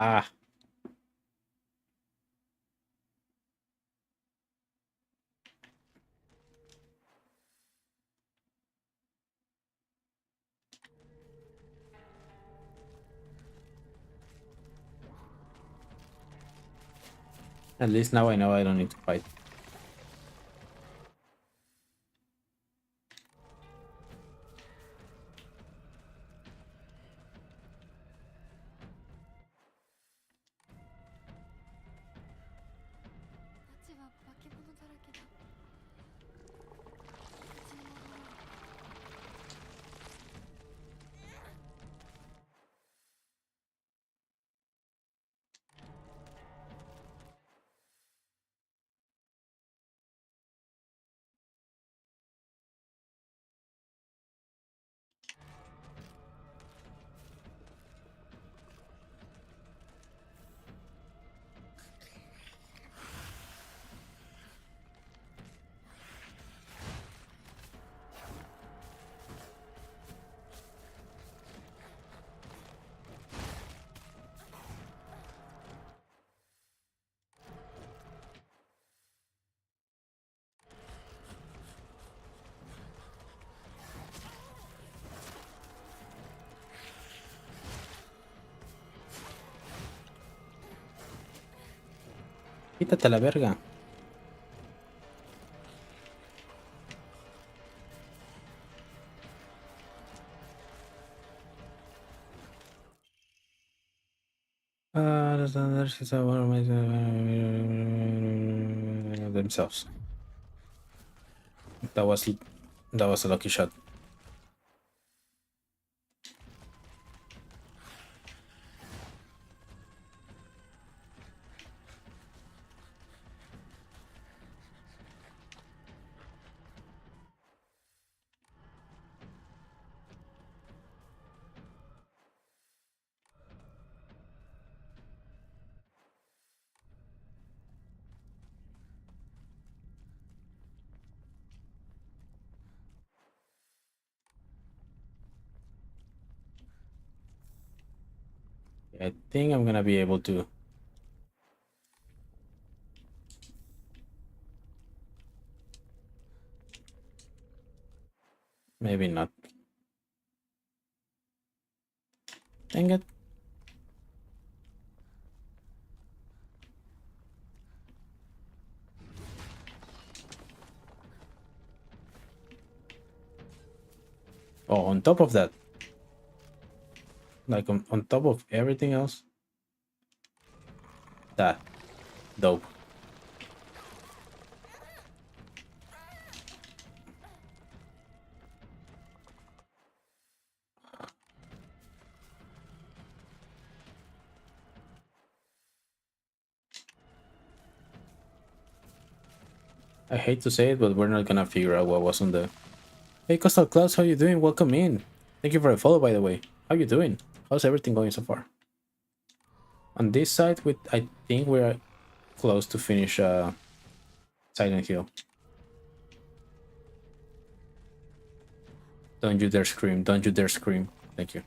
Ah. At least now I know I don't need to fight. Quítate a la verga. themselves. That was a lucky shot. I think I'm gonna be able to. Maybe not. Dang it. Oh, on top of that, like on top of everything else, that dope. I hate to say it, but we're not gonna figure out what was on the. Hey, Coastal Clouds, how you doing? Welcome in. Thank you for the follow, by the way. How you doing? How's everything going so far? On this side, I think we're close to finish Silent Hill. Don't you dare scream! Don't you dare scream! Thank you.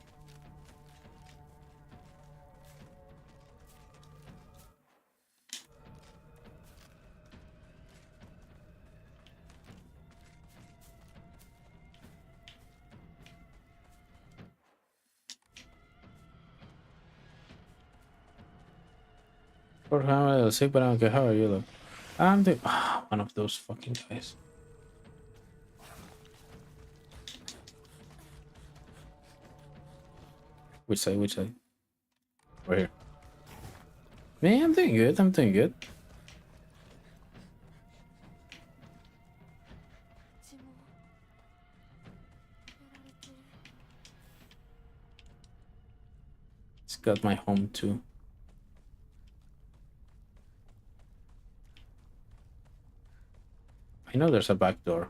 Or how I'm a little sick, but I don't care. How are you, though? I'm the one of those fucking guys. Which side? Which side? Right here. Man, I'm doing good. I'm doing good. 血もやられてる。 It's got my home too. I know there's a back door.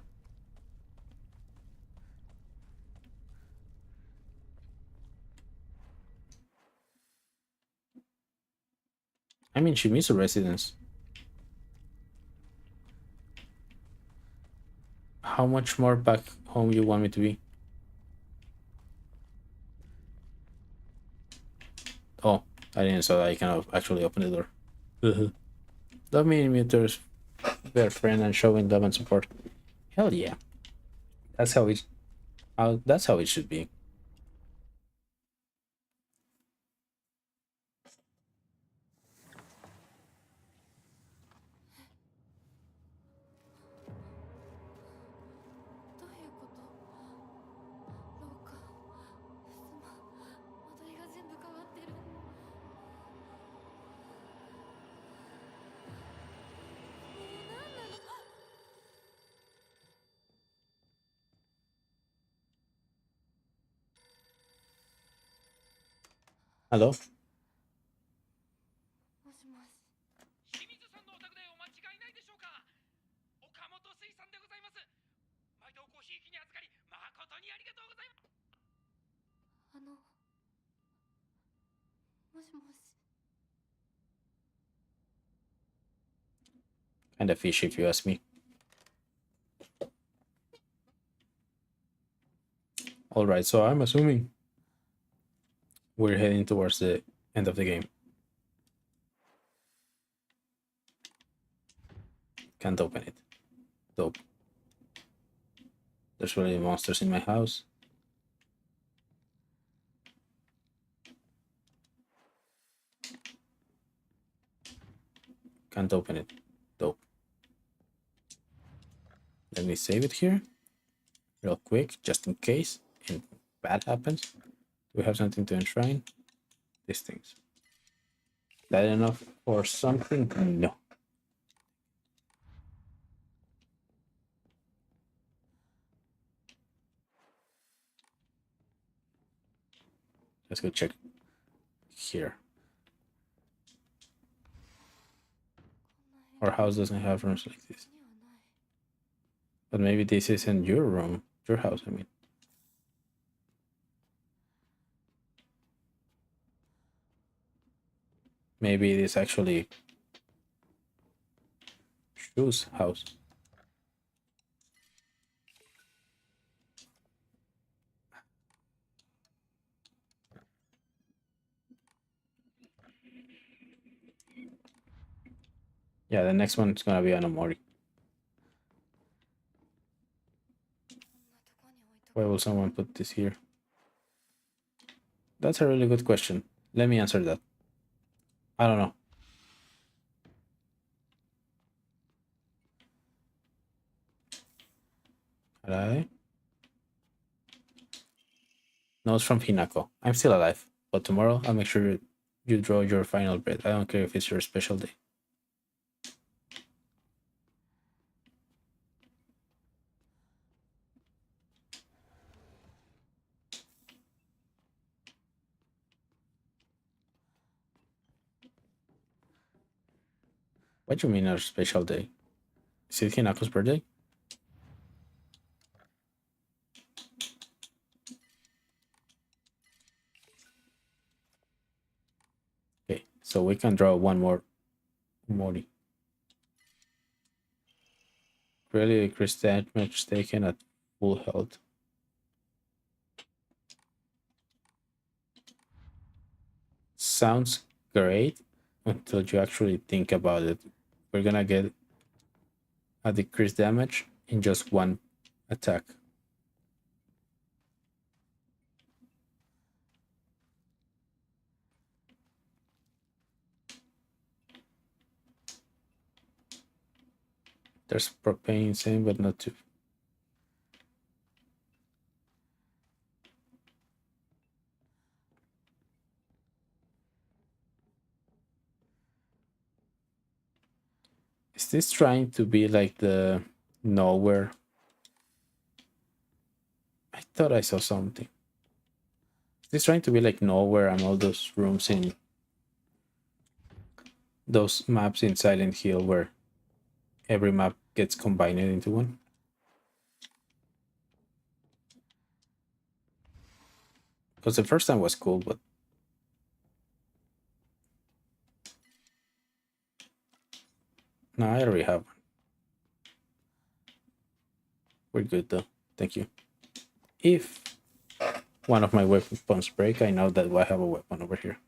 I mean, Shimizu residence. How much more back home you want me to be? Oh, I didn't saw that I can actually open the door. Love me meters, their friend, and showing love and support. Hell yeah, that's how it. That's how it should be. Hello. もしもし。清水さんのお宅でお間違いないでしょうか。岡本水産でございます。毎度ごひいきに預かり誠にありがとうございます。もしもし。 Kinda fishy if you ask me. Alright, so I'm assuming we're heading towards the end of the game. Can't open it. Dope. There's really monsters in my house. Can't open it. Dope. Let me save it here real quick, just in case anything bad happens. Do we have something to enshrine? These things. that enough for something? No. Let's go check here. Our house doesn't have rooms like this. But maybe this isn't your room. Your house, I mean. Maybe it is actually Shu's house. Yeah, the next one's gonna be Anamori. Why will someone put this here? That's a really good question. Let me answer that. I don't know. Alright. No, it's from Hinako. I'm still alive. But tomorrow, I'll make sure you draw your final breath. I don't care if it's your special day. What do you mean, a special day? Is it Hinako's birthday? Okay, so we can draw one more Mori. Really increase damage taken at full health. Sounds great until you actually think about it. We're gonna get a decreased damage in just one attack. There's propane insane, but not too. Is this trying to be like the nowhere? I thought I saw something. Is this trying to be like nowhere and all those rooms in those maps in Silent Hill where every map gets combined into one? Because the first time was cool, but no, I already have one. We're good though. Thank you. If one of my weapons break, I know that I have a weapon over here.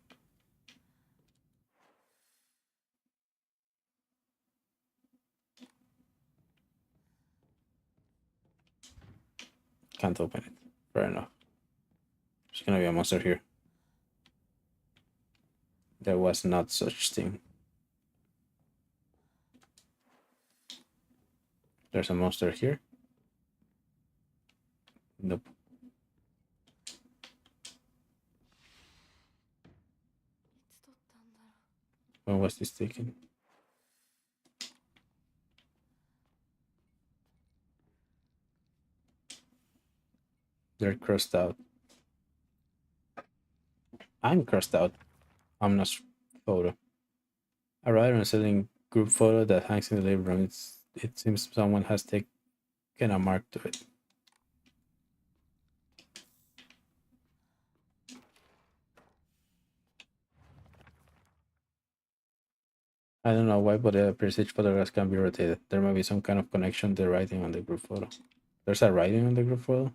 Can't open it. Fair enough. There's gonna be a monster here. There was not such thing. There's a monster here. Nope. When was this taken? They're crossed out. I'm crossed out. I'm not photo. A writer and selling group photo that hangs in the living room. It seems someone has taken a mark to it. I don't know why, but the prestige photographs can be rotated. There might be some kind of connection to the writing on the group photo. There's a writing on the group photo?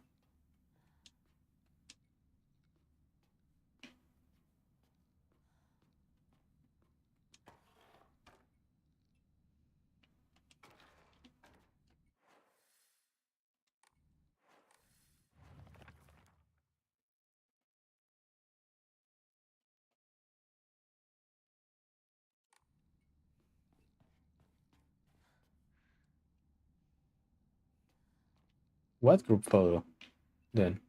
What group photo then?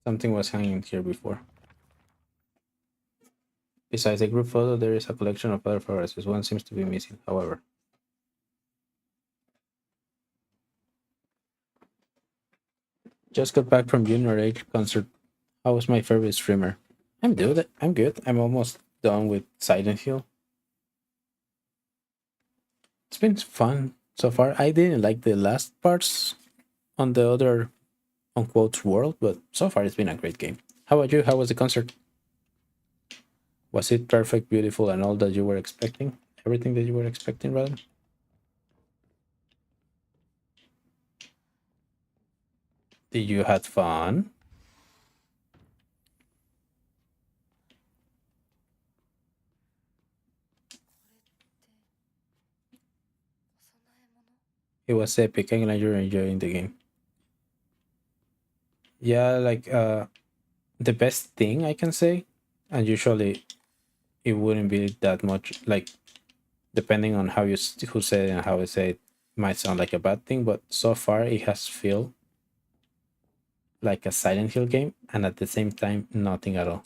Something was hanging here before. Besides the group photo, there is a collection of other photographs. One seems to be missing, however. Just got back from Junior Age concert. How was my favorite streamer? I'm good. I'm good. I'm almost done with Silent Hill. It's been fun so far. I didn't like the last parts on the other unquote world, but so far it's been a great game. How about you? How was the concert? Was it perfect, beautiful, and all that you were expecting? Everything that you were expecting, rather? Did you had fun? It was epic. I'm glad you're enjoying the game. Yeah, like the best thing I can say, and usually it wouldn't be that much. Like depending on how who said it and how I say it, might sound like a bad thing, but so far it has feel like a Silent Hill game, and at the same time nothing at all.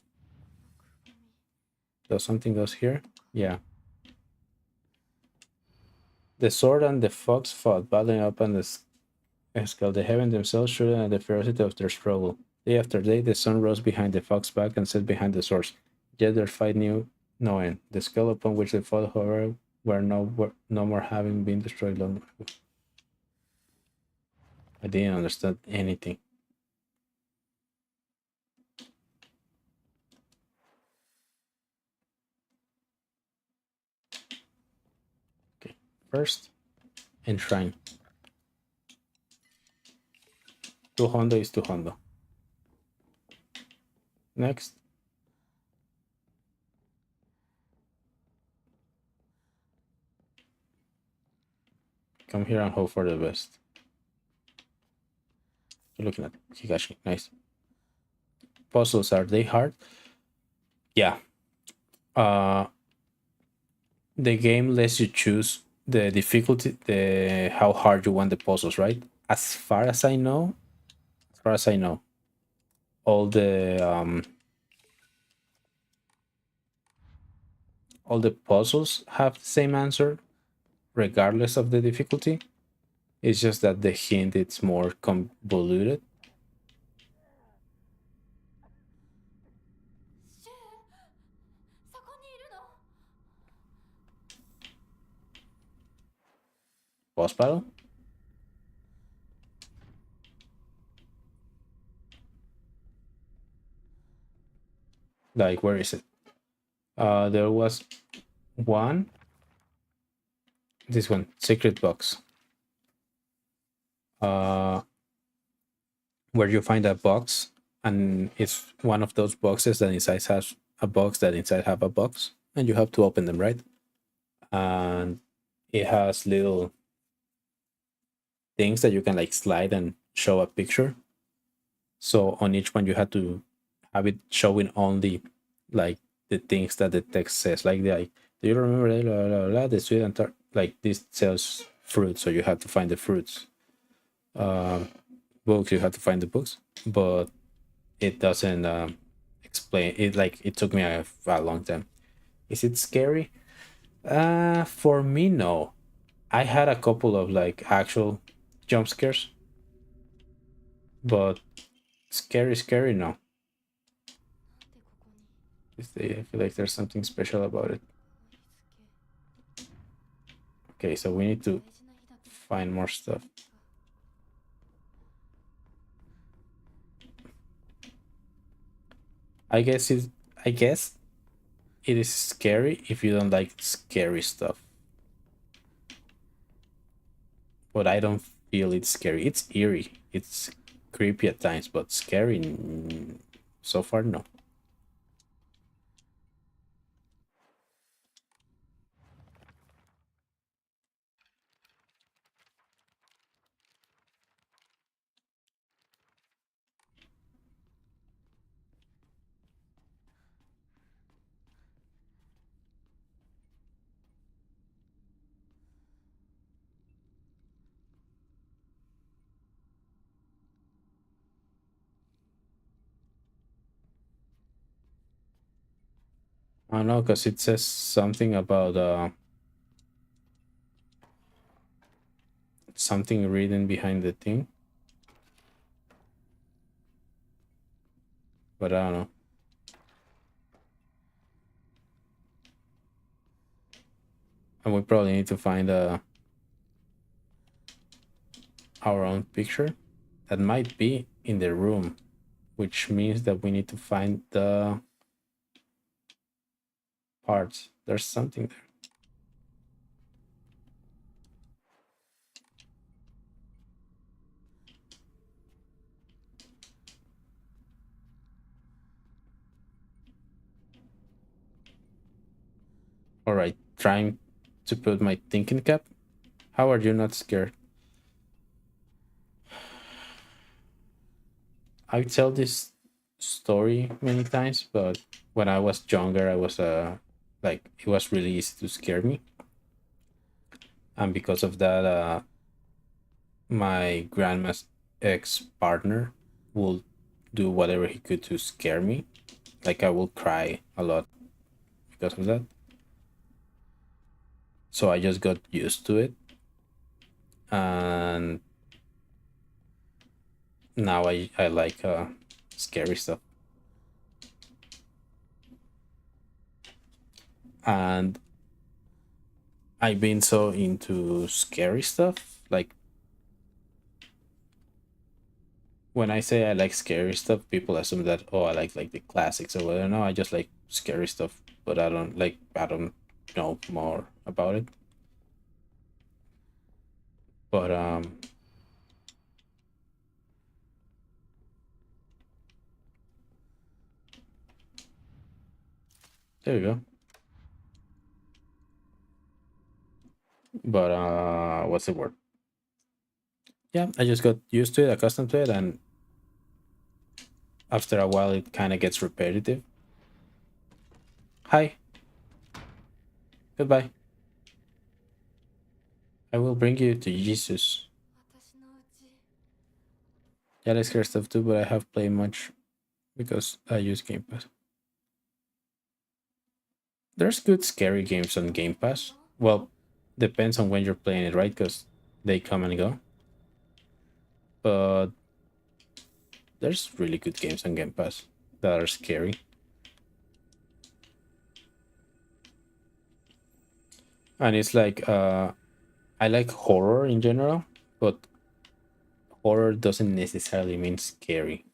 So something goes here. Yeah. The sword and the fox fought, battling up on the scale. The heaven themselves shuddered at the ferocity of their struggle. Day after day, the sun rose behind the fox's back and set behind the swords. Yet their fight knew no end. The scale upon which they fought, however, were no more having been destroyed long ago. I didn't understand anything. Okay, first, enshrine. 2 Hondo is 2 Hondo. Next, come here and hope for the best. You're looking at Higashi. Nice. Puzzles, are they hard? Yeah. Uh, the game lets you choose the difficulty, the how hard you want the puzzles, right? As far as I know, all all the puzzles have the same answer, regardless of the difficulty. It's just that the hint it's more convoluted. シュウそこにいるの Boss battle? Like, where is it? There was one. This one, secret box. Uh, where you find a box, and it's one of those boxes that inside has a box that inside have a box, and you have to open them, right? And it has little things that you can like slide and show a picture. So on each one, you had to have it showing only like the things that the text says. Like, do you remember the sweet and tart? Like this sells fruit, so you have to find the fruits. Books, you have to find the books, but it doesn't explain it. Like it took me a long time. Is it scary? For me, no. I had a couple of like actual jump scares, but scary, no. I feel like there's something special about it. Okay, so we need to find more stuff. I guess it. I guess it is scary if you don't like scary stuff. But I don't feel it's scary. It's eerie. It's creepy at times, but scary. So far, no. I don't know, because it says something about something written behind the thing, but I don't know. And we probably need to find our own picture that might be in the room, which means that we need to find the parts. There's something there. All right, trying to put my thinking cap. How are you not scared? I tell this story many times, but when I was younger, I was like it was really easy to scare me, and because of that, my grandma's ex partner will do whatever he could to scare me. Like I will cry a lot because of that. So I just got used to it, and now I like scary stuff. And I've been so into scary stuff. Like when I say I like scary stuff, people assume that oh I like the classics or whatever. No, I just like scary stuff, but I don't know more about it. But there you go. But what's the word? Yeah, I just got used to it, accustomed to it, and after a while it kind of gets repetitive. Hi, goodbye. I will bring you to Jesus. 私のうち Yeah, I like scary stuff too, but I have played much because I use Game Pass. There's good scary games on Game Pass. Well, depends on when you're playing it, right? Because they come and go. But there's really good games on Game Pass that are scary. And it's like I like horror in general, but horror doesn't necessarily mean scary.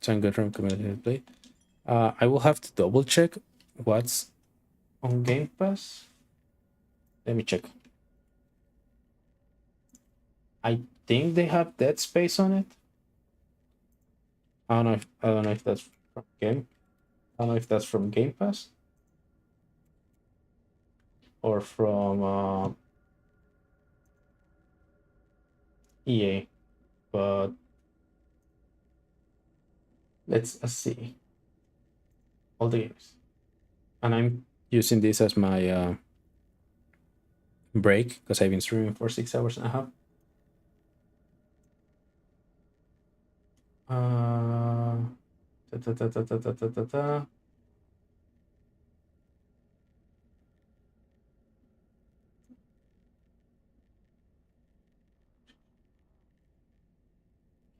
So I'm good from community play. I will have to double check what's on Game Pass. Let me check. I think they have Dead Space on it. I don't know if that's from Game. I don't know if that's from Game Pass or from EA. But let's see all the games. And I'm using this as my break because I've been streaming for 6 hours and a half. Ta, ta, ta, ta, ta, ta, ta, ta, ta.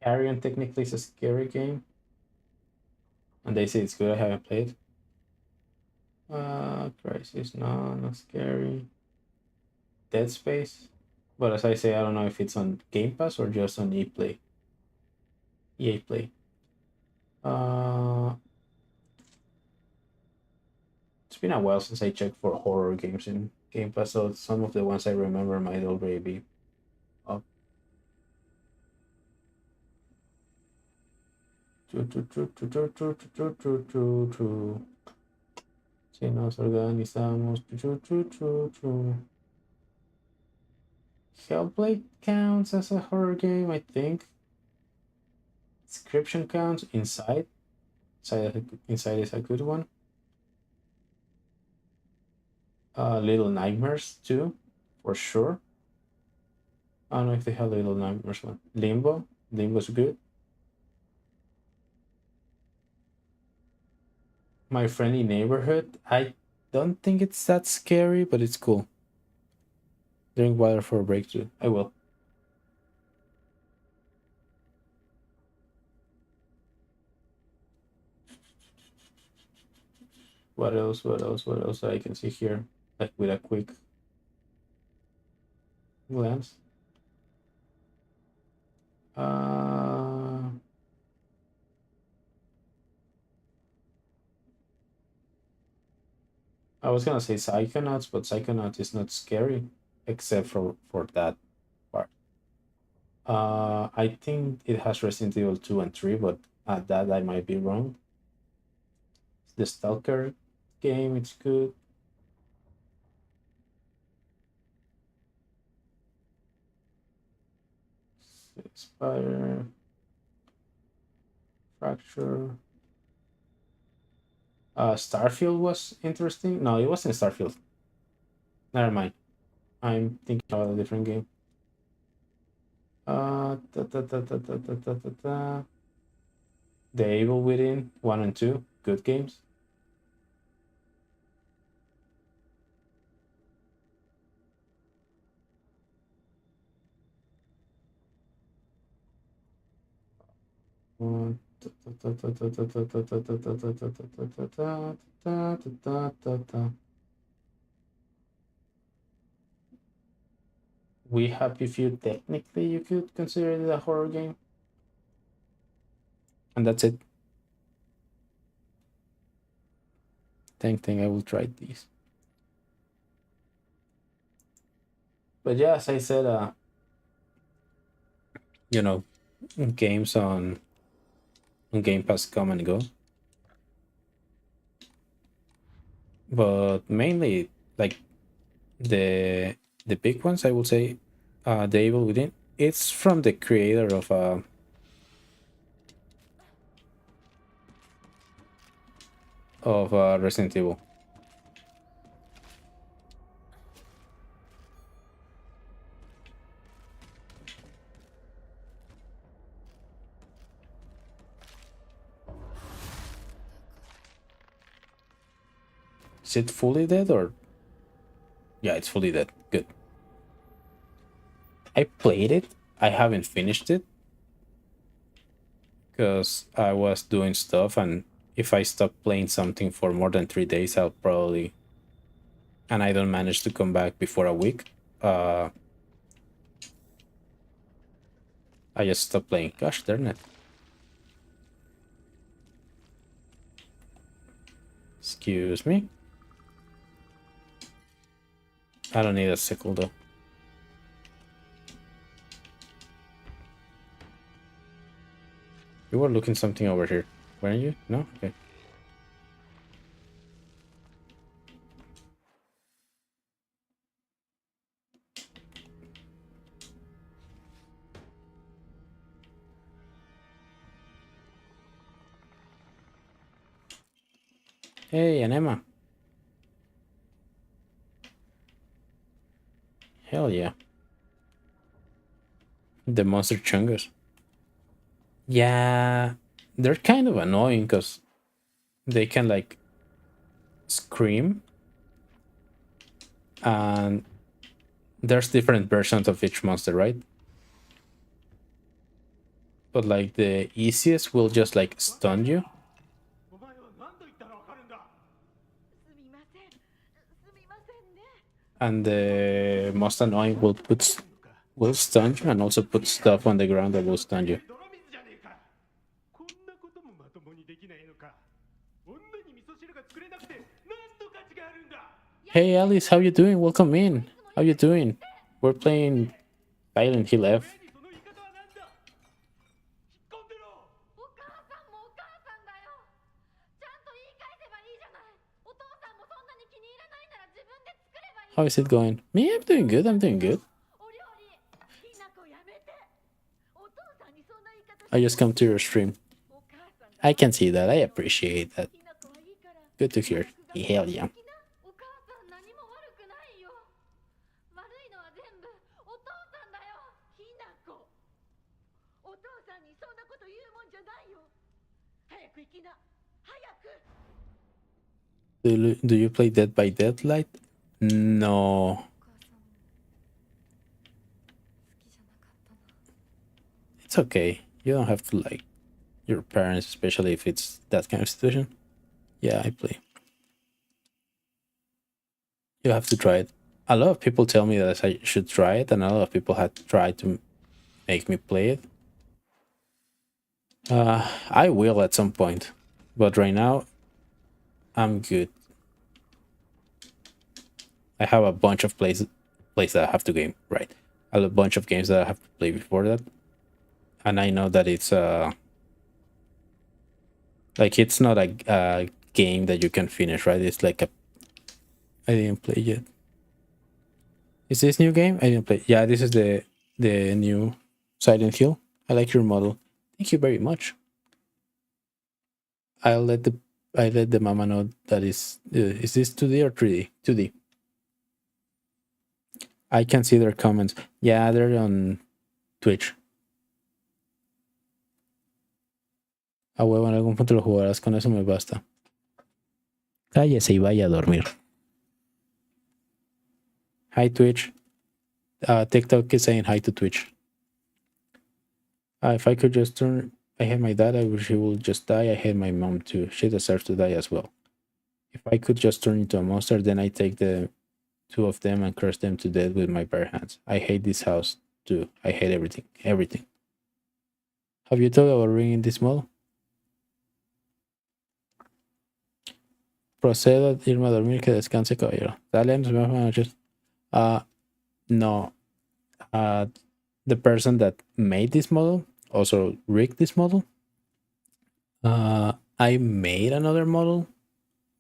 Carrion technically is a scary game, and they say it's good. I haven't played. Crisis, no, not scary. Dead Space, but as I say, I don't know if it's on Game Pass or just on Play. EA Play. Uh, it's been a while since I checked for horror games in Game Pass, so some of the ones I remember might already be up. Si nos organizamos. Hellblade counts as a horror game, I think. Inscription counts. Inside is a good one. Little Nightmares too, for sure. I don't know if they have Little Nightmares one. Limbo. Limbo's good. My Friendly Neighborhood. I don't think it's that scary, but it's cool. Drink water for a breakthrough. I will. What else? What else? What else I can see here? Like with a quick glance. I was gonna say Psychonauts, but Psychonauts is not scary, except for that part. I think it has Resident Evil 2 and 3, but at that I might be wrong. The Stalker game, it's good. Spire, Fracture. Starfield was interesting. No, it wasn't Starfield. Never mind. I'm thinking about a different game. The Evil Within 1 and 2, good games. We Happy Few, technically you could consider it a horror game. And that's it. Think I will try these. But yeah, as I said, you know, games on Game Pass come and go. But mainly like the big ones, I would say, The Evil Within. It's from the creator of Resident Evil. Is it fully dead or? Yeah, it's fully dead. Good. I played it. I haven't finished it because I was doing stuff, and if I stop playing something for more than 3 days, I'll probably, and I don't manage to come back before a week. I just stop playing. Gosh darn it. Excuse me. I don't need a sickle though. You were looking something over here, weren't you? No? Okay. Hey, an Emma. Hell yeah. The monster chungus. Yeah, they're kind of annoying because they can like scream, and there's different versions of each monster, right? But like the easiest will just like stun you, お前は何度言ったらわかるんだ。すみませんすみませんね and the most annoying will stun you and also put stuff on the ground that will stun you. 泥水じゃねえか。こんなこともまともにできないのか。女に味噌汁が作れなくて何の価値があるんだ。 Hey Alice, how you doing? Welcome in. How you doing? We're playing Silent Hill F. 親にその言い方は何だ。引っ込んでろ。お母さんもお母さんだよちゃんと言い返せばいいじゃないお父さんもそんなに気に入らないなら自分で作ればいい How is it going? Me, I'm doing good. I'm doing good. お料理ひなこやめてお父さんにそんな言い方 I just come to your stream. お母さんが I can see that. I appreciate that. ひなこはいいから Good to hear. Hell yeah. お母さん何も悪くないよ悪いのは全部お父さんだよ Do you play Dead by Deadlight? No. お母さん好きじゃなかったな。 It's okay. You don't have to like your parents, especially if it's that kind of situation. Yeah, I play. You have to try it. A lot of people tell me that I should try it, and a lot of people have tried to make me play it. I will at some point, but right now, I'm good. I have a bunch of plays that I have to game, right? I have a bunch of games that I have to play before that. And I know that it's like it's not a game that you can finish, right? It's like a I didn't play yet. Is this new game? I didn't play. Yeah, this is the new Silent Hill. I like your model. Thank you very much. I let the mama know that is this 2D or 3D? 2D. I can see their comments. Yeah, they're on Twitch. A huevo, en algún punto lo jugarás, con eso me basta. Cállese y vaya a dormir. Hi Twitch. TikTok is saying hi to Twitch. If I could just turn... I hate my dad, I wish he would just die. I hate my mom too. She deserves to die as well. If I could just turn into a monster, then I take the two of them and curse them to death with my bare hands. I hate this house too. I hate everything. Everything. Have you thought about ringing this model? Procedo a irme a dormir, que descanse, caballero. Dale, nos vemos, buenas noches. No. The person that made this model also rigged this model. I made another model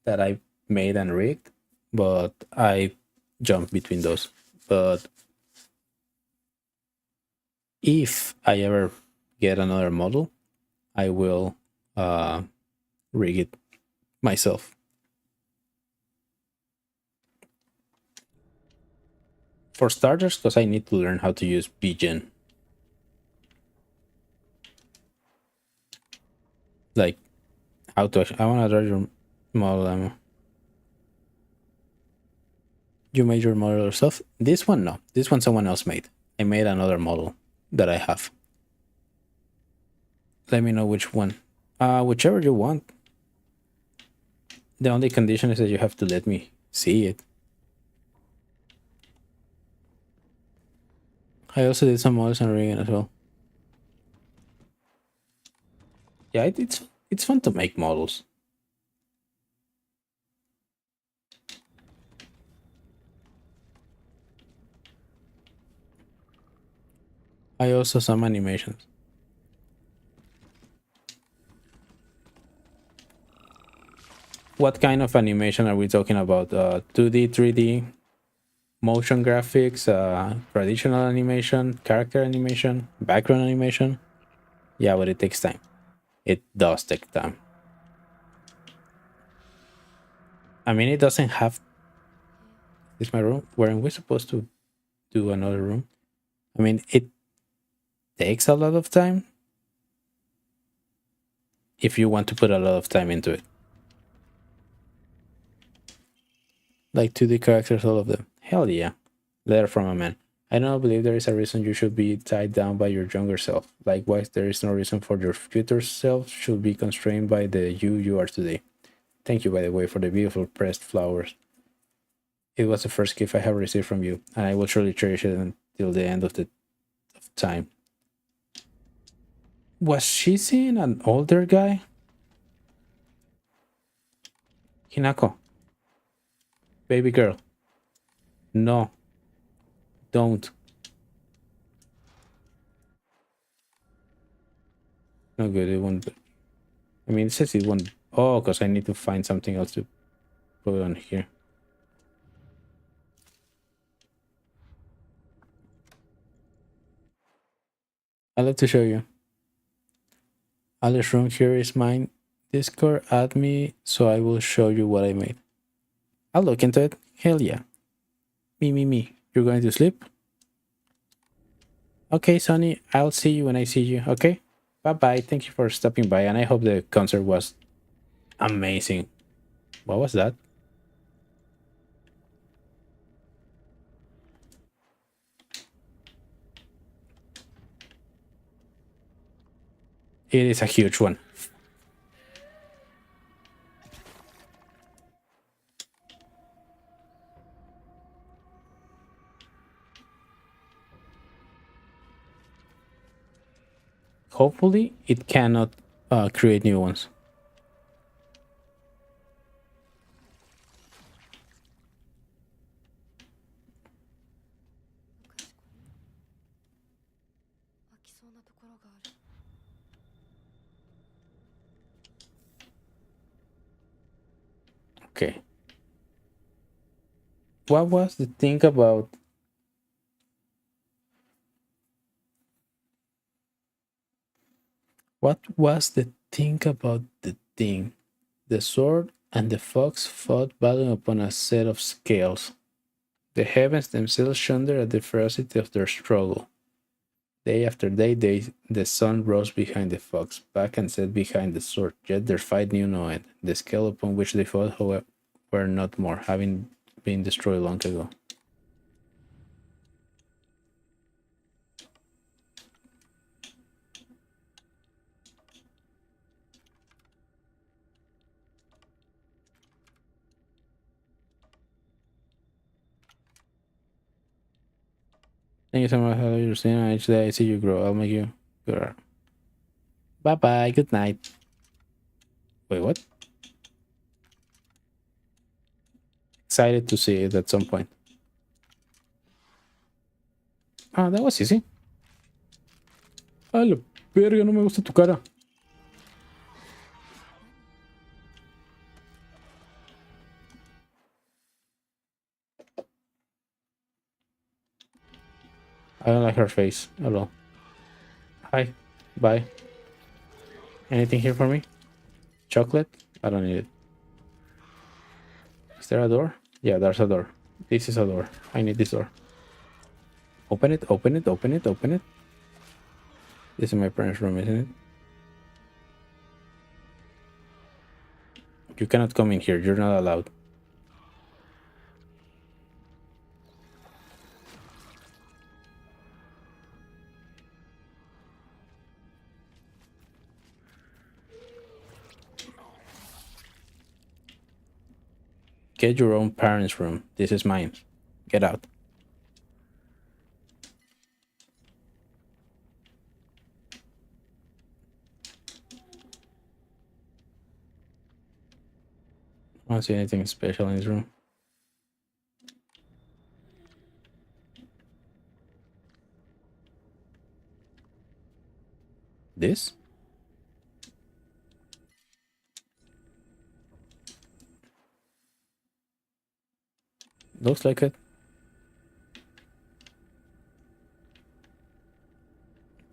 that I made and rigged, but I jumped between those. But if I ever get another model, I will rig it myself. For starters, because I need to learn how to use BGen. Like, how to... I want to draw your model. You made your model yourself? This one, no. This one someone else made. I made another model that I have. Let me know which one. Whichever you want. The only condition is that you have to let me see it. I also did some models on rigging as well. Yeah, it's fun to make models. I also some animations. What kind of animation are we talking about? 2D, 3D, motion graphics, traditional animation, character animation, background animation? Yeah, but it takes time. It does take time. I mean, it doesn't have... This is my room. Weren't we supposed to do another room? I mean, it takes a lot of time if you want to put a lot of time into it. Like 2D characters, all of them. Hell yeah. Letter from a man. I don't believe there is a reason you should be tied down by your younger self. Likewise, there is no reason for your future self should be constrained by the you are today. Thank you, by the way, for the beautiful pressed flowers. It was the first gift I have received from you, and I will surely cherish it until the end of time. Was she seeing an older guy? Hinako. Baby girl. No. Don't. No good, it won't. I mean, it says it won't. Oh, because I need to find something else to put on here. I'd like to show you. Alice's room here is mine. Discord, add me so I will show you what I made. I'll look into it. Hell yeah. Me. You're going to sleep? Okay, Sonny, I'll see you when I see you, okay? Bye bye. Thank you for stopping by, and I hope the concert was amazing. What was that? It is a huge one. Hopefully, it cannot create new ones. Okay. What was the thing about? What was the thing about the thing? The sword and the fox fought battling upon a set of scales. The heavens themselves shuddered at the ferocity of their struggle. Day after day, the sun rose behind the fox, back and set behind the sword, yet their fight knew no end. The scale upon which they fought, however, were not more, having been destroyed long ago. Thank you so much for your seeing. Each day I see you grow, I'll make you grow. Bye bye, good night. Wait, what? Excited to see it at some point. Ah, that was easy. A la verga, no me gusta tu cara. I don't like her face at all. Hi. Bye. Anything here for me? Chocolate? I don't need it. Is there a door? Yeah, there's a door. This is a door. I need this door. Open it, open it, open it, open it. This is my parents' room, isn't it? You cannot come in here. You're not allowed. Get your own parents' room. This is mine. Get out. I don't see anything special in this room. This? Looks like it.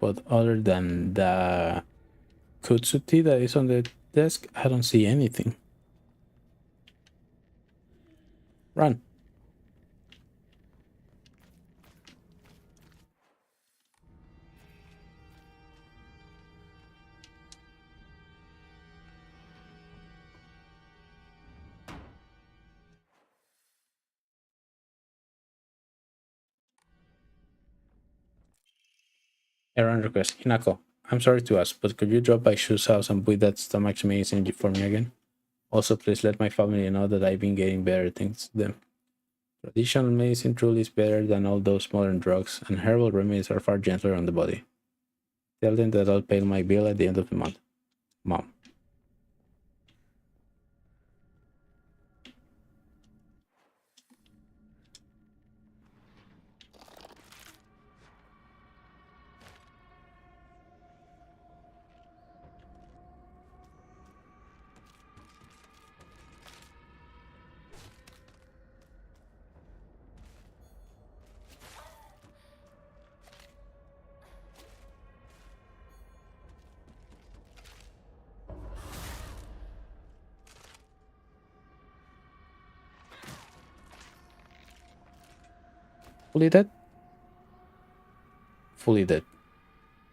But other than the kutsuti that is on the desk, I don't see anything. Run. Errand request. Hinako, I'm sorry to ask, but could you drop by Shu's house and put that stomach medicine for me again? Also, please let my family know that I've been getting better thanks to them. Traditional medicine truly is better than all those modern drugs, and herbal remedies are far gentler on the body. Tell them that I'll pay my bill at the end of the month. Mom. Fully dead? Fully dead.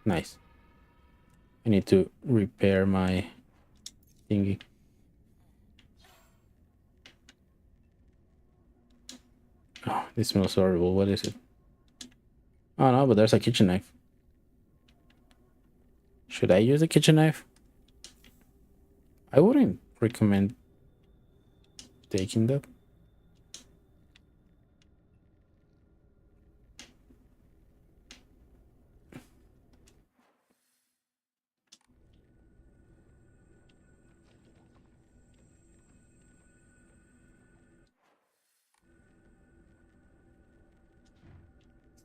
Nice. I need to repair my thingy. Oh, this smells horrible. What is it? Oh no, but there's a kitchen knife. Should I use a kitchen knife? I wouldn't recommend taking that.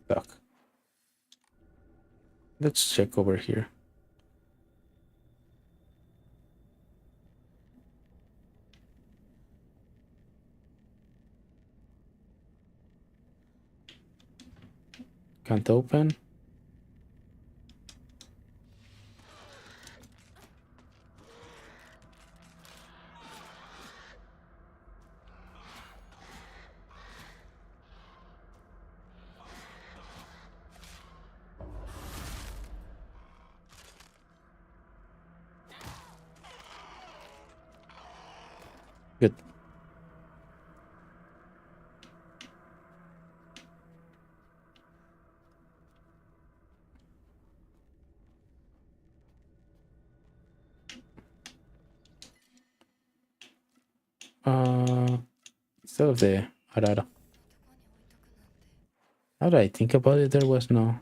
Stuck. Let's check over here. Can't open. Good. Instead of the arara. Now that I think about it, there was no.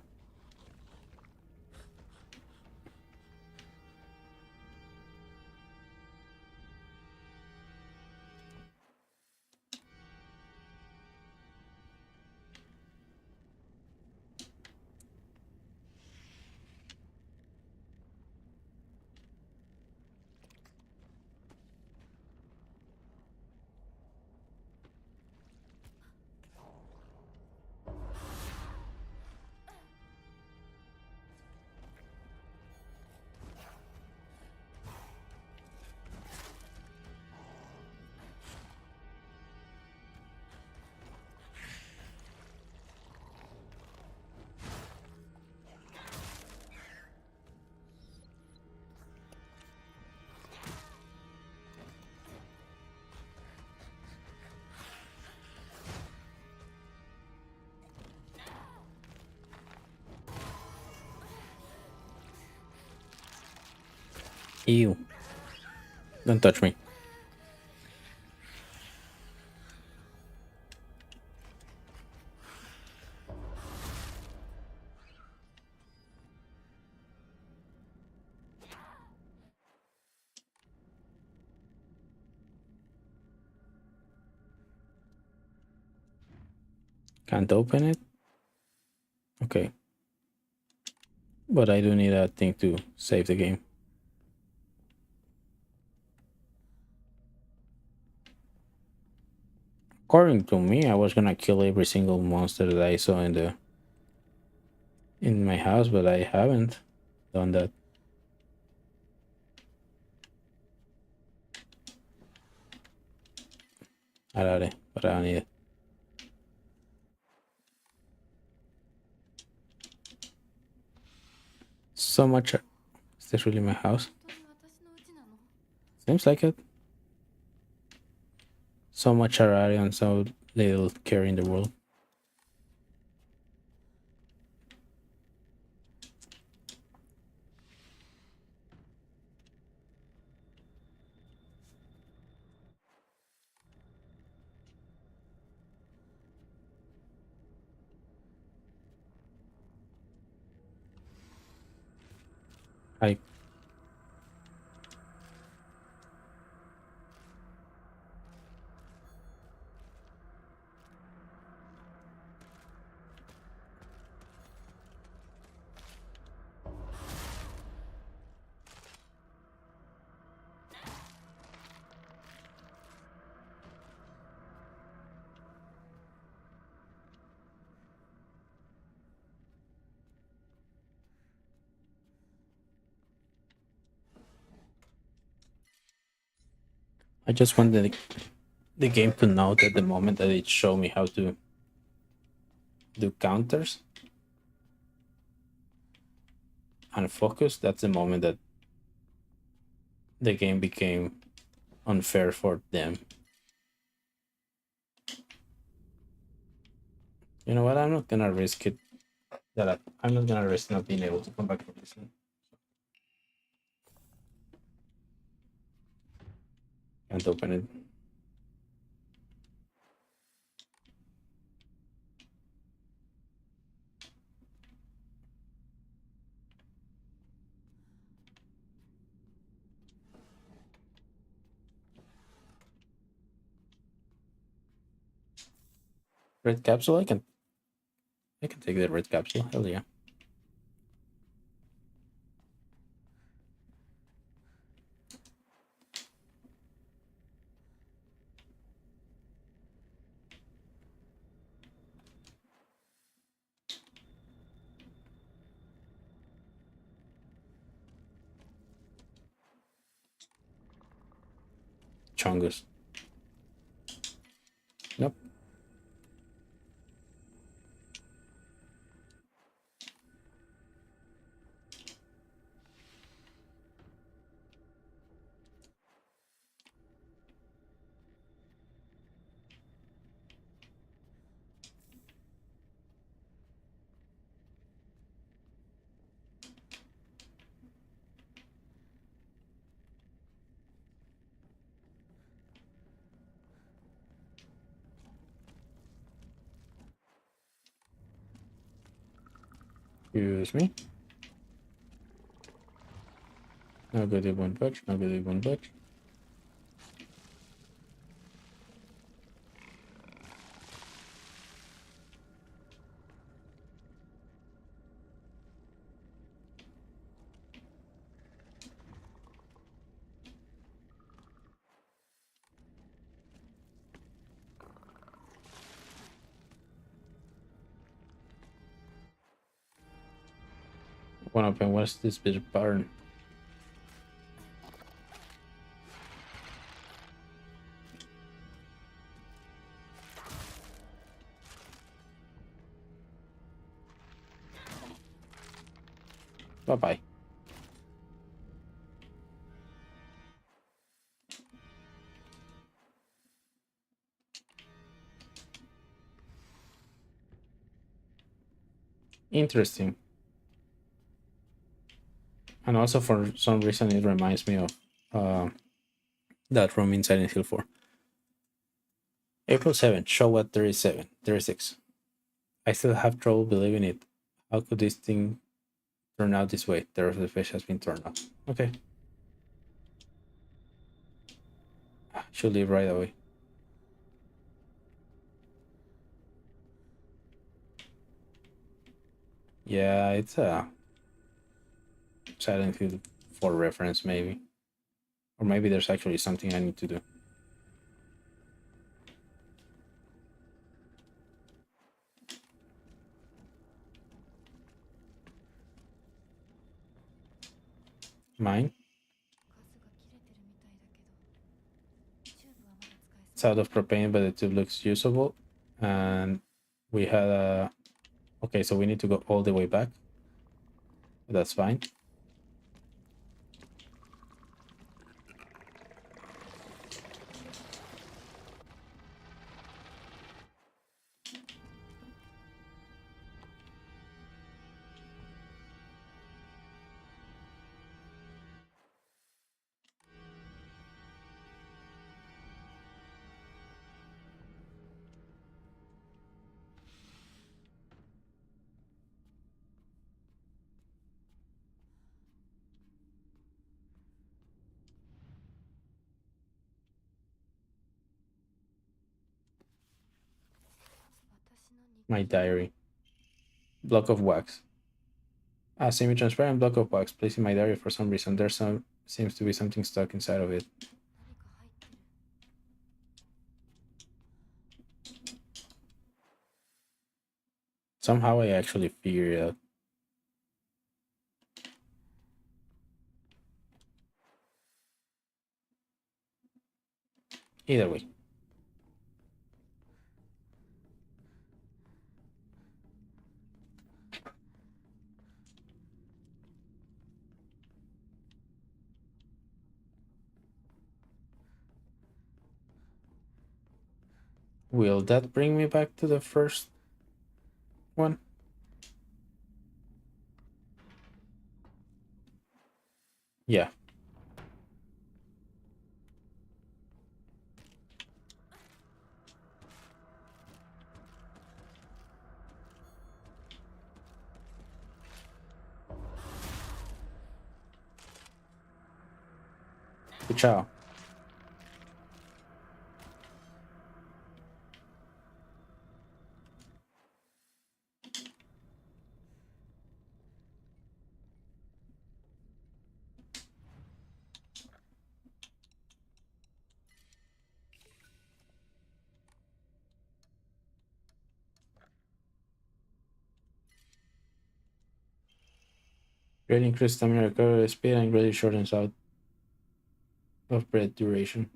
Ew. Don't touch me. Can't open it? Okay. But I do need a thing to save the game. According to me, I was gonna kill every single monster that I saw in my house, but I haven't done that. Arare, but I don't need it. So much. Is this really my house? 本当に私の家なの？ Seems like it. So much Arare and so little care in the world. I just wanted the game to know that the moment that it showed me how to do counters and focus, that's the moment that the game became unfair for them. You know what? I'm not gonna risk it. I'm not gonna risk not being able to come back from this one. Can't open it. Red capsule. I can take the red capsule. Hell yeah. Chungus. Nope. Excuse me. No good it won't budge. No good it won't budge. One open. What's this bit pattern? Bye bye. Interesting. And also, for some reason, it reminds me of that room in Silent Hill 4. April 7th, show at 37, 36. I still have trouble believing it. How could this thing turn out this way? The rest of the fish has been turned off. Okay. Should leave right away. Yeah, it's a Silent Hill 4 reference, maybe. Or maybe there's actually something I need to do. Mine? It's out of propane, but the tube looks usable. And we had a... Okay, so we need to go all the way back. That's fine. My diary. Block of wax. A semi-transparent block of wax placed in my diary for some reason. There's some... Seems to be something stuck inside of it. Somehow I actually figured it out. Either way. Will that bring me back to the first one? Yeah. Ciao. Great increased stamina recovery speed and greatly shortens out of breath duration.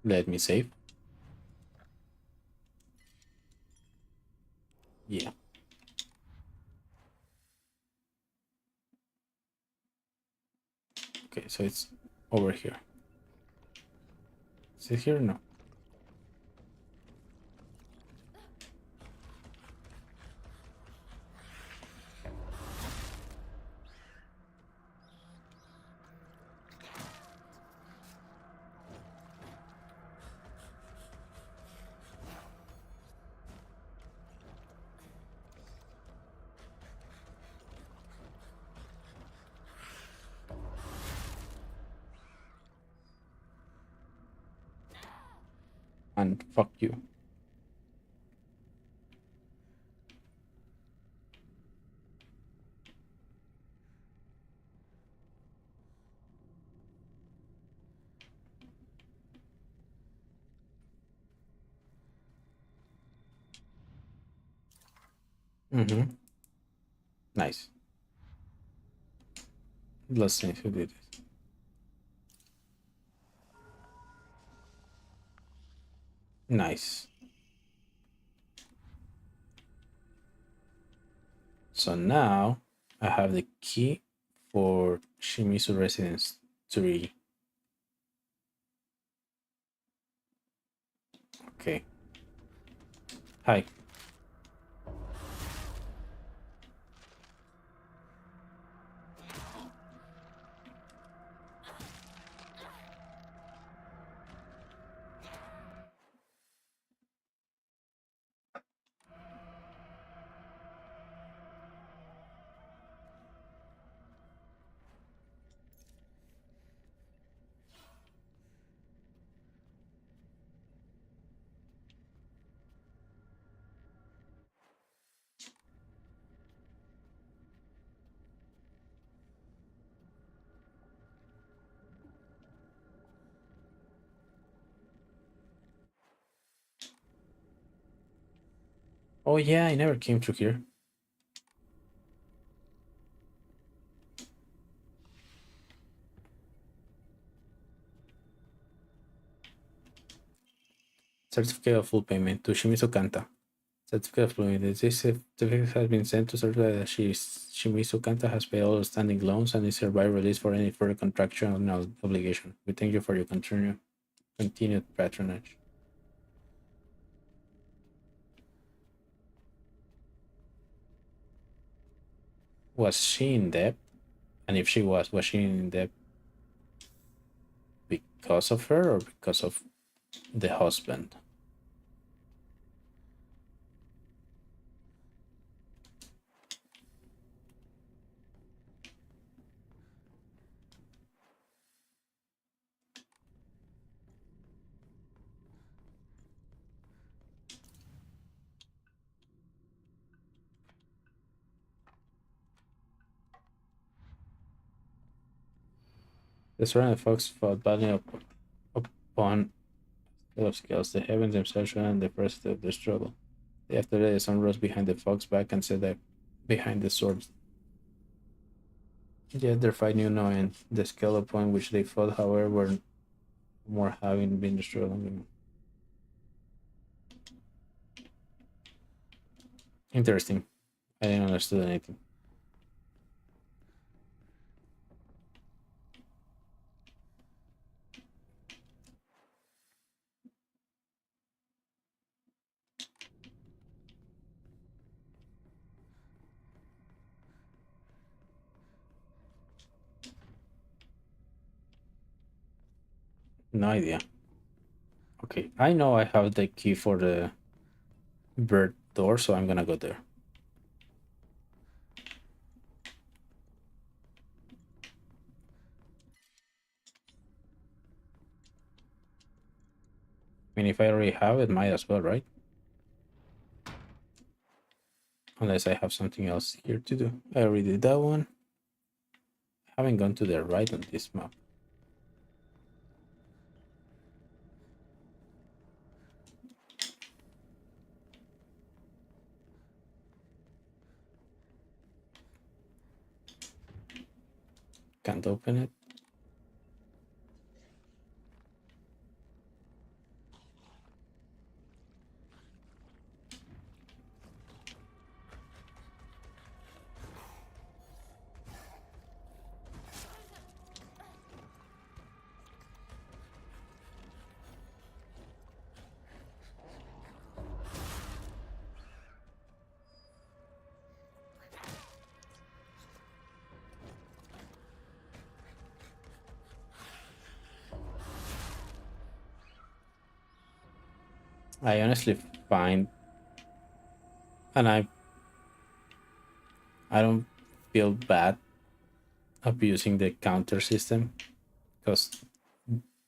Let me save. Yeah. Okay, so it's over here. Is it here? No. And fuck you. Mm-hmm. Nice. Let's see who did it. Nice. So now I have the key for Shimizu Residence 3. Okay. Hi. Oh yeah, I never came through here. Certificate of full payment to Shimizu Kanta. Certificate of full payment. This certificate has been sent to certify that Shimizu Kanta has paid all outstanding loans and is hereby released for any further contractual obligation. We thank you for your continued patronage. Was she in debt? And if she was she in debt because of her or because of the husband? The surrounding folks fought badly upon of scales. The heavens themselves shone in the first of the struggle. After that, the sun rose behind the fox back and set that behind the swords. Yet their fight knew no end. The scale upon which they fought, however, were more having been destroyed. Interesting. I didn't understand anything. No idea. Okay, I know I have the key for the bird door, so I'm gonna go there. I mean, if I already have it, might as well, right? Unless I have something else here to do. I already did that one. I haven't gone to the right on this map. Can't open it. I honestly find, and I don't feel bad abusing the counter system, because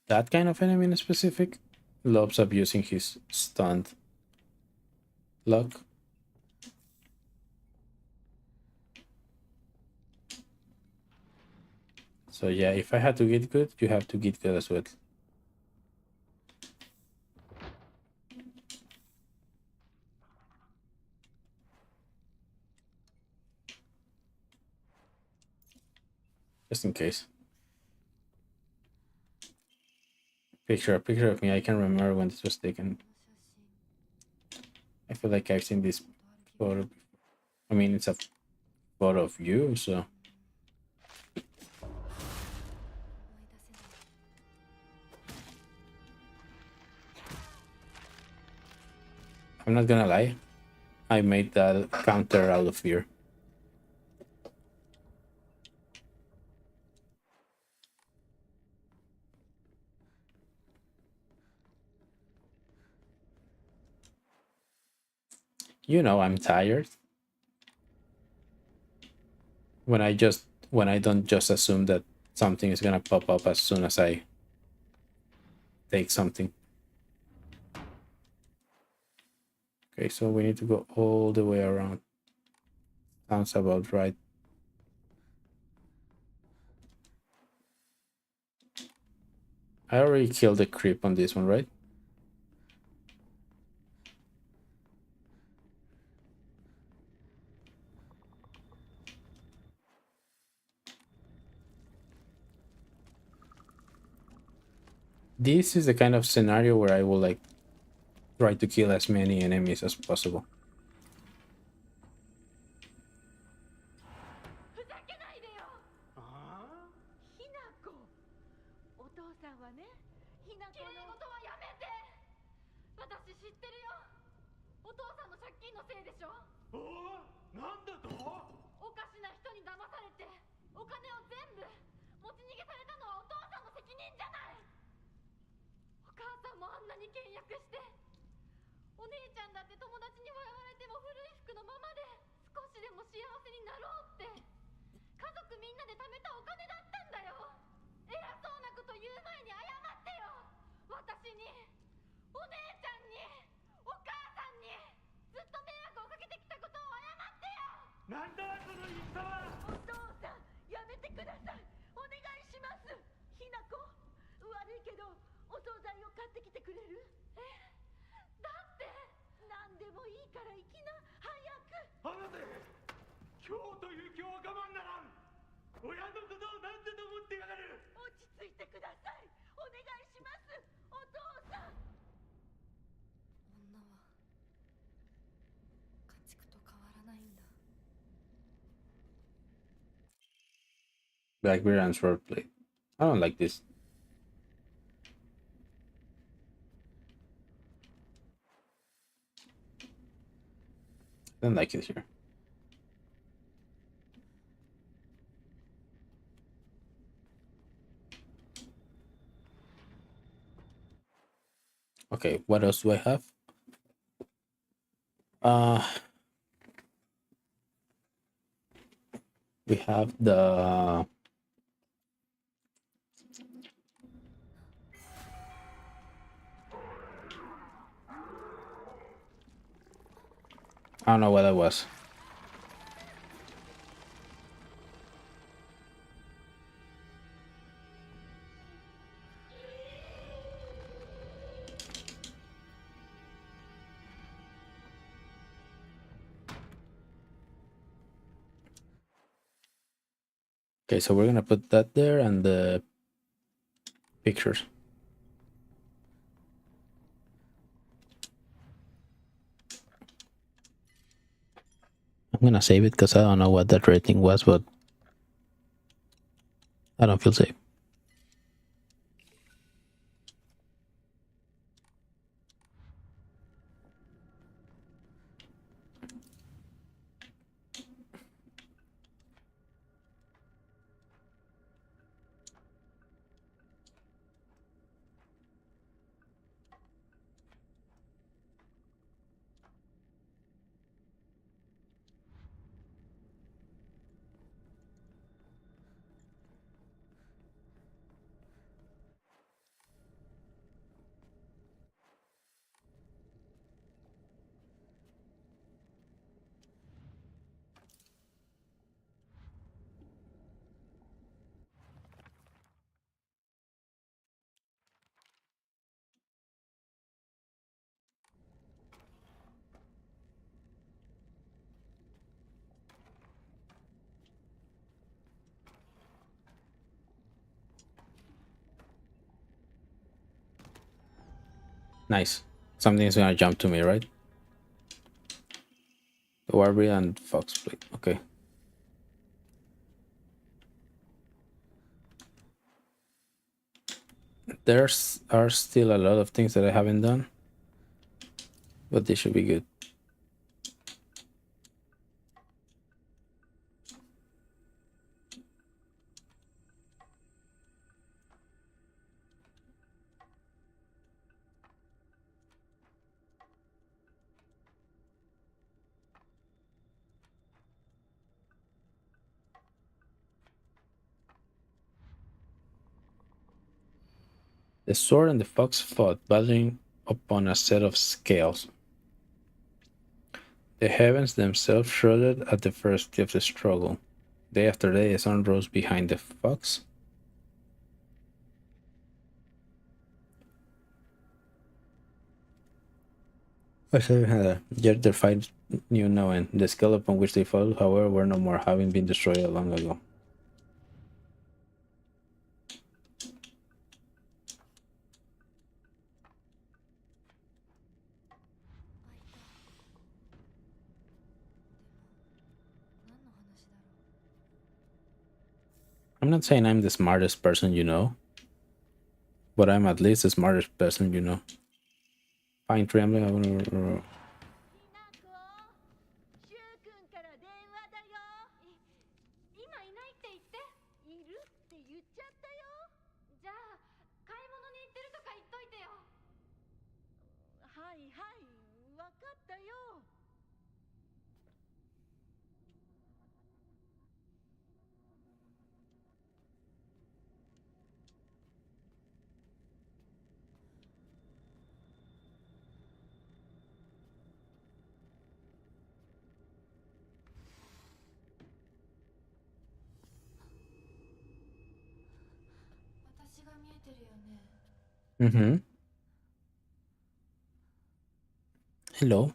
that kind of enemy in specific loves abusing his stunned luck. So yeah, if I had to get good, you have to get good as well. Just in case. A picture of me. I can remember when this was taken. I feel like I've seen this photo before. I mean, it's a photo of you, so I'm not gonna lie. I made that counter out of fear. You know, I'm tired. When I don't just assume that something is gonna pop up as soon as I take something. Okay, so we need to go all the way around. Sounds about right. I already killed the creep on this one, right? This is the kind of scenario where I will like try to kill as many enemies as possible. ふざけないでよ。ひなこ、お父さんはね、ひなこの。綺麗事はやめて。私知ってるよ。お父さんの借金のせいでしょ。なんだと？おかしな人に騙されて、お金を全部持ち逃げされたのはお父さんの責任じゃない。お母さんもあんなに倹約して、お姉ちゃんだって友達に笑われても古い服のままで少しでも幸せになろうって。家族みんなで貯めたお金だったんだよ。偉そうなこと言う前に謝ってよ。私に、お姉ちゃんに、お母さんにずっと迷惑をかけてきたことを謝ってよ。なんだその言い草は！お父さん、やめてください。お願いします。ひなこ、悪いけどお惣菜を買ってきてくれる？だって何でもいいから行きな、早く。離せ！今日という今日は我慢ならん！親のことを何だと思ってやがる！落ち着いてください。お願いします。お父さん。女は家畜と変わらないんだ。 Blackbeard and swordplay. I don't like this. I don't like it here. Okay, what else do I have? Uh, we have the I don't know what that was. Okay, so we're gonna put that there and the pictures. I'm gonna save it because I don't know what that rating was, but I don't feel safe. Nice. Something's gonna jump to me, right? The Warby and Fox plate. Okay. There's are still a lot of things that I haven't done, but they should be good. The sword and the fox fought, battling upon a set of scales. The heavens themselves shuddered at the first of the struggle. Day after day, the sun rose behind the fox. Yet their fight knew no end. The scale upon which they fought, however, were no more, having been destroyed long ago. I'm not saying I'm the smartest person you know, but I'm at least the smartest person you know. Fine tree, I'm gonna... ひなこ、シュウ君から電話だよ。今いないって言って。いるって言っちゃったよ。じゃあ買い物に行ってるとか言っといてよ。はいはい、わかったよ。私が見えてるよね。Mm-hmm. Hello.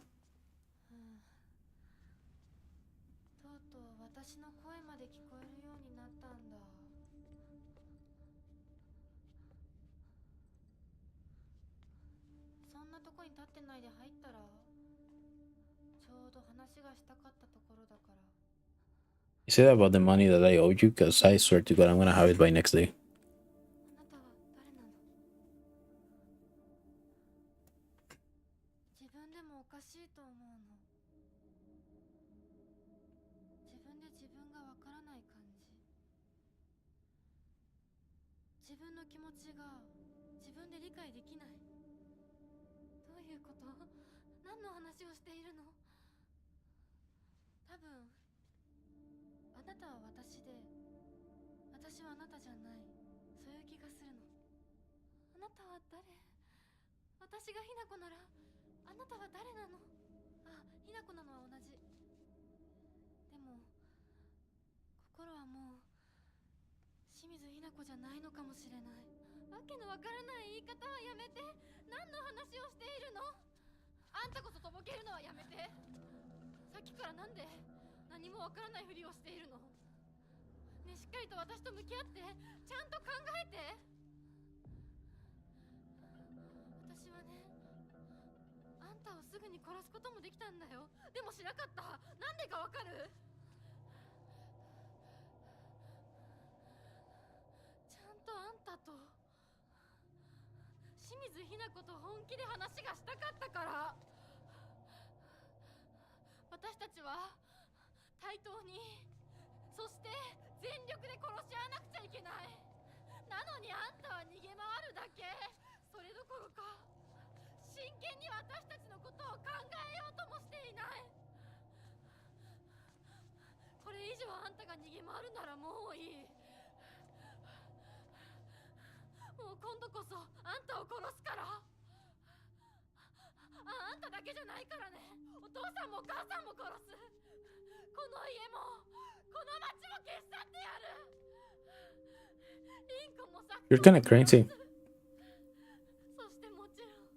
とうとう私の声まで聞こえるようになったんだ。そんなとこに立ってないで入ったら、ちょうど話がしたかったところだから。Is it about the money that I owe you? Because I swear to God, I'm gonna have it by next day. あなたは誰なの？自分でもおかしいと思うの。自分で自分がわからない感じ。自分の気持ちが自分で理解できない。ういうこと？何の話をしているの？多分あなたは私で私はあなたじゃない、そういう気がするの。あなたは誰？私がひなこならあなたは誰なの？あ、ひなこなのは同じ。でも心はもう清水ひな子じゃないのかもしれない。わけのわからない言い方はやめて。何の話をしているの？あんたこそとぼけるのはやめて。さっきからなんで何もわからないふりをしているの？ね、しっかりと私と向き合って、ちゃんと考えて。私はね、あんたをすぐに殺すこともできたんだよ。でもしなかった。なんでかわかる？ちゃんとあんたと清水ひな子と本気で話がしたかったから。私たちは対等に、そして全力で殺し合わなくちゃいけない。なのにあんたは逃げ回るだけ。それどころか真剣に私たちのことを考えようともしていない。これ以上あんたが逃げ回るならもういい。もう今度こそあんたを殺すから。あんただけじゃないからね。お父さんもお母さんも殺す。この家もこの町も消し去ってやる。リンコもさ、 You're kind of crazy. そしてもちろん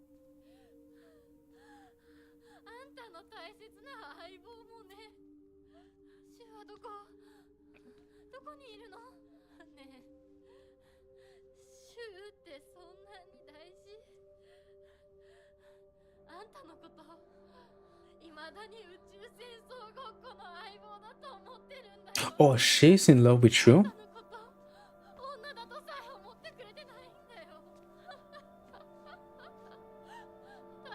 あんたの大切な相棒もね。シュはどこにいるの？ねえ、シュってそんなに大事？あんたのこと未だに宇宙戦争ごっこの相棒だと思ってるんだよ。 Oh, she's in love with あ Shrew? んたのこと女だとさえ思ってくれてないんだよ。た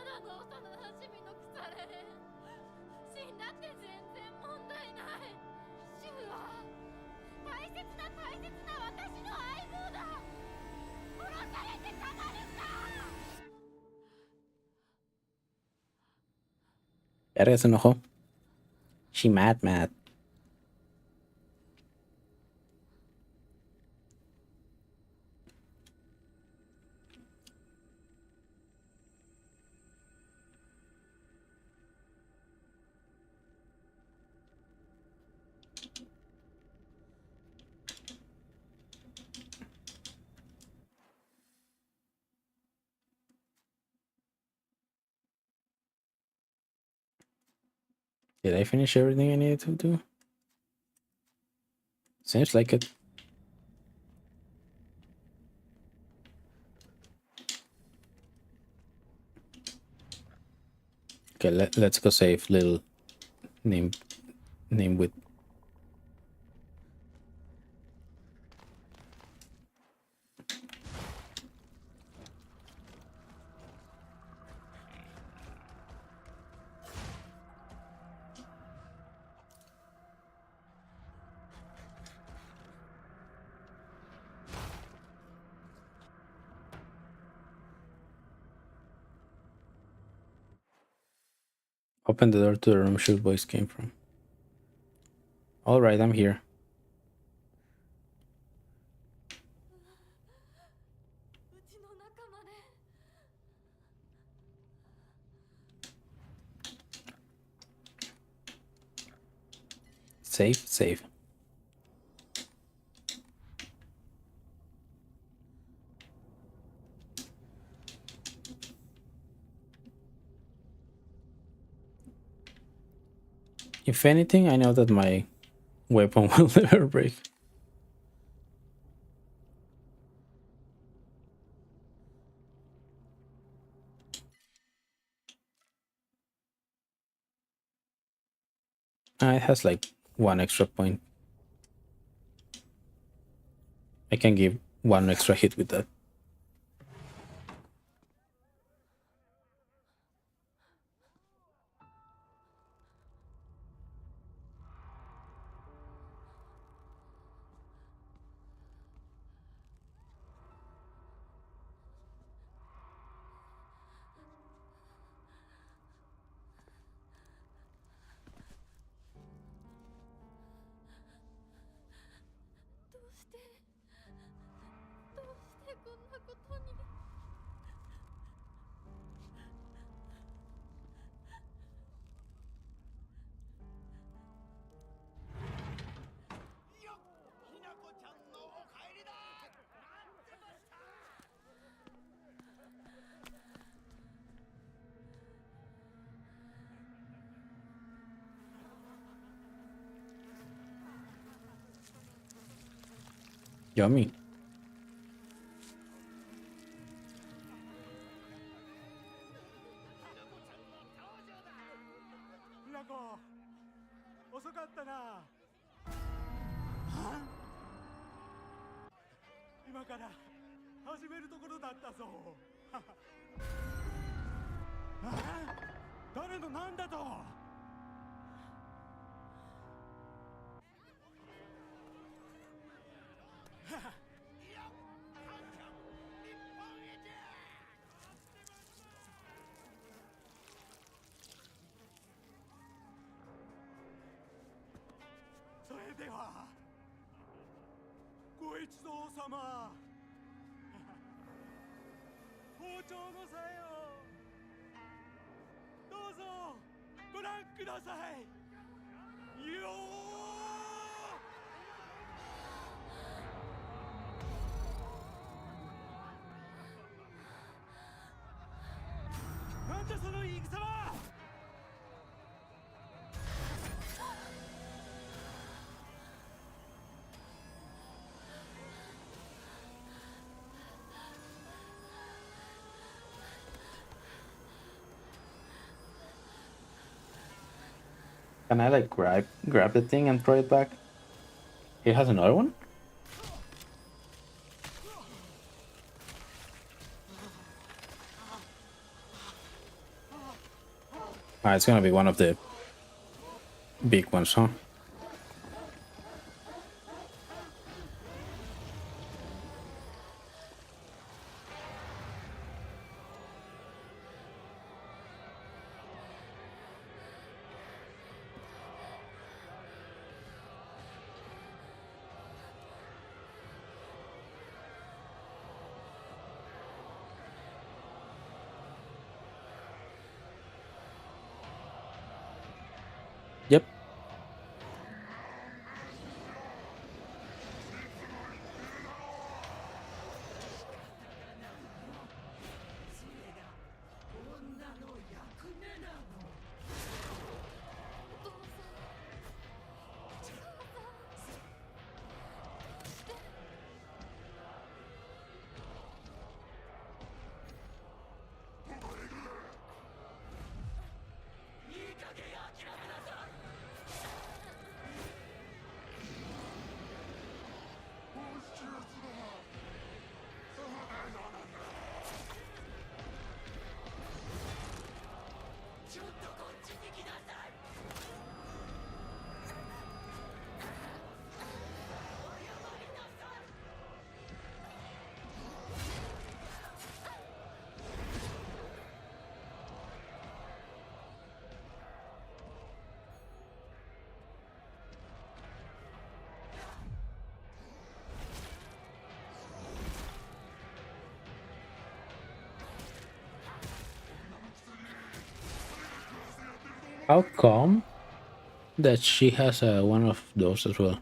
だの幼馴染の腐れ。死んだって全然問題ない。シュは大切な私の相棒だ。殺されてたまるか。 Verga, se enojó. She mad. Did I finish everything I needed to do? Seems like it. Okay, let's go save little name with. Open the door to the room Shu's voice came from. Alright, I'm here. Save. If anything, I know that my weapon will never break. It has like 1 extra point. I can give 1 extra hit with that. Yummy. フラコ、遅かったな。はあ、今から始めるところだったぞ。はあ、誰のなんだと。それではご一同様、包丁のさえをどうぞご覧くださいよー。なんだその言い草は。Can I like grab the thing and throw it back? It has another one? Ah, it's gonna be one of the big ones, huh? Yep. How come that she has one of those as well?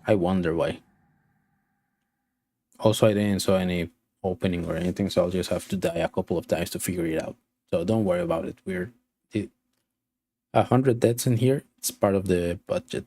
I wonder why. Also, I didn't saw any opening or anything, so I'll just have to die a couple of times to figure it out. So don't worry about it. 100 deaths in here. It's part of the budget.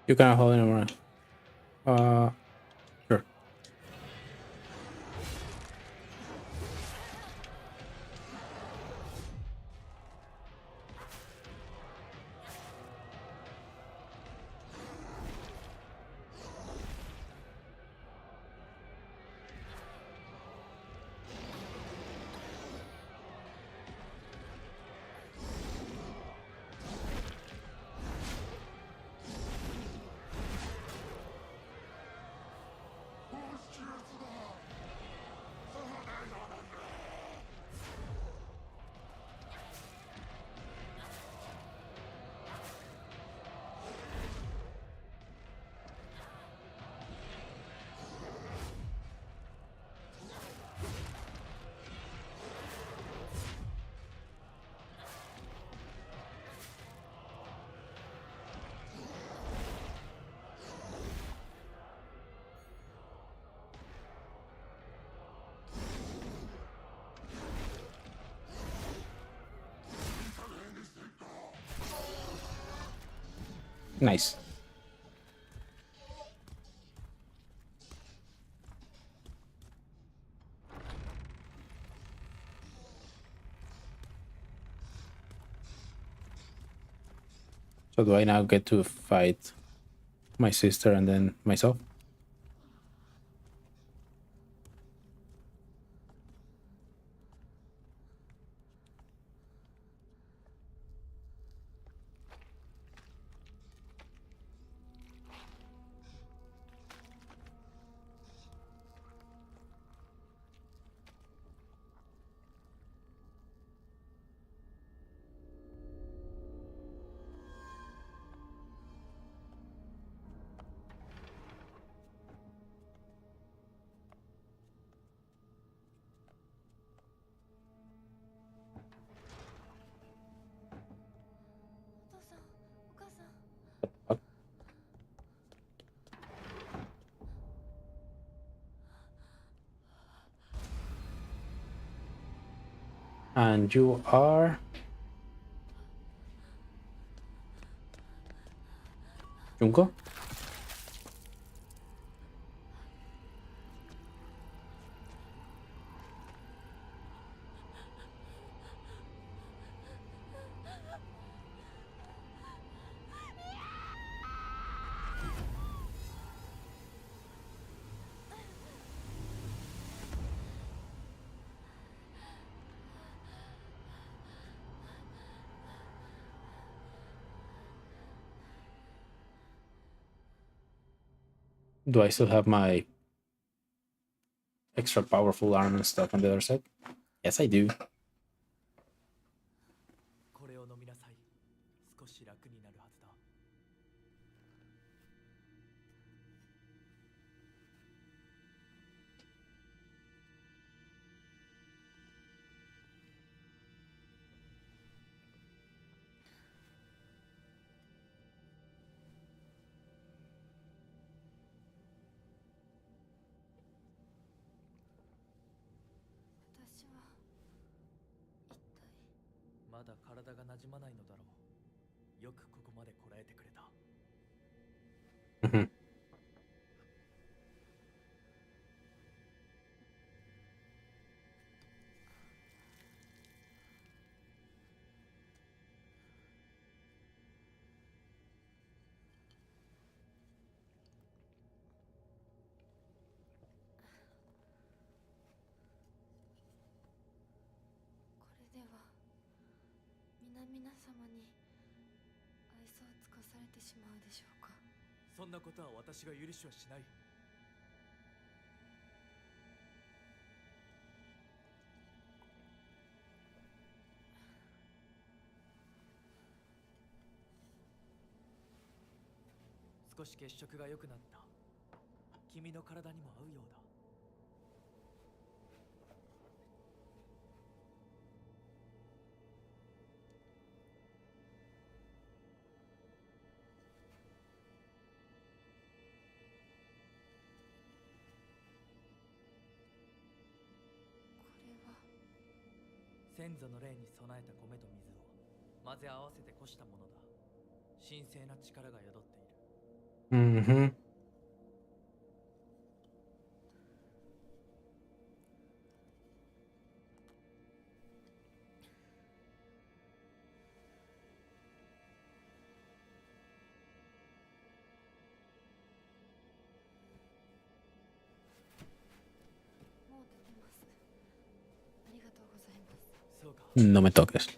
You cannot hold anymore. Sure. Nice. So do I now get to fight my sister and then myself? And you are Junko? Do I still have my extra powerful arm and stuff on the other side? Yes, I do. これを飲みなさい。少し楽になるはずだ。私は一体まだ体が馴染まないのだろう。よくここまでこらえてくれた。Mhm. これでは皆様に愛想を尽かされてしまうでしょうか。そんなことは私が許しはしない。少し血色が良くなった。君の体にも合うようだ。これは先祖の霊に備えた米と水を混ぜ合わせてこしたものだ。神聖な力が宿っている。Mm-hmm. No me toques.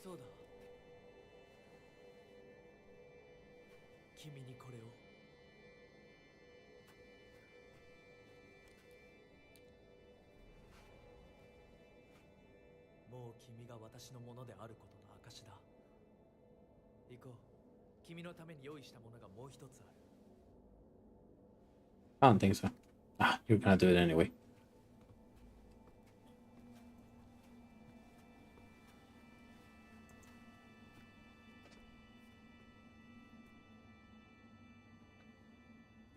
そうだ君にこれをもう君が私のものであることの証だ行こう君のために用意したものがもう一つある I don't think so. Ah, you're gonna do it anyway.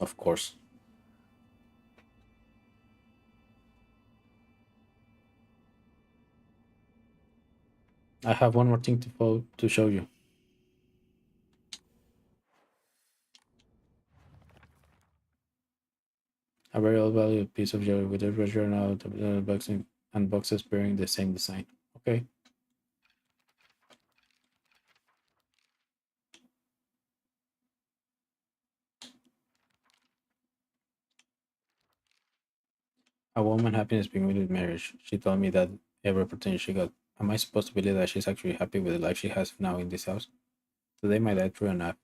Of course. I have one more thing to show you. A very old valued piece of jewelry with a treasure now boxing and boxes bearing the same design. Okay. A woman happiness begins with marriage. She told me that every opportunity she got. Am I supposed to believe that she's actually happy with the life she has now in this house? Today my dad threw an app.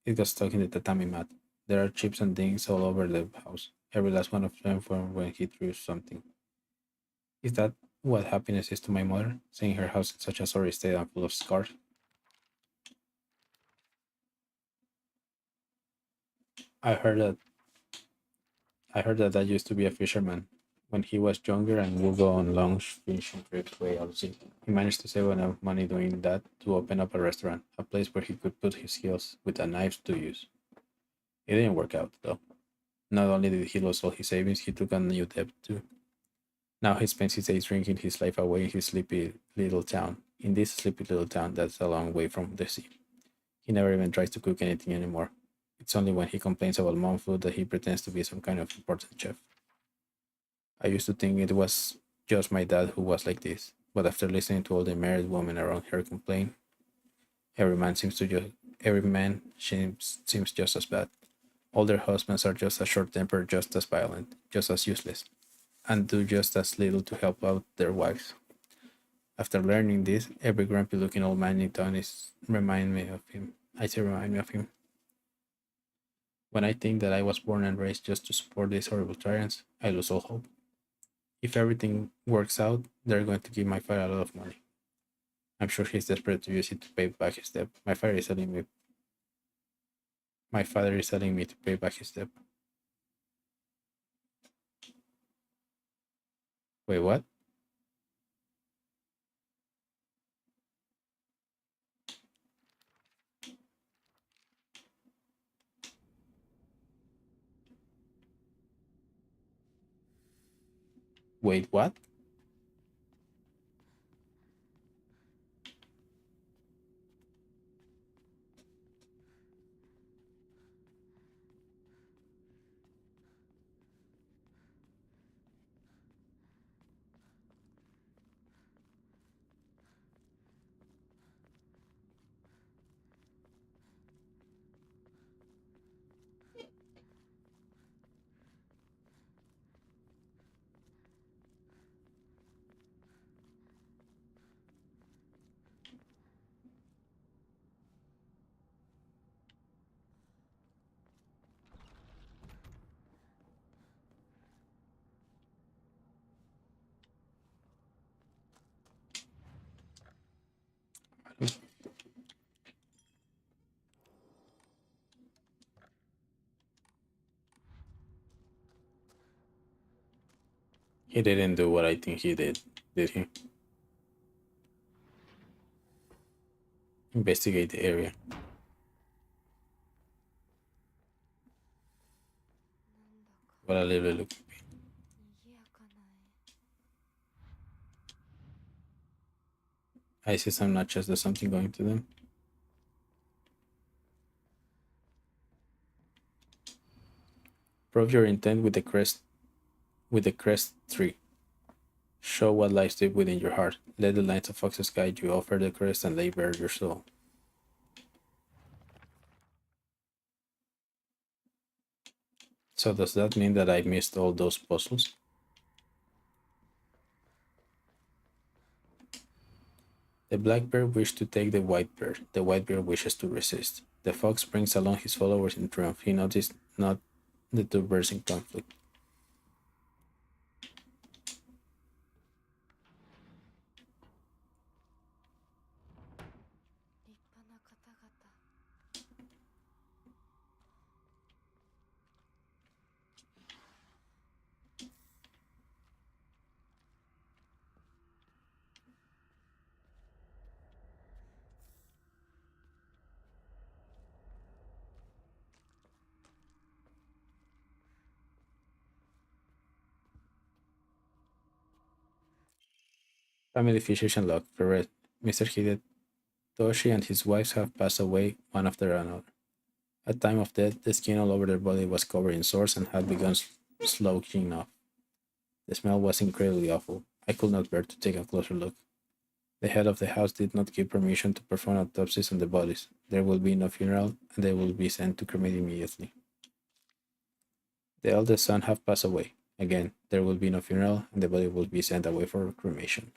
It got stuck in the tatami mat. There are chips and dings all over the house. Every last one of them from when he threw something. Is that what happiness is to my mother? Seeing her house in such a sorry state and full of scars? I heard that Dad used to be a fisherman. When he was younger and would go on long fishing trips way out to sea, he managed to save enough money doing that to open up a restaurant, a place where he could put his skills with a knife to use. It didn't work out though. Not only did he lose all his savings, he took on new debt too. Now he spends his days drinking his life away in his sleepy little town. In this sleepy little town that's a long way from the sea. He never even tries to cook anything anymore. It's only when he complains about mom food that he pretends to be some kind of important chef. I used to think it was just my dad who was like this, but after listening to all the married women around her complain, every man seems to just every man seems just as bad. All their husbands are just as short-tempered, just as violent, just as useless, and do just as little to help out their wives. After learning this, every grumpy-looking old man in town is remind me of him. I say remind me of him. When I think that I was born and raised just to support these horrible tyrants, I lose all hope. If everything works out, they're going to give my father a lot of money. I'm sure he's desperate to use it to pay back his debt. My father is telling me to pay back his debt. Wait, what? Wait, what? He didn't do what I think he did he? Investigate the area. What a little look. 賑やかない I see some notches. There's something going to them. Prove your intent with the crest 3. Show what lies deep within your heart. Let the lines of foxes guide you. Offer the crest and lay bare your soul. So does that mean that I missed all those puzzles? The black bear wished to take the white bear. The white bear wishes to resist. The fox brings along his followers in triumph. He noticed not the two birds in conflict. 立派な方々。Family physician log. Perret. Mr. Hidetoshi and his wives have passed away one after another. At time of death, the skin all over their body was covered in sores and had begun sloughing off. The smell was incredibly awful. I could not bear to take a closer look. The head of the house did not give permission to perform autopsies on the bodies. There will be no funeral, and they will be sent to cremate immediately. The eldest son have passed away. Again, there will be no funeral, and the body will be sent away for cremation.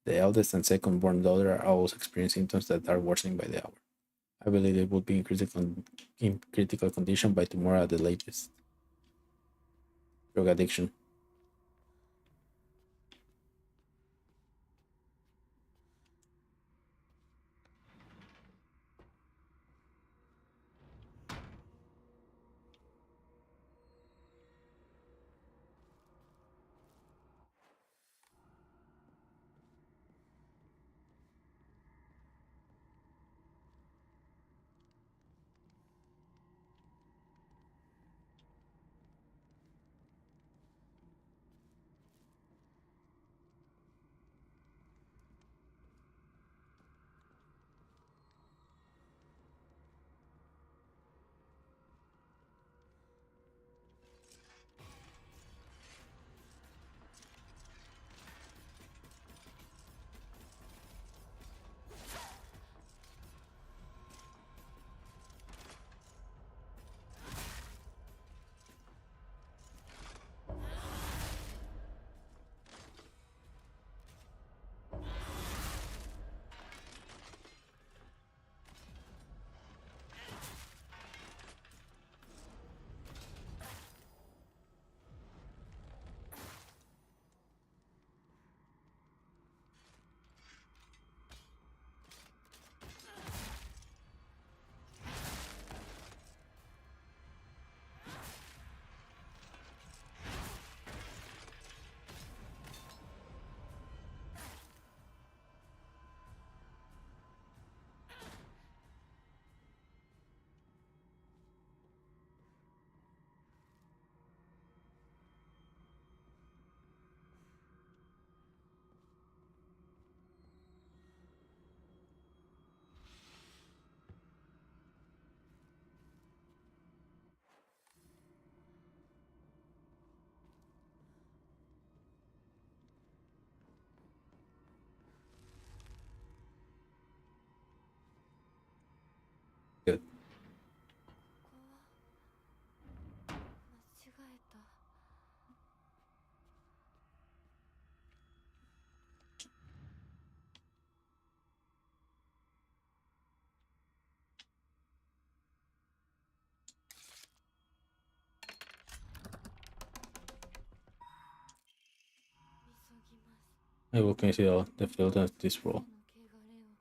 The eldest and second born daughter are always experiencing symptoms that are worsening by the hour. I believe they will be in critical condition by tomorrow at the latest. Drug addiction. Good. ここは間違えた。急ぎます。 I will consider the field of this 彼 role. の汚れを。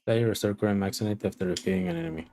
Player restore current max sanity after defeating an enemy.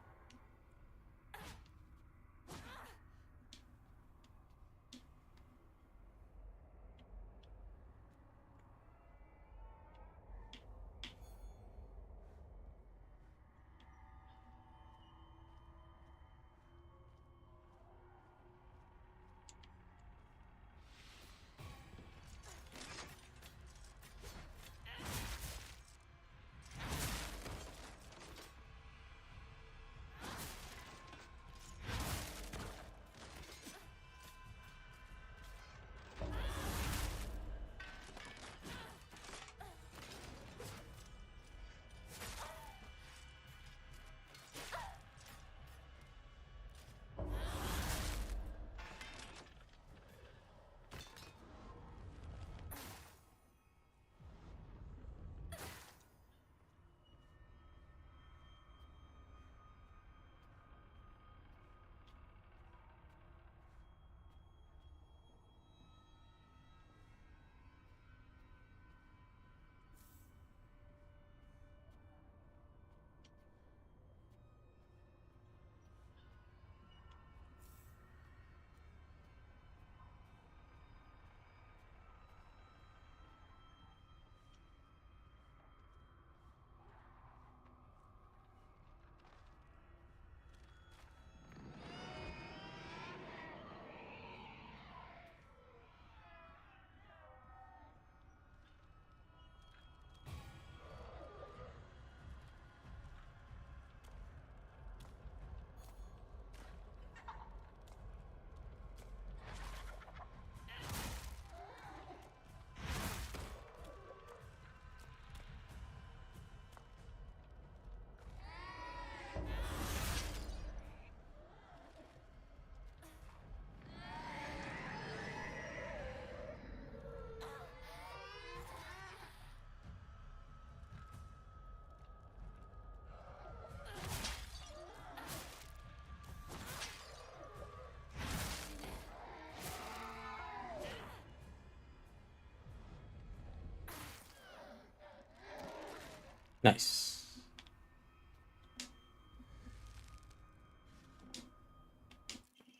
Nice.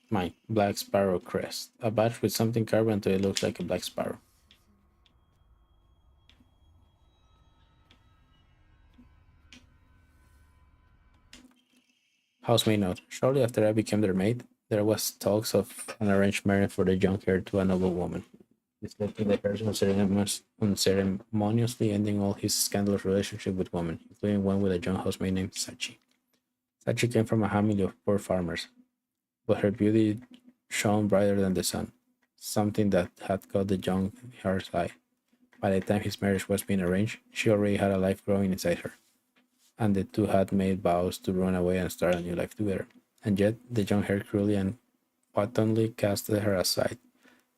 Mine. Black Sparrow crest. A badge with something carved until it looks like a black sparrow. Housemaid note. Shortly after I became their maid, there was talks of an arranged marriage for the young heir to a noble woman. This led to the person unceremoniously ending all his scandalous relationship with women, including one with a young housemaid named Sachi. Sachi came from a family of poor farmers, but her beauty shone brighter than the sun, something that had caught the young heir's eye. By the time his marriage was being arranged, she already had a life growing inside her, and the two had made vows to run away and start a new life together. And yet, the young heir cruelly and wantonly casted her aside.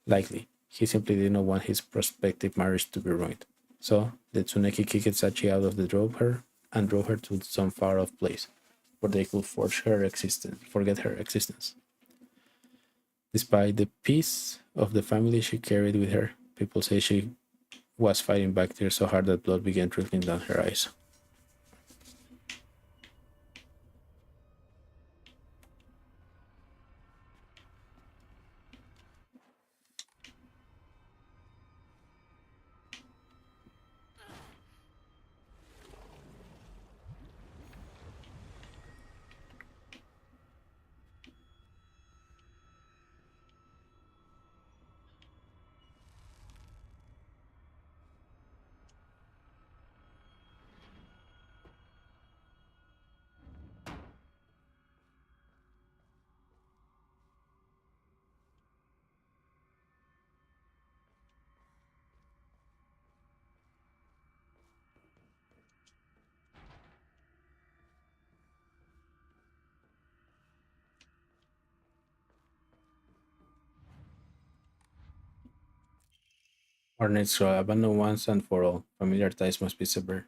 Likely, he simply did not want his prospective marriage to be ruined. So, the Tsuneki kicked Sachi out of the drove her and drove her to some far off place where they could forget her existence. Despite the peace of the family she carried with her, people say she was fighting back tears so hard that blood began trickling down her eyes. Our needs shall abandon once and for all. Familiar ties must be severed.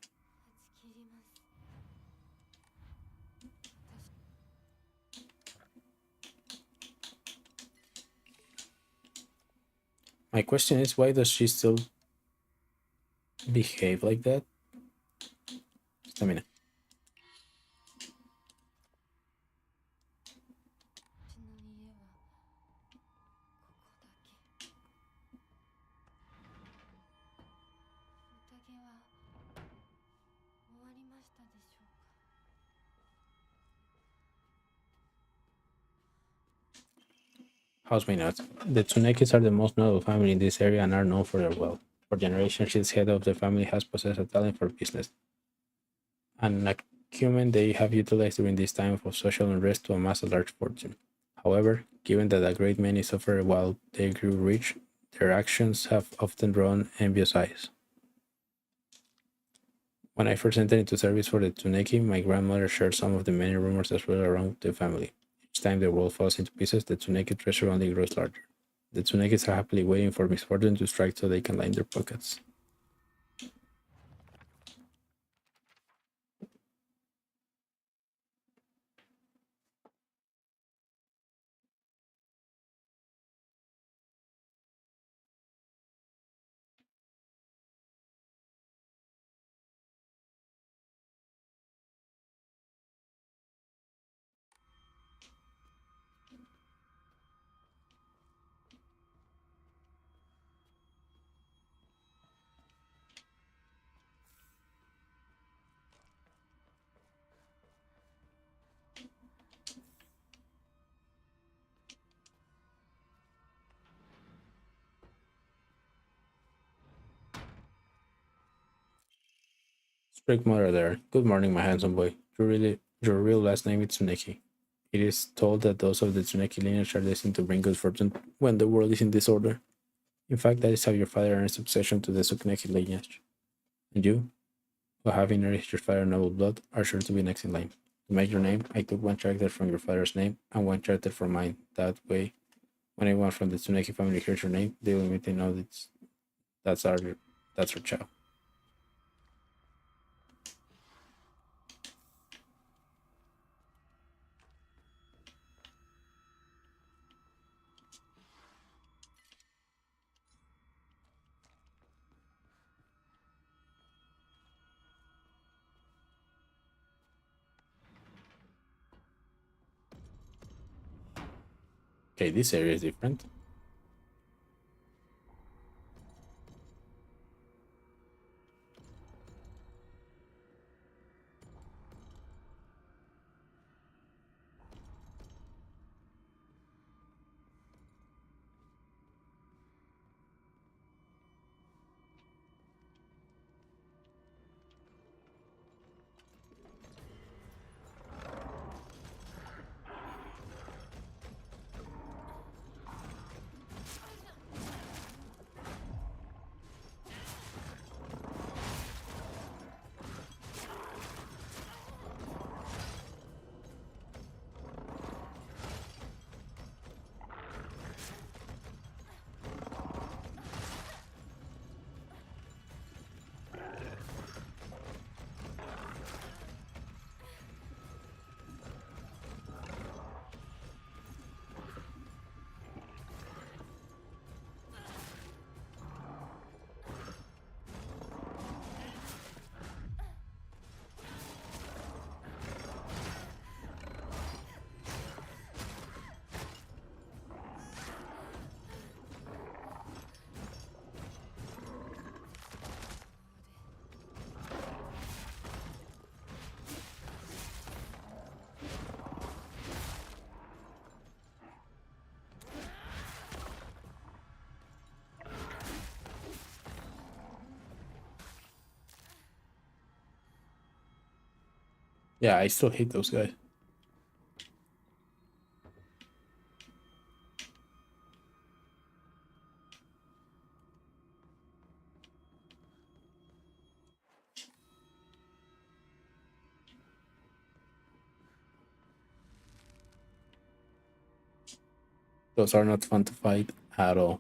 My question is, why does she still behave like that? Stamina. House may not. The Tsunekis are the most notable family in this area and are known for their wealth. For generations, this head of the family has possessed a talent for business, an acumen they have utilized during this time of social unrest to amass a large fortune. However, given that a great many suffered while they grew rich, their actions have often drawn envious eyes. When I first entered into service for the Tsuneki, my grandmother shared some of the many rumors that swirl around the family. Each time the world falls into pieces, the Tsuneki treasure only grows larger. The Tsunekis are happily waiting for misfortune to strike so they can line their pockets. Strict mother there. Good morning, my handsome boy. Your real last name is Tsuneki. It is told that those of the Tsuneki lineage are destined to bring good fortune when the world is in disorder. In fact, that is how your father earned succession to the Tsuneki lineage. And you, who having nourished your father's noble blood, are sure to be next in line. To make your name, I took one character from your father's name and one character from mine. That way, when anyone from the Tsuneki family hears your name, they will immediately know that's our that's our child. Okay, this area is different. Yeah, I still hate those guys. Those are not fun to fight at all.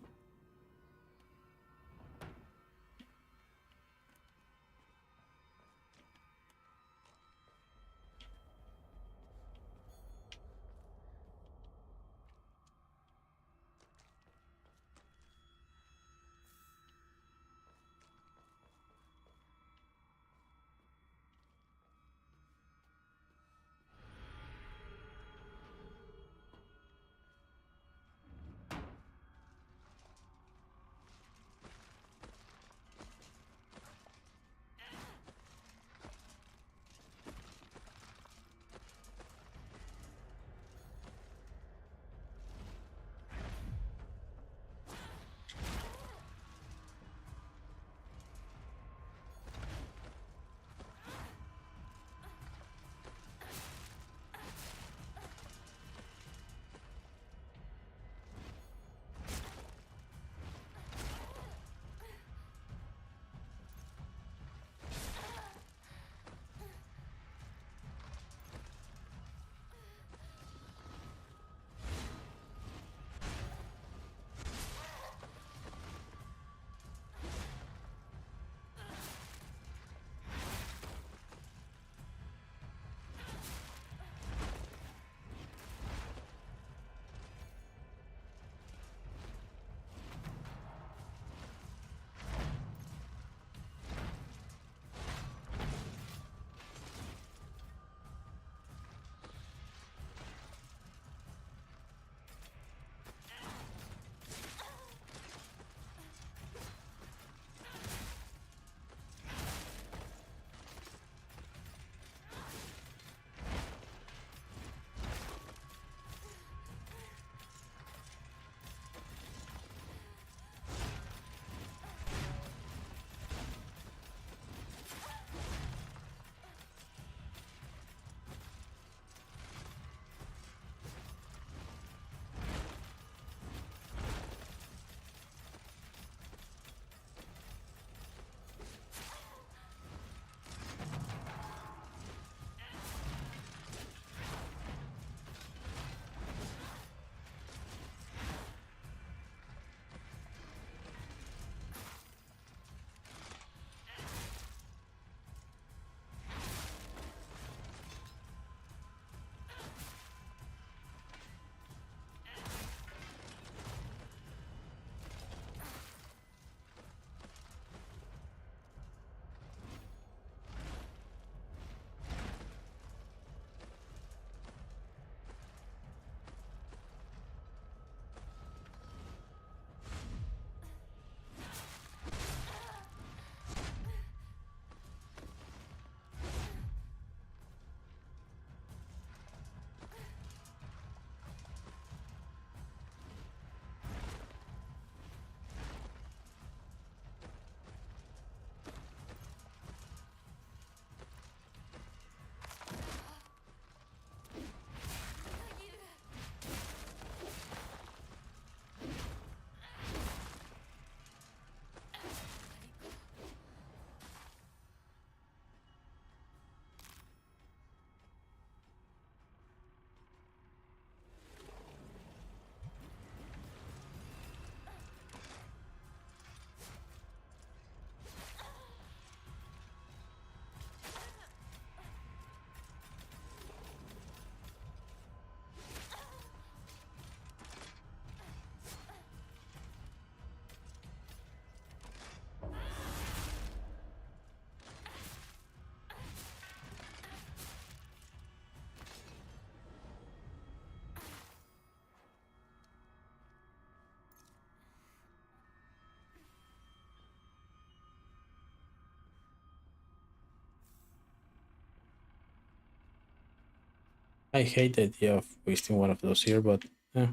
I hate the idea of wasting one of those here, but yeah.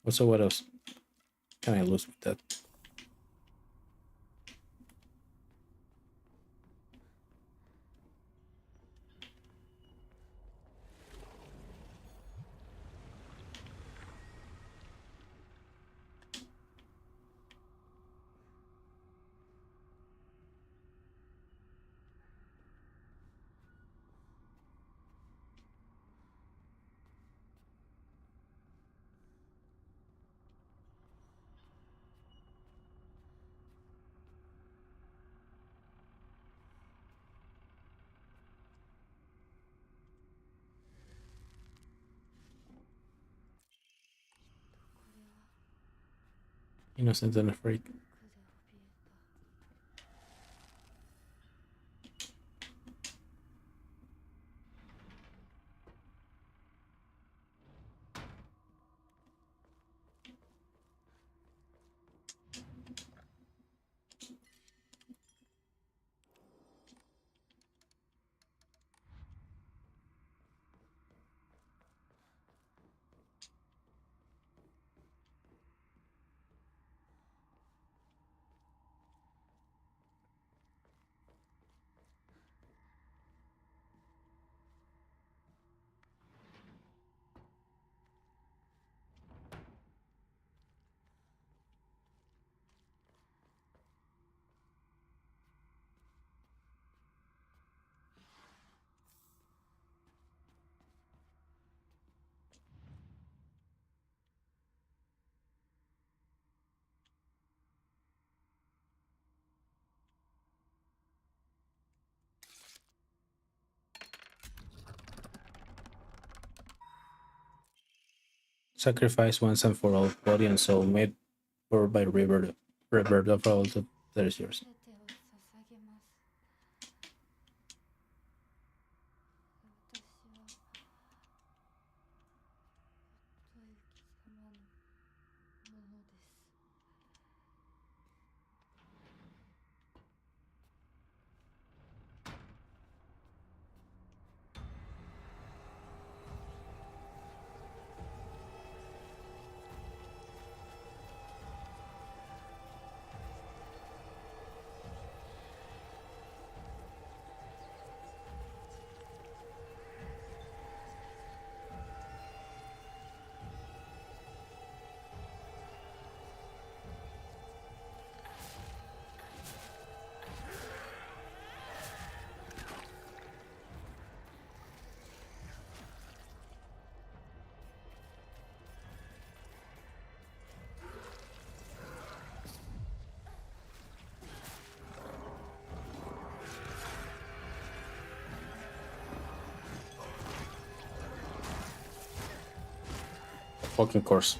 Also, what else can I lose with that? Innocent and afraid. Sacrifice once and for all, body and soul, made for by rebirth of all that is yours. 'Fucking course.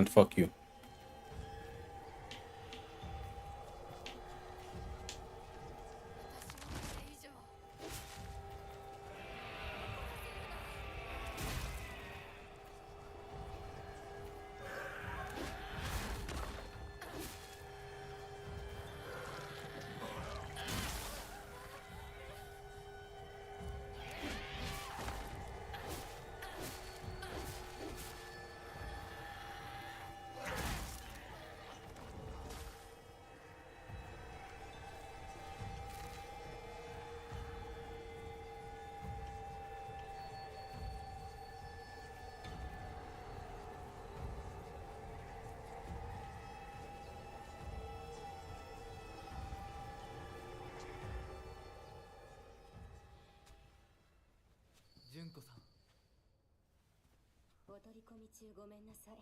And fuck you.純子さん、お取り込み中ごめんなさい。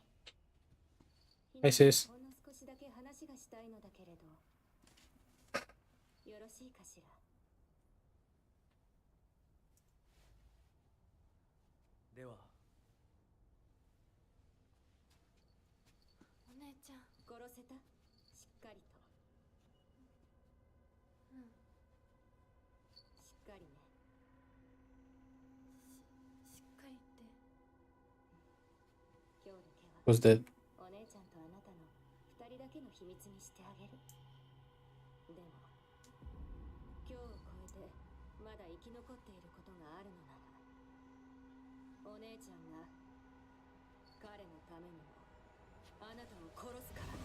Hi sis. ほんの少しだけ話がしたいのだけれど、よろしいかしら。ではお姉ちゃん殺せた？しっかりと。うん。しっかりね。しっかりって。今日だけは Who's dead? お姉ちゃんとあなたの二人だけの秘密にしてあげる。でも今日を超えてまだ生き残っていることがあるのなら、お姉ちゃんが彼のためにもあなたを殺すからね。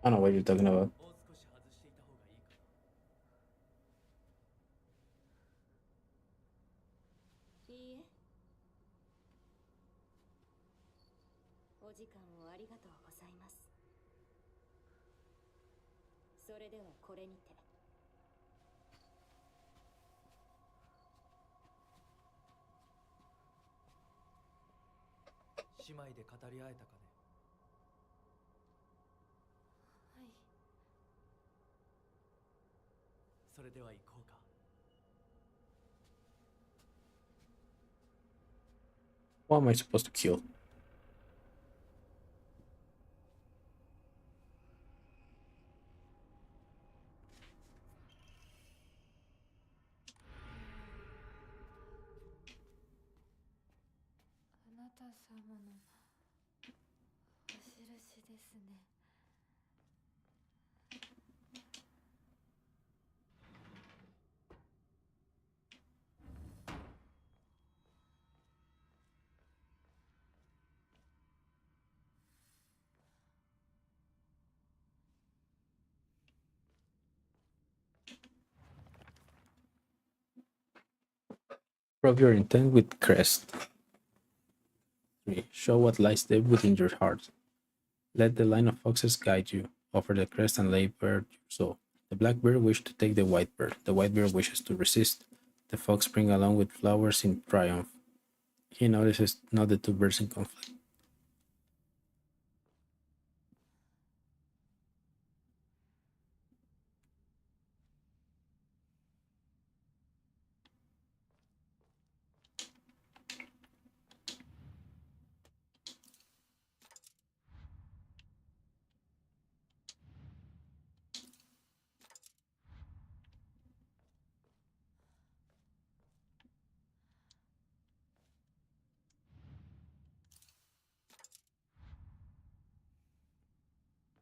I don't know what you're talking about. もう少し外していた方がいいかな。いいえ。お時間をありがとうございます。それではこれにて。姉妹で語り合えたかね。はい。それでは行こうか。Who am I supposed to kill? あなた様のお印ですね。Prove your intent with crest. 3. Show what lies deep within your heart. Let the line of foxes guide you. Offer the crest and lay bare your soul. The black bird wishes to take the white bird. The white bird wishes to resist. The fox brings along with flowers in triumph. He notices not the two birds in conflict.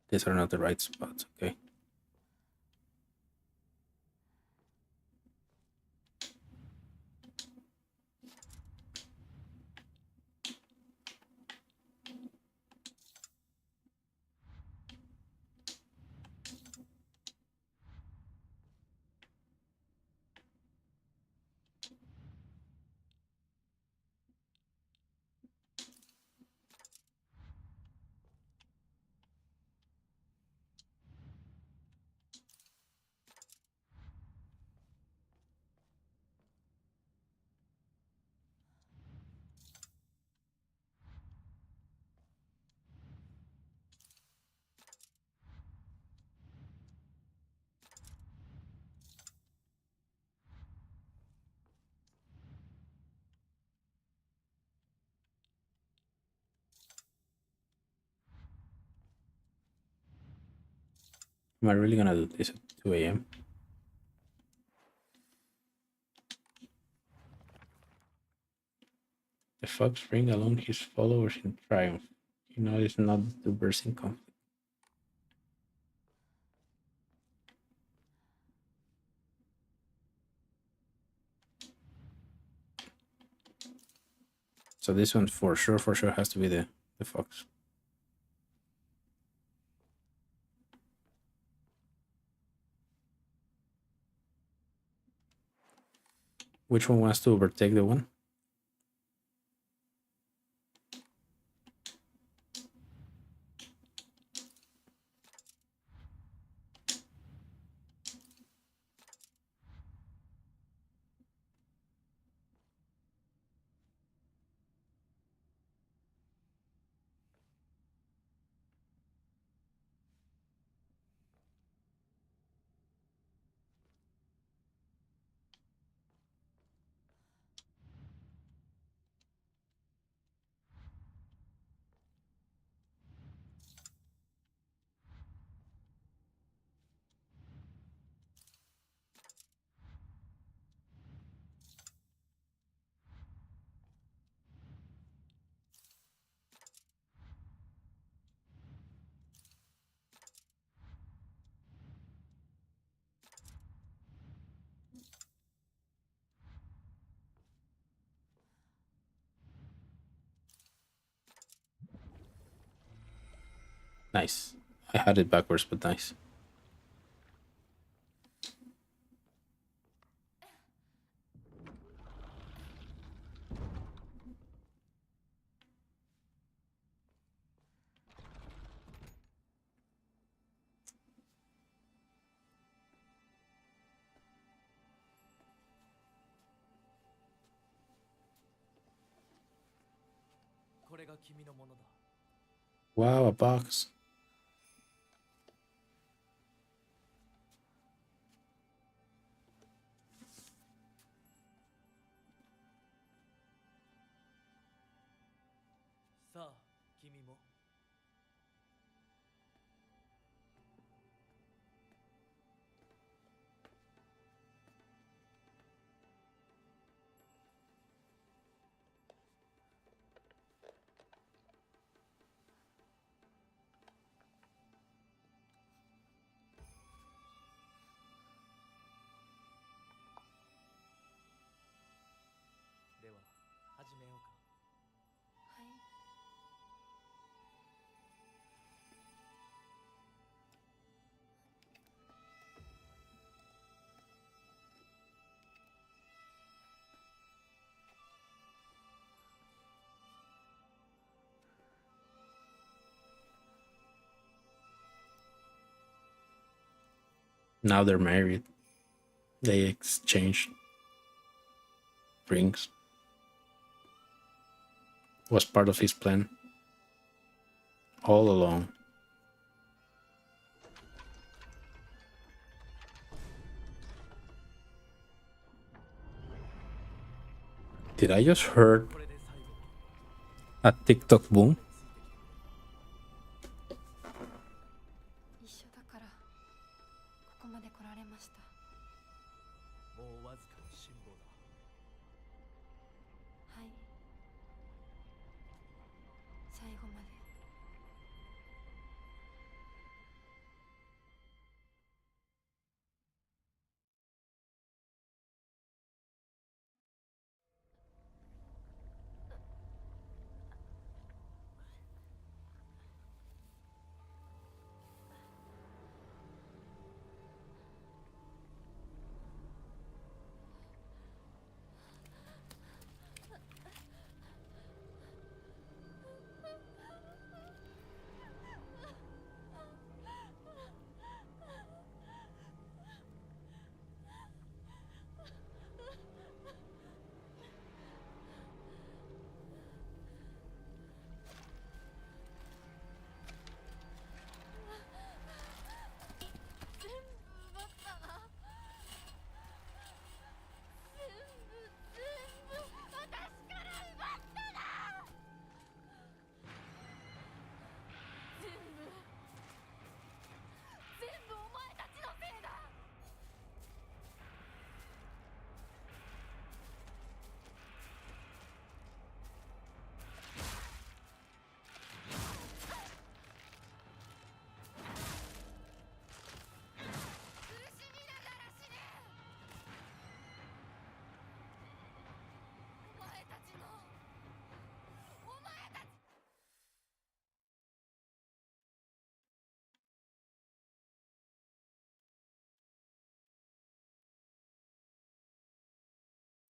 These are not the right spots, okay? Am I really gonna do this at 2 a.m.? The fox bring along his followers in triumph. You know it's not to burst in conflict. So this one for sure has to be the fox. Which one wants to overtake the one? Nice. I had it backwards, but nice. Wow, a box. Now they're married. They exchanged rings. Was part of his plan all along. Did I just heard a TikTok boom? 一緒だからここまで来られました。もうわずかの辛抱だ。はい、最後まで。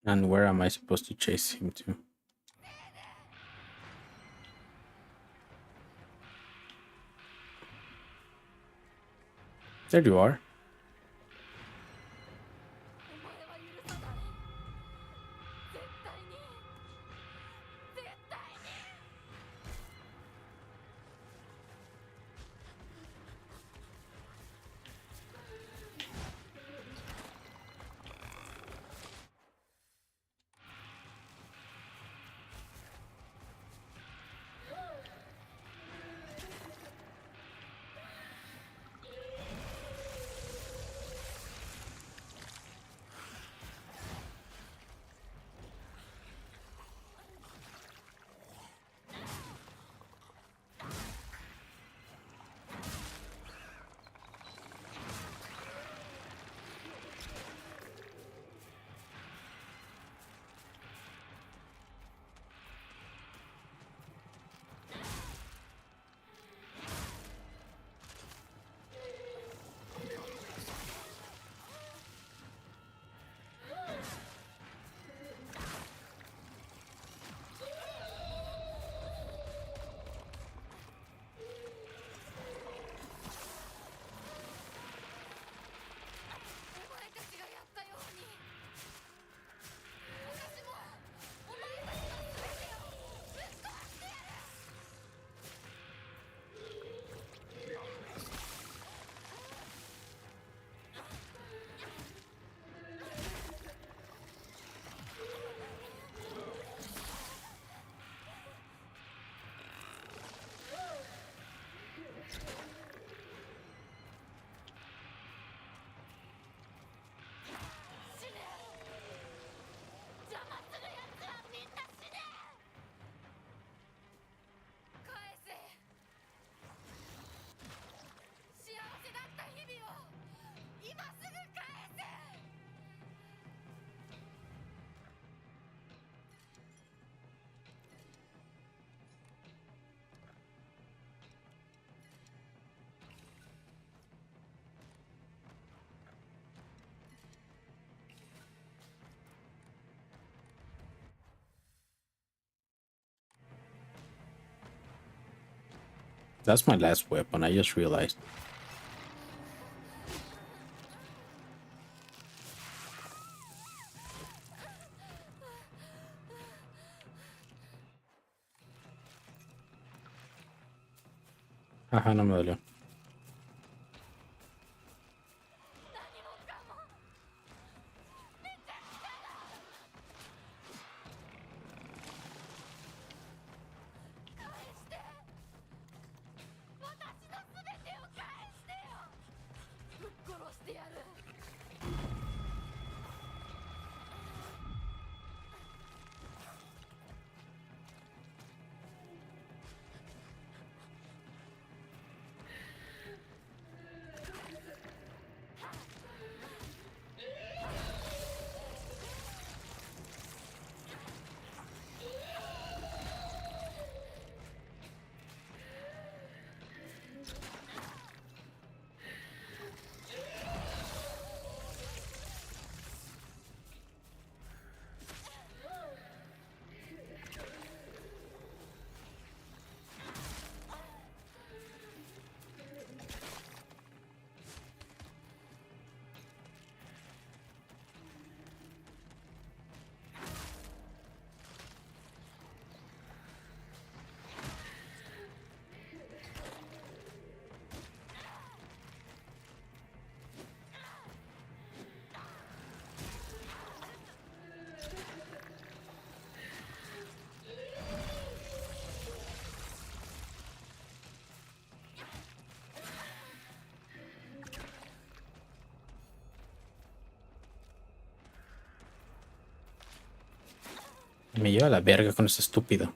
And where am I supposed to chase him to? There you are. お前は許さない。絶対に絶対に。お前たちがやったように、私もお前たちの全てをぶっ壊してやる。死ね。邪魔するやつはみんな死ね。返せ。幸せだった日々を今すぐ返せ。That's my last weapon, I just realized. Ajá, no me dolió. 何もかもめちゃくちゃだ。返して。私の全てを返してよ。ぶっ殺してやる。Me lleva a la verga con ese estúpido.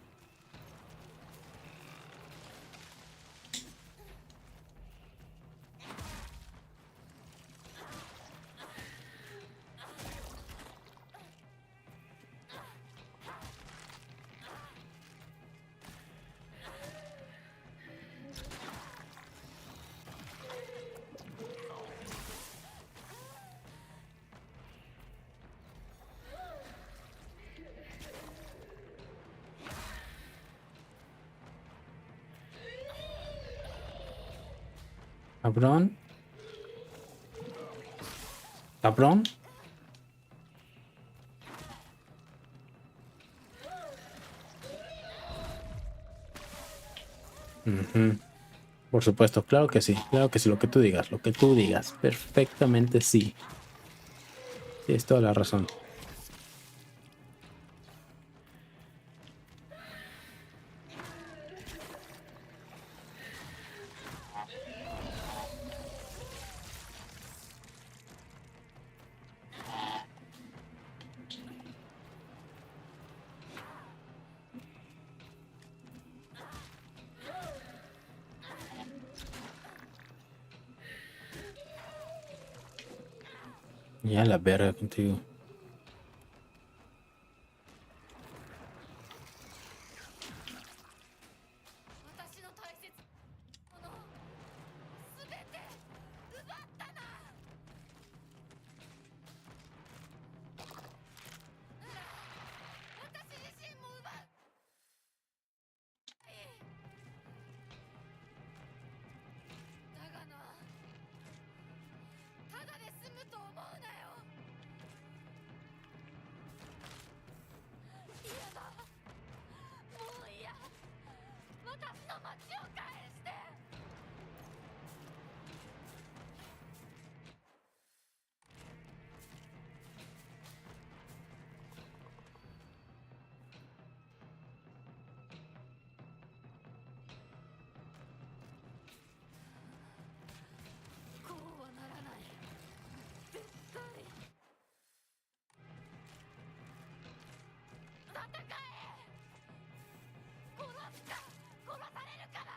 Cabrón. Cabrón. Ujú. Por supuesto, claro que sí, lo que tú digas, perfectamente sí. Tienes toda la razón. Ya la verga contigo. 私の大切なものすべて奪ったな。私自身も奪う。だがな、ただで済むと思うなよ。嫌だ、もう嫌。私の街を返して。こうはならない。絶対。戦え。殺すか殺されるかだ。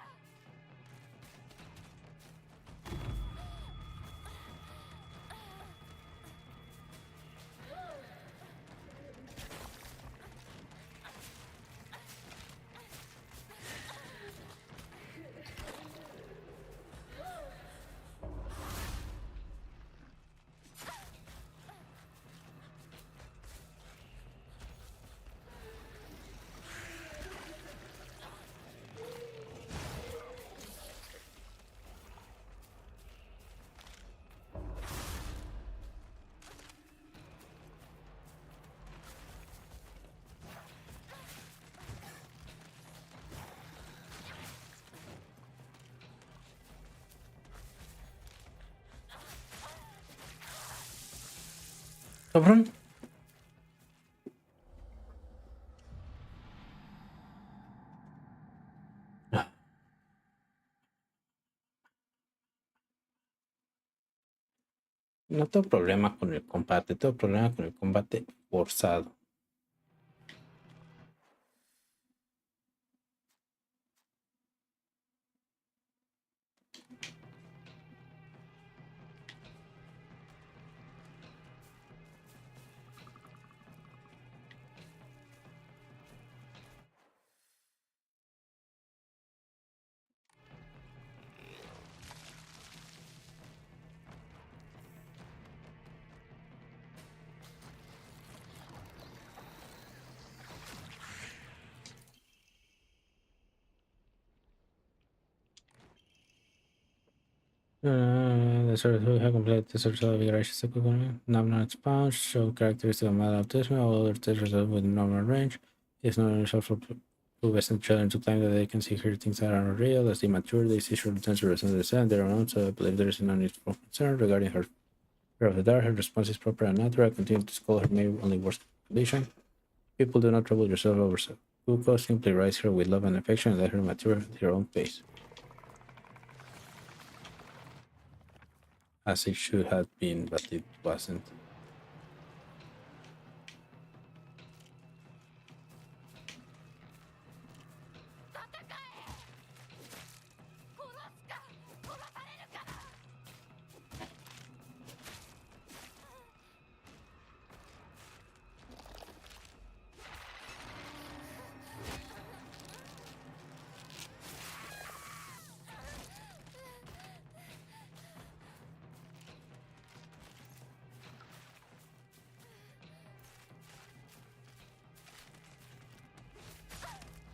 Cabrón. No tengo problema con el combate, tengo problema con el combate forzado. The sort who have completed the search of vigorous equivalent, nominal expunge, show characteristic of mild autism, all other tests result with normal range. It's not unusual for pubescent children to claim that they can see here things that are not real. As they mature, they see short sensory understand their own, so I believe there is no need for concern regarding her fear of the dark. Her response is proper and natural. Continue to scold her maybe only worse condition. People, do not trouble yourself over glucose. Simply raise her with love and affection and let her mature at her own pace. As it should have been, but it wasn't.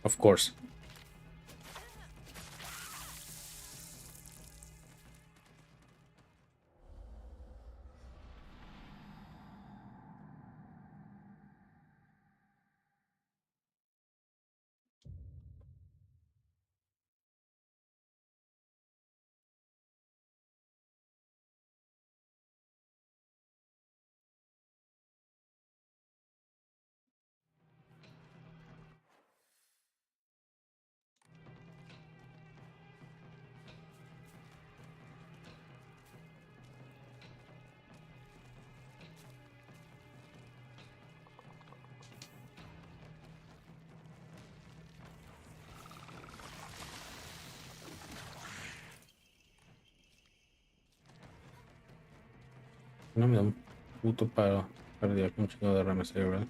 Of course. No me da un puto paro cardíaco, un chingo de derrame cerebral.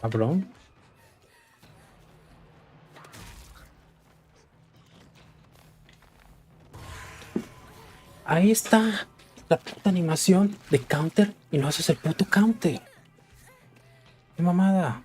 Cabrón. Ahí está la puta animación de counter y no haces el puto counter. ¡Qué mamada!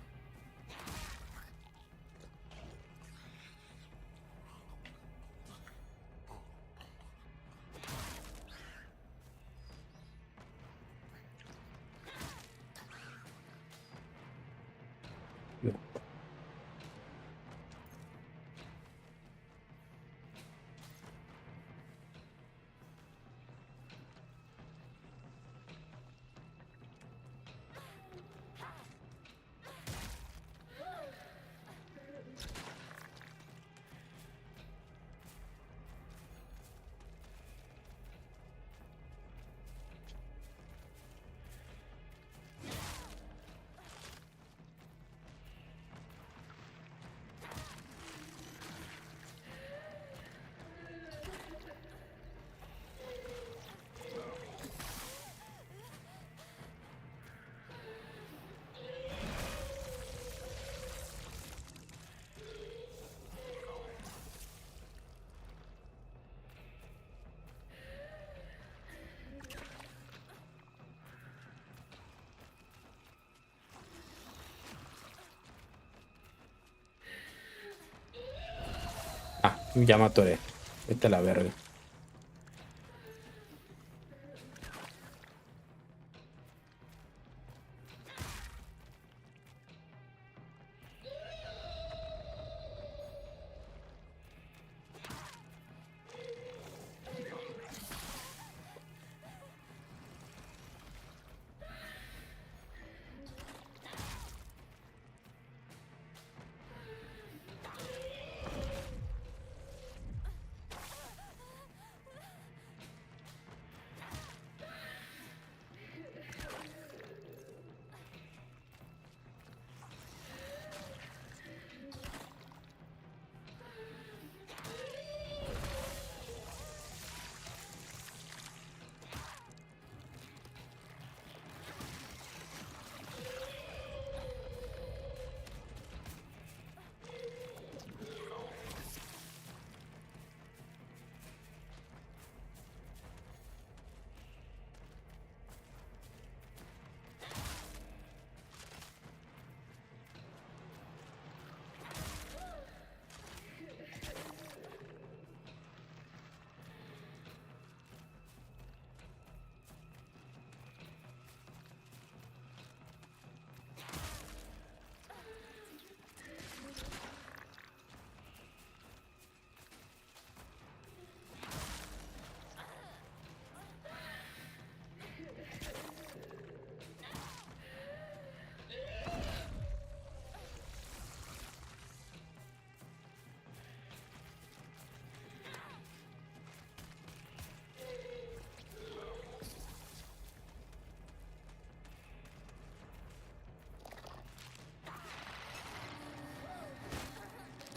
Ah, ya me atoré. Vete a la verga.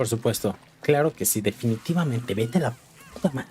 Por supuesto. Claro que sí, definitivamente. Vete a la puta madre.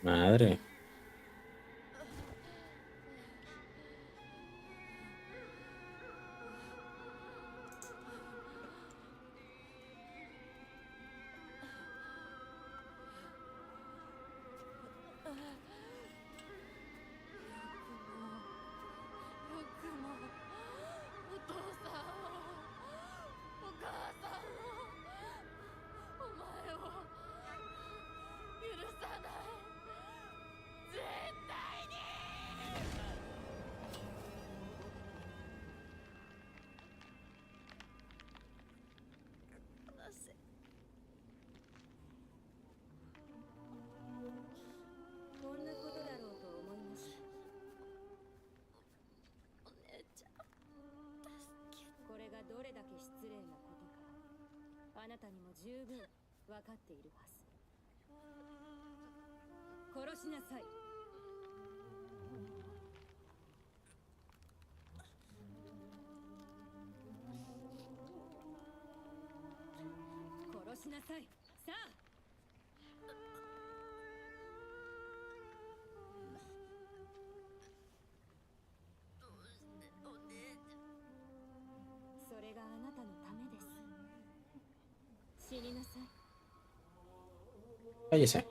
Madre.こんなことだろうと思いました。お姉ちゃん、助けて。これがどれだけ失礼なことか、あなたにも十分分かっているはず。殺しなさい。殺しなさい。さあ。それがあなたのためです。死になさい。Cállese.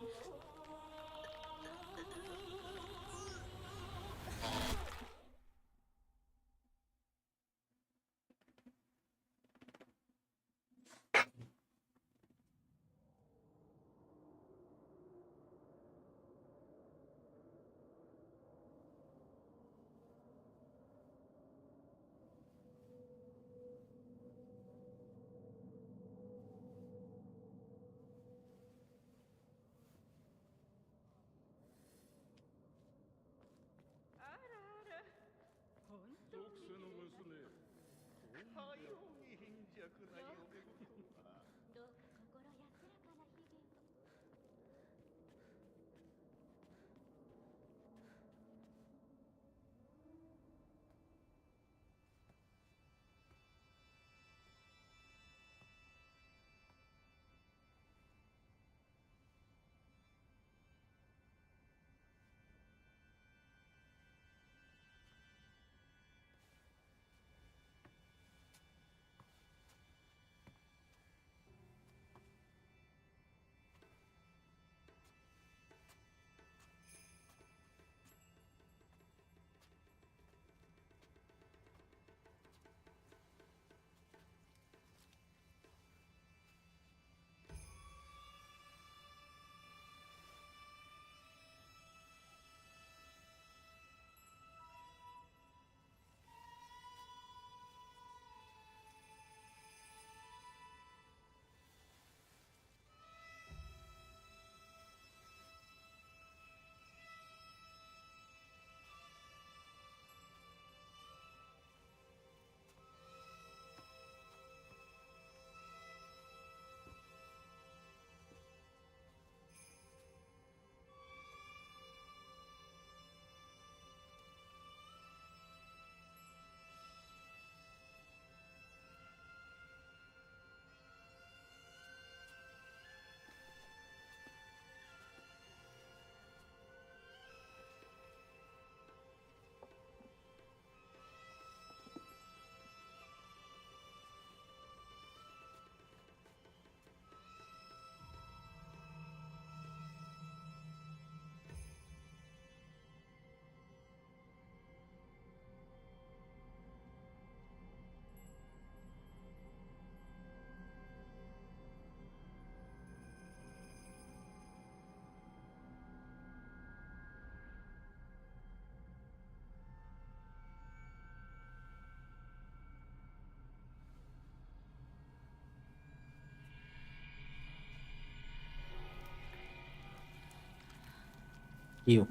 You.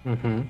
Mm-hmm.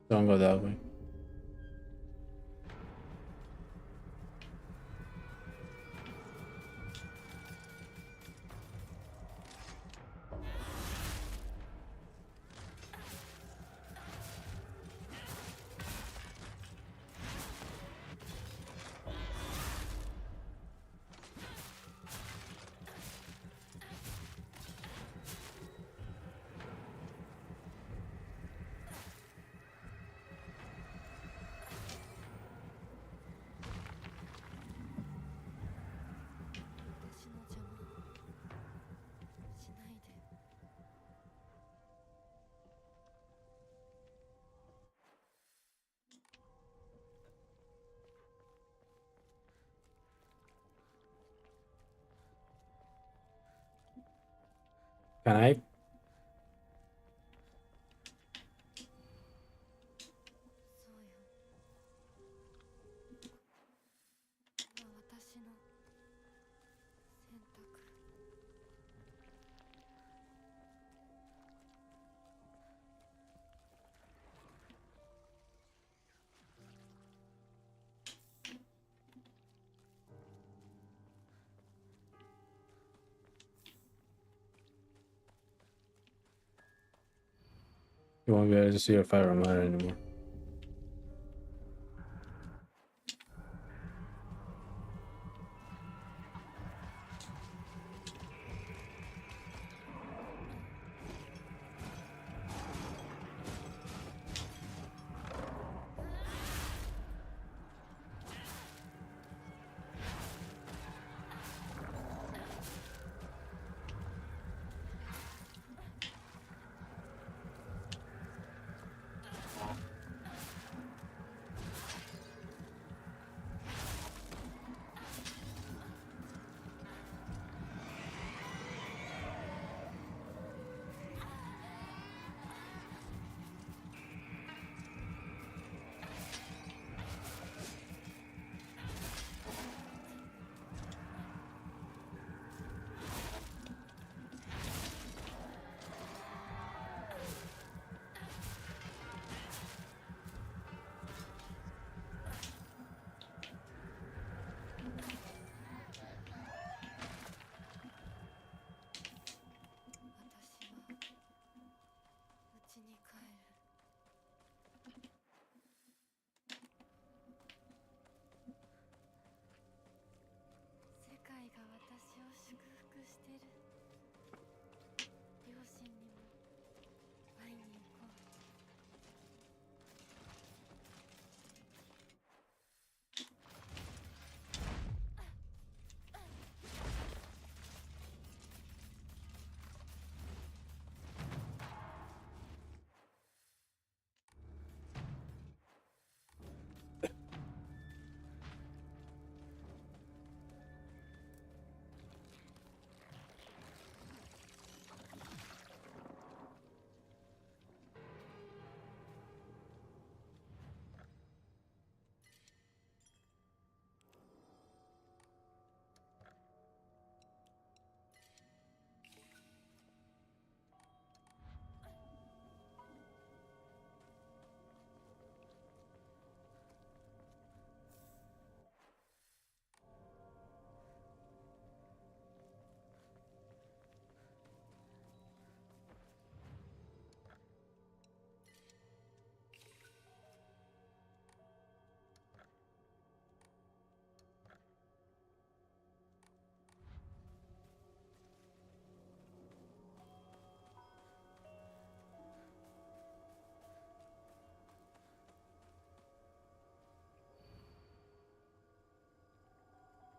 Don't go that way. Can I? You won't be able to see your fire matter anymore.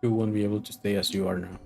You won't be able to stay as you are now.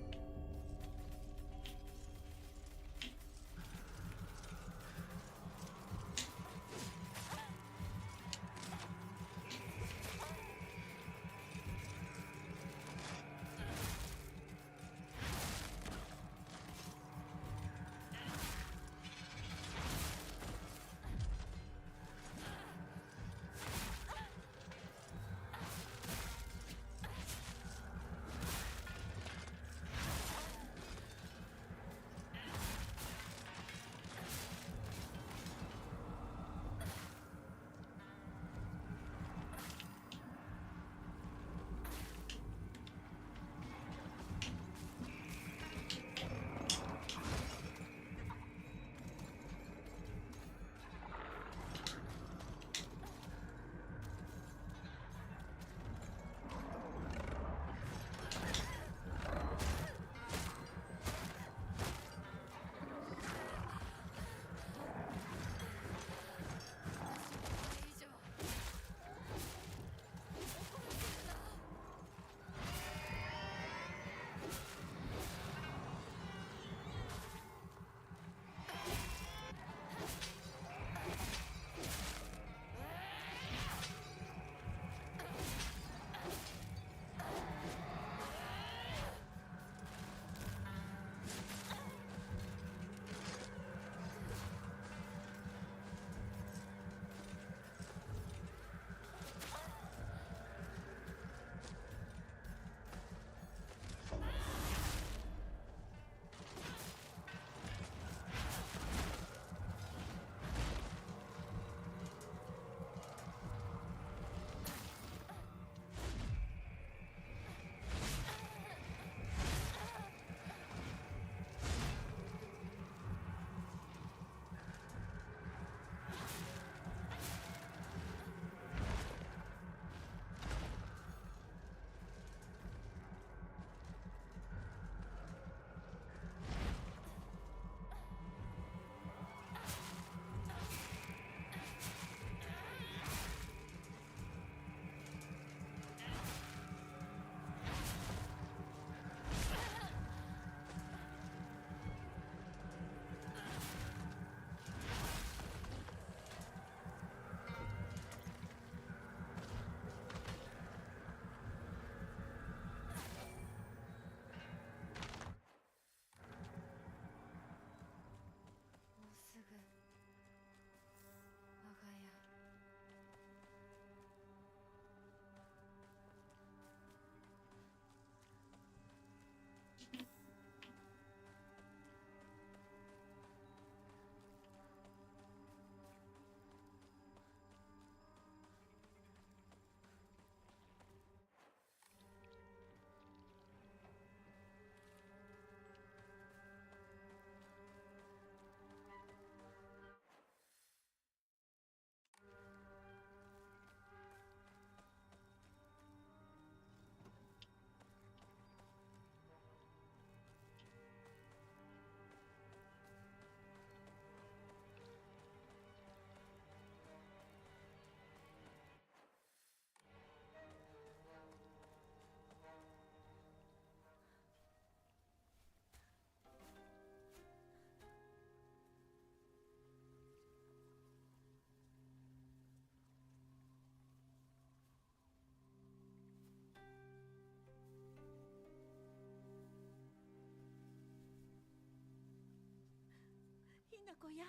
な子や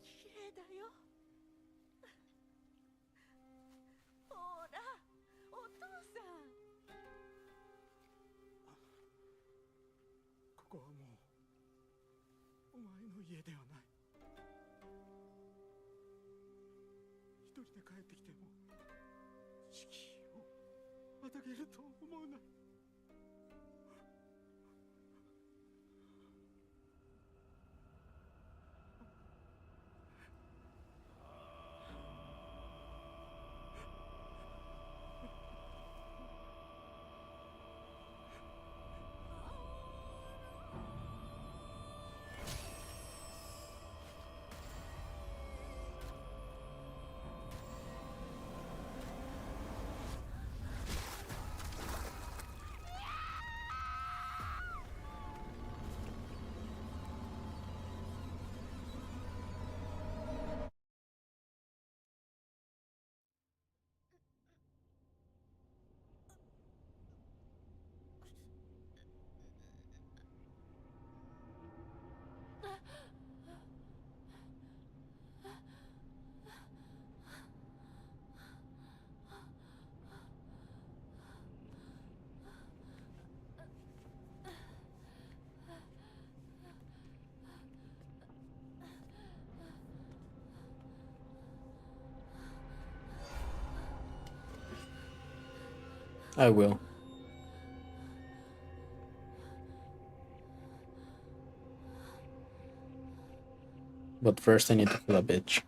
綺麗だよ。ほらお父さん。ここはもうお前の家ではない。一人で帰ってきても敷居をまたげると思うな。I will. But first I need to kill a bitch.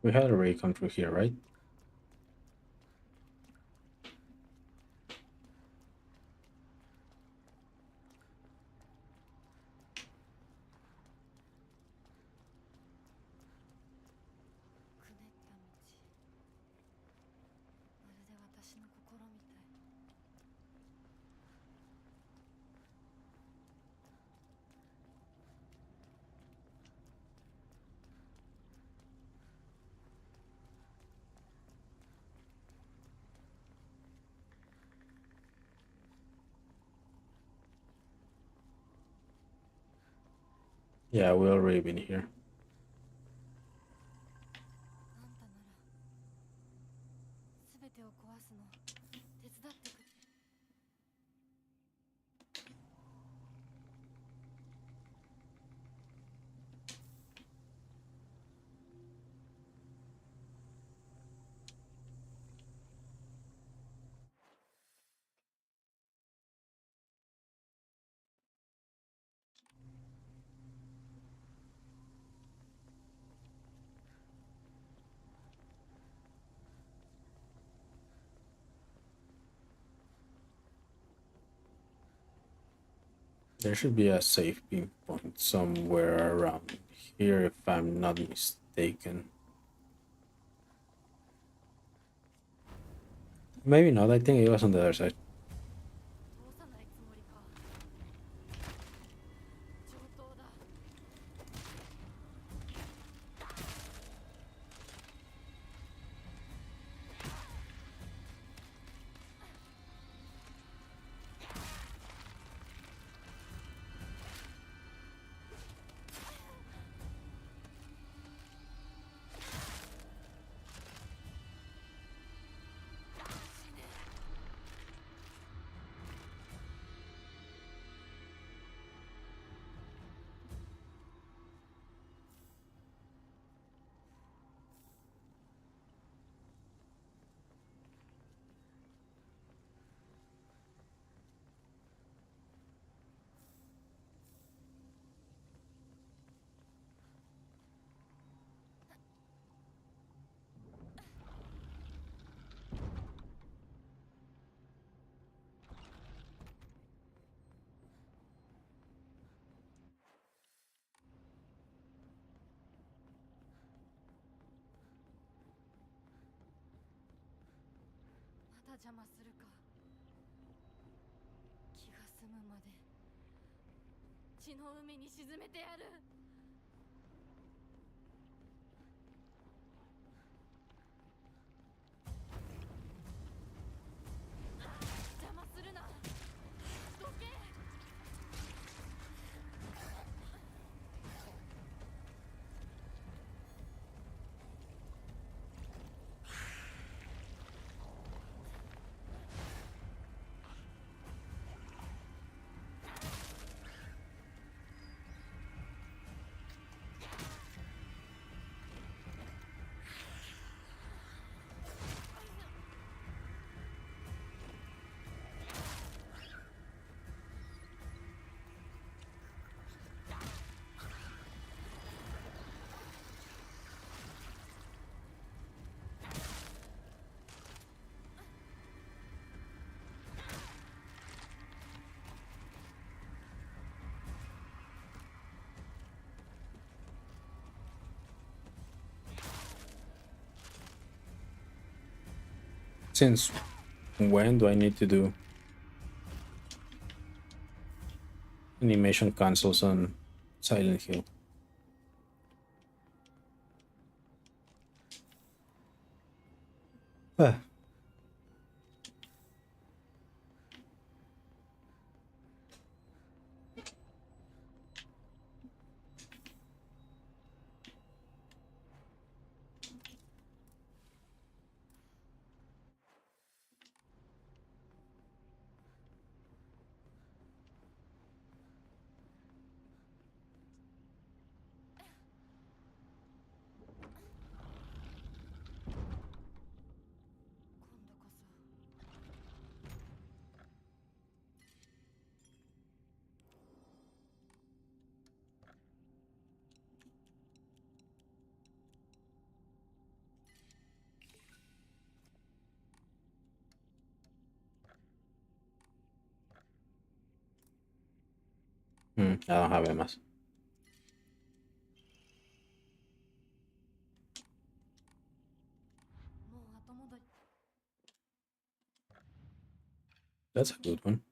We had a recon through here, right? Yeah, we already been here. あんたなら全てを壊すの手伝ってくれ。 There should be a safe beam point somewhere around here if I'm not mistaken. Maybe not, I think it was on the other side. 通さないつもりか。上等だ。 まだ邪魔するか。気が済むまで血の海に沈めてやる。邪魔するな。どけ。 Since when do I need to do animation cancels on Silent Hill? I don't have MS. That's a good one.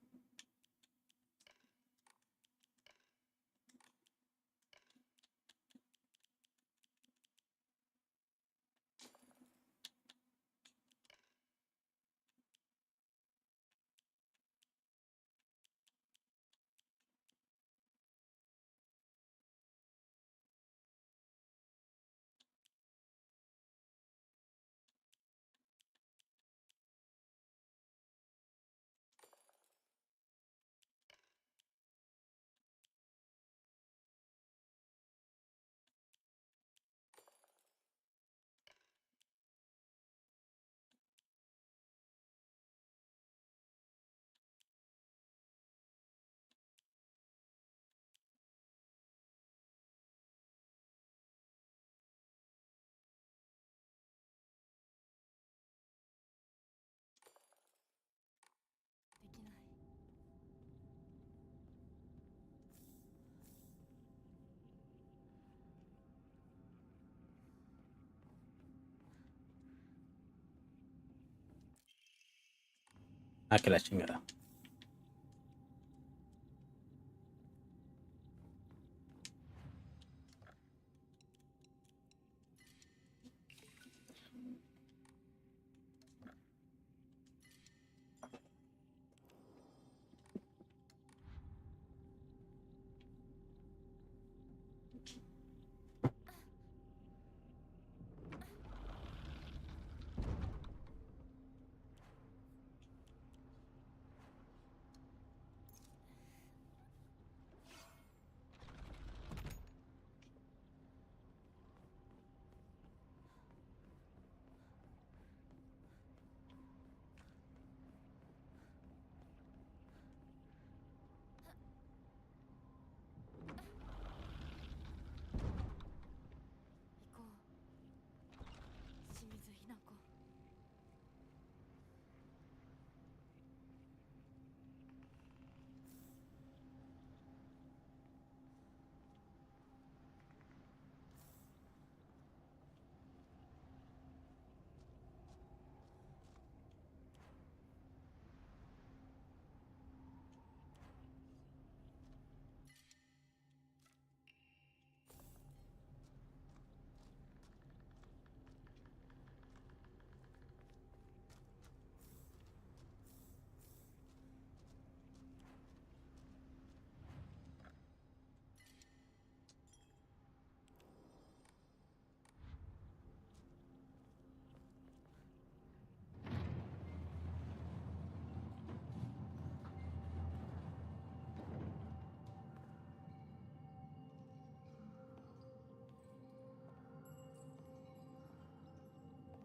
Ah, que la chingada.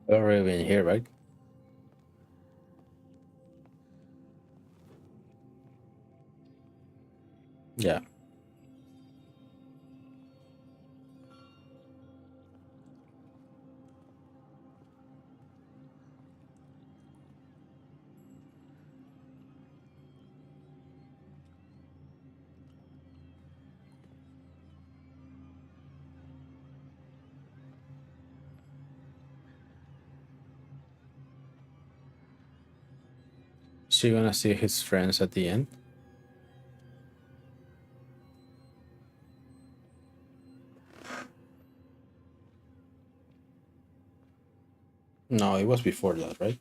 We're already in here, right? Yeah. Is she gonna see his friends at the end? No, it was before that, right?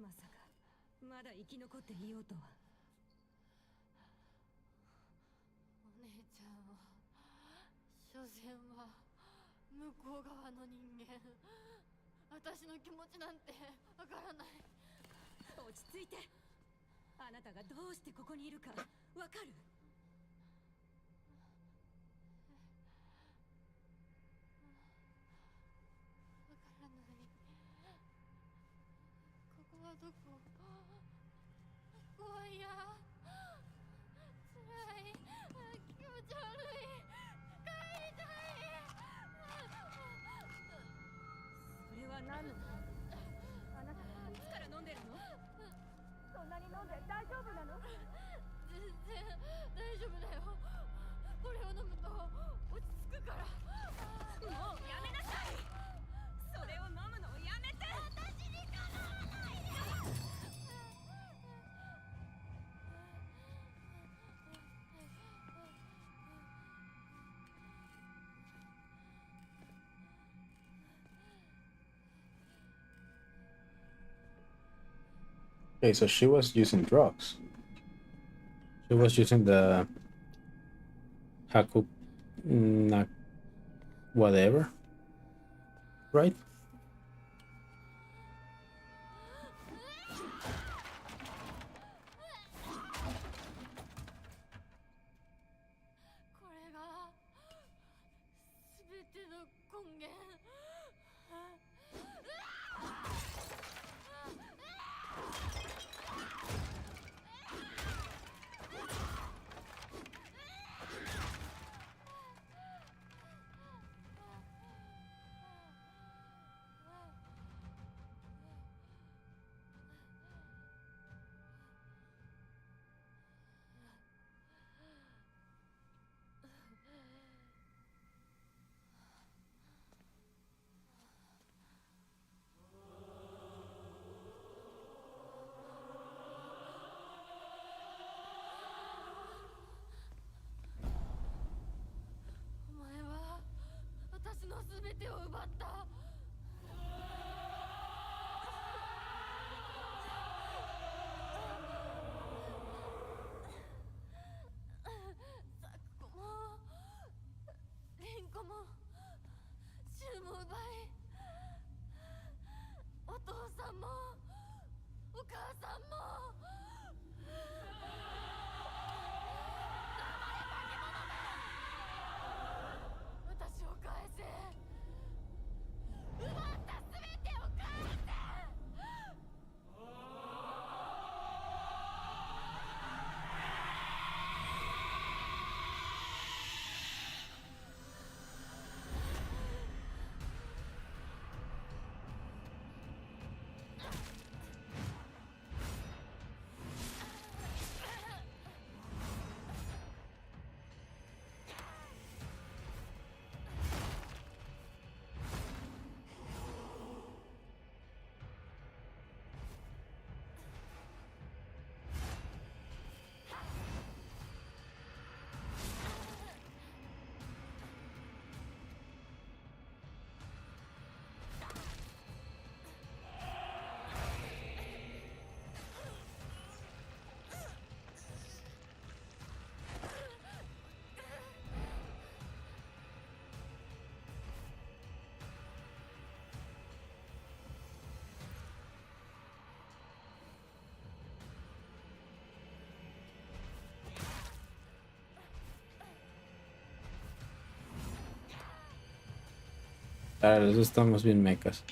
まさかまだ生き残っていようとは。お姉ちゃんを間は向こう側の人間。私の気持ちなんてわからない。落ち着いて。あなたがどうしてここにいるかわかる？わからない。ここはどこ？怖いや。辛い。気持ち悪い。帰りたい。それは何の？あなたいつから飲んでるの？そんなに飲んで大丈夫なの？全然大丈夫だよ。これを飲むと落ち着くから。もうやめなさい。それを飲むのをやめて。私に構わないで。Okay, so she was using drugs. She was using the Haku, whatever, right? これが全ての根源。お前は私の全てを奪った。サクコもリンコもシュウも奪い、お父さんもお母さんも。私を返せ。奪った全てを返せ。Los dos estamos bien mecas.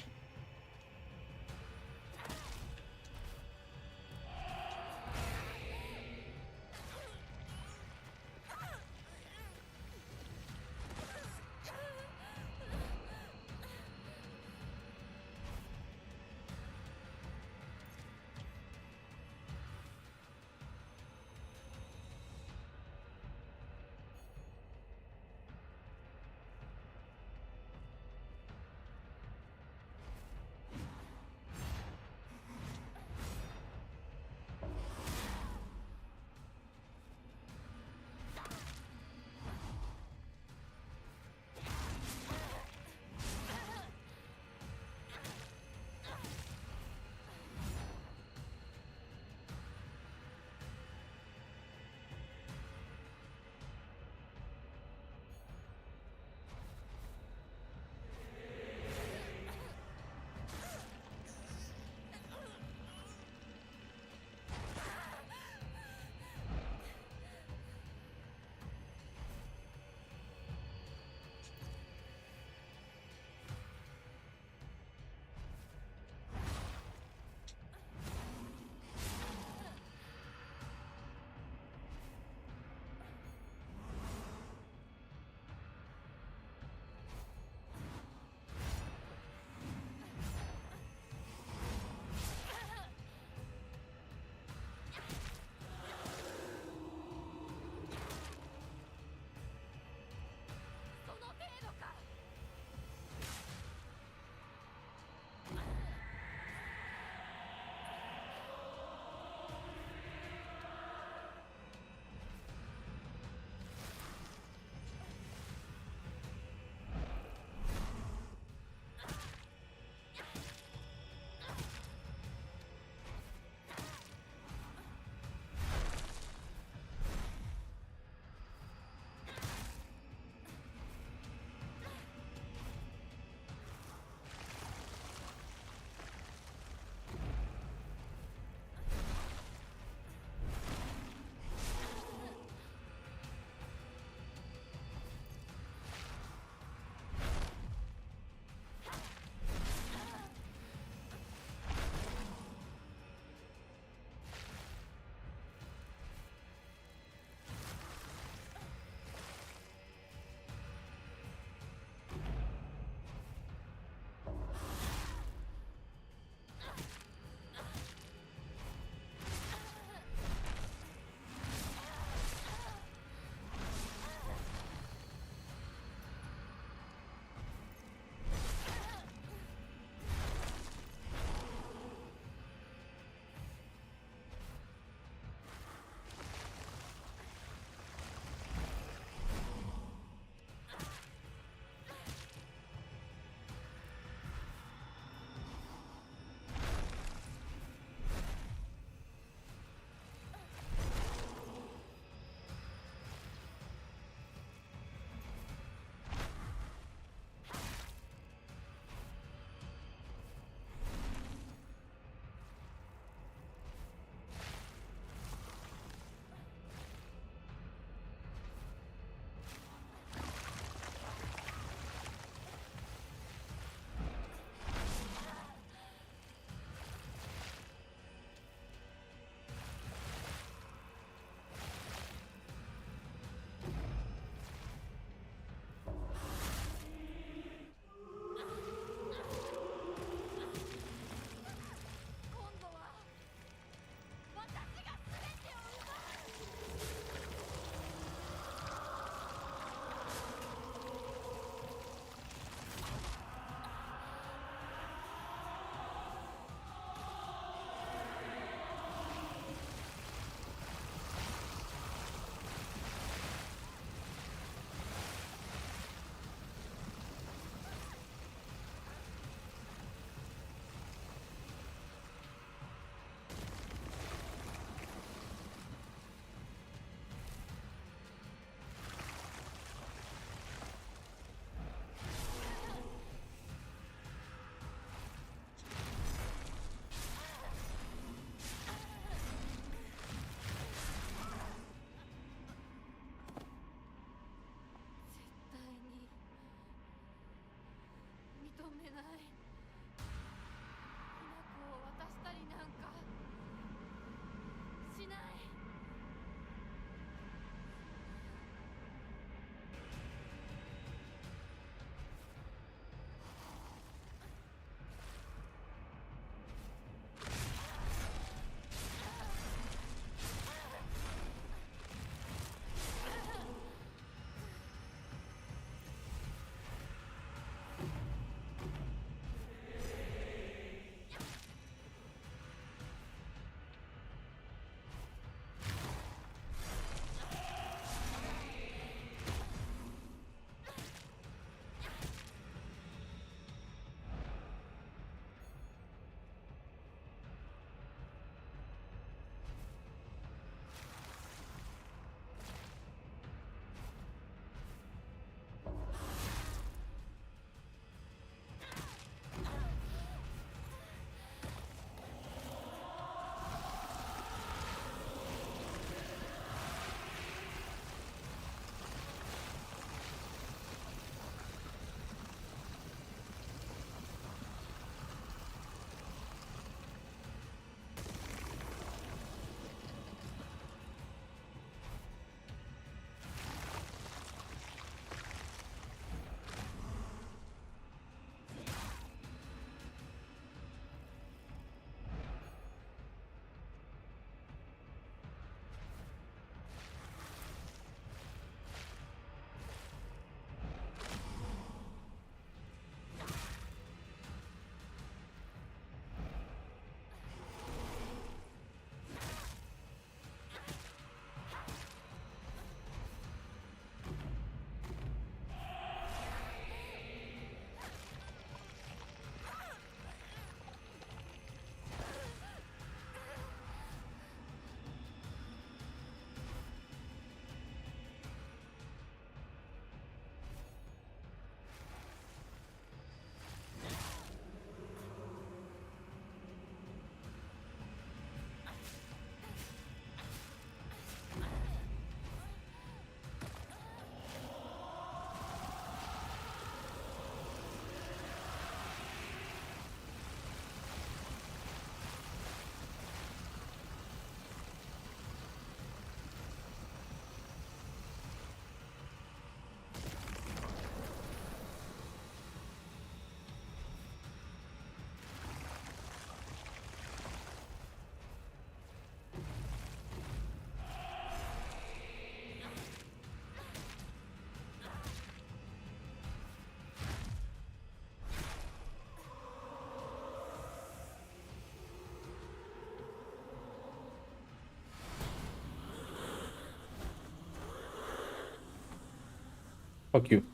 Fuck you. こ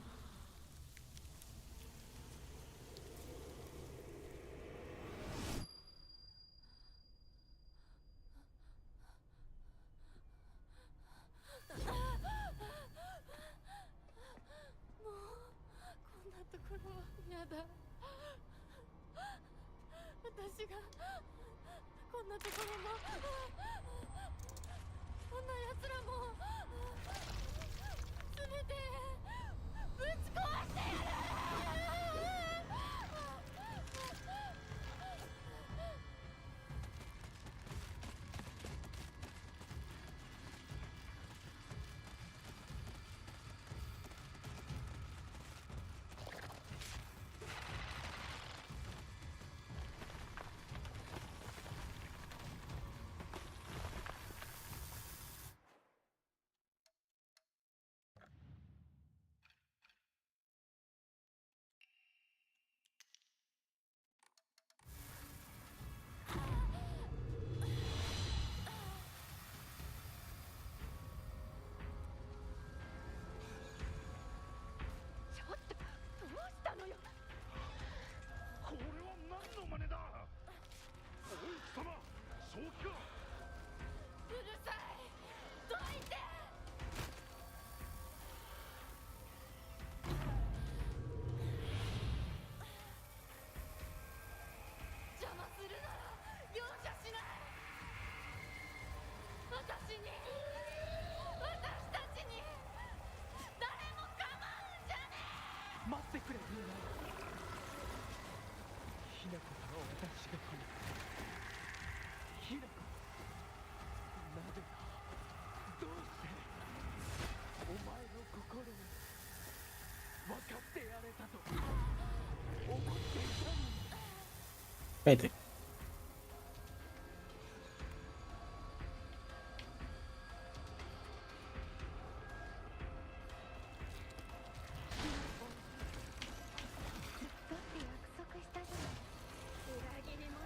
んなところは嫌だ。私がこんなところもこんな奴らも全てぶち壊してやる。これは何の真似だ。おい貴様、正気か。うるさい。どいて。邪魔するなら容赦しない。私たちに誰も構うんじゃねえ。待ってくれみんな。ひなこから私が来る。ひなこ、なぜだ、どうしてお前の心を分かってやれたと思っていたのに。 Vete. だって約束したじゃない。裏切り者。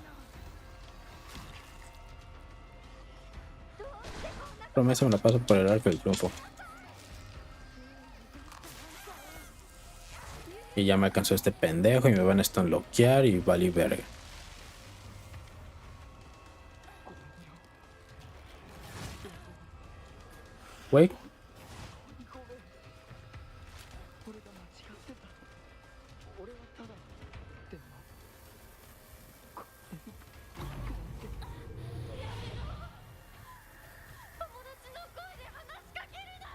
どうしてこんな Promesa me la paso por el arco del triunfo. Y ya me alcanzó este pendejo y me van a stunlockear y vale verga. Wait. ごめん、俺が間違ってた。俺はただ、でもこんなに友達の声で話しかけるな。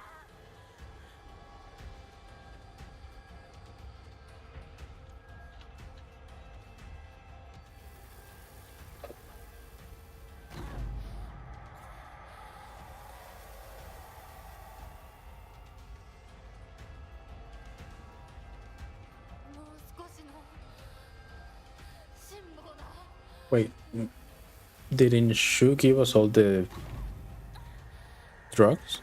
もう少しの辛抱だ。 Wait. Didn't Shu give us all the drugs?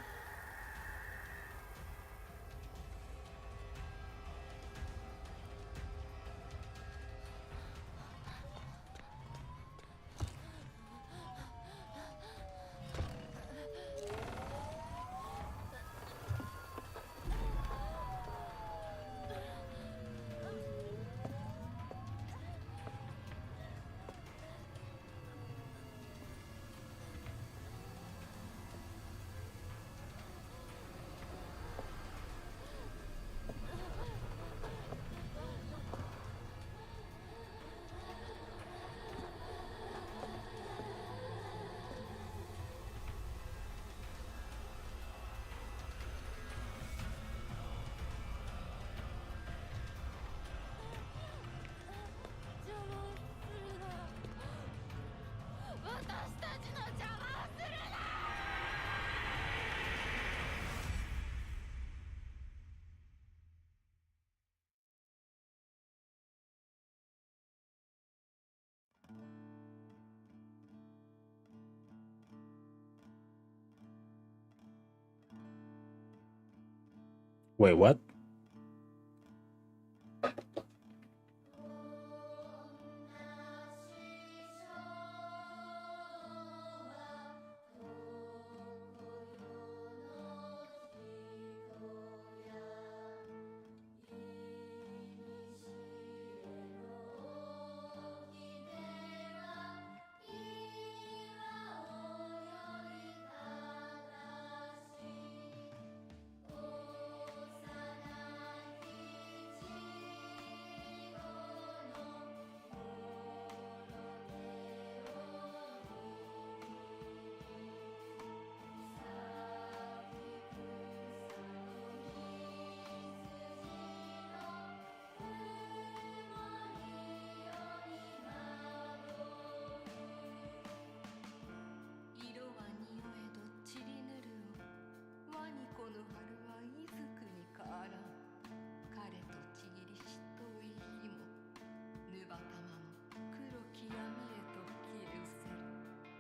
Wait, what?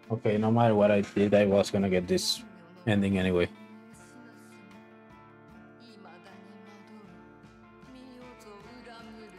Okay, no matter what I did, I was gonna get this ending anyway. 未だに惑う身をと恨むる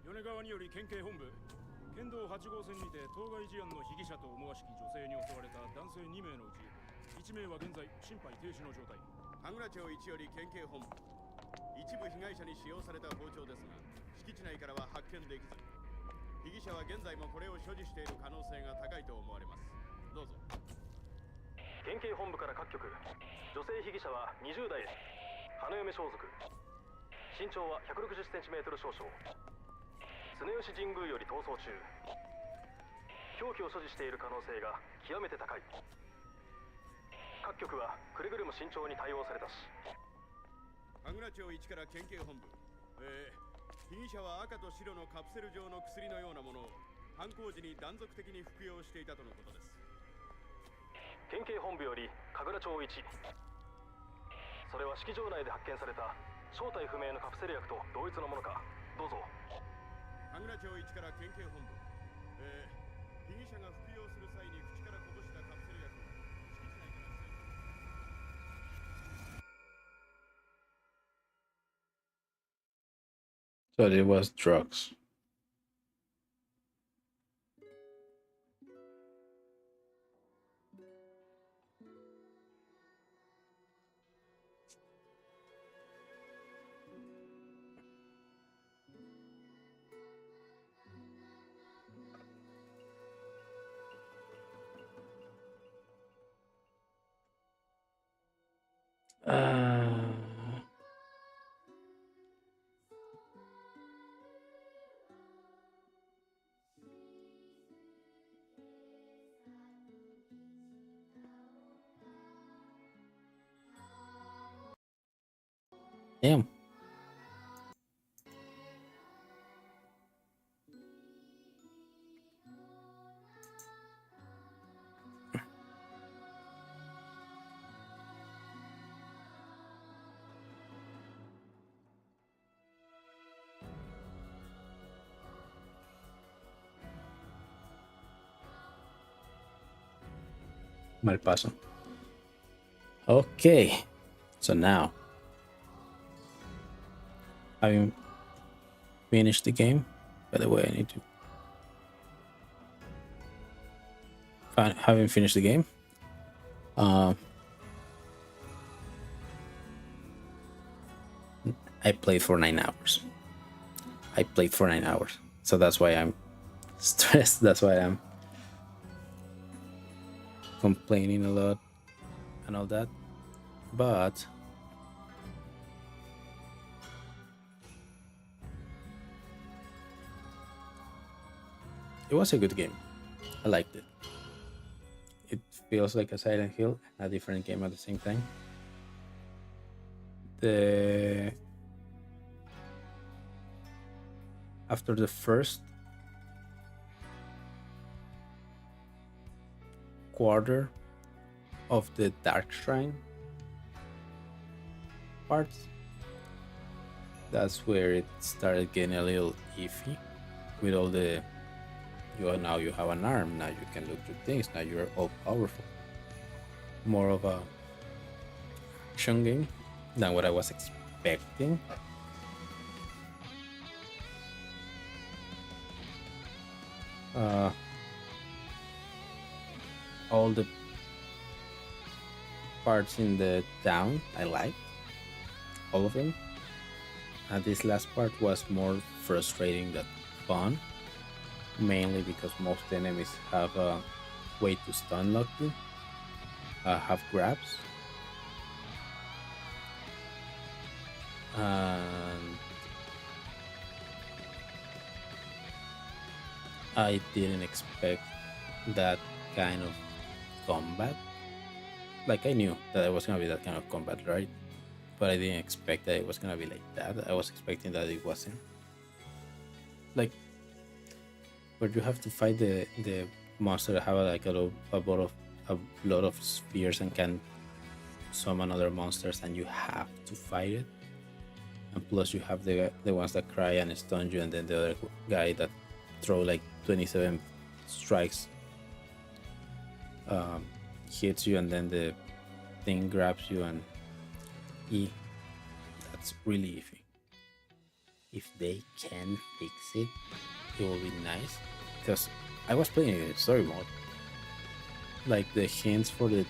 米川により県警本部県道8号線にて当該事案の被疑者と思わしき女性に襲われた男性2名のうち1名は現在心肺停止の状態。羽倉町1より県警本部一部被害者に使用された包丁ですが敷地内からは発見できず被疑者は現在もこれを所持している可能性が高いと思われます。どうぞ。県警本部から各局女性被疑者は20代花嫁装束身長は 160cm 少々常吉神宮より逃走中凶器を所持している可能性が極めて高い各局はくれぐれも慎重に対応されたし羽倉町1から県警本部被疑者は赤と白のカプセル状の薬のようなものを犯行時に断続的に服用していたとのことです。県警本部より神楽町1それは式場内で発見された正体不明のカプセル薬と同一のものかどうぞ。羽倉町1から県警本部被疑者が服用する際に口からこぼしたカプセル薬を敷地内から So it was drugs. Damn. Mal paso. Okay, so now having finished the game. By the way, I need to having finished the game. I played for 9 hours. So that's why I'm stressed. That's why I'm complaining a lot and all that. But it was a good game. I liked it. It feels like a Silent Hill, a different game at the same time. After the first quarter of the Dark Shrine parts, that's where it started getting a little iffy with all the now you have an arm, now you can look through things, now you're all powerful. More of a action game than what I was expecting. Uh, all the parts in the town I liked, all of them. And this last part was more frustrating than fun, mainly because most enemies have a way to stun lock you, have grabs, and I didn't expect that kind of combat. Like I knew that it was gonna be that kind of combat, right? But I didn't expect that it was gonna be like that. I was expecting that it wasn't. Like, where you have to fight the monster that have like a lot of spheres and can summon other monsters, and you have to fight it. And plus, you have the ones that cry and stun you, and then the other guy that throw like 27 strikes, hits you, and then the thing grabs you and that's really iffy. If they can fix it, it will be nice. Because I was playing in story mode. Like the hints for the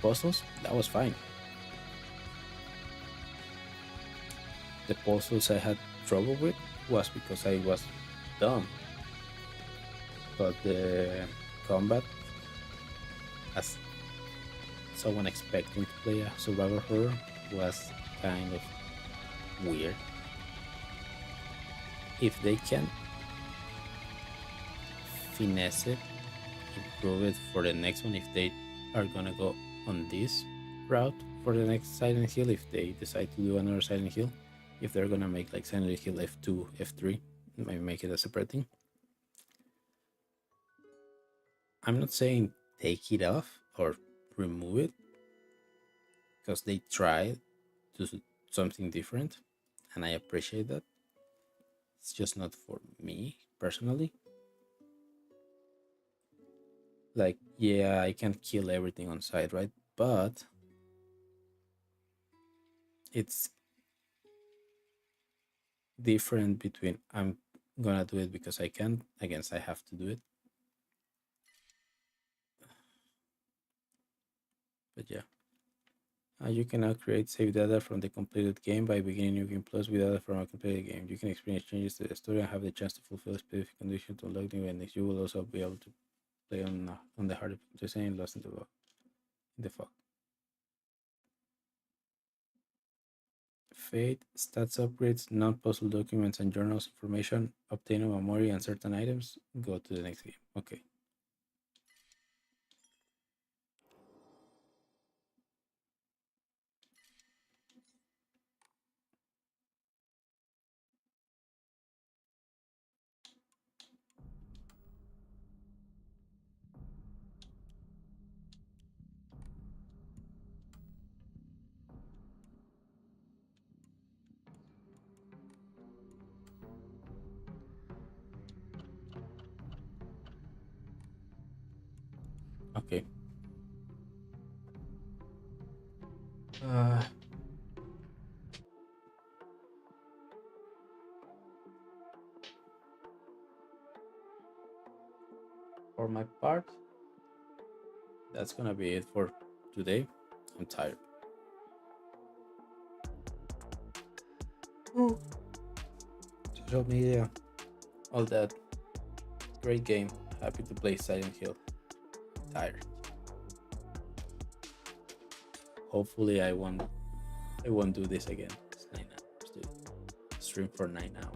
puzzles, that was fine. The puzzles I had trouble with was because I was dumb. But the combat, as someone expecting to play a survival horror, was kind of weird. If they can finesse it, improve it for the next one, if they are gonna go on this route for the next Silent Hill, if they decide to do another Silent Hill, if they're gonna make like Silent Hill F2, F3, maybe make it a separate thing. I'm not saying take it off or remove it, because they tried to do something different, and I appreciate that. It's just not for me personally. Like, yeah, I can kill everything on sight, right? But it's different between I'm gonna do it because I can against I have to do it. But yeah. You can now create save data from the completed game by beginning new game plus with data from a completed game. You can experience changes to the story and have the chance to fulfill specific conditions to unlock new endings. You will also be able to play on the hard design lost in the fog. Fate, stats upgrades, non-puzzle documents and journals information, obtain a memory and certain items. Go to the next game. Okay. Okay. For my part, that's gonna be it for today. I'm tired. Social media, all that. Great game. Happy to play Silent Hill. Tired. Hopefully I won't do this again. It's 9 hours, dude. Stream for 9 hours.